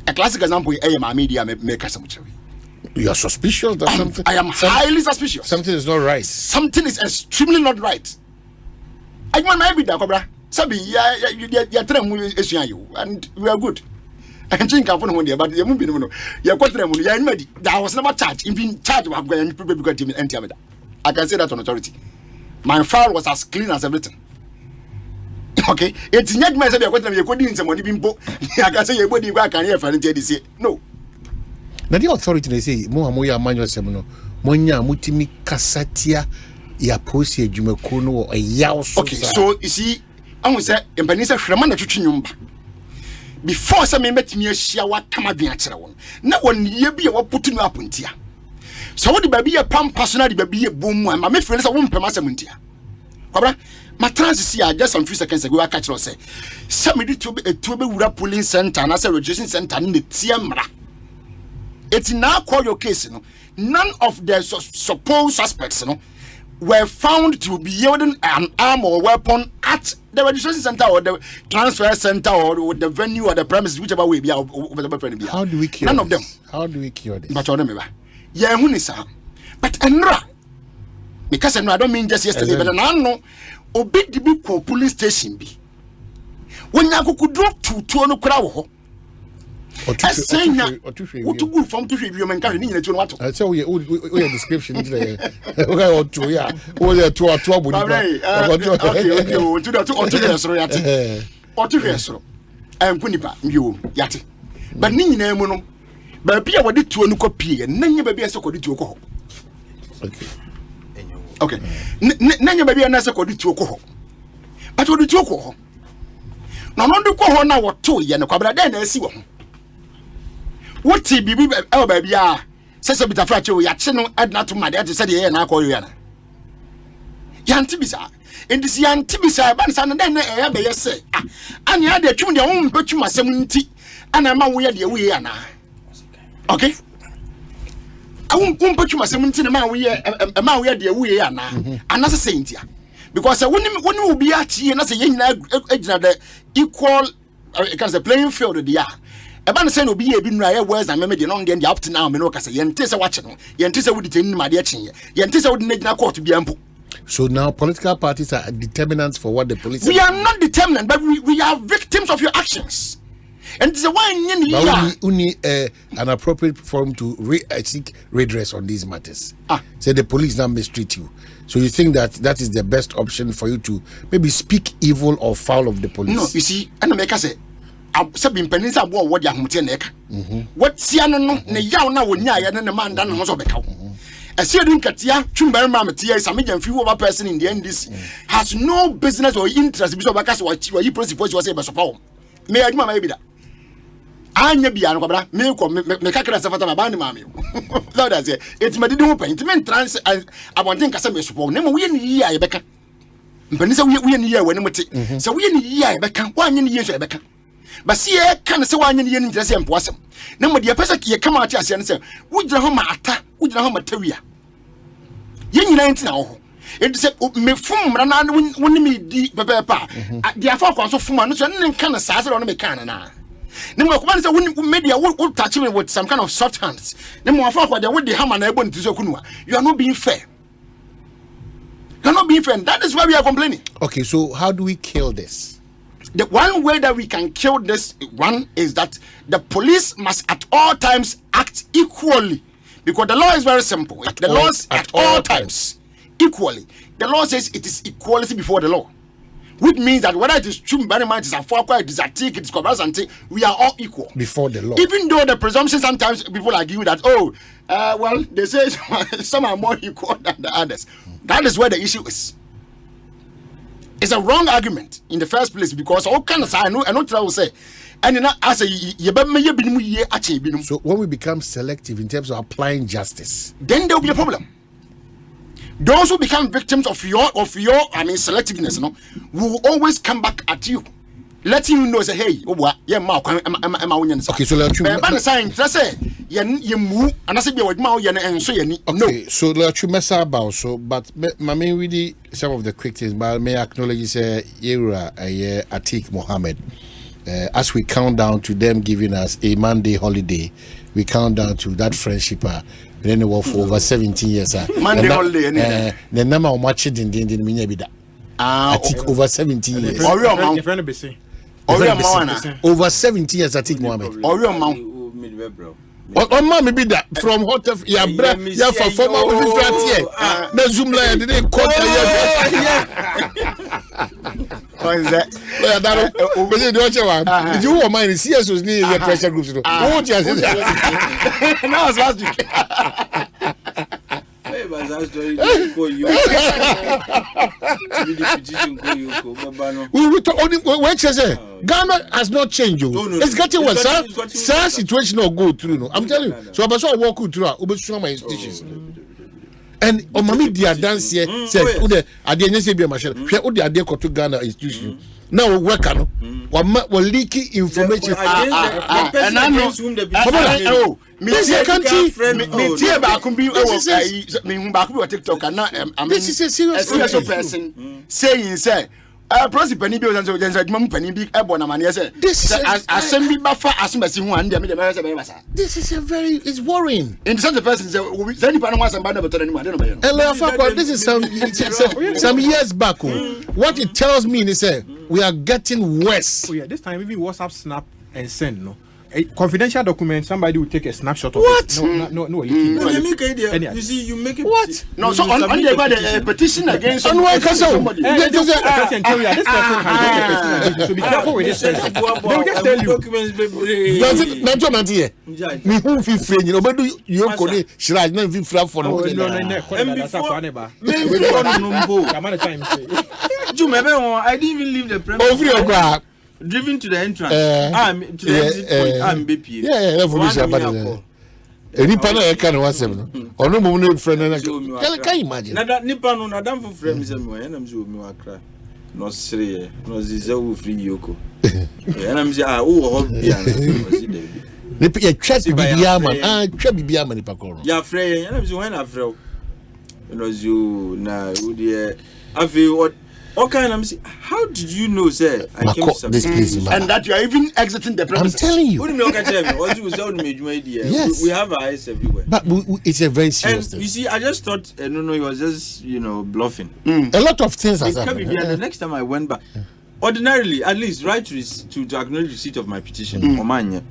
A classic example is media maker somewhere. You are suspicious that something. I am highly suspicious. Something is not right. Something is extremely not right. I want my be that cobra. Sabi ya trem you and we are good. And think upon one day, but you won't be no. You're quite removed. You're ready. That was never charged. Even charged with going to people because you empty it. I can say that on authority. My file was as clean as everything. Okay, it's not myself. You're quite removed. Somebody being booked. I can say your body work and here for the no. Now the authority they say Mohamoya Manuel Semono Monya Mutimi Kasatia ya posi Jumekono or a yaos. Okay, so you see, I will say in Panisa Shramana Chuchinyumba. Before some met me a shower come at the answer one. No one year be a putting up in tia. So what the baby a pump personally baby a boom and my friends a womb per massamuntia. Cobra, my transit here just some few seconds ago I catch or say. Somebody to be a two-way pulling center and as a registration center in the Tiamra. It's now called your case, you know. None of the supposed suspects, you know, were found to be yielding an arm or weapon at the registration center or the transfer center or the venue or the premises, whichever way be out. How do we cure none of them? How do we cure this? But remember, yeah, who is but Enra because I don't mean just yesterday, but I know obey the big police station be when you could drop to no crowd. I say now, what to go from to you and carry in the water. I tell you, description. Okay, or two, yeah, or there to our trouble. Okay, I'm Punipa, you, Yati. But Nina Mono, but Pia would do to a copy and then you may be a so called to a coho. Okay, then you may be an answer called to a coho. But what do you call? Now, not the coho now or two, Yanaka, then I see one. What baby says a bit of fracture, Yachino, add not to my dad to say, yeah, and I call you. Yantibisa, and this Yantibisa, Bansan, and then I say, and you had a tune your own, but you must 70, and I'm aware the way, Anna. Okay? I won't put you my 17 a man we are the way, Anna, and as a saint here. Because I wouldn't will be at you and as a young equal, because the playing field of the year. Eba say no be e bi nra words and me de no dey up to now me no ka say yente say watch no yente say we detain ma de chenye yente say we dey na court bia mpo. So now political parties are determinants for what the police we are not determinant but we are victims of your actions. And it's a one we need an appropriate forum to seek redress on these matters. Say the police now mistreat you. So you think that is the best option for you to maybe speak evil or foul of the police? No, you see, and make us say Sabin Penisa war what Yamutenek. What Siano no Yauna would nya and the man done Hosobeka. A certain Katia, Chumber Mamatia is a medium few of a person in the NDC has no business or interest because what you proceed was able to support. May I maybe that? I never be an obra, Mekaka Savata Bani Mammy. So that's it. It's my do paint. Men trans I want to think as a support. Never win ye, Becca. Penisa we in year when we so we in ye, Becca, 1 year, Becca. But see, I can't say 1 year in the same person. No, dear person, you come out here and say, would you know my attack? Would you know my terrier? Yen 19 now. It said, me from Ranan when me deep papa. The affair of Fuman, and can a sassy on me canna. Ne mo ko say when media will touch me with some kind of soft hands. Ne mo afa kwa dey with the hammer na ebo ntiso kunwa. You are not being fair. You are not being fair. That is why we are complaining. Okay, so how do we kill this? The one way that we can kill this one is that the police must at all times act equally, because the law is very simple. The law is at all times equally. The law says it is equality before the law, which means that whether it is true, it is a Afokwa, it is a Tik, it is Asante, we are all equal before the law. Even though the presumption sometimes people argue that well, they say some are more equal than the others. That is where the issue is. It's a wrong argument in the first place, because all kind of I know what I will say. And as a so when we become selective in terms of applying justice, then there will be a problem. Those who become victims of your selectiveness, will always come back at you, letting you know, say, hey, okay, so let's so let you mess about so, but my main really some of the quick things, but may I acknowledge Atik Mohammed. As we count down to them giving us a Monday holiday, we count down to that friendship. Then for over 17 years. Monday holiday. The number of matches in the Minya I think over 17 years. Over 17 years, I think, Mohammed. Oh, mommy, be that from hotel, yeah, for former here. The Zoom line didn't call what is that? Did you want mine? CS was near your pressure groups. What you say? Now it's last week. Ghana has not changed. It's getting worse. Sir, situation will go through. No, I'm telling you. So I'm sure I walk through. My institutions. And on my media dance here said, I didn't say be a machine. I did go to Ghana institution. Now we work on we're leaking information. And I know this is a country. This is a serious person saying, say, this is a very, it's worrying. In such a person, this is some years back. What it tells me is we are getting worse. Oh yeah, this time even WhatsApp, Snap, and Send. No, a confidential document. Somebody will take a snapshot of what? It. No. You see, you make it. What? No, so on the petition against somebody. This person has so be careful with this person. They will just tell you. Me who feel free, you know, but you call Shiraj, not feel free for no. I didn't even leave the premise. Driven to the entrance. To the exit point. I'm BP. Yeah, any panel can was seven. Or no more friend. Can you imagine? Nippon, Nadam for friends and I'm so cry. No, Sri, no, Zizo free Yoko. And I'm saying, oh, yeah, Chubby Biaman, Paco. Yeah, Frey, and I'm so when I feel. You know, you now, dear. I feel what. Okay, I'm saying, how did you know, sir? I came to this place, and that you are even exiting the premises. I'm telling you. Yes, we have our eyes everywhere. But it's a very serious thing. You see, I just thought, no, he was just, bluffing. A lot of things have happened. The next time I went back, ordinarily, at least, right to acknowledge the receipt of my petition, Omanhene.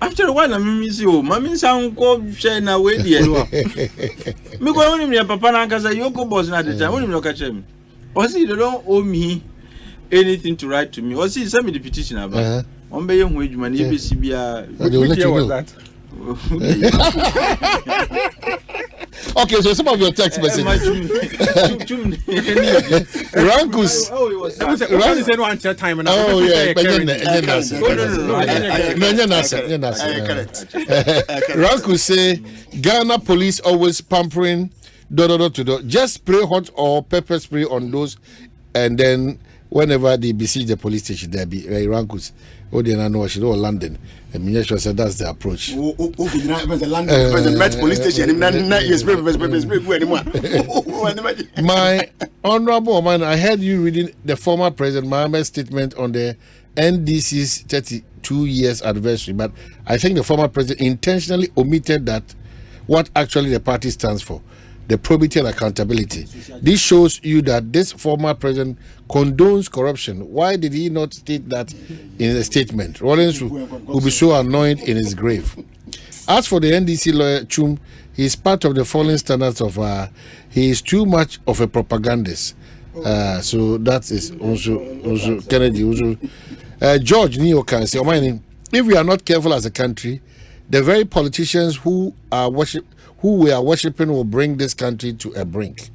After a while, I'm missing you. Mammy sound called Shane away. Me go on me, Papa Nankaza, Yoko boss at the time. When you catch him. Or see, they don't owe me anything to write to me. Or see, send me the petition about. On by young wage man, CBR. What year was that? Okay, so some of your text messages. Rankus. Oh, yeah. Rankus say Ghana police always pampering. Just spray hot or pepper spray on those, and then whenever they besiege the police station, there be Rankus. Oh, they know she know London. And Minister said that's the approach. The Met police station. My honorable man, I heard you reading the former President Mohammed's statement on the NDC's 32 years anniversary, but I think the former president intentionally omitted that what actually the party stands for, the probity and accountability. This shows you that this former president condones corruption. Why did he not state that in a statement? Rollins will be so annoyed in his grave. As for the NDC lawyer Chum, he is part of the falling standards of he is too much of a propagandist. So that is also Kennedy. Also, George Neo can say, if we are not careful as a country, the very politicians who we are worshiping will bring this country to a brink.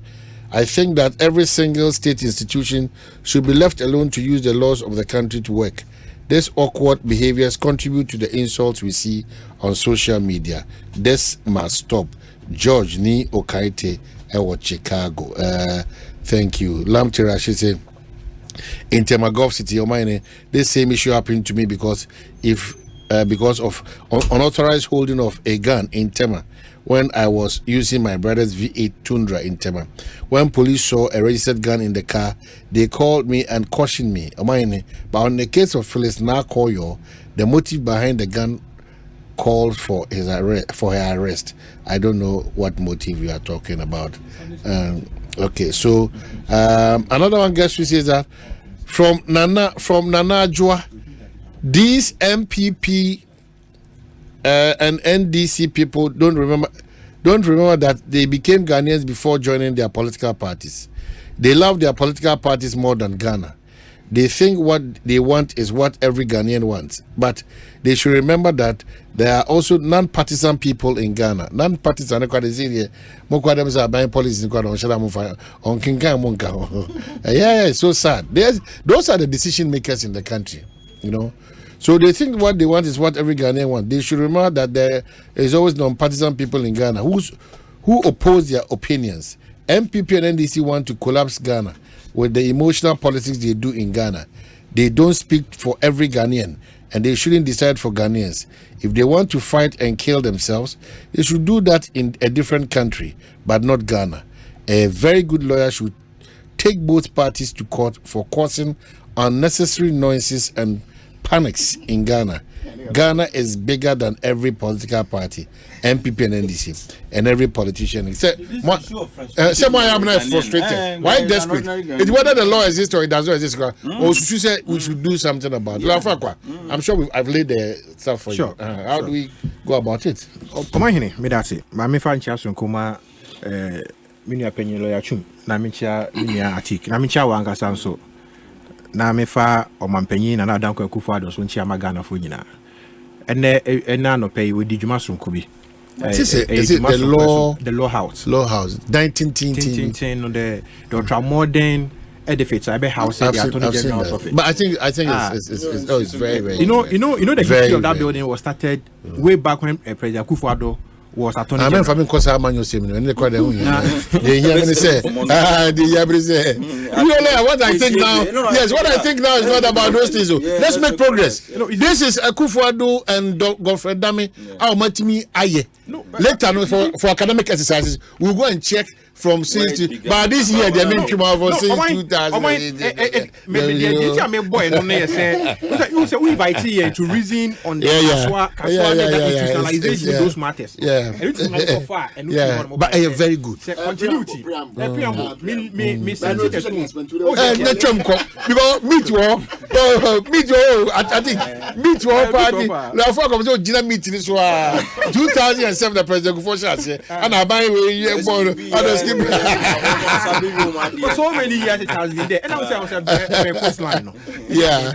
I think that every single state institution should be left alone to use the laws of the country to work. These awkward behaviors contribute to the insults we see on social media. This must stop. George Ni Okaite Ewa Chicago. Thank you. Lam Tirashi said, in Temagov City, Omanhene, this same issue happened to me because of unauthorized holding of a gun in Tema when I was using my brother's V8 Tundra in Tema. When police saw a registered gun in the car, they called me and cautioned me. Omanhene, but on the case of Phyllis Nakoyo, the motive behind the gun called for her arrest. I don't know what motive you are talking about. Okay, so another one guest says that from Nana Joa, these MPP and NDC people don't remember that they became Ghanaians before joining their political parties. They love their political parties more than Ghana. They think what they want is what every Ghanaian wants, but they should remember that there are also non-partisan people in Ghana. Non-partisan, yeah, it's so sad. Those are the decision makers in the country, you know. So they think what they want is what every Ghanaian wants. They should remember that there is always non-partisan people in Ghana who oppose their opinions. MPP and NDC want to collapse Ghana with the emotional politics they do in Ghana. They don't speak for every Ghanaian, and they shouldn't decide for Ghanaians. If they want to fight and kill themselves, they should do that in a different country, but not Ghana. A very good lawyer should take both parties to court for causing unnecessary noises and panics in Ghana. Ghana is bigger than every political party, MPP and NDC, and every politician. Someone I'm not frustrated. Why desperate? It's whether the law exists or it does not exist. Or should you say we should do something about it? I'm sure I've laid the stuff for you. How do we go about it? Omanhene, me that's it. My me fan chasun kuma mini opinion lawyer Chum. Na mincha mini article. Na mincha wanga sanso. Na me fa omampanyin na Adanko Akufo-Addo so nchi amagana fo nyina ena no pay we di djuma sonko bi is it the law house 1910 no the ultra-modern edifice I be house the Attorney General's office. But I think it's very very you know the history of that building was started way back when President Akufo-Addo was Attorney General. I'm from Kosa Manyo Seminar. And they quite they hear me say, what I think now. Yes, what I think now is not about those things. Let's make progress. This is Akufo-Addo and Godfrey Dame. Our matimi aye. Later, for academic exercises, we'll go and check from since. But this year they make him over since 2000. We invite you to reason on the institutionalization of those matters. But very good. Continuity. Because meet your party. Now for come so Gina meet this one 2007 the president go say and I buy so many years it has been there. And I say coastline. Yeah.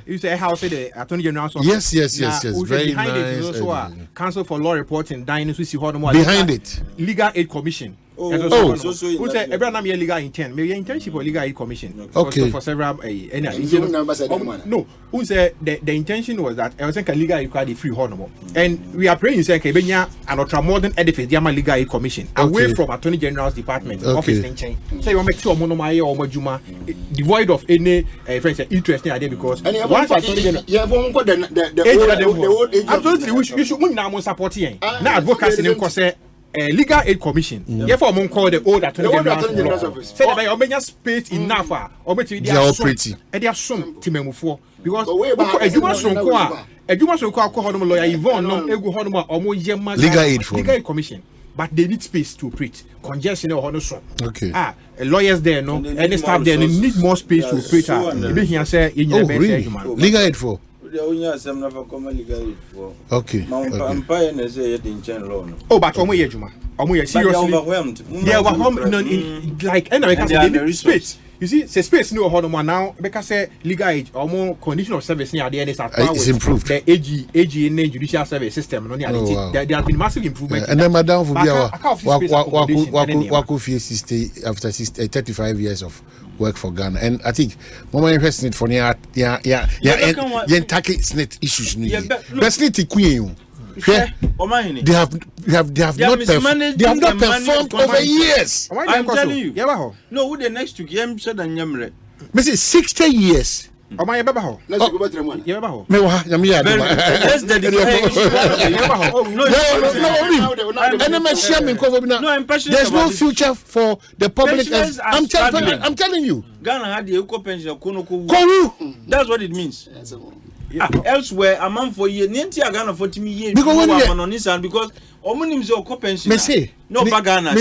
You say house the Attorney General's Yes. office. Very behind nice. It is also Council for Law Reporting. Behind it, Legal Aid Commission. Who say every time you legal intern, maybe internship or legal aid commission. Okay. For several no. Who say the intention was that I was saying legal aid required free honorable, and we are praying say Kebenya and ultra modern edifice, the legal aid commission away from Attorney General's department office in chain. So you make sure monomaya or mojuma devoid of any friends interesting idea because once Attorney General, absolutely we should now support here. Now advocacy in cause legal aid commission. Therefore, I'm call the old attorney general's office. Say that I omenya space enough for ometi they are pretty. And they are some timemufo because eduma sonko akọ lawyer Yvonne no egu honoma omo yema legal aid commission. But they need space to operate. Congestion or honor. Okay. Lawyers there, no, any staff there, they need more space to operate. Legal aid for. Okay. Oh, but seriously, they are overwhelmed. Like they need space. You see, say space no honor now because say legal aid or more condition of service near the end is improved. The AG in the judicial service system. There has been massive improvement. And then Madam Waku stay after 35 years of work for Ghana, and I think more interested for near snit issues. But snit queen. They have not performed over years. I'm telling you. No, who the next to game said and Yamre. Maybe 60 years. Let's go back to the one. There's no future for the public. I'm telling you. Ghana had the eco pension. That's what it means. Elsewhere, a man for year, Ghana for years because Omunim is your pension. No bagana.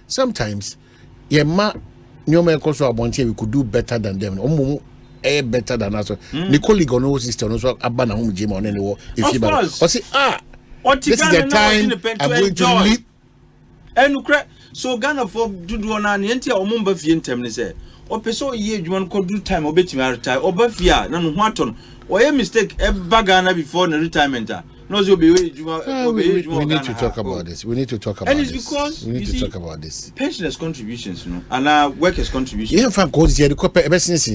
Sometimes, we could do better than them. Better than us. The colleague on our system also abana home gym on any war. If you say, this is the time I'm going to leave. And so Ghana for do one and enter or mumba fiend say. Or peso ye you want could do time or bet you retire or buffia none whaton or a mistake a bagana before the retirement. No, we need to talk about this. We need to talk about this. And it's because we need to talk about this. Pensioners' contributions, and our workers' contributions. Yeah, from course, the corporate business.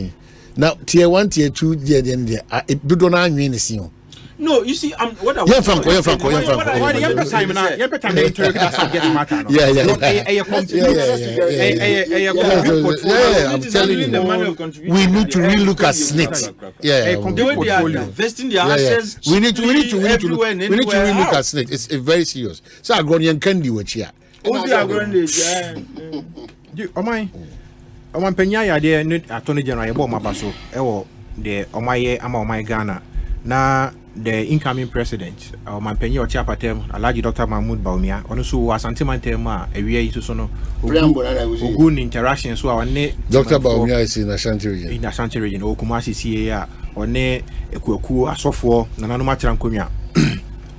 Now, tier 1, tier 2, tier there. Do not mean anything. No, you see, what I want. I'm telling you, we need to relook at SNIT. Yeah, investing their assets. We need to relook at SNIT. It's very serious. So I grown young candy watch here. Oman penya ya de attorney general yebo mabaso ewo de omaye ama omai Ghana na the incoming president Oman penya ochi apatem Alhaji Dr. Mahmoud Bawumia ono so Asante mantem a ewie yi so no ogun interaction so one Dr. Bawumia is in Asante region. In Asante region Okumasi CA a one ekuaku asofo nanano matran konwa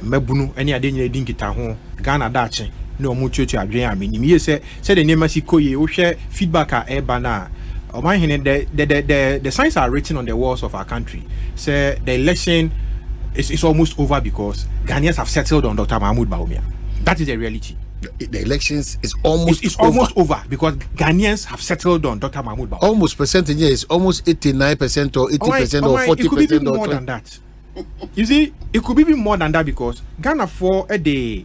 mabunu ene ade nyina dinkita ho Ghana dache no mututu adwen ameni ye say the name sikoye wo hwe feedback a eba na Omanhene the signs are written on the walls of our country. Say the election is almost over because Ghanaians have settled on Dr. Mahmoud Bawumia. That is the reality. The elections is almost almost over because Ghanaians have settled on Dr. Mahmoud Bawumia. Almost percentage is almost 89% or 80% or 40%. It could be more than that. You see, it could be even more than that because Ghana for a day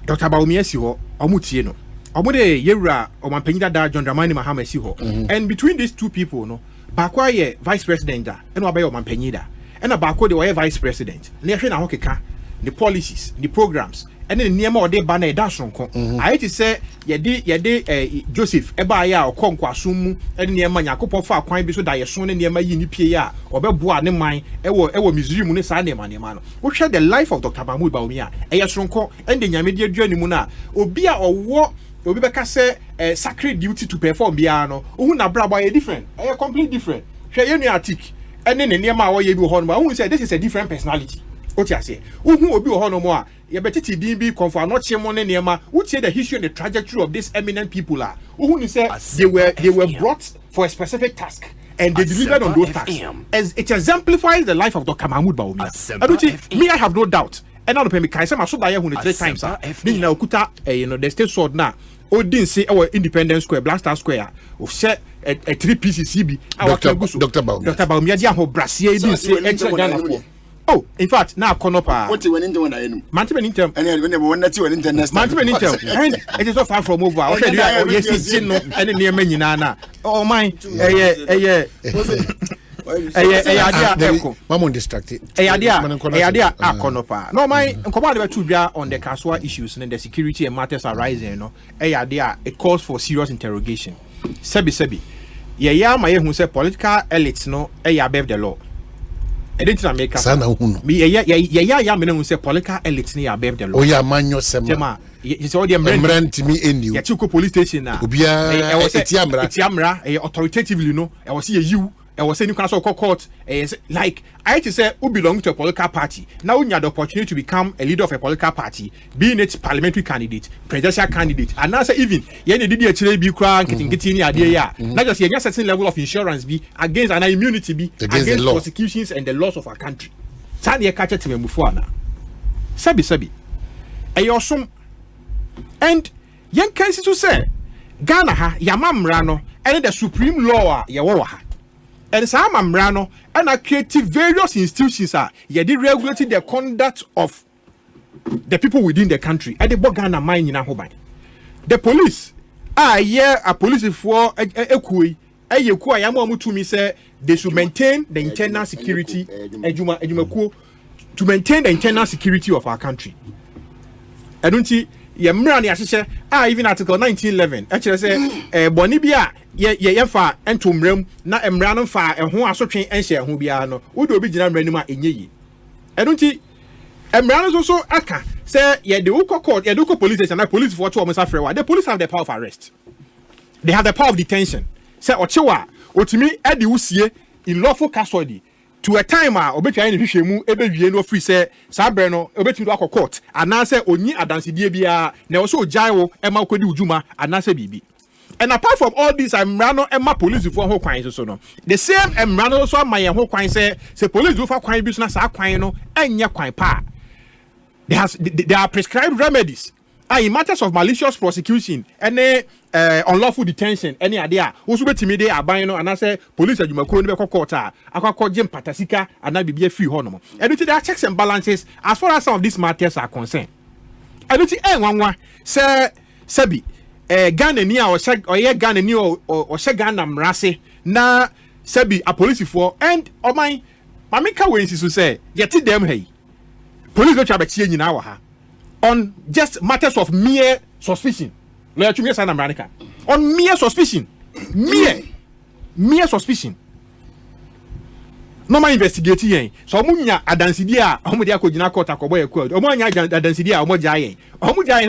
Dr. Bawumia si ho omutie no omude yewura omanpanyida da John Dramani Mahama si ho and between these two people no bakwa ye vice president da eno abaye omanpanyida ena bakwa de vice president na yehwe na hokeka the policies the programs and the niema ode ba na eda sonko I to say yede Joseph eba ya okonkwa asum ene niema Yakobon fa kwan bi so da ye so ne niema yi ni pie ya obeboa ne man ewo Missouri mu ne sa niema no wo hwe the life of Dr. Mahmoud Bawumia eye sonko and the nyame de aduani mu na obi a owo obi beka say sacred duty to perform bia no ohu na brabo ye different completely different hwe ye nu atik ene ne niema a wo ye bi ho no ma ohu say this is a different personality. What you say? Ohu obi ho no mo a ye betiti din bi confirm no chemo ne niema. What say the history and the trajectory of these eminent people are? Ohu ni say they were brought for a specific task and they delivered on those tasks. As it exemplifies the life of Dr. Mahmoud Bawumia. Me I have no doubt. And now me kai say maso da ye hu 3 times ah. Ni na okuta the state sword na Odin say our Independence Square, Blaster Square, of set a 3 pieces CB. Dr. Bawumia dia ho brasie din say extra Ghana for. Oh, in fact, now come up. What you went into when I know? Mantimen Intel. And when they were not you in internet. Mantimen Intel. And it is so far from over. Okay, yes, no, and near Menina. Oh, my. Mamon distracted. No, my command to be on the Kaswa issues and the security and matters arising. No, it calls for serious interrogation. Sebi. My who say political elites no above the law. I didn't make us. Me say political elites ni above the law. Oh yeah, manyo sema. It's all the to me in you. Yatuko police station now. Etiamra, authoritatively, no. I was here you. I was saying you can also call court. Like I to say who belong to a political party. Now you have the opportunity to become a leader of a political party, being it parliamentary candidate, presidential candidate, and now say even you need to actually be crying, getting idea. Not just a certain level of insurance be against an immunity be against prosecutions and the laws of our country. Tanya catch it to me before now. Sabi. Ayosum. And young Kensi to say Ghana ha Yamamrano and the supreme law Yawaha. And some Amrano and a creative various institutions are yet regulating the conduct of the people within the country. And the Bogana mine in Ahobai. The police a police for a kui Yamu to me say they should maintain the internal security to maintain the internal security of our country. I don't see Yamrani Ashe even article 1911 actually say Bonibia fa entumrem na emrano fa ho asotwe enhye ho bia no wo do obi gina mranima enyeyi edunti emrano so aka say ye de uko court ye de uko police station na police for to almost afrewa the police have the power of arrest, they have the power of detention. Say ochewa otimi e de usie in lawful custody to a time obetwa ni hwehwemu ebewie no free say sabre no obetumi do akọ court anase onyi adansedie bia na wo so ojaiwo e ma kodi ujuma anase bibi. And apart from all this, I'm rano and my police for whole crime so no. The same I'm rano so my whole crime say police do for crime business are crime no and ya crime pa. There are prescribed remedies. In matters of malicious prosecution, any unlawful detention, any idea. Also betimi dey aban no and I say police adwumako no be court akwa gem patasika and na be free hono. And there are checks and balances as far as some of these matters are concerned. And nwanwa say Sebi Ghana ni a Ghana ni o Ghana mrase na Sebi a police for and oman mamika we insisu say yeti dem hey police go trabetie nyina wa ha on just matters of mere suspicion lawyer chumi sana America on mere suspicion mere suspicion normal investigating yen so omunya adansidi a omudi akogina court akobo ye court omunya adansidi a omoja yen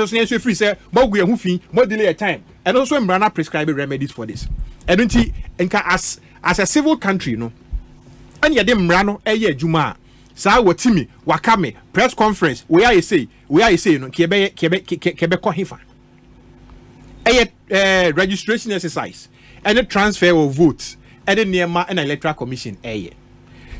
so so free say mogu ye hu fi mo delay time and also embrana prescribe remedies for this edunti enka as a civil country no and ye dem mrano eye adwuma sa wotimi wakame press conference we are say no kebe ko hifa registration exercise and the transfer of votes and the nearma and electoral commission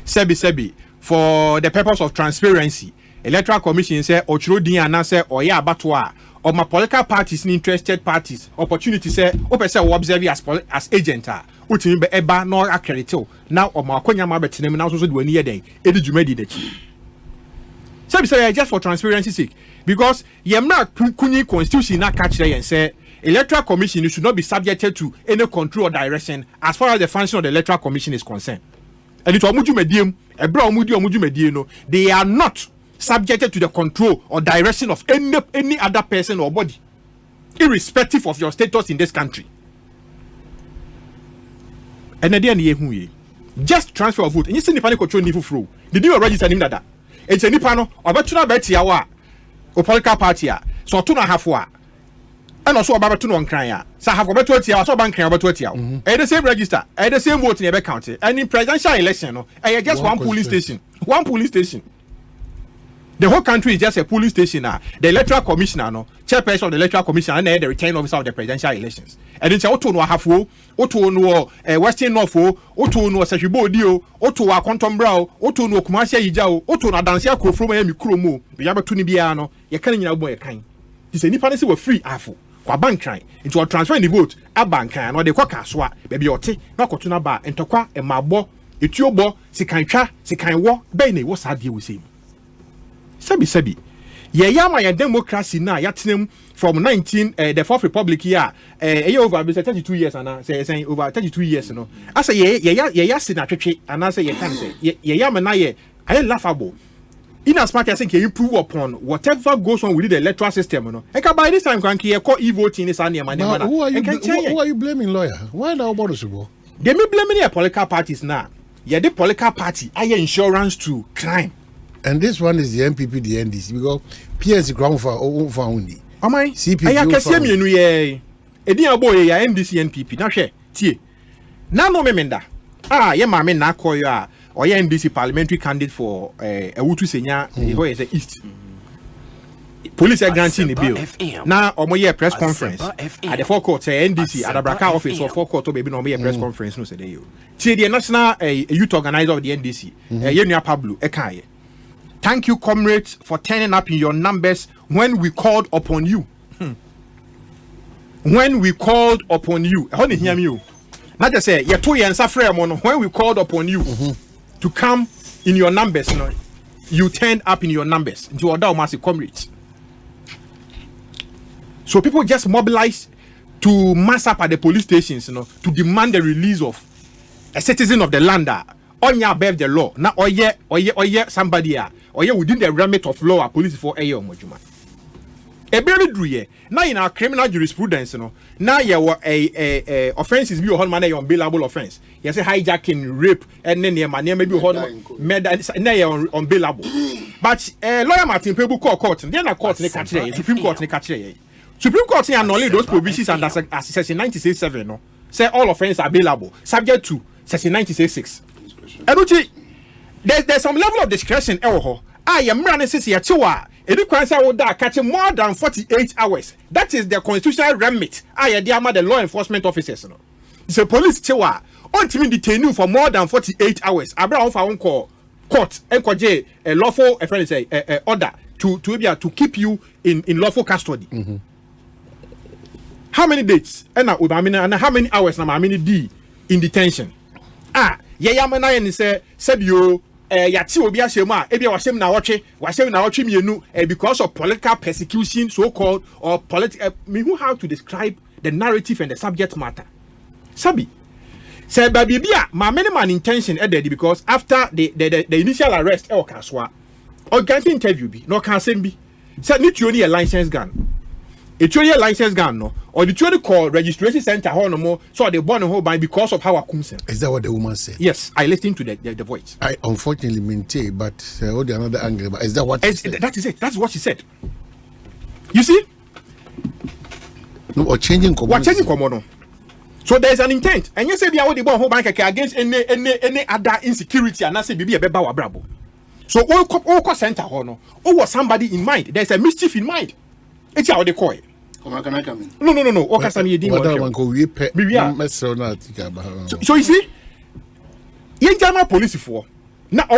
Sebi for the purpose of transparency electoral commission say ochro din anase oye abatwa or my political parties interested parties opportunity say opese we observe as agent utimi be eba no accredito now o ma akonya ma betenem now so de wani yeden edi dwumadi dachi Sebi just for transparency sake because yemna kunyi constitution na catch there say electoral commission should not be subjected to any control or direction as far as the function of the electoral commission is concerned. And it's they are not subjected to the control or direction of any other person or body, irrespective of your status in this country. And then just transfer of vote. And you see the panic control nifu through. Did you register him that? It's a nipano or betuna betiawa or political party. So 2.5 and also about 2 on crying. So I have about 20 hours, so bank about 20 hours. And the same register, and the same vote in every county. And in presidential election, I just one polling station. One polling station. The whole country is just a polling station now. The electoral commissioner, no, chairperson of the electoral commission, and the returning officer of the presidential elections. And then say, Oto no Hafo, Oto no Western Norfolk, Oto no Sashibo Dio, Oto wa Quantum Brow, Oto no Kumasia Ijao, Oto na Dansia Ko from Emi Kromo, Yaba Tunibiano, Yakan boy kind. He said, Nipanese were free Afo. Kwa bank cry into a transfer the vote a bank and or the kwakaswa baby ote na kotuna ba entokwa e mabo etiobo sikantwa sikanwo be na wo sade we say sebi Yeah, my democracy now. Yatsinem from the Fourth Republic here. Over 32 years and say over 32 years. No, I say yeah, sinatwe, and I say you can say yeah, man, I laughable. In as much as I think you improve upon whatever goes on within the electoral system, you know. And by this time, can you call e-voting is any man? Who are you blaming, lawyer? Why now about us? They may blaming the political parties now. Yeah, the political party are insurance to crime. And this one is the MPP, the NDC, because PS ground for only. Am I? CPP. I can see me no ye. Edian boy ya NDC NPP. Na hwe tie. Na no memenda. Ye ma me na call you or ye NDC parliamentary candidate for Ewutu Senya who is the East. Police are granting the bill. Now omo ye press conference at the forecourt NDC at the Braka office or forecourt to be no me press conference no say dey yo. Tie the national youth organizer of the NDC. Ye nua Pablo Ekaye. Thank you, comrades, for turning up in your numbers when we called upon you. When we called upon you. How did you hear me? Not just say, when we called upon you to come in your numbers, you turned up in your numbers. To order massive comrades. So people just mobilize to mass up at the police stations, to demand the release of a citizen of the land. Onya above the law. Now oye somebody within the remit of law a police for aye omojuma. E be do ye. Now in our criminal jurisprudence now you a offenses be on man unbailable offense. You say hijacking, rape and then your man maybe on murder na unbailable. But lawyer Martin Pebu court then a court ne catch Supreme Court ne catch Supreme Court annul those provisions under section 96.7 no. Say all offenses are bailable subject to section 96.6. There's some level of discretion. I am running since year 2. Catch more than 48 hours. That is the constitutional remit. The law enforcement officers. The police chewa ultimately detain you for more than 48 hours. Abraham found court and a lawful order to keep you in lawful custody. How many days? And how many hours? How many D in detention? Yamana and say Sebio Yati will be a shema, Ebia was him now watching you because of political persecution, so called, or political. Who how to describe the narrative and the subject matter? Sabi said Babibia, my minimum intention ended because after the initial arrest, El Kaswa, or can't interview be, no can't be. Said need you only a license gun. It's only a license gun, no, or the truly call registration center no more, so they born a whole by because of how I come. Is that what the woman said? Yes, I listened to the voice. I unfortunately maintain, but the another angle. But is that what? That is it. That's what she said. You see? No, or changing common. What changing common? So there is an intent, and you say the only born whole bank against any other insecurity, and I say be a beba brabo. So all center no, was somebody in mind. There's a mischief in mind. It's how they call it. Can I come in? No. So you see, you German police for now. Now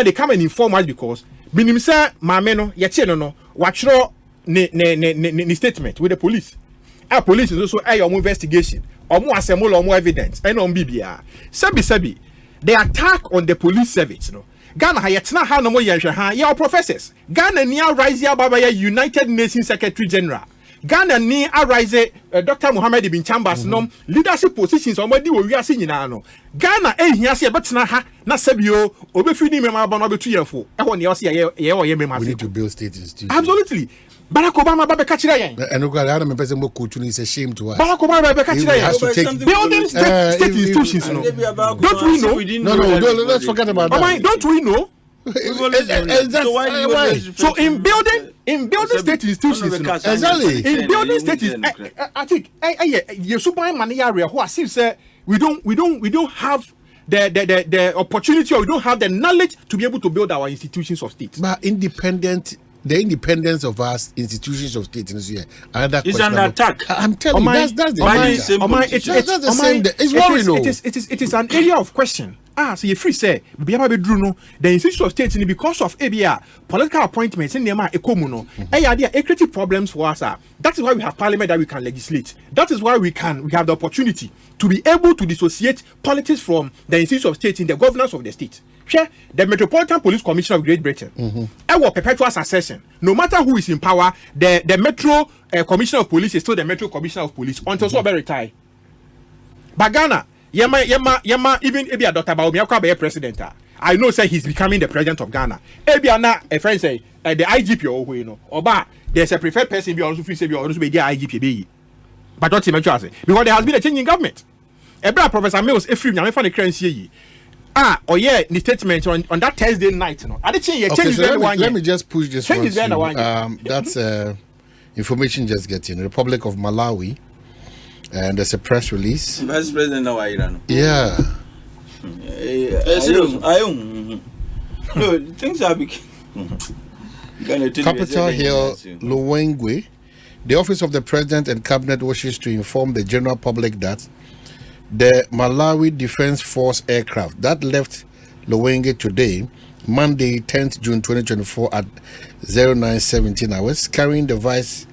they come and inform us because binim say mameno no watch ne statement with the police. Our police is also a investigation. More evidence and on BBR. Sabi. The attack on the police service, Ghana hayetna ha no mo yenhwe ha ya professors. Ghana ni arise ababa ya United Nations Secretary General. Ghana ni arise Dr. Mohammed bin Chambers no leadership positions omodi wo wiase nyina no. Ghana ehia se betena ha na sabio obefi ni mema ba no betu yefo. Eho ne ose ye mema. We need to build state institutions. Absolutely. Barack Obama ba be ka kire yen. And go I me person mo kutu is a shame to us. Barack Obama ba be ka kire yen. Building state institutions no. Don't we know? No, let's forget about that. Don't we know? So in building state institutions, exactly. In building state, I think you super money area who as if say we don't have the opportunity or we don't have the knowledge to be able to build our institutions of state. But the independence of our institutions of state is another question. It's under attack. I'm telling you, that's the same. It's worrying. It is an area of question. so you free say be aba be dru no the institution of state ni because of ABR political appointments in nema ekomu no it creates problems for us. That is why we have parliament that we can legislate. That is why we have the opportunity to be able to dissociate politics from the institution of state in the governance of the state. Share the Metropolitan Police Commission of Great Britain. Perpetual succession. No matter who is in power, the Metro Commissioner of Police is still the Metro Commissioner of Police until so retire. But Ghana, yama even Ebia Dr. Baomi Akwa president. I know say he's becoming the president of Ghana. Ebia na a friend say the IGP or you know, oba there's a preferred person be also free say be also be the IGP be. But what you say because there has been a change in government. Ebra Professor Mills Efrim nyame fa the currency yi. The statement on that Thursday night, no. Let me just push this one. That's information just getting Republic of Malawi, and there's a press release. Vice President now, yeah. No, things are Capitol Hill, Lowengwe. The Office of the President and Cabinet wishes to inform the general public that the Malawi Defense Force aircraft that left Lowenge today, Monday, 10th June 2024 at 09:17 hours, carrying the Vice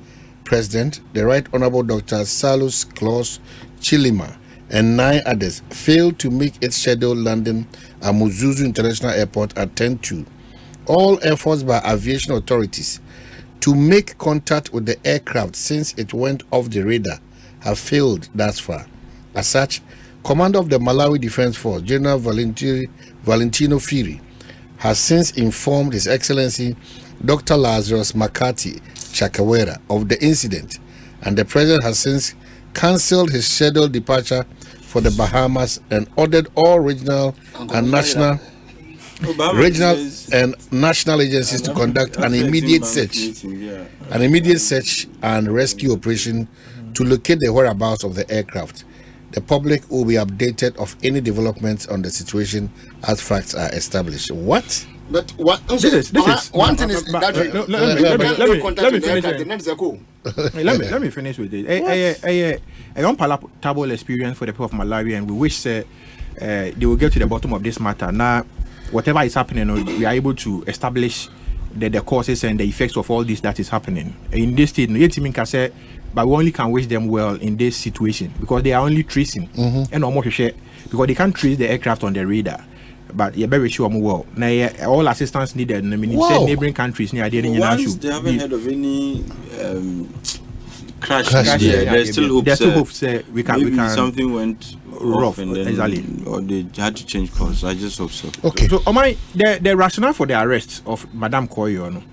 President, the Right Honorable Dr. Salus Klaus Chilima, and 9 others, failed to make its scheduled landing at Muzuzu International Airport at 10:02. All efforts by aviation authorities to make contact with the aircraft since it went off the radar have failed thus far. As such, Commander of the Malawi Defense Force, General Valentino Firi, has since informed His Excellency Dr. Lazarus Makati Chakawera of the incident, and the President has since cancelled his scheduled departure for the Bahamas and ordered all regional and national agencies to conduct an immediate search and rescue operation to locate the whereabouts of the aircraft. The public will be updated of any developments on the situation as facts are established. What? But what? One thing is that let me finish with it. A unpalatable experience for the people of Malawi, and we wish they will get to the bottom of this matter. Now, whatever is happening, we are able to establish the causes and the effects of all this that is happening in this state. But we only can wish them well in this situation because they are only tracing and almost because they can't trace the aircraft on the radar. But you're very sure well. Now all assistance needed. I mean, neighboring countries near the they haven't heard of any crash. There's still hopes. There's still hopes. We can. Something went rough and then, exactly, or they had to change course. I just hope so. Okay. So, the rationale for the arrest of Madame Koyo, no,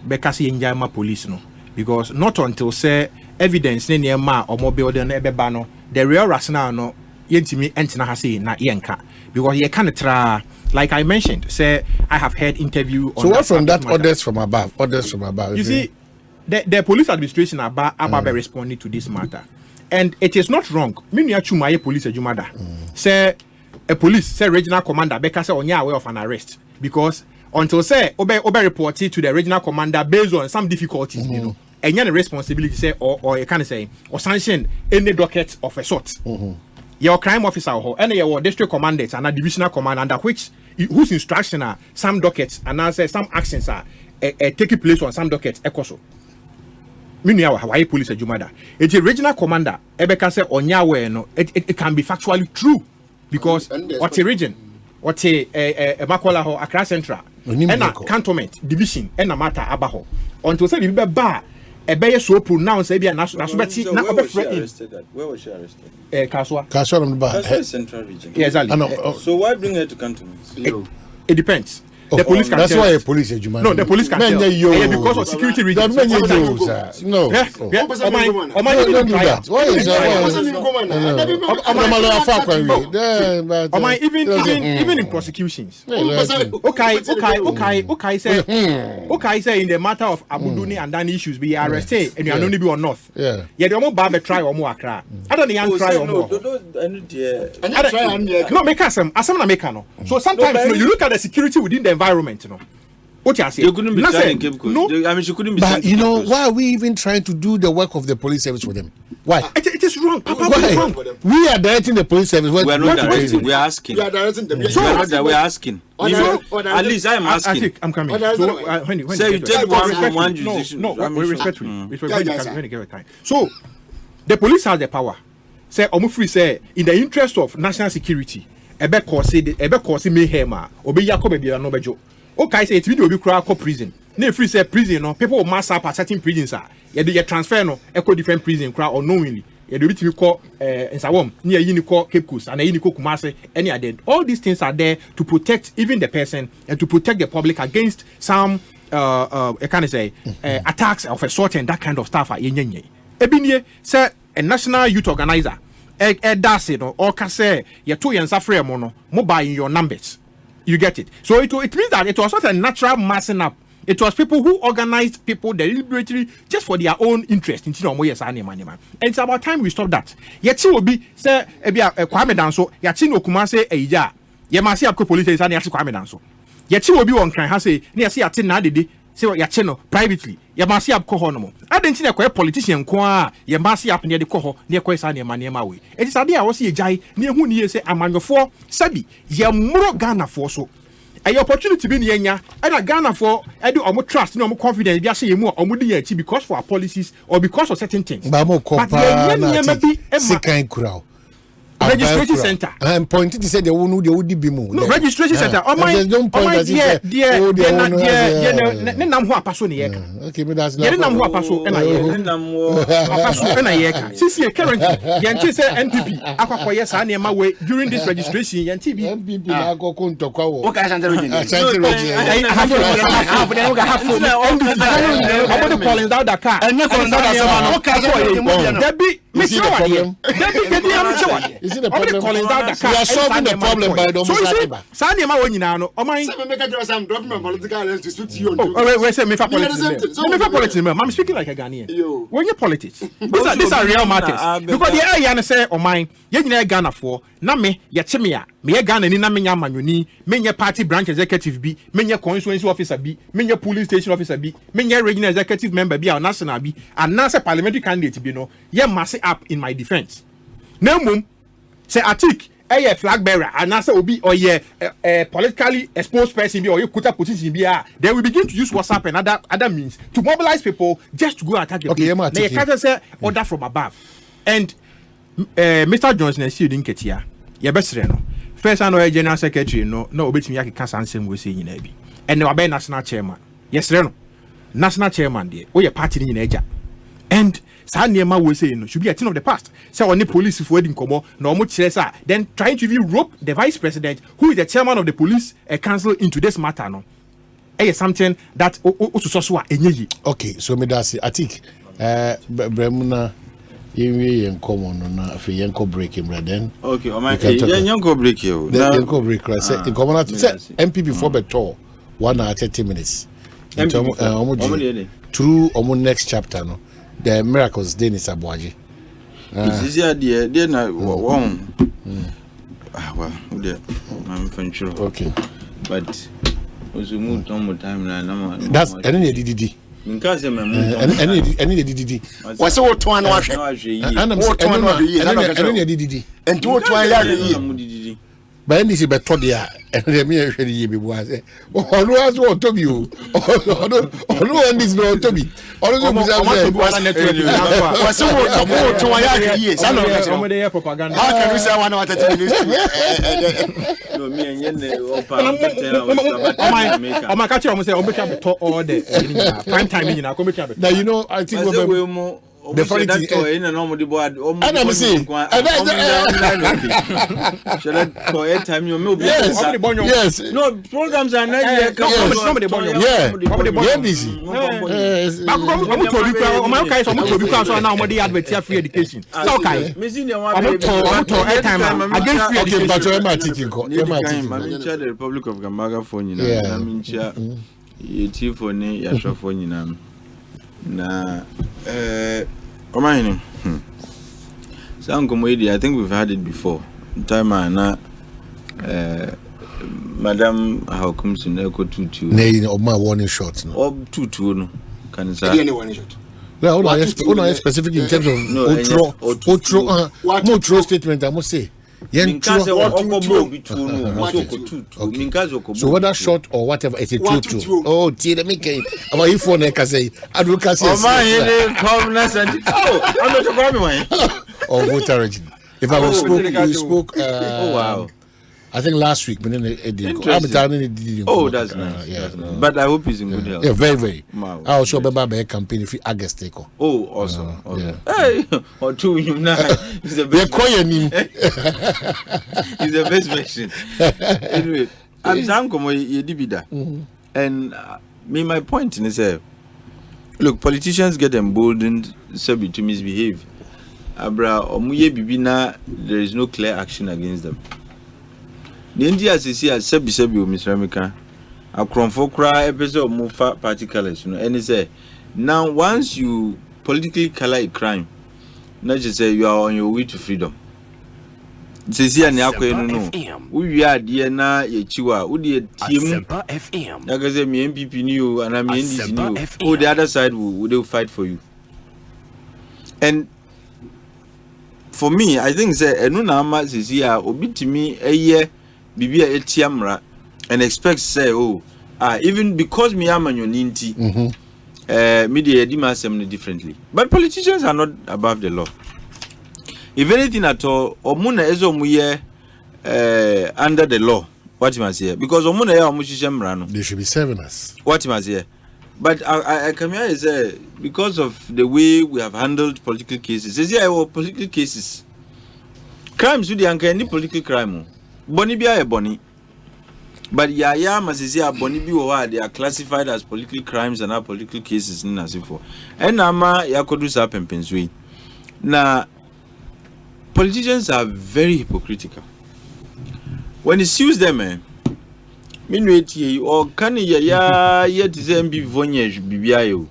Bekasi Njama police, no, because not until say evidence near ma or mobile than ebebano, the real rationale no yentimi entina hasi na yenka because you can't try. Like I mentioned, say I have heard interview. So what from that orders from above? You see, the police administration about responding to this matter, and it is not wrong. Minya chumaye police ejumada. Say a police say regional commander because say onya aware of an arrest because until say obe report it to the regional commander based on some difficulties, you know. And you have a responsibility say or you can say or sanction any docket of a sort. Your crime officer and your district commandant and a divisional commander under which whose instruction are some dockets and answer some actions are taking place on some dockets. Ekoso. Meaning Hawaii police ejumada. It's a regional commander. Ebeka say onyawe no. It can be factually true because what's a region, what's a Makola ho Accra Central, and a cantonment division and a matter abaho. Until say be bar. Ebeye so pronounce ebia na beti na obefre. Where was she arrested? Kaswa on the bar. Central region. Yeah, exactly. So why bring her to cantonments? It depends. The police can that's tell. Why a police is No, the police can tell. Because of security reasons. No. Don't do that. Why is that? Even in prosecutions. Okay. Say in the matter of Abuduni and Dani issues, be arrested and you are only be on north. Yeah, the more barber try or more Accra. I don't know try or more. No, make us some no. So sometimes you look at the security within the environment, you know. What you say? You couldn't be trying Cape Coast. No, I mean, she couldn't be. But you know, why are we even trying to do the work of the police service for them? Why? It is wrong. Papa, Why? wrong. We are directing the police service. We are not directing. We are asking. You are directing them. We are asking. At least I am asking. I'm coming. So, when you take one jurisdiction. No, respectfully. So, the police has the power. Say, Omufri say, in the interest of national security, ebe cause mayhem, obe yakobe biya no bejo. Okay, say it's video be crowd prison. Ne free say prison, no people will mass up at certain prisons. You do your transfer no, echo different prison crowd unknowingly. You do it call Nsawam, near Unico Cape Coast and Unico Kumase, any other. All these things are there to protect even the person and to protect the public against some attacks of a sort and that kind of stuff. Ebinye say a national youth organizer. That's it, or can say you're too young suffering mono, mobile in your numbers. You get it. So it means that it was not a natural massing up. It was people who organized people deliberately just for their own interest. And it's about time we stop that. Yet will be say Kwabena so Yachino Kumase Eja. Yamasi Apko police is an Kwabena so. Yet will be one kind has a near see a tin nadidi. Say what Yachino privately. Yamasi Apko Honomo. I didn't see a politician qua Yamasi up near the coho near Kwesani Maniama way. It is a day I was a jai near who near say among your four Sabi Yamuro Ghana for so. An opportunity to be near and a Ghana for I do almost trust no more confidence just say more or because for our policies or because of certain things. But registration center. I'm pointing to say the one who they would be more. No registration center. Oh my dear. Nam who person here. Okay, but that's not. Nam who person and I since currently Yanti say NPP akwa yes anema way during this registration Yanti NPP na go konto kwa wo. Okay, Asante region. Asante region. I have to calling down the car. And not calling down the car. There be Mr. Is it the problem? We are solving the problem by the Sanema Winano. Oh my, I'm dropping my political lens to speak to you. Oh, wait, say me for politics. I'm speaking like a Ghanaian. When you politics, these are real matters. Because the area say, oh my, you Ghana for Name, Yachimia, me Ghana in Namia Manuni, many party branch executive B, many constituency officer B, many police station officer B, many regional executive member B or national B, and NASA parliamentary candidate B. No, yeah, massive up in my defense. No mum. Say Atik, a flag bearer, and answer will be or a politically exposed person be or you could have position be they will begin to use WhatsApp and other means to mobilize people just to go attack the people. They can't say order from above. And Mr. Johnson is still in Ketia. Your best friend. First I know a general secretary no obey me I can't answer we say in Ebi. And no national chairman. Yes, Reno. National chairman there. Oh your party in Eja. And Sanema will say no should be a thing of the past. So on the police if wedding come no much then trying to even rope the vice president who is the chairman of the police council into this matter no. Is something that okay, so me that's it. I think Bremuna you common na afi yanko break him then. Okay, o my yanko break you. Yanko break say in common MPP for better 1 hour 30 minutes. Through next chapter no. The miracles then is Abuaji. It's easier there na one. Well, I'm sure. Okay. But was you move on more time now. That's any DDD. Because any DDD. What's what one wash? And I'm DDD. And to what but this is better there. And the mere shady be was. Oh, no, as well to you. Oh, no, and this no to me. All of them was network. Was so more to my years. I know propaganda. How can we say 1 hour 30 minutes? No, me and oh, my catcher almost say, I'm going to talk all day. Prime time in now, you know, I think we're the funny thing in a normal board and I'm saying time you yes no programs are not yet busy advert free education okay the Republic of Gamaga for you for ne ya for you na Omanhene. I think we've had it before. Time na Madam how comes to Neko 2-2. Nay, my warning shot. No. Or 2-2 no. Can say. Any warning shot. Well, not specific in terms of outro statement, I must say. So whether short or whatever, it's a true. Oh, let me get about you for say advocacy. Omanhene commoners and I'm not going or voter origin. If I we spoke. Oh wow. I think last week, but then it didn't. Oh, that's nice. Yeah, that's nice. But I hope he's in good health. Yeah, very. Wow. I also remember a campaign if you August take. Oh, awesome. Yeah. Hey, or two him now. He's the best. He's the best version. Anyway, I'm saying and my point is look, politicians get emboldened to misbehave. Abra omuye bibina, there is no clear action against them. The India CC as Sebi Mr. Ramika, a Cromfokra episode of Mufa party colors, and he say, now once you politically color a crime, not just say you are on your way to freedom. CC and Yako, no, we are Diana, Yechua, who did team FM. Like I said, me MPP knew, and I mean, oh, the other side will fight for you. And for me, I think say enuna ama CC obi timi eye bibia etiamra and expect say even because me am anyonti me dey edi masem differently, but politicians are not above the law. If anything at all, omuna ezo muye under the law, what you must hear, because omuna ya omushishamra no, they should be serving us, what you must hear. But I come here is because of the way we have handled political cases. Says political cases, crimes with the any political crime. Boni bia boni, but masisia boni bi they are classified as political crimes and are political cases in asifo. And ama yakodu sa pempensui. Now, politicians are very hypocritical. When it suits them, or can yet is MB Vonye BBIO.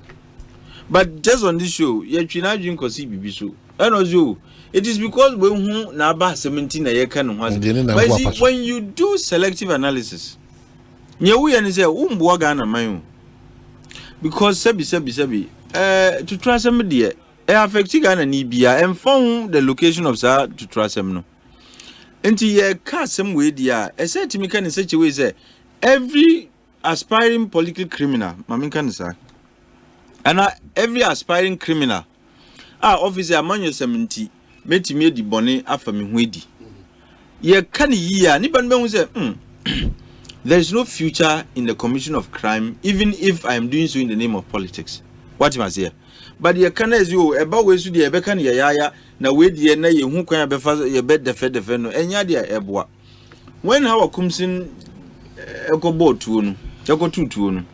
But just on this show, yet you not drink or see BB. And also, it is because when Naba 17 a year can but see, when you do selective analysis, you and say, Bwagana mayo. Because Sebi, to trust somebody, affecting Ghana Nibia and found the location of Sa to trust him. No. And ye cast some way, dear, I said to me, can in such a way, say, every aspiring political criminal, Mamin Kanisa, and every aspiring criminal, officer among your 70, made me the bonnet after me wedi. Ye can ye, Nipan say, there is no future in the commission of crime, even if I am doing so in the name of politics. What you must hear. But ye can as you about ways to the Ebekan Yaya, now wait ye na ye who can be fast your bed defend, and yadia ebwa. When our comes in Eko boat to no, Eko two no.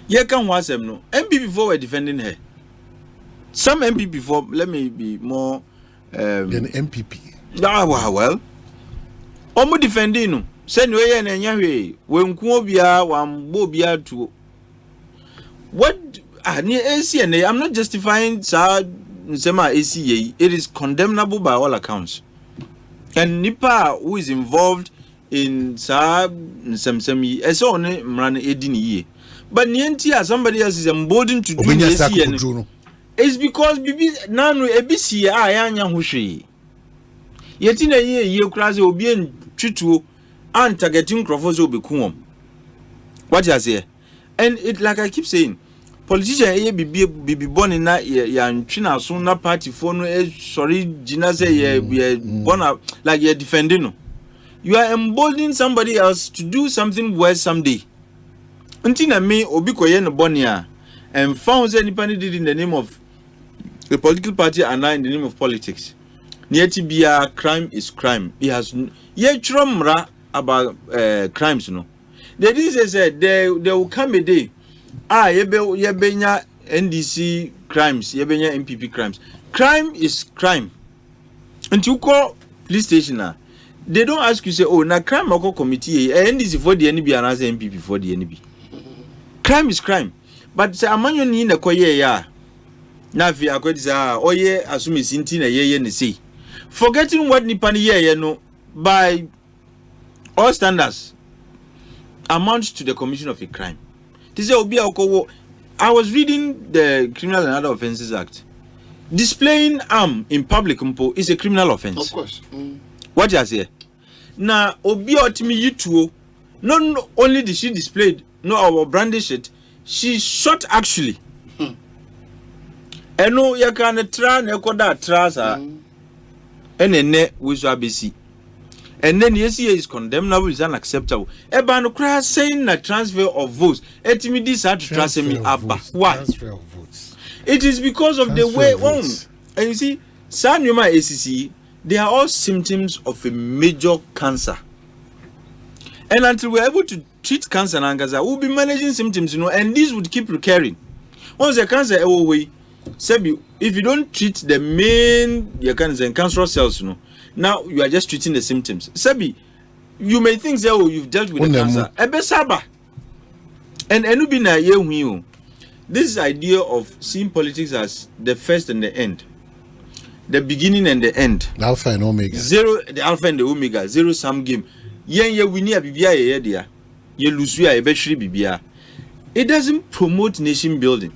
Ye can was them no. MP before we're defending her. Some MP before, let me be more than MPP. Well, Omo defending no. Send way and Yawe, when Kwabena, one bobia to what AC and I'm not justifying Sema ACA, it is condemnable by all accounts. And Nipa, who is involved in some only run edini, but Nientia, somebody else is emboldened to do ACA. It's because Bibi Nanu ABC Ayanya Hushi. Yet in a year, crazy will be in Chitu and targeting Crawford's Obikum. What you say? And it, like I keep saying, politicians be born in that yan China soon na party for no sorry Gina say ye born up like you're defending. You are emboldening somebody else to do something worse someday. Until me obikoye no bonia and found anybody did in the name of a political party and now in the name of politics. Near Tibia, crime is crime. It has yet trumra about crimes, no. The reason said there will come a day. Yebenya NDC crimes, Yebenya MPP crimes. Crime is crime. And you call police station, they don't ask you say, oh, na crime or committee, NDC for the NB and as MPP for the NB. Crime is crime. But say among you need a koye ya. Na fi akwedi oye assume sinti na ye ne say. Forgetting what Nipani ye no by all standards amounts to the commission of a crime. This is obi akowo I was reading the Criminal and Other Offences Act. Displaying arm in public is a criminal offence. Of course. What you say? Now, Obi Otimi Yutuo, not only did she display or brandish it, she shot actually. And no, you can try nekoda trasa and a net with ABC. And then yes, is condemnable, is unacceptable. Ebano cry saying that transfer of votes. Etimi this had to transfer me abba. Why? Transfer of votes. It is because of the way on. And you see, Sanuma ACC, they are all symptoms of a major cancer. And until we're able to treat cancer and cancer, we'll be managing symptoms, and these would keep recurring. Once the cancer away, if you don't treat the main cancerous cells, now you are just treating the symptoms. Sebi, you may think that you've dealt with the cancer. Ebesaba. And enubina this idea of seeing politics as the first and the end, the beginning and the end, the alpha and omega, the alpha and the omega, zero sum game. It doesn't promote nation building.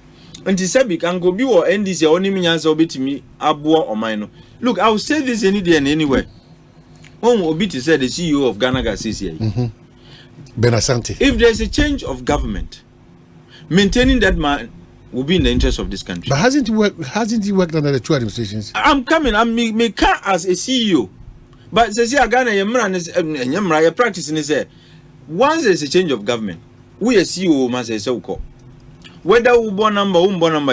And Tisabi can go be or end this only means obey to me, Abua or mine. Look, I will say this any day and anywhere. One will be to say the CEO of Ghana CCA. Asante. If there's a change of government, maintaining that man will be in the interest of this country. But hasn't he worked under the two administrations? I'm me as a CEO. But Ghana Yamra practicing is once there's a change of government, we a CEO must say so. Whether we born number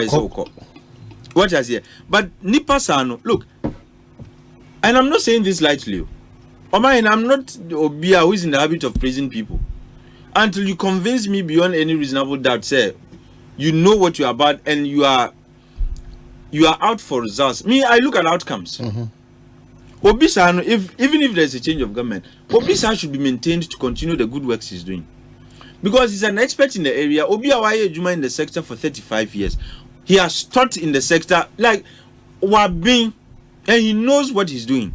is so. What I say? But Nipa Sano, look, and I'm not saying this lightly. I'm not Obia who is in the habit of praising people. Until you convince me beyond any reasonable doubt, say you know what you're about and you are out for results. Me, I look at outcomes. Obisa, even if there's a change of government, Obisa should be maintained to continue the good works he's doing. Because he's an expert in the area. Obiawaye Juma in the sector for 35 years. He has taught in the sector like Wabin, and he knows what he's doing.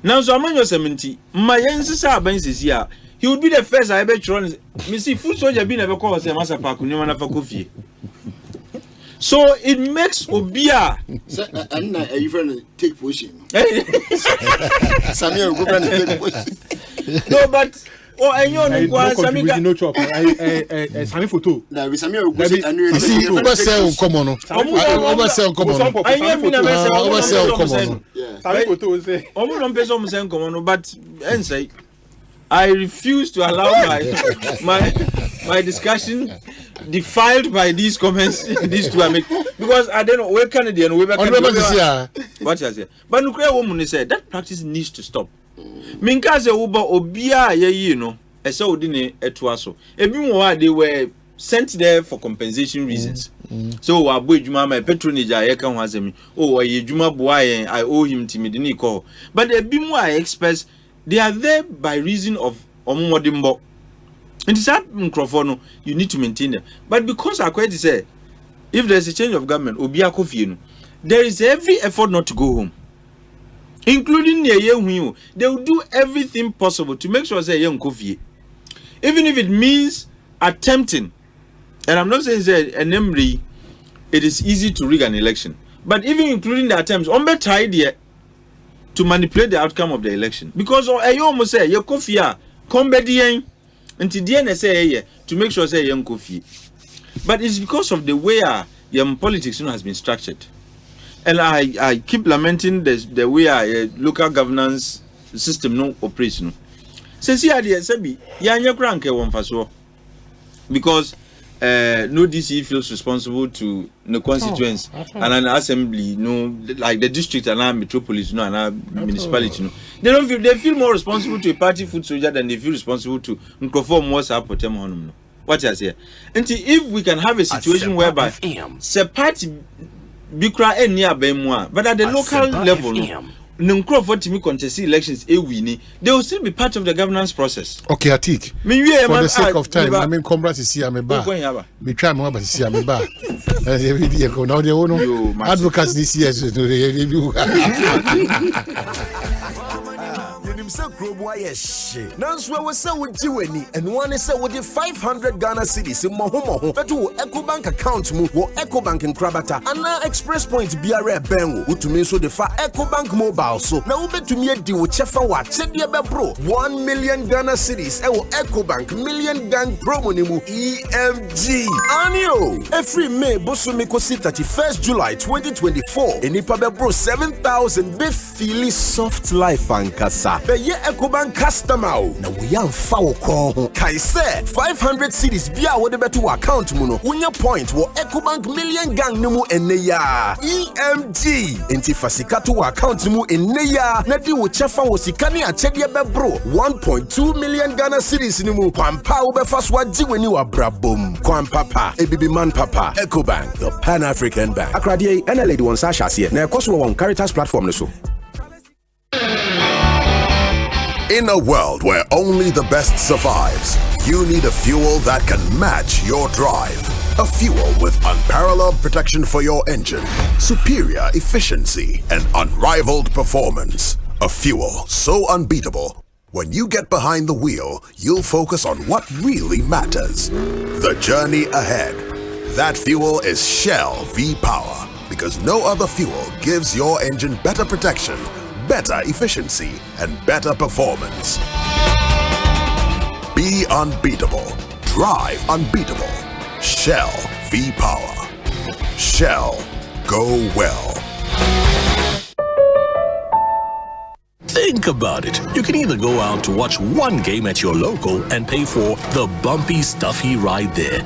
Now, so among your 70, my ancestor here, he would be the first I bet you on. Missy food soldier being ever called as a master park, Coffee. So it makes Obia and even take position. Samuel, go take position. No, but and you're no chop. Sami photo. Now we Samuel go and you see oversell common. Oversell common. Oversell common. Sami photo say. But and say I refuse to allow my discussion defiled by these comments these two are making, because I don't know where Canadian what I say. But nuclear woman said that practice needs to stop. Minkaze uba obia esa odine etuaso. They were sent there for compensation reasons. So abu ejuma my patronage ayeka ho asemi. Oh ejuma boy I owe him timidini call. But the bimu are experts, they are there by reason of omodimbo. And it's that microphone, you need to maintain them. But because I quite say, if there's a change of government, there is every effort not to go home. Including the they will do everything possible to make sure say young Kofi. Even if it means attempting, and I'm not saying an Emery, it is easy to rig an election. But even including the attempts, Ombe tried here to manipulate the outcome of the election. Because Ayomo say your Kofi Kombedien until the NSA to make sure say young Kofi. But it's because of the way young politics has been structured. And I keep lamenting the way local governance system no operates. No. Since because no DC feels responsible to the constituents and an assembly, like the district and our metropolis, and our municipality. They feel more responsible to a party food soldier than they feel responsible to perform more support. What I say? And if we can have a situation whereby the party Bikra near Bemwa, but at the local level, for me contest elections, they will still be part of the governance process. Okay, Atik. For the sake of time, I mean, Comrade is here, I'm a bar. We try more, but see, I'm a bar. Now they own advocates this year. say Krobo aye she. Nanswe we say woji weni and one say with the 500 Ghana cedis in moho betu Ecobank account mu wo Ecobank in Krabata and Express Point BRA benwo utumi so the fa Ecobank mobile so na wo betumi adi wo chefa wa chedie bebro 1 million Ghana cedis e wo Ecobank million gang promo ni mu EMG anio every May bosumi kosi 31st July 2024 enipa bebro 7,000 be feel soft life ankasa be ye Ecobank customer na we yamfa wo ko kai say 500 cedis bia wo de beto account mu no wonya point wo Ecobank million gang ni mu enne ya EMG enti fasika to account mu enne ya na di wo chefa wo sika ne achede bebro 1.2 million Ghana cedis ni mu kwampa wo be faswa jiweni wa brabom kwampapa ebibi man papa Ecobank the Pan-African Bank akradie ena lady won sa hase na ekoso won Caritas platform no so. In a world where only the best survives, you need a fuel that can match your drive. A fuel with unparalleled protection for your engine, superior efficiency, and unrivaled performance. A fuel so unbeatable, when you get behind the wheel, you'll focus on what really matters. The journey ahead. That fuel is Shell V-Power, because no other fuel gives your engine better protection, better efficiency, and better performance. Be unbeatable. Drive unbeatable. Shell V-Power. Shell. Go well. Think about it. You can either go out to watch one game at your local and pay for the bumpy, stuffy ride there.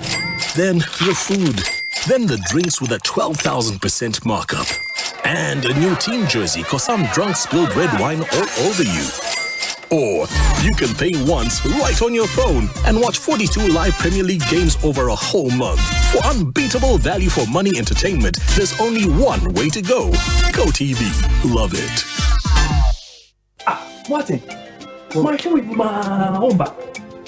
Then the food. Then the drinks with a 12,000% markup. And a new team jersey cause some drunk spilled red wine all over you. Or you can pay once right on your phone and watch 42 live Premier League games over a whole month. For unbeatable value for money entertainment, there's only one way to go. Go TV. Love it. Martin, my show with my Omba.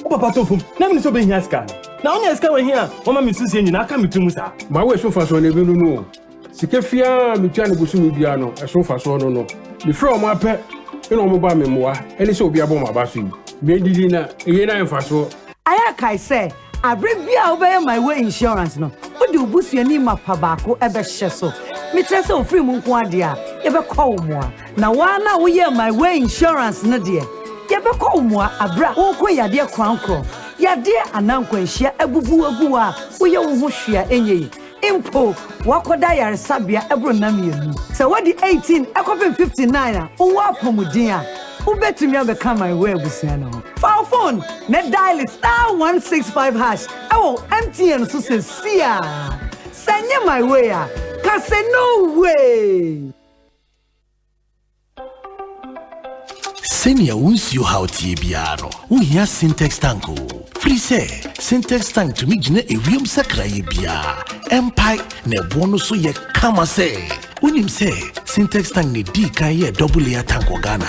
Oba Patofum, never so being here scan. Now, yes, come here. Mama, Mrs. Yen, I come to Musa. My way so fast on the no. Sikefia, Michano Busumi Biano, a so fast on no. Before my pet, you know, Mobile Memoir, and it's so be a bomb about you. Maybe dinner, Yena and Faso. I say, I bring me over my way insurance no. What do you boost your name up, Pabako, ever sheso? Mitreso free Munkwadia, ever call more. Now, one we hear my way insurance, no dear. Ever call more, a bra, oh, ya dear crown crow. Ya dear, and uncle, share a boo boo, we you share any. Impo, Wakodaya Sabia, Ebronami. So what the 18, I copy 59, oh, Wapomudia. Who bet to me become my way with Siano? File phone, net dial is *165#. Oh, MTN so says, Sia. Send you my way, cause say no way. Senior wants you how TBR. We hear Syntax Tanko. Free say, Syntax Tank to me, Jine, a real sacra bia. Empire, ne bonus so ye kama say. When him say, Syntax Tank ne D kaye double layer tank Ghana.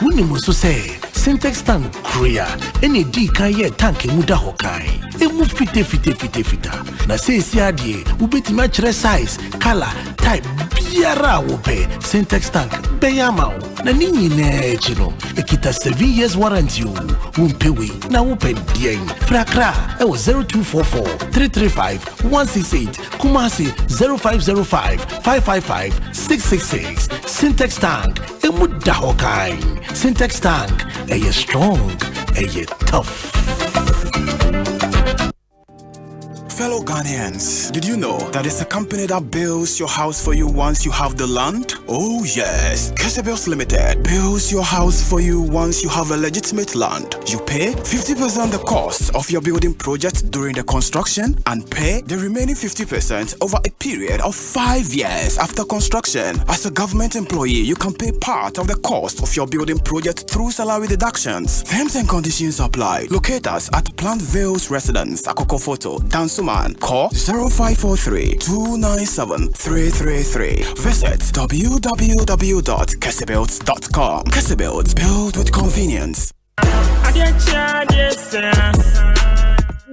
When him also say, Syntax Tank Korea, any D kaye tank muda hokai. Emu fite. Na say siadie, ubeti match size, color, type, biara wope. Syntax Tank, beyamau. Na nini ne chino, ekita 7 years warranty you. Umpewe, na open dien. Frakra, ewo 0244-335-168. Kumasi 0505-555-666. Syntax Tank, emu dahokai. Syntax Tank, eye strong, eye tough. Fellow Ghanaians, did you know that it's a company that builds your house for you once you have the land? Oh yes, Kesebuilds Limited builds your house for you once you have a legitimate land. You pay 50% the cost of your building project during the construction and pay the remaining 50% over a period of 5 years after construction. As a government employee, you can pay part of the cost of your building project through salary deductions. Terms and conditions apply. Locate us at Plant Vales Residence, Akoko Photo, Dansuma. Call 0543-297-333. Visit www.kesebuilds.com. Kesebuilds, build with convenience.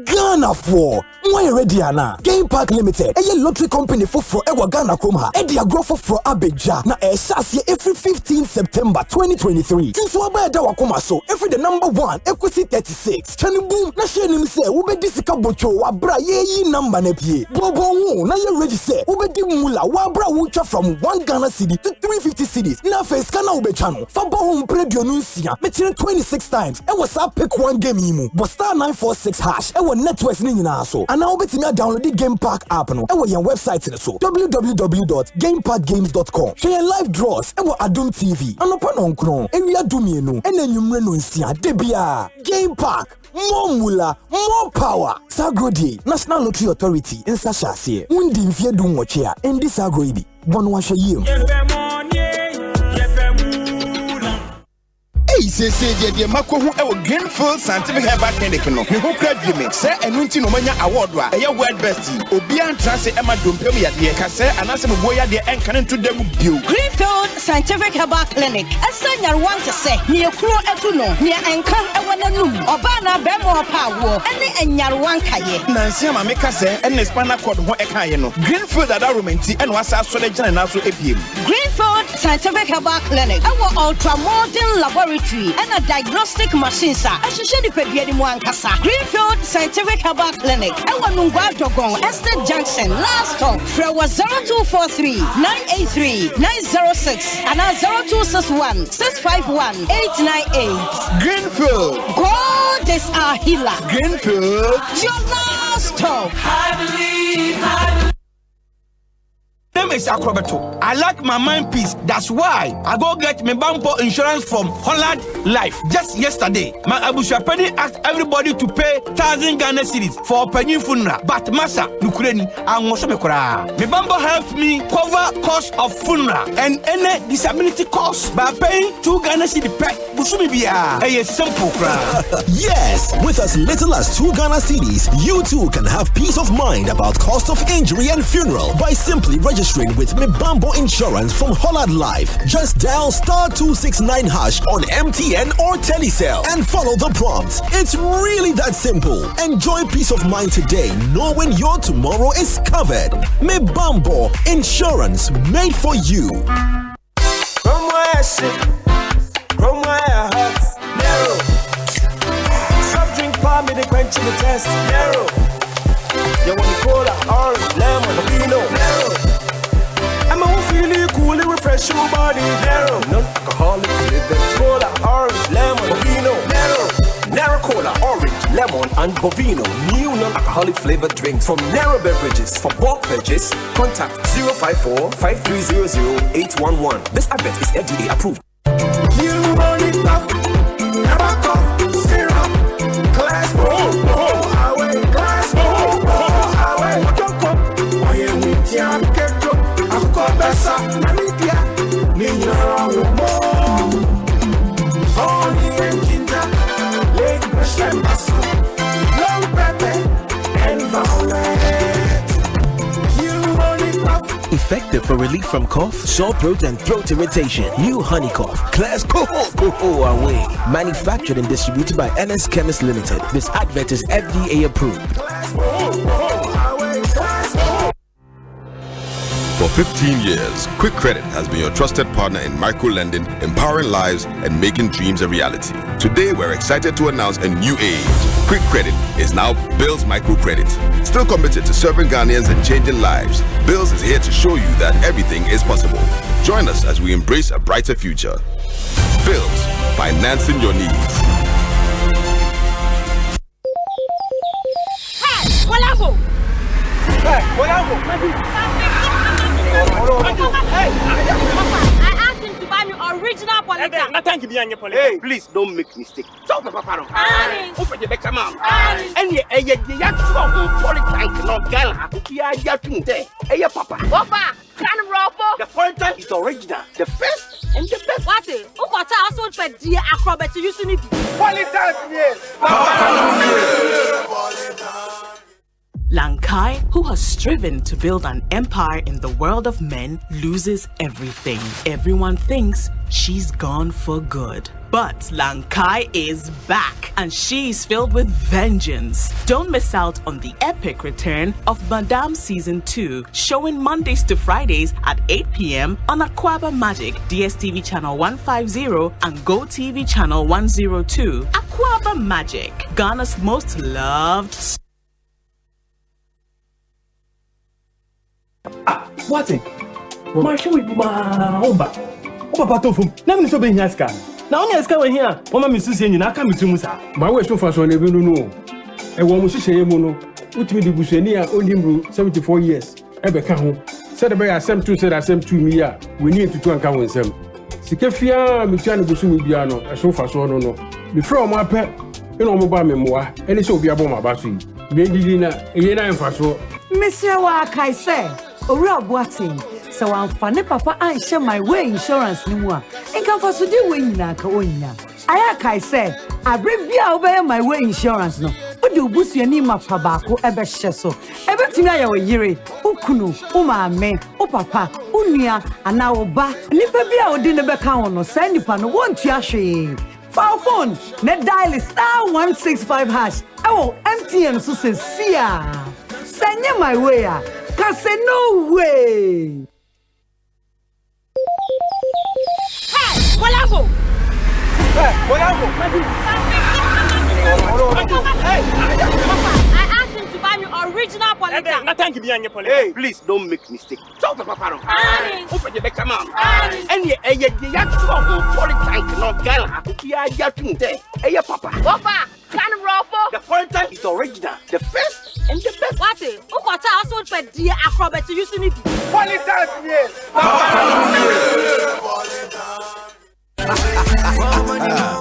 Ghana for. Why ready ana? Game Park Limited. A lottery company for Ewa Ghana Kromha. Edia grow for Abidja. Na Eshasia every 15 September 2023. Since Waba Dawa Komaso, every the number 1, Ekosiisen 36. Chani boom, na share him say, Ube disika bocho, wabra ye number nepie. Bobo wo, na ye ready say, Ube di mula, wabra wucha from 1 Ghana cedi to 350 cedis. Na face kana ube channel. Faba home predio nunsia. Metire 26 times. Ewa sa pick 1 game imu. But star 946 hash. Ewa networks ni na so. And now bet me download the Game Park app no. Ewa your website in so. www.gameparkgames.com. Share live draws. Ewa Adum TV. Anopa nonkron. Area dumienu. Ene nyumre no nsia. Debia. Game Park. More mula, more power. Sagrodi, National Lottery Authority in Sashasi. Undi mfie du mochea. Endi sagroidi. One washa yim. Hey, say the Mako who our Greenfield Scientific Herbal Clinic no. Me who crave me. Say enunti no manya award wa. Eya world best. Obian transe Emma Dumpem ya de. Ka say anase mo boya de enkan to dem bio. Greenfield Scientific Herbal Clinic. Asanya want to say. Ni ekuro etu no. Ni enkan ewa nanum. Oba na be mo pa wo. Ene enyaruwan kaye. Nansi ama meka say ene spinal cord ho ekaye no. Greenfield ada romenti ene wasa so le gina na so ebiem. Greenfield Scientific Herbal Clinic. Our ultra modern laboratory and a diagnostic machine sir. Ashishedi pediadi mwankasa. Greenfield Scientific Herbal Clinic. Ewa nungwa dogon Estate Junction last stop. Frewa 0243 983 906 and 0261 651 898. Greenfield. God is our healer. Greenfield. Your last stop. I believe. Name is Akrobeto. I like my mind peace. That's why I go get my bumper insurance from Holland Life. Just yesterday, my Abusha Penny asked everybody to pay 1,000 Ghana cedis for a penny funeral. But Masa, Nukreni, and Mosomekora. My bumper helped me cover cost of funeral and any disability cost by paying 2 Ghana cedis per Busumibia. A simple cry. Yes, with as little as 2 Ghana cedis, you too can have peace of mind about cost of injury and funeral by simply registering with Mibambo Insurance from Holland Life. Just dial *269# on MTN or Telecel and follow the prompts. It's really that simple. Enjoy peace of mind today, knowing your tomorrow is covered. Mibambo Insurance, made for you. From where I sit, from where I hurt, narrow. Soft drink palm me the quench in the test, narrow. You want the cola, orange, lemon, vino, narrow. I'm a feeling cool, refresh your body, narrow. Non-alcoholic flavored cola, orange, lemon, vino, narrow. Narrow cola, orange, lemon, and bovino. New non-alcoholic flavored drinks from Narrow Beverages. For bulk purchase, contact 054-5300-811. This advert is FDA approved. Effective for relief from cough, sore throat, and throat irritation. New Honey Cough. Class away. Manufactured and distributed by NS Chemist Limited. This advert is FDA approved. For 15 years, Quick Credit has been your trusted partner in micro-lending, empowering lives and making dreams a reality. Today, we're excited to announce a new age. Quick Credit is now Bills Microcredit. Still committed to serving Ghanaians and changing lives, Bills is here to show you that everything is possible. Join us as we embrace a brighter future. Bills, financing your needs. Hey, Walabo! Hey, Walabo! Hey, I asked him to buy me original Polita. Hey, please don't make mistake. Stop the papa. Open the back mouth. And ye Polita no gala. Kia yatu there. Hey, papa. Papa, can ropo. The Polita is original. The first and the best. What is? Ukota also pet dear acrobat to use me. Polita, yes. Lankai, who has striven to build an empire in the world of men, loses everything. Everyone thinks she's gone for good. But Lankai is back, and she's filled with vengeance. Don't miss out on the epic return of Madame Season 2, showing Mondays to Fridays at 8 p.m. on Aquaba Magic, DSTV Channel 150 and GoTV Channel 102. Aquaba Magic, Ghana's most loved. What? My show will be my home back. Oh, Papa Tofum, never so being here. Now, only as coming here, Mama Mrs. Yen, I come to Musa. My way so fast on every no. And one was saying, Mono, which me the Busenia, only 74 years. Ever come said about Asem 2 said Asem 2 me, we need to come with them. Sikefia, Michano Busumi Biano, a so fast on no. Before my pet, you know, mobile memoir, and it's so be about my battery. Maybe dinner, and fast. Monsieur Wakai say, Ora Boating, so I'm funny papa I share my way insurance no more. And come for to do win na ka onya. Ayakai say, I bring bia obey my way insurance no. What do boost your name up tabako ebe sheso. Everything I will yere, ukunu, umame, papa, unia, and now ba, nipa bia o dinner back on or send upon one tiashi. File phone, net dial is *165#. I will MTN so say, send you my way. Cause say no way. Hey, Walambo! Hey, Walambo! Hey, I asked him to buy me original politics. Nothing to be on your politics. Hey, please don't make mistake. Talk about Papa. Open the back man. And you politics not gala. You Papa. Papa, can ruffle. The politics is original. The first and the best. What is? Who got also for dear acrobat to use me? Politics, yes.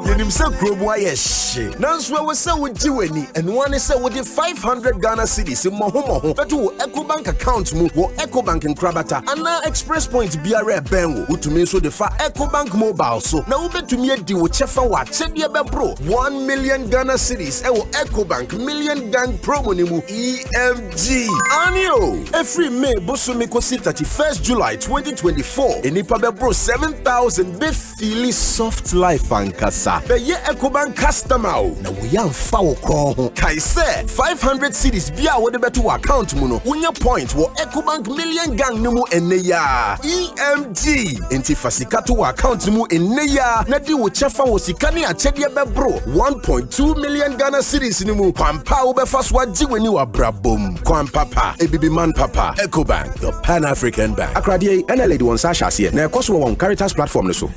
You himself grow boy shit. Nanswa we say we jiweni and one is say we the 500 Ghana cedis in Mohomo. But to Ecobank account mu wo Ecobank in Kwabena and now Express Point BRA benwo. Who to me so the fa Ecobank mobile so. Now we bet to me di wo chefa wa chedia be bro. 1 million Ghana cedis e wo Ecobank million gang promo ni mu EMG. Anio every May bosumi kosi 31st July 2024. Enipa be bro 7,000 be feel soft life and kasa. Be ye Ecobank customer. Na we am foul call. Kai say 500 cedis bia wo de beto account mu no. Unya point wo Ecobank million gang no mu ene ya. EMG. Enti fasika to account mu ene ya. Na di wo chefa wo sika ni achede be bro. 1.2 million Ghana cedis ni mu. Kwampa wo be fast wa jiweni wa brabom. Kwampapa, ebibi man papa. Ecobank, the Pan-African Bank. Akradie ene lady won sasha here. Na ekoso won Caritas platform no so.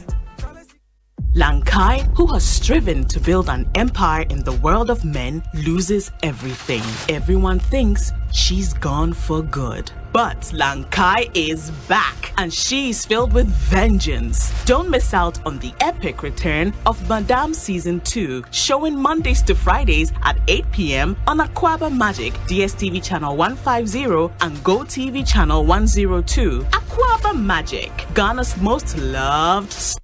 Lankai, who has striven to build an empire in the world of men, loses everything. Everyone thinks she's gone for good. But Lankai is back, and she's filled with vengeance. Don't miss out on the epic return of Madame Season 2, showing Mondays to Fridays at 8 p.m. on Aquaba Magic, DSTV Channel 150 and GoTV Channel 102. Aquaba Magic, Ghana's most loved.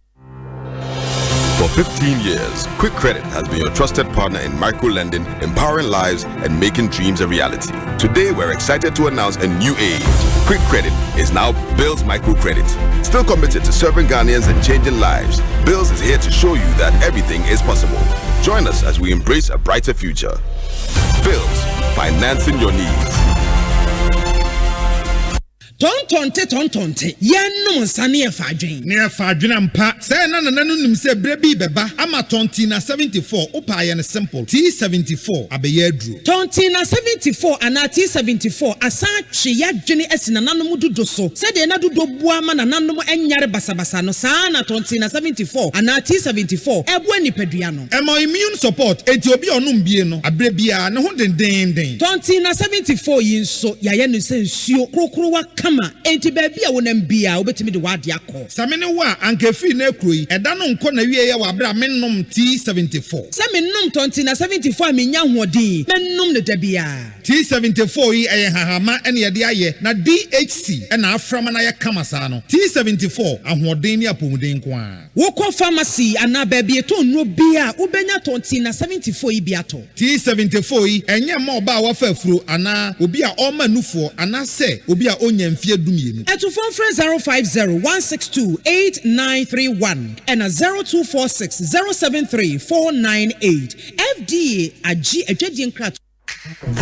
For 15 years, Quick Credit has been your trusted partner in micro-lending, empowering lives, and making dreams a reality. Today, we're excited to announce a new age. Quick Credit is now Bills Microcredit. Still committed to serving Ghanaians and changing lives, Bills is here to show you that everything is possible. Join us as we embrace a brighter future. Bills, financing your needs. Tontonte yenno nsane e fadwen ne fadwen ampa say na nanu nim say brebi beba ama tonti na 74 opa ye ne simple T74 abeye aduro tonti na 74 ana T74 asa twe yadwene asina nanom dodo so say de na dodo bua ma na nanom enyare basabasa no saa na tonti na 74 ana T74 ebo nipadua no emo immune support enti obi onum bie no abrebia ne ho denden tonti na 74 yi nso yaye no say nsuo krokro wa kama enti baabi a wonam bia wobetimi de wade akọ samene wo a ankafi na ekroyi eda no nkọ na wie ya wabra mennom T74 sɛ mennom tonti na 74 a menya hoɔden mennom ne da bia T74 yi ɛyɛ hahama ɛne yɛde ayɛ na DHC ɛna aframa na yɛ kama saa no T74 ahoɔden ne apɔmuden ko a wokɔ pharmacy ana baabi eto nnuro bia wobenya tonti na 74 yi bia to T74 yi ɛnyɛ ma ɔba a wafa afuro ana obi a ɔma nufoɔ ana sɛ obi a onya mfie dumienu ɛto phone frɛ 050-162-8931 ɛna 0246-073-498 FDA agye adwadie nkrat.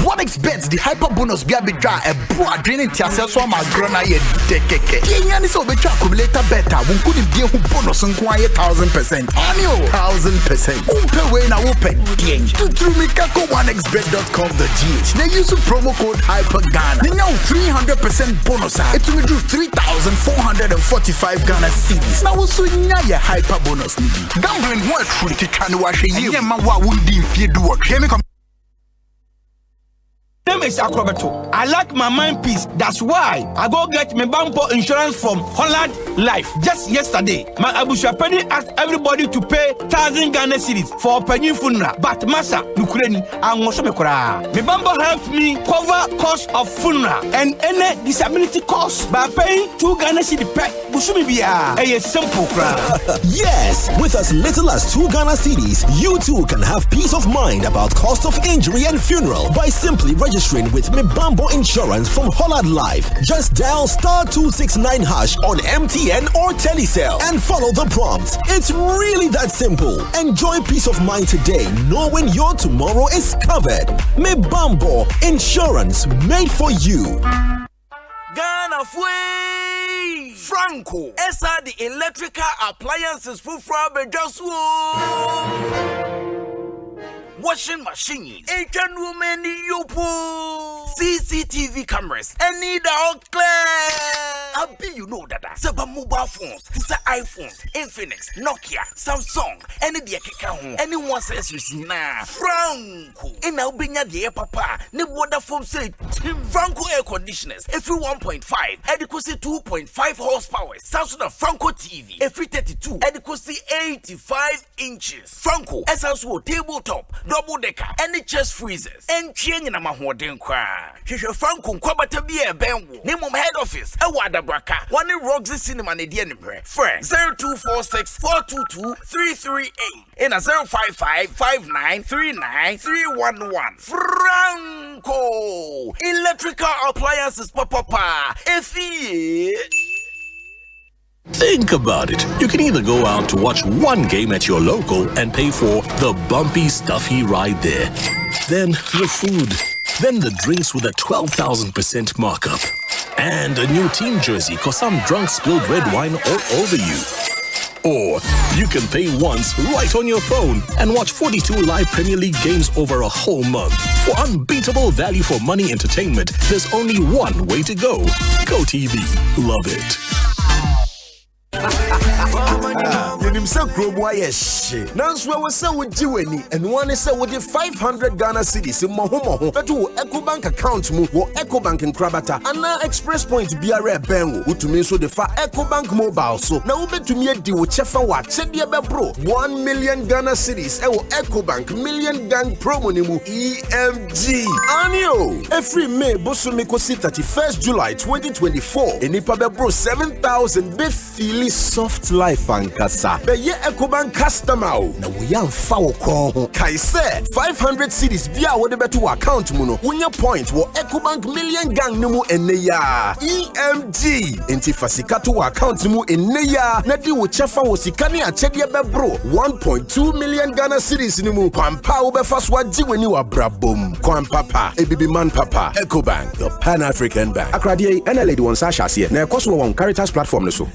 What expects the hyper bonus be a bit dry a broad draining tiasa so my grana ye dekeke. Kenyan is over accumulator better. One couldn't be who bonus and quiet 1,000%. Annual 1,000%. Umpe way na open. To through me kako 1xbet.com.gh. They use the promo code HyperGhana. They now 300% bonus. It will do 3,445 Ghana cedis. Now also your hyper bonus. Gambling what truly to try to wash a year. Yeah, man, what would be if you do what? Name is Akrobeto. I like my mind peace. That's why I go get my Bampo insurance from Holland Life. Just yesterday, my Abusha Penny asked everybody to pay 1,000 Ghana cedis for a penny funeral. But Massa, Ukraine, and Mosomekora. My Bambo helped me cover cost of funeral and any disability cost by paying 2 Ghana cedis per Busumibia. A simple crowd. Yes, with as little as 2 Ghana cedis, you too can have peace of mind about cost of injury and funeral by simply registering with Mibambo Insurance from Holland Life. Just dial *269# on MTN or Telecel and follow the prompts. It's really that simple. Enjoy peace of mind today, knowing your tomorrow is covered. Mibambo Insurance, made for you. Ghana Fui Franco. Esa the electrical appliances for Frabejaswo. Washing machines, Asian women, CCTV cameras, and need all clear. I bet you know that. Seba mobile phones, these are iPhones, Infinix, Nokia, Samsung, any the account, anyone says you see now. Franco, and now being at the papa, ne water foam say Franco air conditioners, every 1.5, adequacy 2.5 horsepower, Samsung Franco TV, every 32, adequacy 85 inches. Franco, SSO tabletop. Double decker, any chest freezers, and change in a mahoden cry. Franco Kwabata be a benwo. Name of head office, a wada braka. One in Roxy Cinema Nedian friend 0246 422 338 and a 055-5939-311. Franco Electrical Appliances Papa. Think about it. You can either go out to watch one game at your local and pay for the bumpy, stuffy ride there. Then the food. Then the drinks with a 12,000% markup. And a new team jersey cause some drunk spilled red wine all over you. Or you can pay once right on your phone and watch 42 live Premier League games over a whole month. For unbeatable value for money entertainment, there's only one way to go. Go TV. Love it. You himself grow boy shit. Nanswa was so with Jiweni and one is so with the 500 Ghana cedis in Mohomo. But to EcoBank account move or EcoBank in Krabata and now Express Point BRA Bengo, who to me so the far EcoBank mobile. So now bet to me a deal with Chefa what said the bro 1 million Ghana cedis or EcoBank million gang promo nimu EMG. Anio every May Bosumiko 31st July 2024 and Ipa bro 7,000 be feely soft life and kasa. Be ye EcoBank customer. Now we are foul call. Kai say 500 cedis via what the better account muno. Unya point wo EcoBank million gang nimu eneya. EMG. Enti fasika to account nimu eneya. Na di wo chefa wo sikani a chedi be bro 1.2 million Ghana cedis nimu. Kwampa wo be faswa jiweni wa brabom. Kwampapa ebibi man papa. EcoBank, the Pan-African Bank. Akradie ene lady won sa shase. Na ekoso won Caritas platform no so.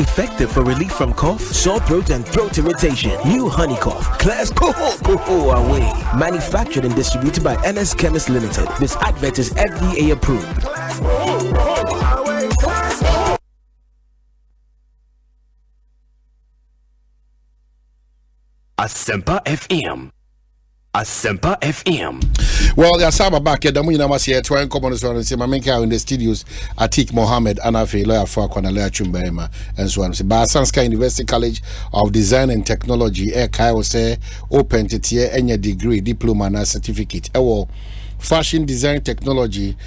Effective for relief from cough, sore throat, and throat irritation. New Honey Cough. Class Coho away. Manufactured and distributed by NS Chemist Limited. This advert is FDA approved. Asempa FM. Asempa FM. Well, the Asaba back here. The money numbers here. 20 common so on. Say my main car in the studios. Atik Mohammed, Anafi, lawyer for Kwanalea Chumberema, and so on. Say, by Asante University College of Design and Technology. Kai will say open to tier any degree, diploma, and certificate. Fashion design technology,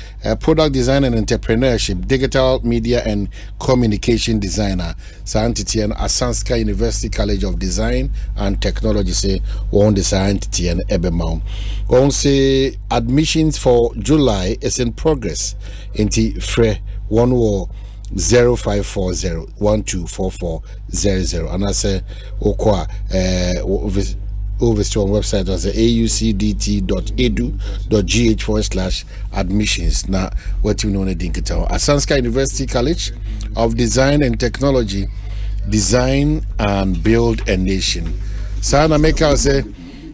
product design and entrepreneurship, digital media and communication designer. Asante and Asante University College of Design and Technology say one design and Ebemau. On say admissions for July is in progress. Inti Fre 0540 124400 and I say okwa over to our website was aucdt.edu.gh/admissions. Now, what you know, Asante University College of Design and Technology, Design and Build a Nation. Sana Meka say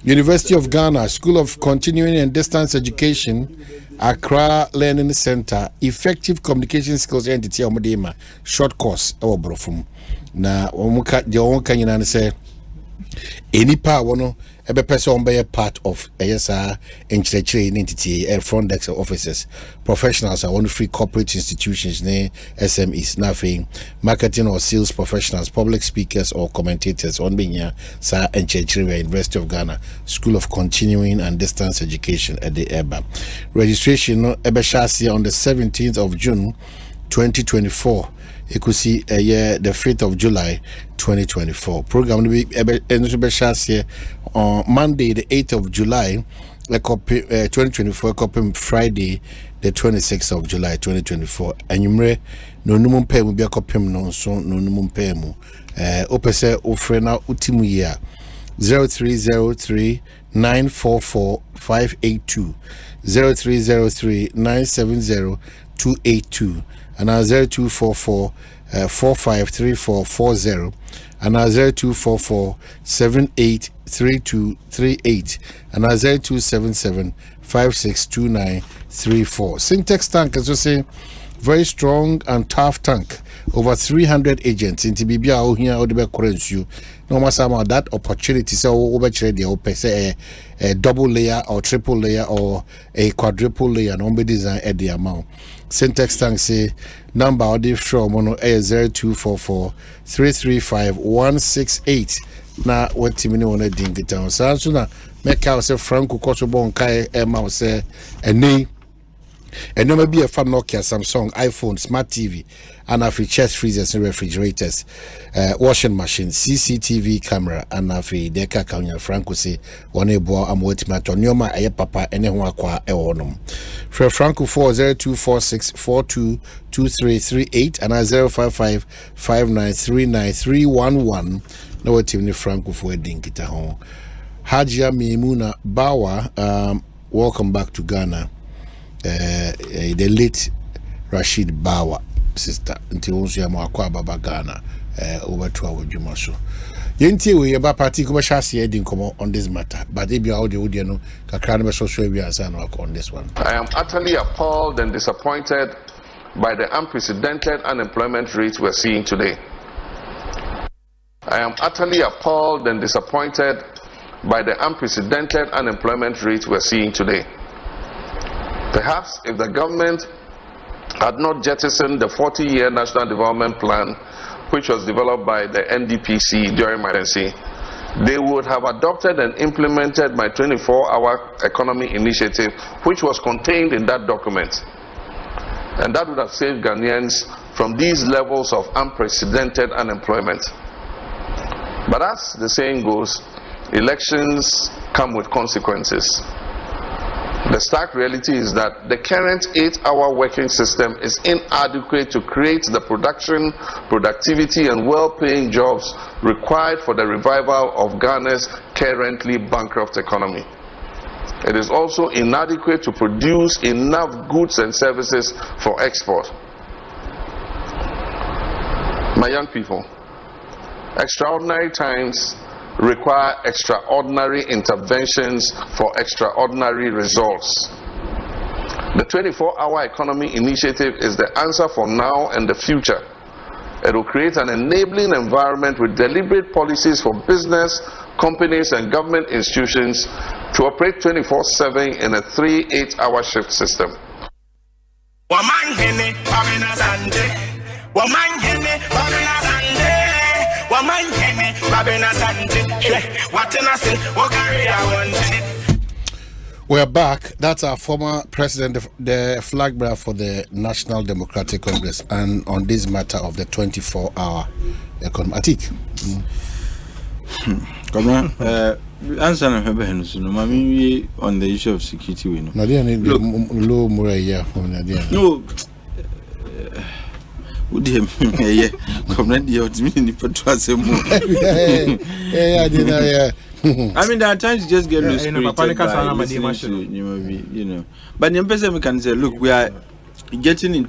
University of Ghana, School of Continuing and Distance Education, Accra Learning Center, Effective Communication Skills Entity Omodema, short course. Brofum. Na omuka the onka nyina say any power wono ebe person be a part of ASR enchire entity front desk officers professionals are one free corporate institutions ne SMEs nothing marketing or sales professionals public speakers or commentators on being sa enchire University of Ghana School of Continuing and Distance Education at the EBA registration no ebe shasi on the 17th of June 2024. Ekosiise the 5th of July 2024. Program will be here on Monday the 8th of July 2024 Friday the 26th of July 2024. Enyumre no numum pay mu bia kopem no so no numum pay mu opese ofre na utimu ye 0303 944 582 0303 970 282 and 0244 453440 and 0244 783238 and 0277 562934. Syntax tank as we say very strong and tough tank. Over 300 agents in Tibibia or here or the currents you. No matter that opportunity, so over the a double layer or triple layer or a quadruple layer, no be design at the amount. Syntax tank say number or the from 0244 335 168. Na what Timini wanna ding it down. So na make out say Franco Kosobon Kai Emma say a name. And no maybe a fan Nokia, Samsung, iPhone, Smart TV, and a chest freezers and refrigerators, washing machine, CCTV camera, and a deka kanya Franco say one a boy am waiting at Onyoma a papa anyone qua eonum. For Franco 40246 422338 and 055 5939311. No what Timmy Franco for wedding kita home. Hajia Mimuna Bawa, welcome back to Ghana. The late Rashid Bawa sister until once you are Kwabena Ghana over to our Jumaso. Yenti we about party commercial heading come on this matter, but if you are audio no kakran social media on this one. I am utterly appalled and disappointed by the unprecedented unemployment rate we're seeing today. I am utterly appalled and disappointed by the unprecedented unemployment rate we're seeing today. Perhaps if the government had not jettisoned the 40-year National Development Plan, which was developed by the NDPC during my tenure, they would have adopted and implemented my 24-hour economy initiative, which was contained in that document. And that would have saved Ghanaians from these levels of unprecedented unemployment. But as the saying goes, elections come with consequences. The stark reality is that the current 8-hour working system is inadequate to create the production, productivity, and well-paying jobs required for the revival of Ghana's currently bankrupt economy. It is also inadequate to produce enough goods and services for export. My young people, Extraordinary times require extraordinary interventions for extraordinary results. The 24-hour economy initiative is the answer for now and the future. It will create an enabling environment with deliberate policies for business, companies, and government institutions to operate 24/7 in a 3 8-hour shift system. Omanhene, Kwabena, Asante. Omanhene, Kwabena, Asante. Omanhene, Kwabena, Asante. What can I say? What carry I want? We're back. That's our former president, the flag bearer for the National Democratic Congress, and on this matter of the 24-hour economy. Atik. Answer on the issue of security. We know. Low Murray, no. Yeah, come on, you put to us more. I mean, there are times you just get loose. You know. But the person can say, look, we are getting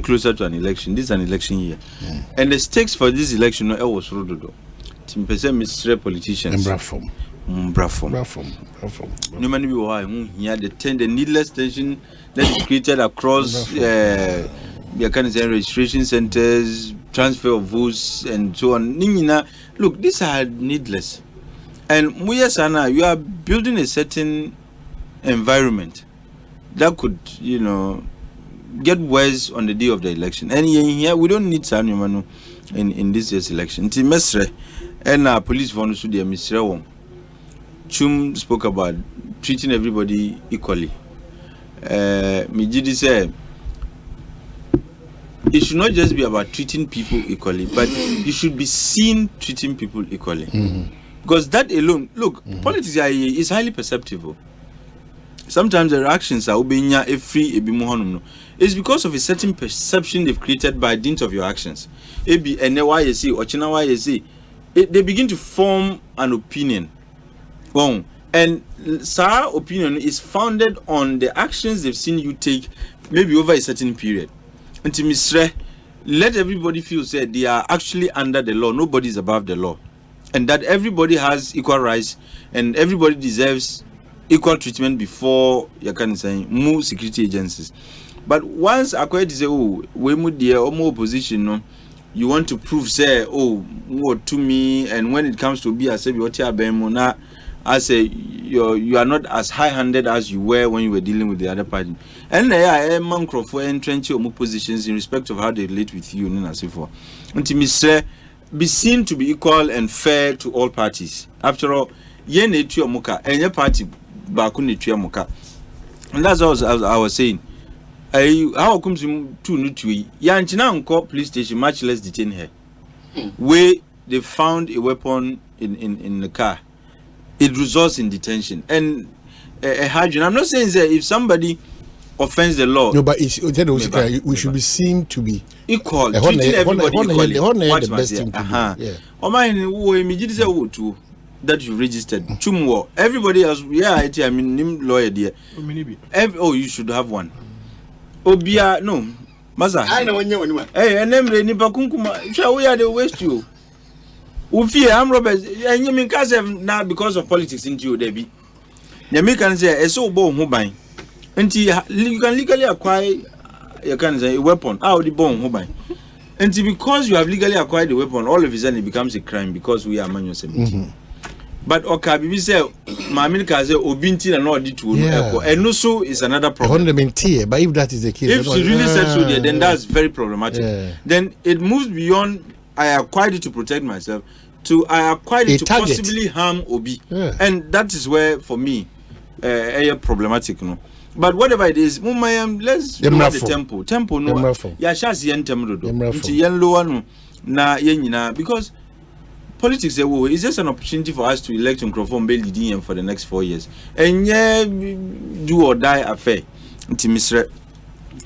closer to an election. This is an election year, and the stakes for this election was rodo. Mr. Politicians. No man be why here the needless tension that is created across registration centers, transfer of votes, and so on. Look, these are needless. And you are building a certain environment that could, get worse on the day of the election. And here we don't need Sanumanu in this year's election. And our police want to do Mr. Wong. Chum spoke about treating everybody equally. Mijidi said it should not just be about treating people equally, but you should be seen treating people equally. Because that alone, look, politics is highly perceptible. Sometimes the reactions are it's because of a certain perception they've created by dint of your actions. They begin to form an opinion. And our opinion is founded on the actions they've seen you take, maybe over a certain period. And to Mr. Let everybody feel that they are actually under the law. Nobody is above the law. And that everybody has equal rights and everybody deserves equal treatment before you can say more security agencies. But once acquired say, oh, we would dear or more opposition, no, you want to prove say, oh, more to me, and when it comes to be as I say you are not as high-handed as you were when you were dealing with the other party. And there are man for entrench or positions in respect of how they relate with you and so forth. Until Mr. Be seen to be equal and fair to all parties. After all, ye netu muka and your party bakuni tu muka. And that's what I was saying. How comes to Nutui? Yanchina unko police station, much less detain her. Where they found a weapon in the car. It results in detention. And I'm not saying that if somebody offends the law. No, but we should be seen to be equal, treating everybody equally. What's the best thing to do? Omanhene immediately say that you registered. Chumwo. Everybody else, I mean, lawyer dear. You should have one. Obia, no. Maza. I know when you. Hey, and then nipa kunkuma. Shall we are the waste you? Ufi, I'm Robert. And you mean now because of politics into you, Debbie. You can say, so bon mobile. Until you can legally acquire you can say a weapon. How the bomb mobile. Until because you have legally acquired the weapon, all of a sudden it becomes a crime because we are manual 17. But Okabi say Mamilka say Obinti and not to and also is another problem. But if that is the case, if she really said so there, then that's very problematic. Then it moves beyond I acquired it to protect myself to I acquired it to possibly harm Obi. And that is where for me problematic, But whatever it is, let's lower the tempo. Tempo no. Ya shas yen temro do. Nti yen lower no na yen because politics is just an opportunity for us to elect Nkrofo leading for the next 4 years. And do or die affair. Nti Mr.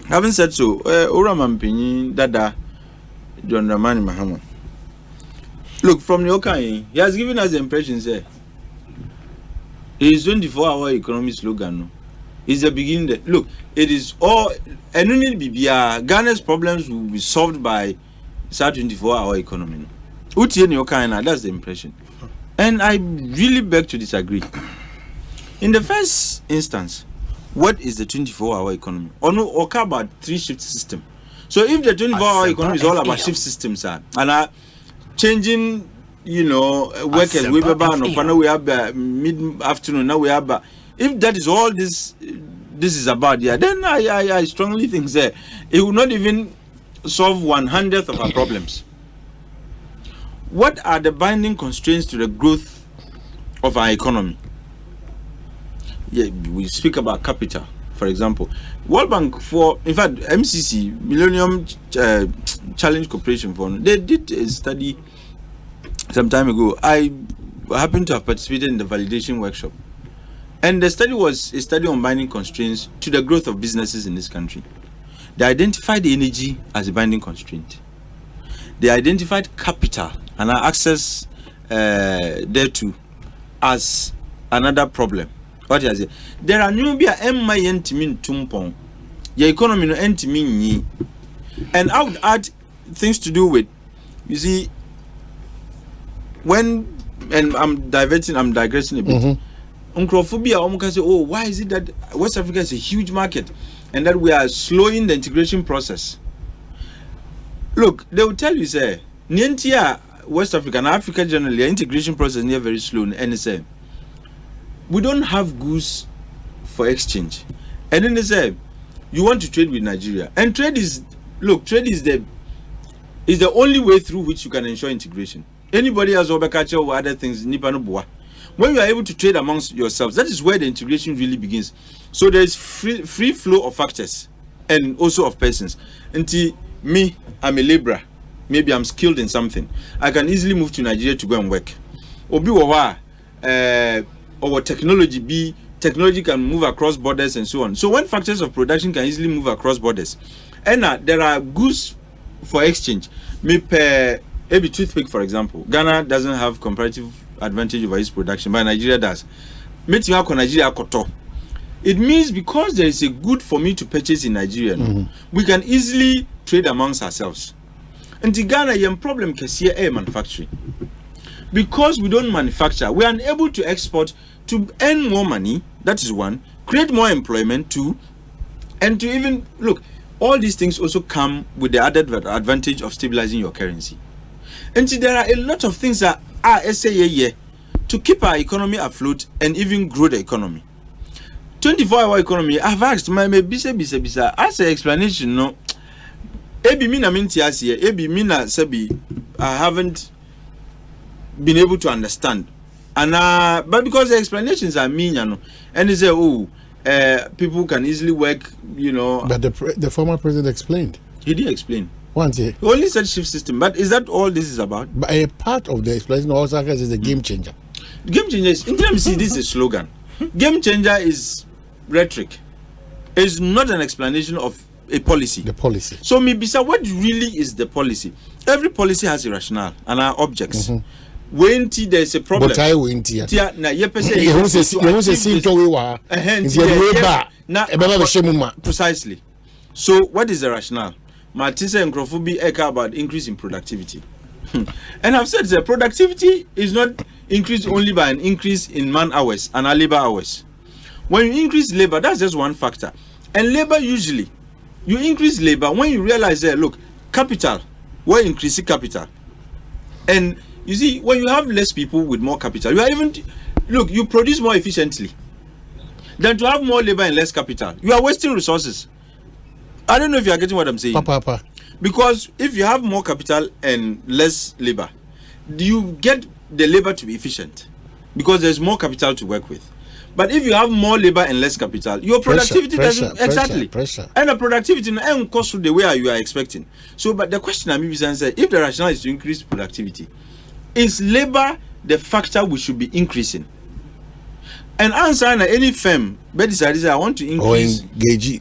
Having said so, Ora Mampini Dada John Ramani Mahama. Look, from the Okai, he has given us the impression say his 24-hour economy slogan is the beginning. Look, it is all and Ghana's problems will be solved by 24-hour economy. That's the impression. And I really beg to disagree. In the first instance, what is the 24-hour economy? Or about 3-shift system. So if the 24-hour economy is all about shift systems and changing, workers, we have mid-afternoon, now we have. If that is all this is about, then I strongly think that it will not even solve 1/100th of our problems. What are the binding constraints to the growth of our economy? We speak about capital, for example. World Bank in fact, MCC, Millennium Challenge Corporation Fund, they did a study some time ago. I happened to have participated in the validation workshop. And the study was a study on binding constraints to the growth of businesses in this country. They identified energy as a binding constraint. They identified capital and our access thereto as another problem. What is it? There are new be a entimin tumpon. Your economy no entimin. And I would add things to do with, you see, and I'm digressing a bit. Uncrophobia say, oh, why is it that West Africa is a huge market and that we are slowing the integration process? Look, they will tell you, say, Nientia, West Africa and Africa generally, the integration process is very slow, and they say, we don't have goods for exchange. And then they say, you want to trade with Nigeria. And trade is the only way through which you can ensure integration. Anybody else over culture or other things, when you are able to trade amongst yourselves, that is where the integration really begins. So there is free flow of factors and also of persons. Until me, I'm a laborer. Maybe I'm skilled in something. I can easily move to Nigeria to go and work. Or technology can move across borders and so on. So when factors of production can easily move across borders, and there are goods for exchange. Maybe toothpick, for example. Ghana doesn't have comparative advantage over its production, but Nigeria does. It means because there is a good for me to purchase in Nigeria, we can easily trade amongst ourselves. And in Ghana, your problem is here manufacturing. Because we don't manufacture, we are unable to export to earn more money. That is one. Create more employment, two. And to even look, all these things also come with the added advantage of stabilizing your currency. And see, there are a lot of things that are to keep our economy afloat and even grow the economy. 24-hour economy, I've asked my bisa as an explanation, no. I haven't been able to understand. And but because the explanations are mean, and they say, people can easily work, But the former president explained. He did explain. Once he only said shift system, but is that all this is about? But a part of the explanation also is a game changer. Game changer is, in terms of this is a slogan. Game changer is rhetoric. It's not an explanation of a policy. The policy. So maybe what really is the policy? Every policy has a rationale and our objects. When there's a problem, but I went here. Precisely. So what is the rationale? Matisa and Crophobia echo about increase in productivity. And I've said that productivity is not increased only by an increase in man hours and our labor hours. When you increase labor, that's just one factor. And labor usually, you increase labor when you realize that, look, capital, we're increasing capital. And you see, when you have less people with more capital, you produce more efficiently than to have more labor and less capital. You are wasting resources. I don't know if you are getting what I'm saying. Because if you have more capital and less labor, you get the labor to be efficient because there's more capital to work with. But if you have more labor and less capital, your productivity doesn't exactly. And the productivity doesn't cost the way you are expecting. So, but the question I'm saying, if the rationale is to increase productivity, is labor the factor we should be increasing? And answer any firm, but decided I want to increase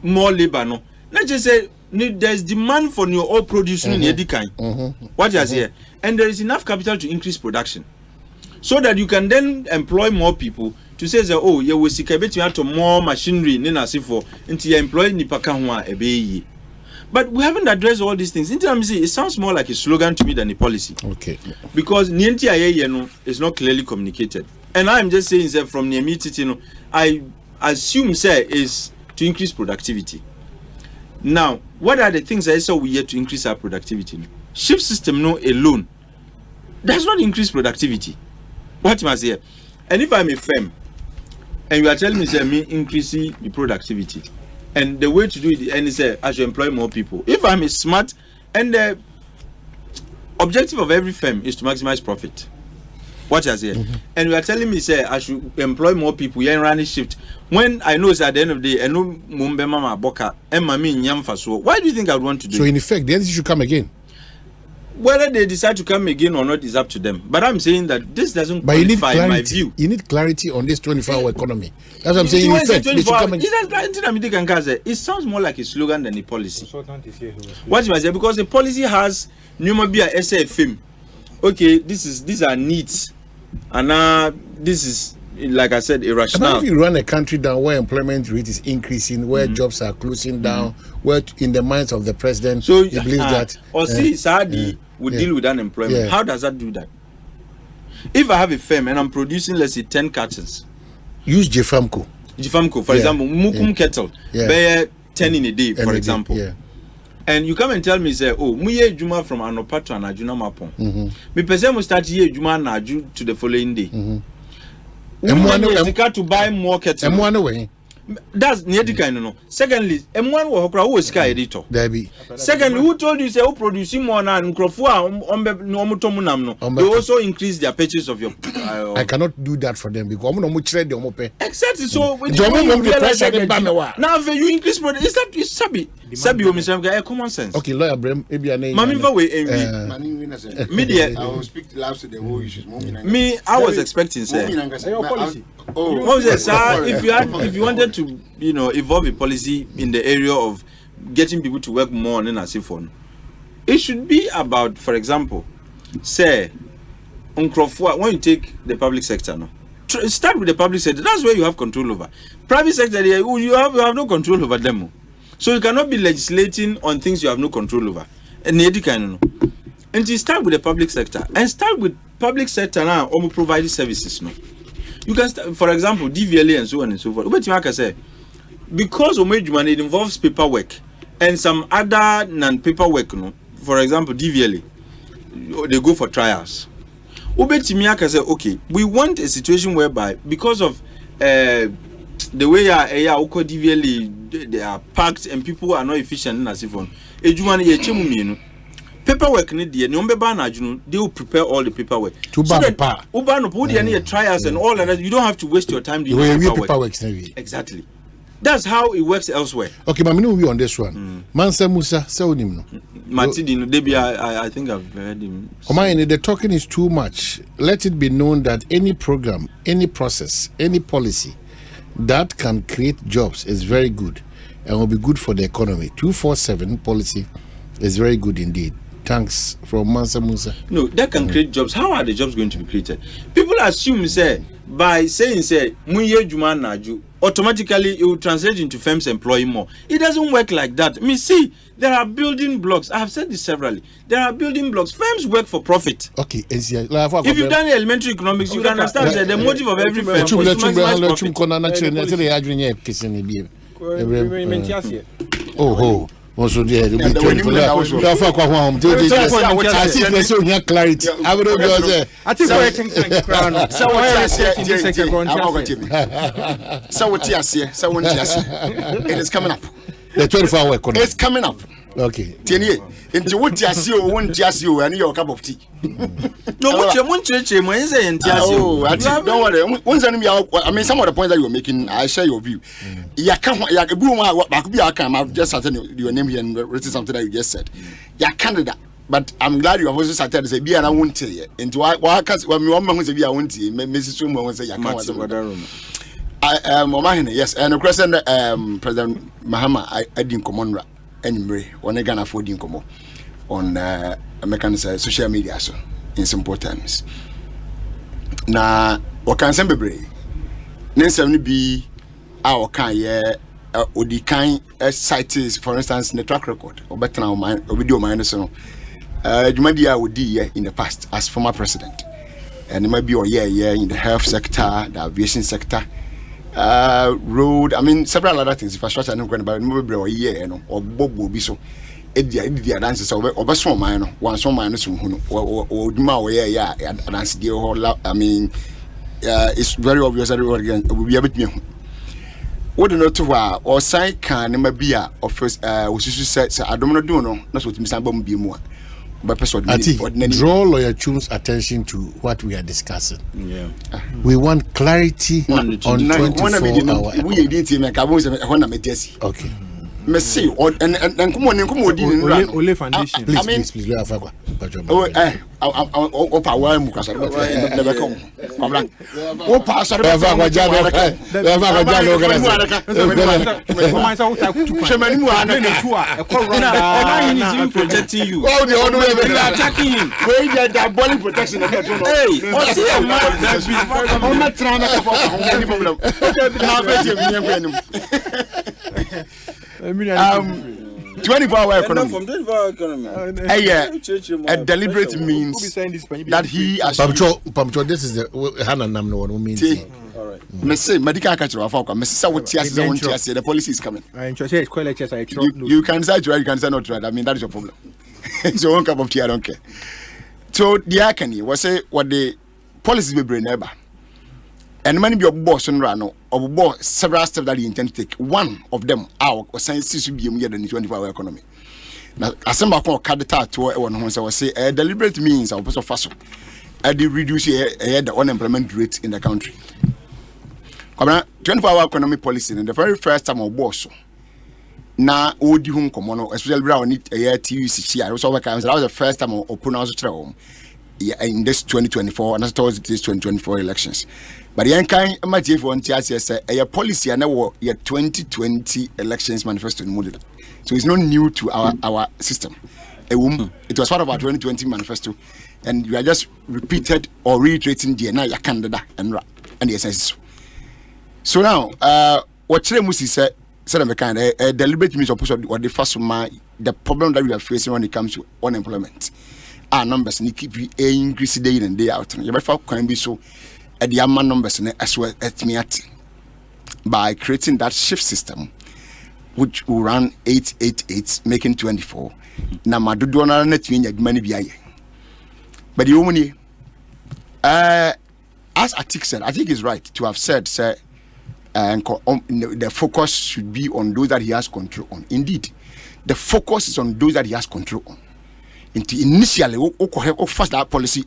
more labor. No, not just say there's demand for new oil producing in any kind. What you say, and there is enough capital to increase production, so that you can then employ more people. To say that you will see to more machinery for until you employ nipaka. But we haven't addressed all these things. It sounds more like a slogan to me than a policy. Okay. Because is not clearly communicated. And I'm just saying that from the immediate, I assume is to increase productivity. Now, what are the things I saw we have to increase our productivity? Shift system alone does not increase productivity. What must I say? And if I'm a firm and you are telling me me increasing the productivity, and the way to do it, and say I should employ more people. If I'm a smart, and the objective of every firm is to maximize profit. What I say, and you are telling me I should employ more people. You run a shift when I know at the end of the day, and no mumbe mama boka and mami nyamfa. So why do you think I would want to do? So it? In effect, the entity should come again. Whether they decide to come again or not is up to them. But I'm saying that this doesn't qualify in my view. You need clarity on this 24-hour economy. That's what I'm saying. In effect, they should come again. It sounds more like a slogan than a policy. What do I say? Because the policy has numabia SFM. Okay, these are needs, and this is, like I said, irrational. But if you run a country down where employment rate is increasing, where jobs are closing down, where in the minds of the president, so he believes that Saadi would deal with unemployment. How does that do that? If I have a firm and I'm producing, let's say, 10 cartons, use Jefamco, for example, Mukum kettle, bear 10 in a day, for example. And you come and tell me, say, oh, muye juma from Anopa to Anajuna Mapon. Me person will start here juma Naju to the following day. We to buy more kettle. That's Niedika, no. Secondly, M1 will hokra who is sky editor. Secondly, who told you say who producing more than Crofua no. They also increase their purchase of your. I cannot do that for them because I'm not much ready. Exactly. So when you realize that now you increase product, is that is sabi common sense. Okay, lawyer Brem, maybe a name. Media. I will speak to last to the whole issues. Me, I was expecting say. If you wanted to, evolve a policy in the area of getting people to work more on Asifon, it should be about, for example, say, when you take the public sector now, start with the public sector. That's where you have control over. Private sector, you have no control over them. So you cannot be legislating on things you have no control over. And you start with the public sector and start with public sector now or provide services. No, you can start, for example, DVLA and so on and so forth. But I say, because it involves paperwork and some other non-paperwork. No, for example, DVLA, they go for trials. Ubetimiaka say, okay, we want a situation whereby because of the way DVLA they are packed and people are not efficient in Asifon. Paperwork they will prepare all the paperwork. So that trials and all that, you don't have to waste your time doing paperwork. Exactly. That's how it works elsewhere. Okay, but we on this one. Mansa Musa, Matidino, I think I've heard him. Omanhene, the talking is too much. Let it be known that any program, any process, any policy that can create jobs is very good and will be good for the economy. 247 policy is very good indeed. Thanks from Mansa Musa. No, that can create jobs. How are the jobs going to be created? People assume, by saying, Munye Juma Naju, automatically it will translate into firms employing more. It doesn't work like that. See, there are building blocks. I have said this severally. There are building blocks. Firms work for profit. Okay. If you've done elementary economics, you would understand that the motive of every firm is to maximize profit. Oh. Also, there will be clarity. I would have I think it is coming up. The 24-hour economy. It's coming up. Okay. Into what you see, one just you and your cup of tea. No, what you want to change, don't worry. Once I mean, some of the points that you're making, I share your view. You can't, I just started your name here and written something that you just said. You're Canada. But I'm glad you have also started to say, be and I won't tell you. Into why can't when one man say, be I won't tell you, Mrs. Sumo will say, you can't. Omanhene, yes, and the question, President Mahama, I didn't come anyway, when I can afford income on American social media, so in simple terms. Now, what can some be? Then, be our kind, odi kan sites for instance in the track record or better now my video minus no Jumadia odi in the past as former president and it might be in the health sector, the aviation sector, road, I mean several other things infrastructure I'm going about maybe or bobo be so the dances over some minor one some minus or Duma dance the whole I mean it's very obvious that we be a bit me. What do not to or sign can never be a office which is said I don't know that's what Mr. Bomb be more. But draw Lawyer Chum's attention to what we are discussing. Yeah. We want clarity on 24 hours. We didn't make a voice. Okay. Messi and come on Ole foundation. Please Opa wa mu kasa never come. Opa sorry. Protecting you. Oh, the other way we are attacking him. We get that body protection. Hey, what's the man? I'm not trying to problem. 24-hour economy. From 24-hour economy. A deliberate means that he has. Pamcho, this is the Hannah Namno one means. All right. Messi, medical catcher of Falcon. Messi, what TS, the policy is coming. You can say right, you can say not right. I mean, that is your problem. So one cup of tea, I don't care. So the Akani was say what the policies will bring ever. And many of your boss and Rano or boss several steps that you intend to take. One of them our science should be more than the 24-hour economy. Now, Asempa candidate to one who say a deliberate means of also fast reduce the unemployment rate in the country. 24-hour economic policy in the very first time of boss. Now, Odi home common, especially around it a year TUCC. I also that was the first time of pronounced in this 2024 and towards this 2024 elections. But the kind of material for NTS a policy and our 2020 elections manifesto in Model. So it's not new to our system. It was part of our 2020 manifesto, and we are just repeated or reiterating the NIA candidate and the essence. So now, what Chilemusi said a deliberate means of what the first the problem that we are facing when it comes to unemployment. Our numbers need keep increasing day in and day out. You can be so at the Amma numbers as well at me by creating that shift system, which will run 888, making 24. Now, my do not net mean money be. But the woman, as Atik said, I think it's right to have said, sir, the focus should be on those that he has control on. Indeed, the focus is on those that he has control on. Initially, first that policy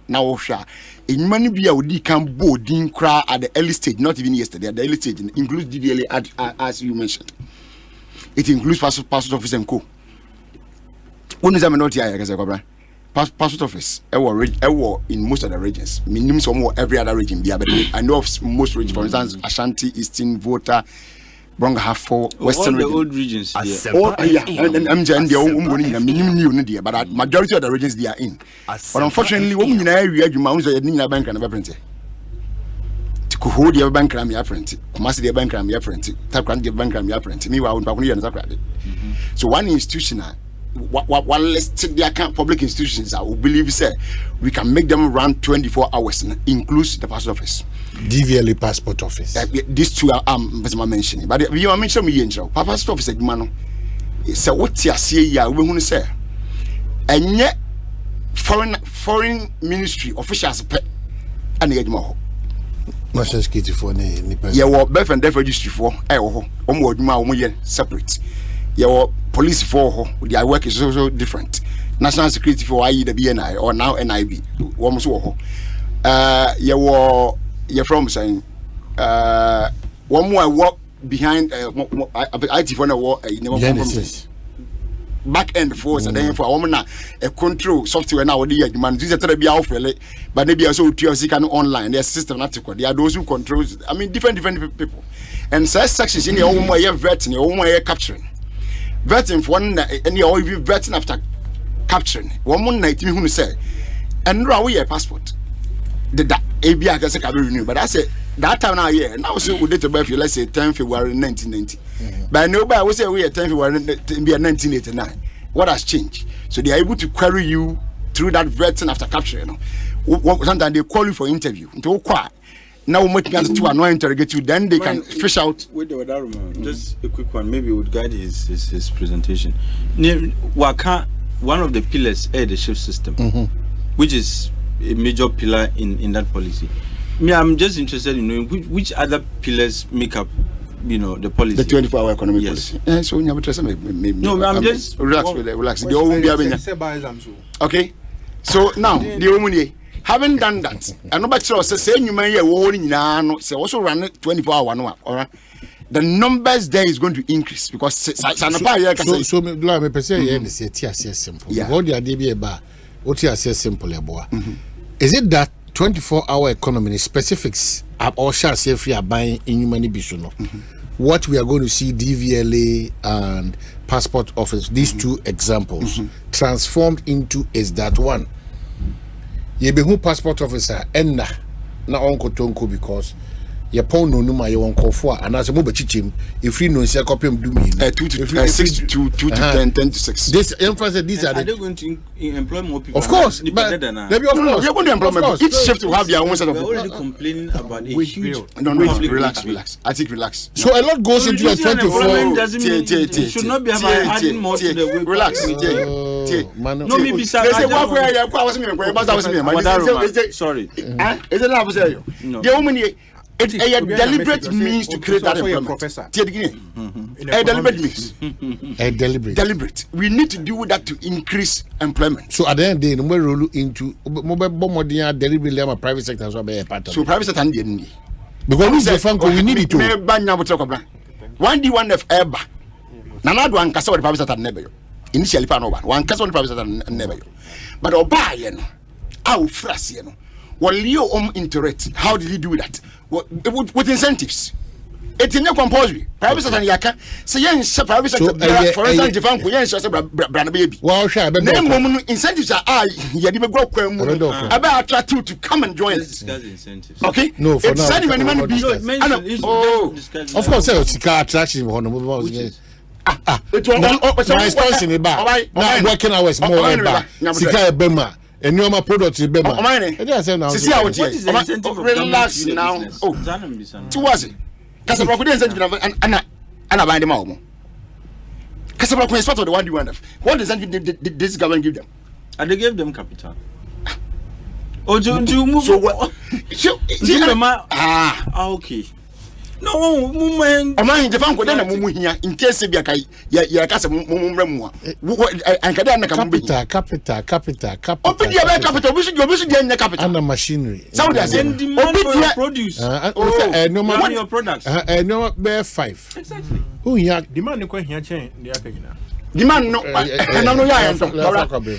now in many be we can boarding cry at the early stage, not even yesterday. At the early stage, it includes DDLA as you mentioned. It includes passport office and co. When is that not here? Passport office, in most of the regions, minimum some more every other region. But I know of most regions, for instance, Asante, Eastern, Volta, Bronga have for Western all the old regions. And I'm just the but majority of the regions they are in. But unfortunately, when you area you mount a bank and never print it. To hold your bank cram your print, Kumasi the bank cram your print, Tapran the bank cram your print. Me, I won't and so one institution, what listed their public institutions, I will believe say we can make them run 24 hours, includes the passport office. DVLA passport office. These two are mentioning, but you are mentioning me angel. Passport office man. So what you see here, we want to say, and yet foreign ministry officials pay and they get more. National security for any. Yeah, what birth and death registry for? Separate. Yeah, police for their work is also different. National security for i.e. the BNI or now NIB. You're from saying one more work behind IT for a back end force and then for a woman a control software now the demand this is to be off but maybe also TLC can online their system not they are those who controls I mean different people and such sections in your own way vetting your own way capturing vetting for one and you're vetting after capturing one more night who say and now we a passport the ABI can say renew but I say that time now, yeah. Now, so we date of birth, let's say 10 February 1990. But nobody will say we are 10 February 1989. What has changed? So they are able to query you through that vetting after capture. Sometimes they call you for interview. Now we make us to interrogate you. Then they can fish out. Wait, just a quick one. Maybe it would guide his presentation. One of the pillars is the shift system, which is a major pillar in that policy. I'm just interested in knowing which other pillars make up, the policy. The 24-hour economic policy. So you have to no, I'm just relax. Okay. So now the Omuni having done that, and nobody say you may say also run 24-hour no. Alright. The numbers there is going to increase because so me per se say simple. What the idea about what you say simple is it that 24-hour economy specifics or shall say free are buying in human bisuno. What we are going to see DVLA and passport office, these two examples transformed into is that one. Ye be who passport officer enna na onko tonko because ye pon no numa ye wonko fo anase mo bechichim if you know say copy do me 2 to 6 to 10 to 6. This emphasis these are they going to employ more people? Of course, but maybe of course you're going to employ each shift will have their own set of people. We're already complaining about a huge relax. I think relax. So a lot goes into the 24. It should not be adding more to the way. Relax. No, maybe sorry. Is it not say you? It's a deliberate means to create that employment. A deliberate means. A deliberate. We need to do that to increase employment. So at the end of the day, we roll into deliberately private sector as well. So private sector didn't. Because we need it to. One D one F ever. Nana do ankasa the private sector never. Initially, one case on the private sector never. But Oba, our phrase, what Leo interact, how did he do that? With incentives. It's in no compulsory. Private sector yaka. So yes, private sector. For instance, Japan, yes, brand baby. Well, sure. Then incentives are you didn't go about attract you to come and join us. Okay. No, for now. Of course, it's car attraction. My response in the bar. Now working hours more bar. Sika Bema. And your products in Bema. Relax now. Two was it? Casablanca incentive and I buy them all. Casablanca is part of the one you want. What incentive did this government give them? And they gave them capital. Oh, do you move? So what? Okay. No, woman. Omanhene Japan ko na mumu hia in case bia kai ya kasa mumu mramu an kada na kambe capital obi dia be capital obi should dia capital and machinery so they say obi dia produce no man your products no be 5 exactly who hia demand ko hia chen dia akagina demand no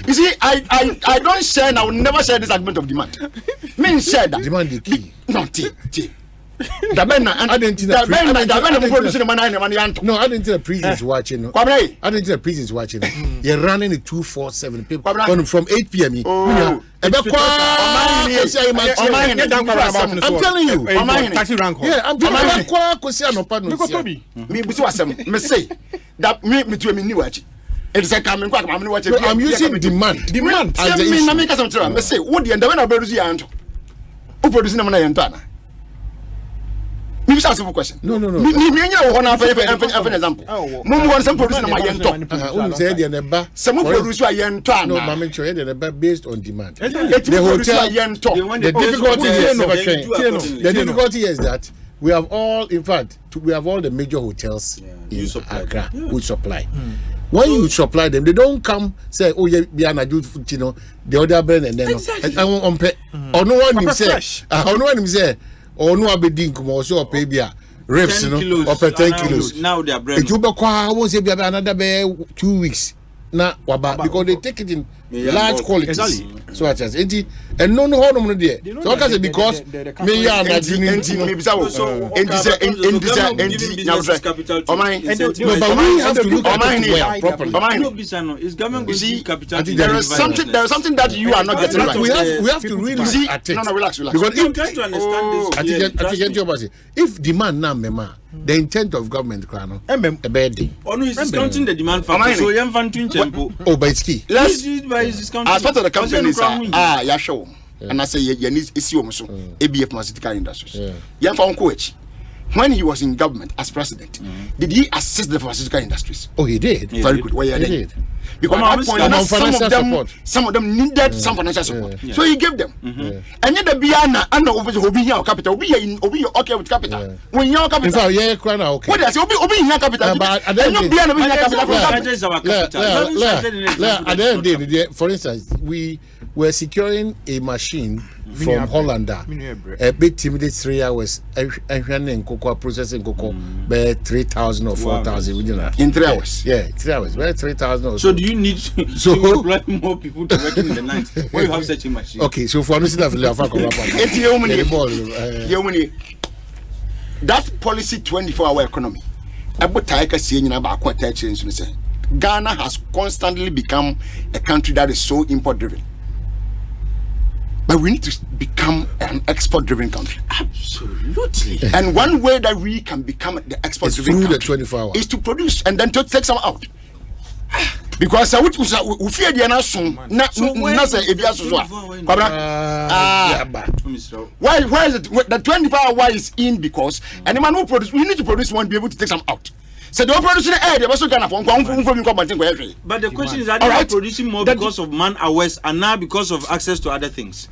you see I don't share and I will never share this argument of demand men share that demand the key not I didn't think the prisons watching. I didn't think the prisons watching. You're running the 247 people from 8 p.m. I'm telling you. Yeah, I'm telling you. I'm using demand. Maybe that's a simple question. No. Me an example. Mum want some produce na yento. Some produce wa yento. No, mama show the based on demand. The hotel yento. The difficulty is that we have all the major hotels in Accra who supply. When you supply them, they don't come say, "Oh, yeah, be an adult, the other brand and then or no one say. Or no abedin come also pay bia reps or per 10 kilos. Now they are bread. It will be another 2 weeks. Now because they take it in large qualities. So I just and no there. So I can say because me ya na maybe so and but we have to look at it properly. Is government going to give capital? There is something that you are not getting right. We have to really see at it. No, relax. Because I'm trying to understand this. If demand now, the intent of government, no, he's discounting the demand factor. So you have to oh, but it's key. As part of the companies, show. And I say, you need issue ABF pharmaceutical industries. When he was in government as president, did he assist the pharmaceutical industries? Oh, he did. Very good. He did. Because at that point, some of them needed some financial support. So he gave them. And yet the Biana and Obi capital, Obi okay with capital. When your capital, okay. What I say, Obi capital. But at the end of the day, for instance, we were securing a machine from Holland. A big team did 3 hours and cocoa processing cocoa by 3,000 or 4,000 in 3 hours. Yeah, 3 hours. By 3,000. So do you need to employ more people to work in the night when you have such a machine? Okay, so for instance, that policy 24-hour economy. Ghana has constantly become a country that is so import driven. But we need to become an export-driven country. Absolutely. And one way that we can become the export-driven country the 24 hours is to produce and then to take some out. Because we fear the nation. Why is it the 24-hour is in? Because any man who produce, we need to produce one, be able to take some out. So the production air, they also kind of but the question is, are they producing more because of man hours and now because of access to other things?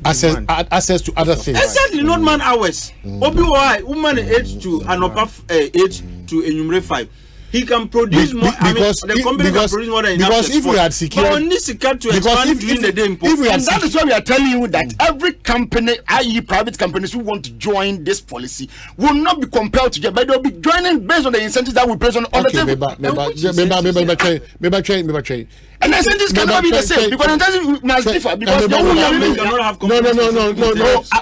Access to other things. Exactly, not man hours. OBY, woman 8 to an upper 8 to enumerate 5. He can produce more. The company can produce more than enough. Because if we had secured, but we need to expand during the day. And that is why we are telling you that every company, i.e., private companies who want to join this policy, will not be compelled to get, but they'll be joining based on the incentives that we place on the table. And the incentives cannot be the same because incentives must differ. Because no.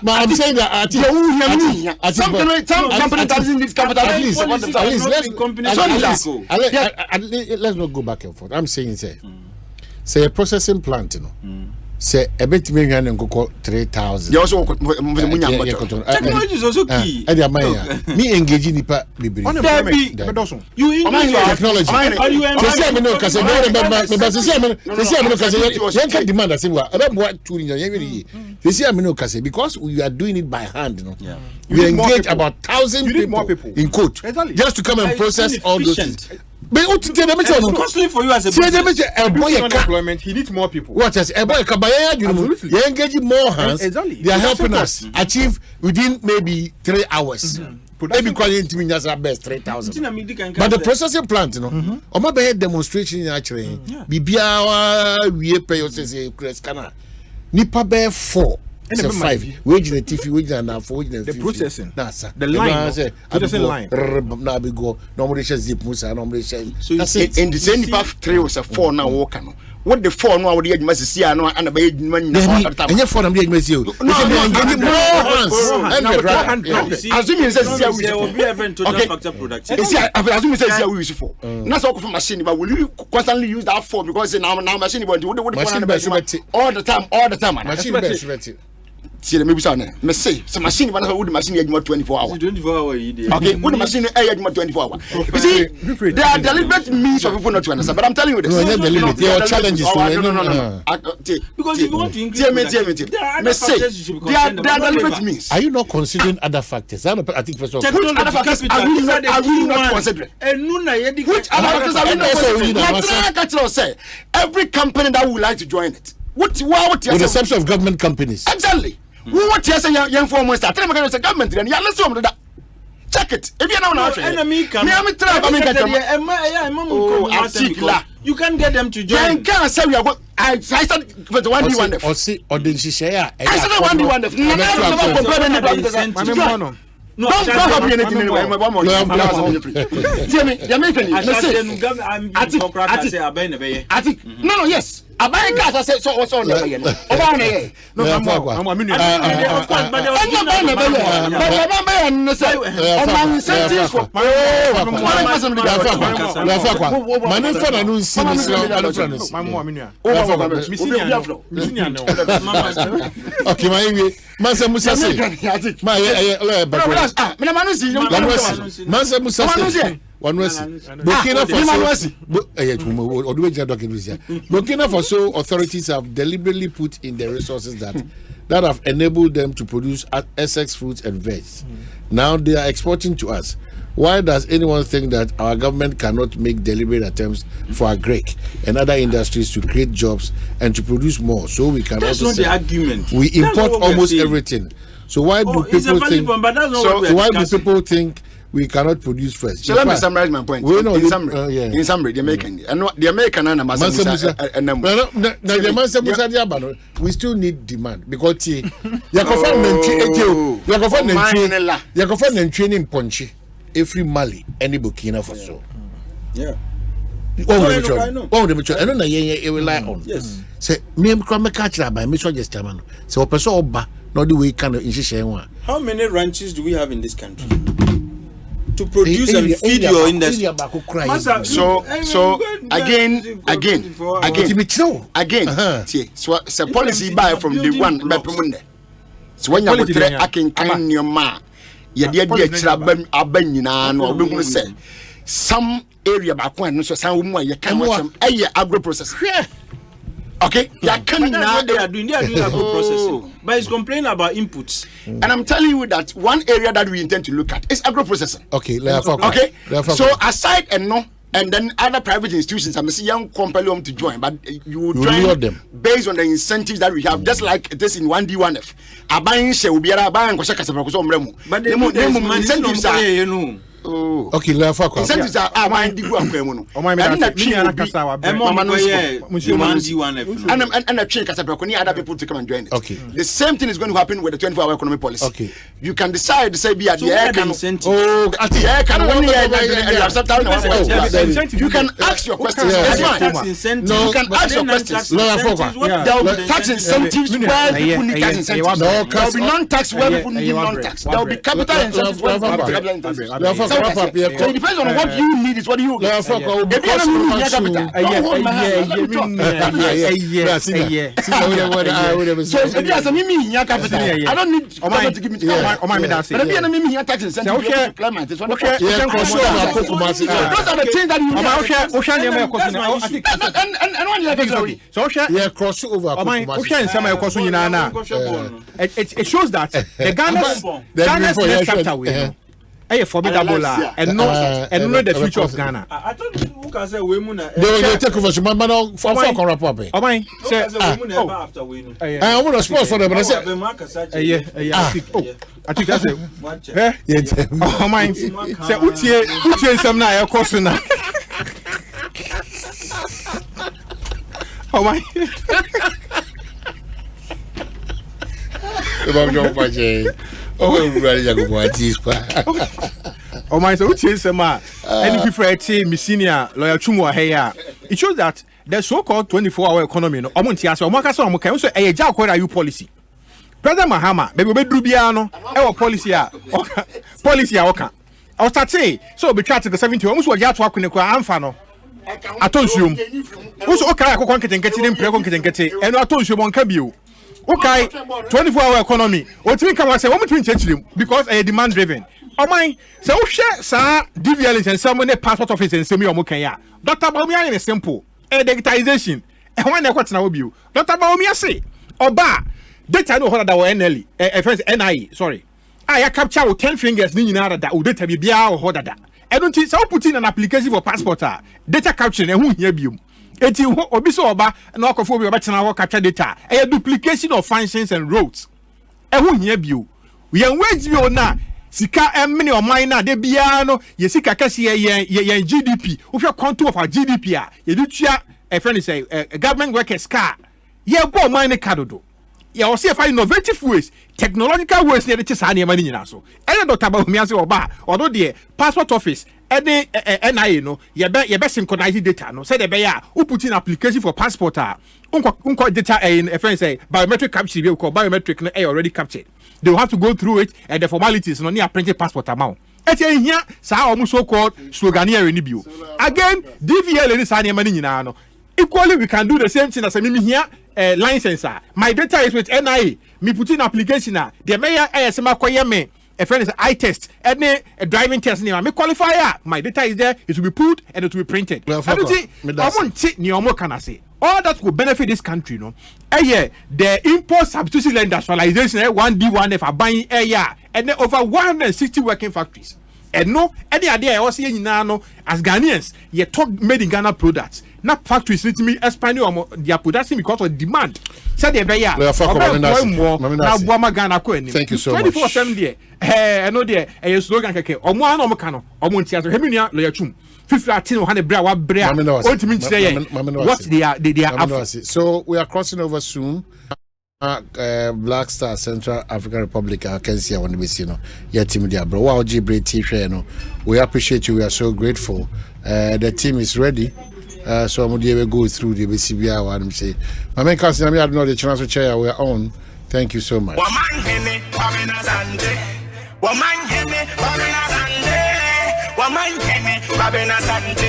I'm saying that some company doesn't need capital. Let's not go back and forth. I'm saying, say a processing plant, say a bit million and go 3,000. You also technology is also key. Me engaging the you increase your technology. Because we are doing it by hand, we engage about 1,000 people in court just to come and process all those things. But it's costly for you as a business. Employment, he needs more people. What else? Absolutely. You're engaging more hands. They are helping us achieve within maybe 3 hours. Maybe calling to me just at best 3,000. But the processing plant, or my demonstration actually, Bibia, we pay us a scanner. Nipa bear 4. It's a 5. Wage the TV, wage and a 4. The processing. The line. Processing line. Nabigo, normally zip musa, normally. So in the same path 3 was a 4 now walk. What the 4 now the must see and a bad money all the time. And you for them miss you. Assuming there will be a total factor production. Assuming says we use for. That's all for machine, but will you constantly use that 4 because now machine all the time. Machine see the maybe me say so machine when would machine 24 hours. 24 hours. Okay, would machine 24 hours. You see, there are deliberate means for people not to understand, but I'm telling you this. There are challenges. No. Because if you want to increase, there are other factors you should be concerned about. There are deliberate means. Are you not considering other factors? I think first of all, which other factors are we not considering? Which other factors are we not considering? Every company that would like to join it. With the exception of government companies. Exactly. Who want to say young for monster? Tell me against the government and let's do that. Check it. If you know now, you can get them to join. Can't say we are. I started with 1D1. Or did she say? I started 1D1. No, don't have anything anyway. No, yes. Abai gas say so what's on there. Oba na no mama minu. No say Oman incentives for Manifest na no see okay, my Mansa Musa say my Mansa Musa say one was Burkina Faso authorities have deliberately put in the resources that have enabled them to produce Essex fruits and veg. Now they are exporting to us. Why does anyone think that our government cannot make deliberate attempts for agric and other industries to create jobs and to produce more so we can that's also not say the argument. We import almost everything. So why do people think people think we cannot produce first? So let me summarize my point. In summary, they're making and the American we still need demand because every Mali, any Burkina Faso. Yeah. Oh, I don't know. Rely on. Yes. Say, me catch that by me so just man. So, person oba, not the way kind of insist. How many ranches do we have in this country to produce and feed your industry? So again. So policy buy from the one. So when you go I can kind your ma. Some area back when so some more you can watch them agro process. Okay, they are doing agro processing, but it's complaining about inputs. And I'm telling you that one area that we intend to look at is agro processing. Okay, so aside and then other private institutions, I'm saying young compel them to join, but you join them based on the incentives that we have, just like this in 1D1F. But the incentives are okay, incentives are mind the and other people to come and join it. Okay. The same thing is going to happen with the 24-hour economic policy. Okay. You can decide to say be at the air can you can ask your questions. No, you can ask your questions. There will be tax incentives where people need tax incentives. There will be non-tax where people need non-tax. There will be capital incentives where people need capital incentives. So it depends on what you need. Is what you need. So if you ask me, I don't need to give me tax incentives. Those are the things that you it shows that the Ghana's next chapter a formidable and not the future of Ghana. I thought who can say we muna. They will take over some man for wrap up. Oh my, say after we know. I want to sponsor for them, but I said I think that's it. Oh my, say utie some na e course na. Oh my. Oh my, so any different Messinia, Lawyer Chumo here. It shows that the so-called 24-hour economy, no, so a jail policy. President Mahama, baby Drubiano, our policy, okay. I was saying, so be charged to the 70 almost what you have to work in the Amfano. I told you, also, okay, I can't get it in pre-conqueting, and I told you one can be. Okay, 24-hour economy. What we can say, what between church because a demand driven. Oh my, so share sir, DVL and someone a passport office and semi omokaya. Dr. Baumia is simple. A digitization. And when I what's now you. Dr. Baumia say, Oba, data no hold that were NLE, NIE, sorry. I capture with 10 fingers, that would data be bia or hold that. I don't think so put in an application for passport. Data capture and who hear you. Eti obi so oba na okofobi oba tena wo capture data a duplication of functions and roads e ho hia bio we wage bio na sika emne oman na de bia no ye sika kase ye GDP wo hwe contour of our GDP a ye di tua e friend say government workers car ye bo oman ne kadodo ya o say find innovative ways, technological ways near the sane mani nyina so. Ene Dr. Bahumia say oba, odo de passport office any NIA no ye be synchronize data no say the be ya who put in application for passport unko data in a friend say biometric capture we call biometric no already captured. They will have to go through it and the formalities no near printed passport amount. Eti here sa almost so called sloganeer ni bio. Again DVL ni sane mani nyina no. Equally we can do the same thing as me here license. My data is with NIA. Me put in application the mayor ASMA koye me a friend is eye test any a driving test name me qualifier. My data is there, it will be put and it will be printed. All that will benefit this country, no. The import substitution and industrialization 1D1F are buying and then over 160 working factories. And no, any idea I was saying now as Ghanaians, you talk made in Ghana products. Not factories need to me expand their production because of demand. Say they be ya. Thank you so much. 24/7 there. I know there a slogan keke. Omo an omo kano. Omo ntia so hemia lo yachum. 50 100 bra wa bra. What they are after. So we are crossing over soon. Black Star Central African Republic I can see when we see no your team there bro wow no we appreciate you, we are so grateful. The team is ready, so I'm going to go through the BCBI one say my main cousin I don't know the chance to chair we are on. Thank you so much. Omanhene, Kwabena, Asante. Omanhene, Kwabena, Asante. Omanhene, Kwabena, Asante.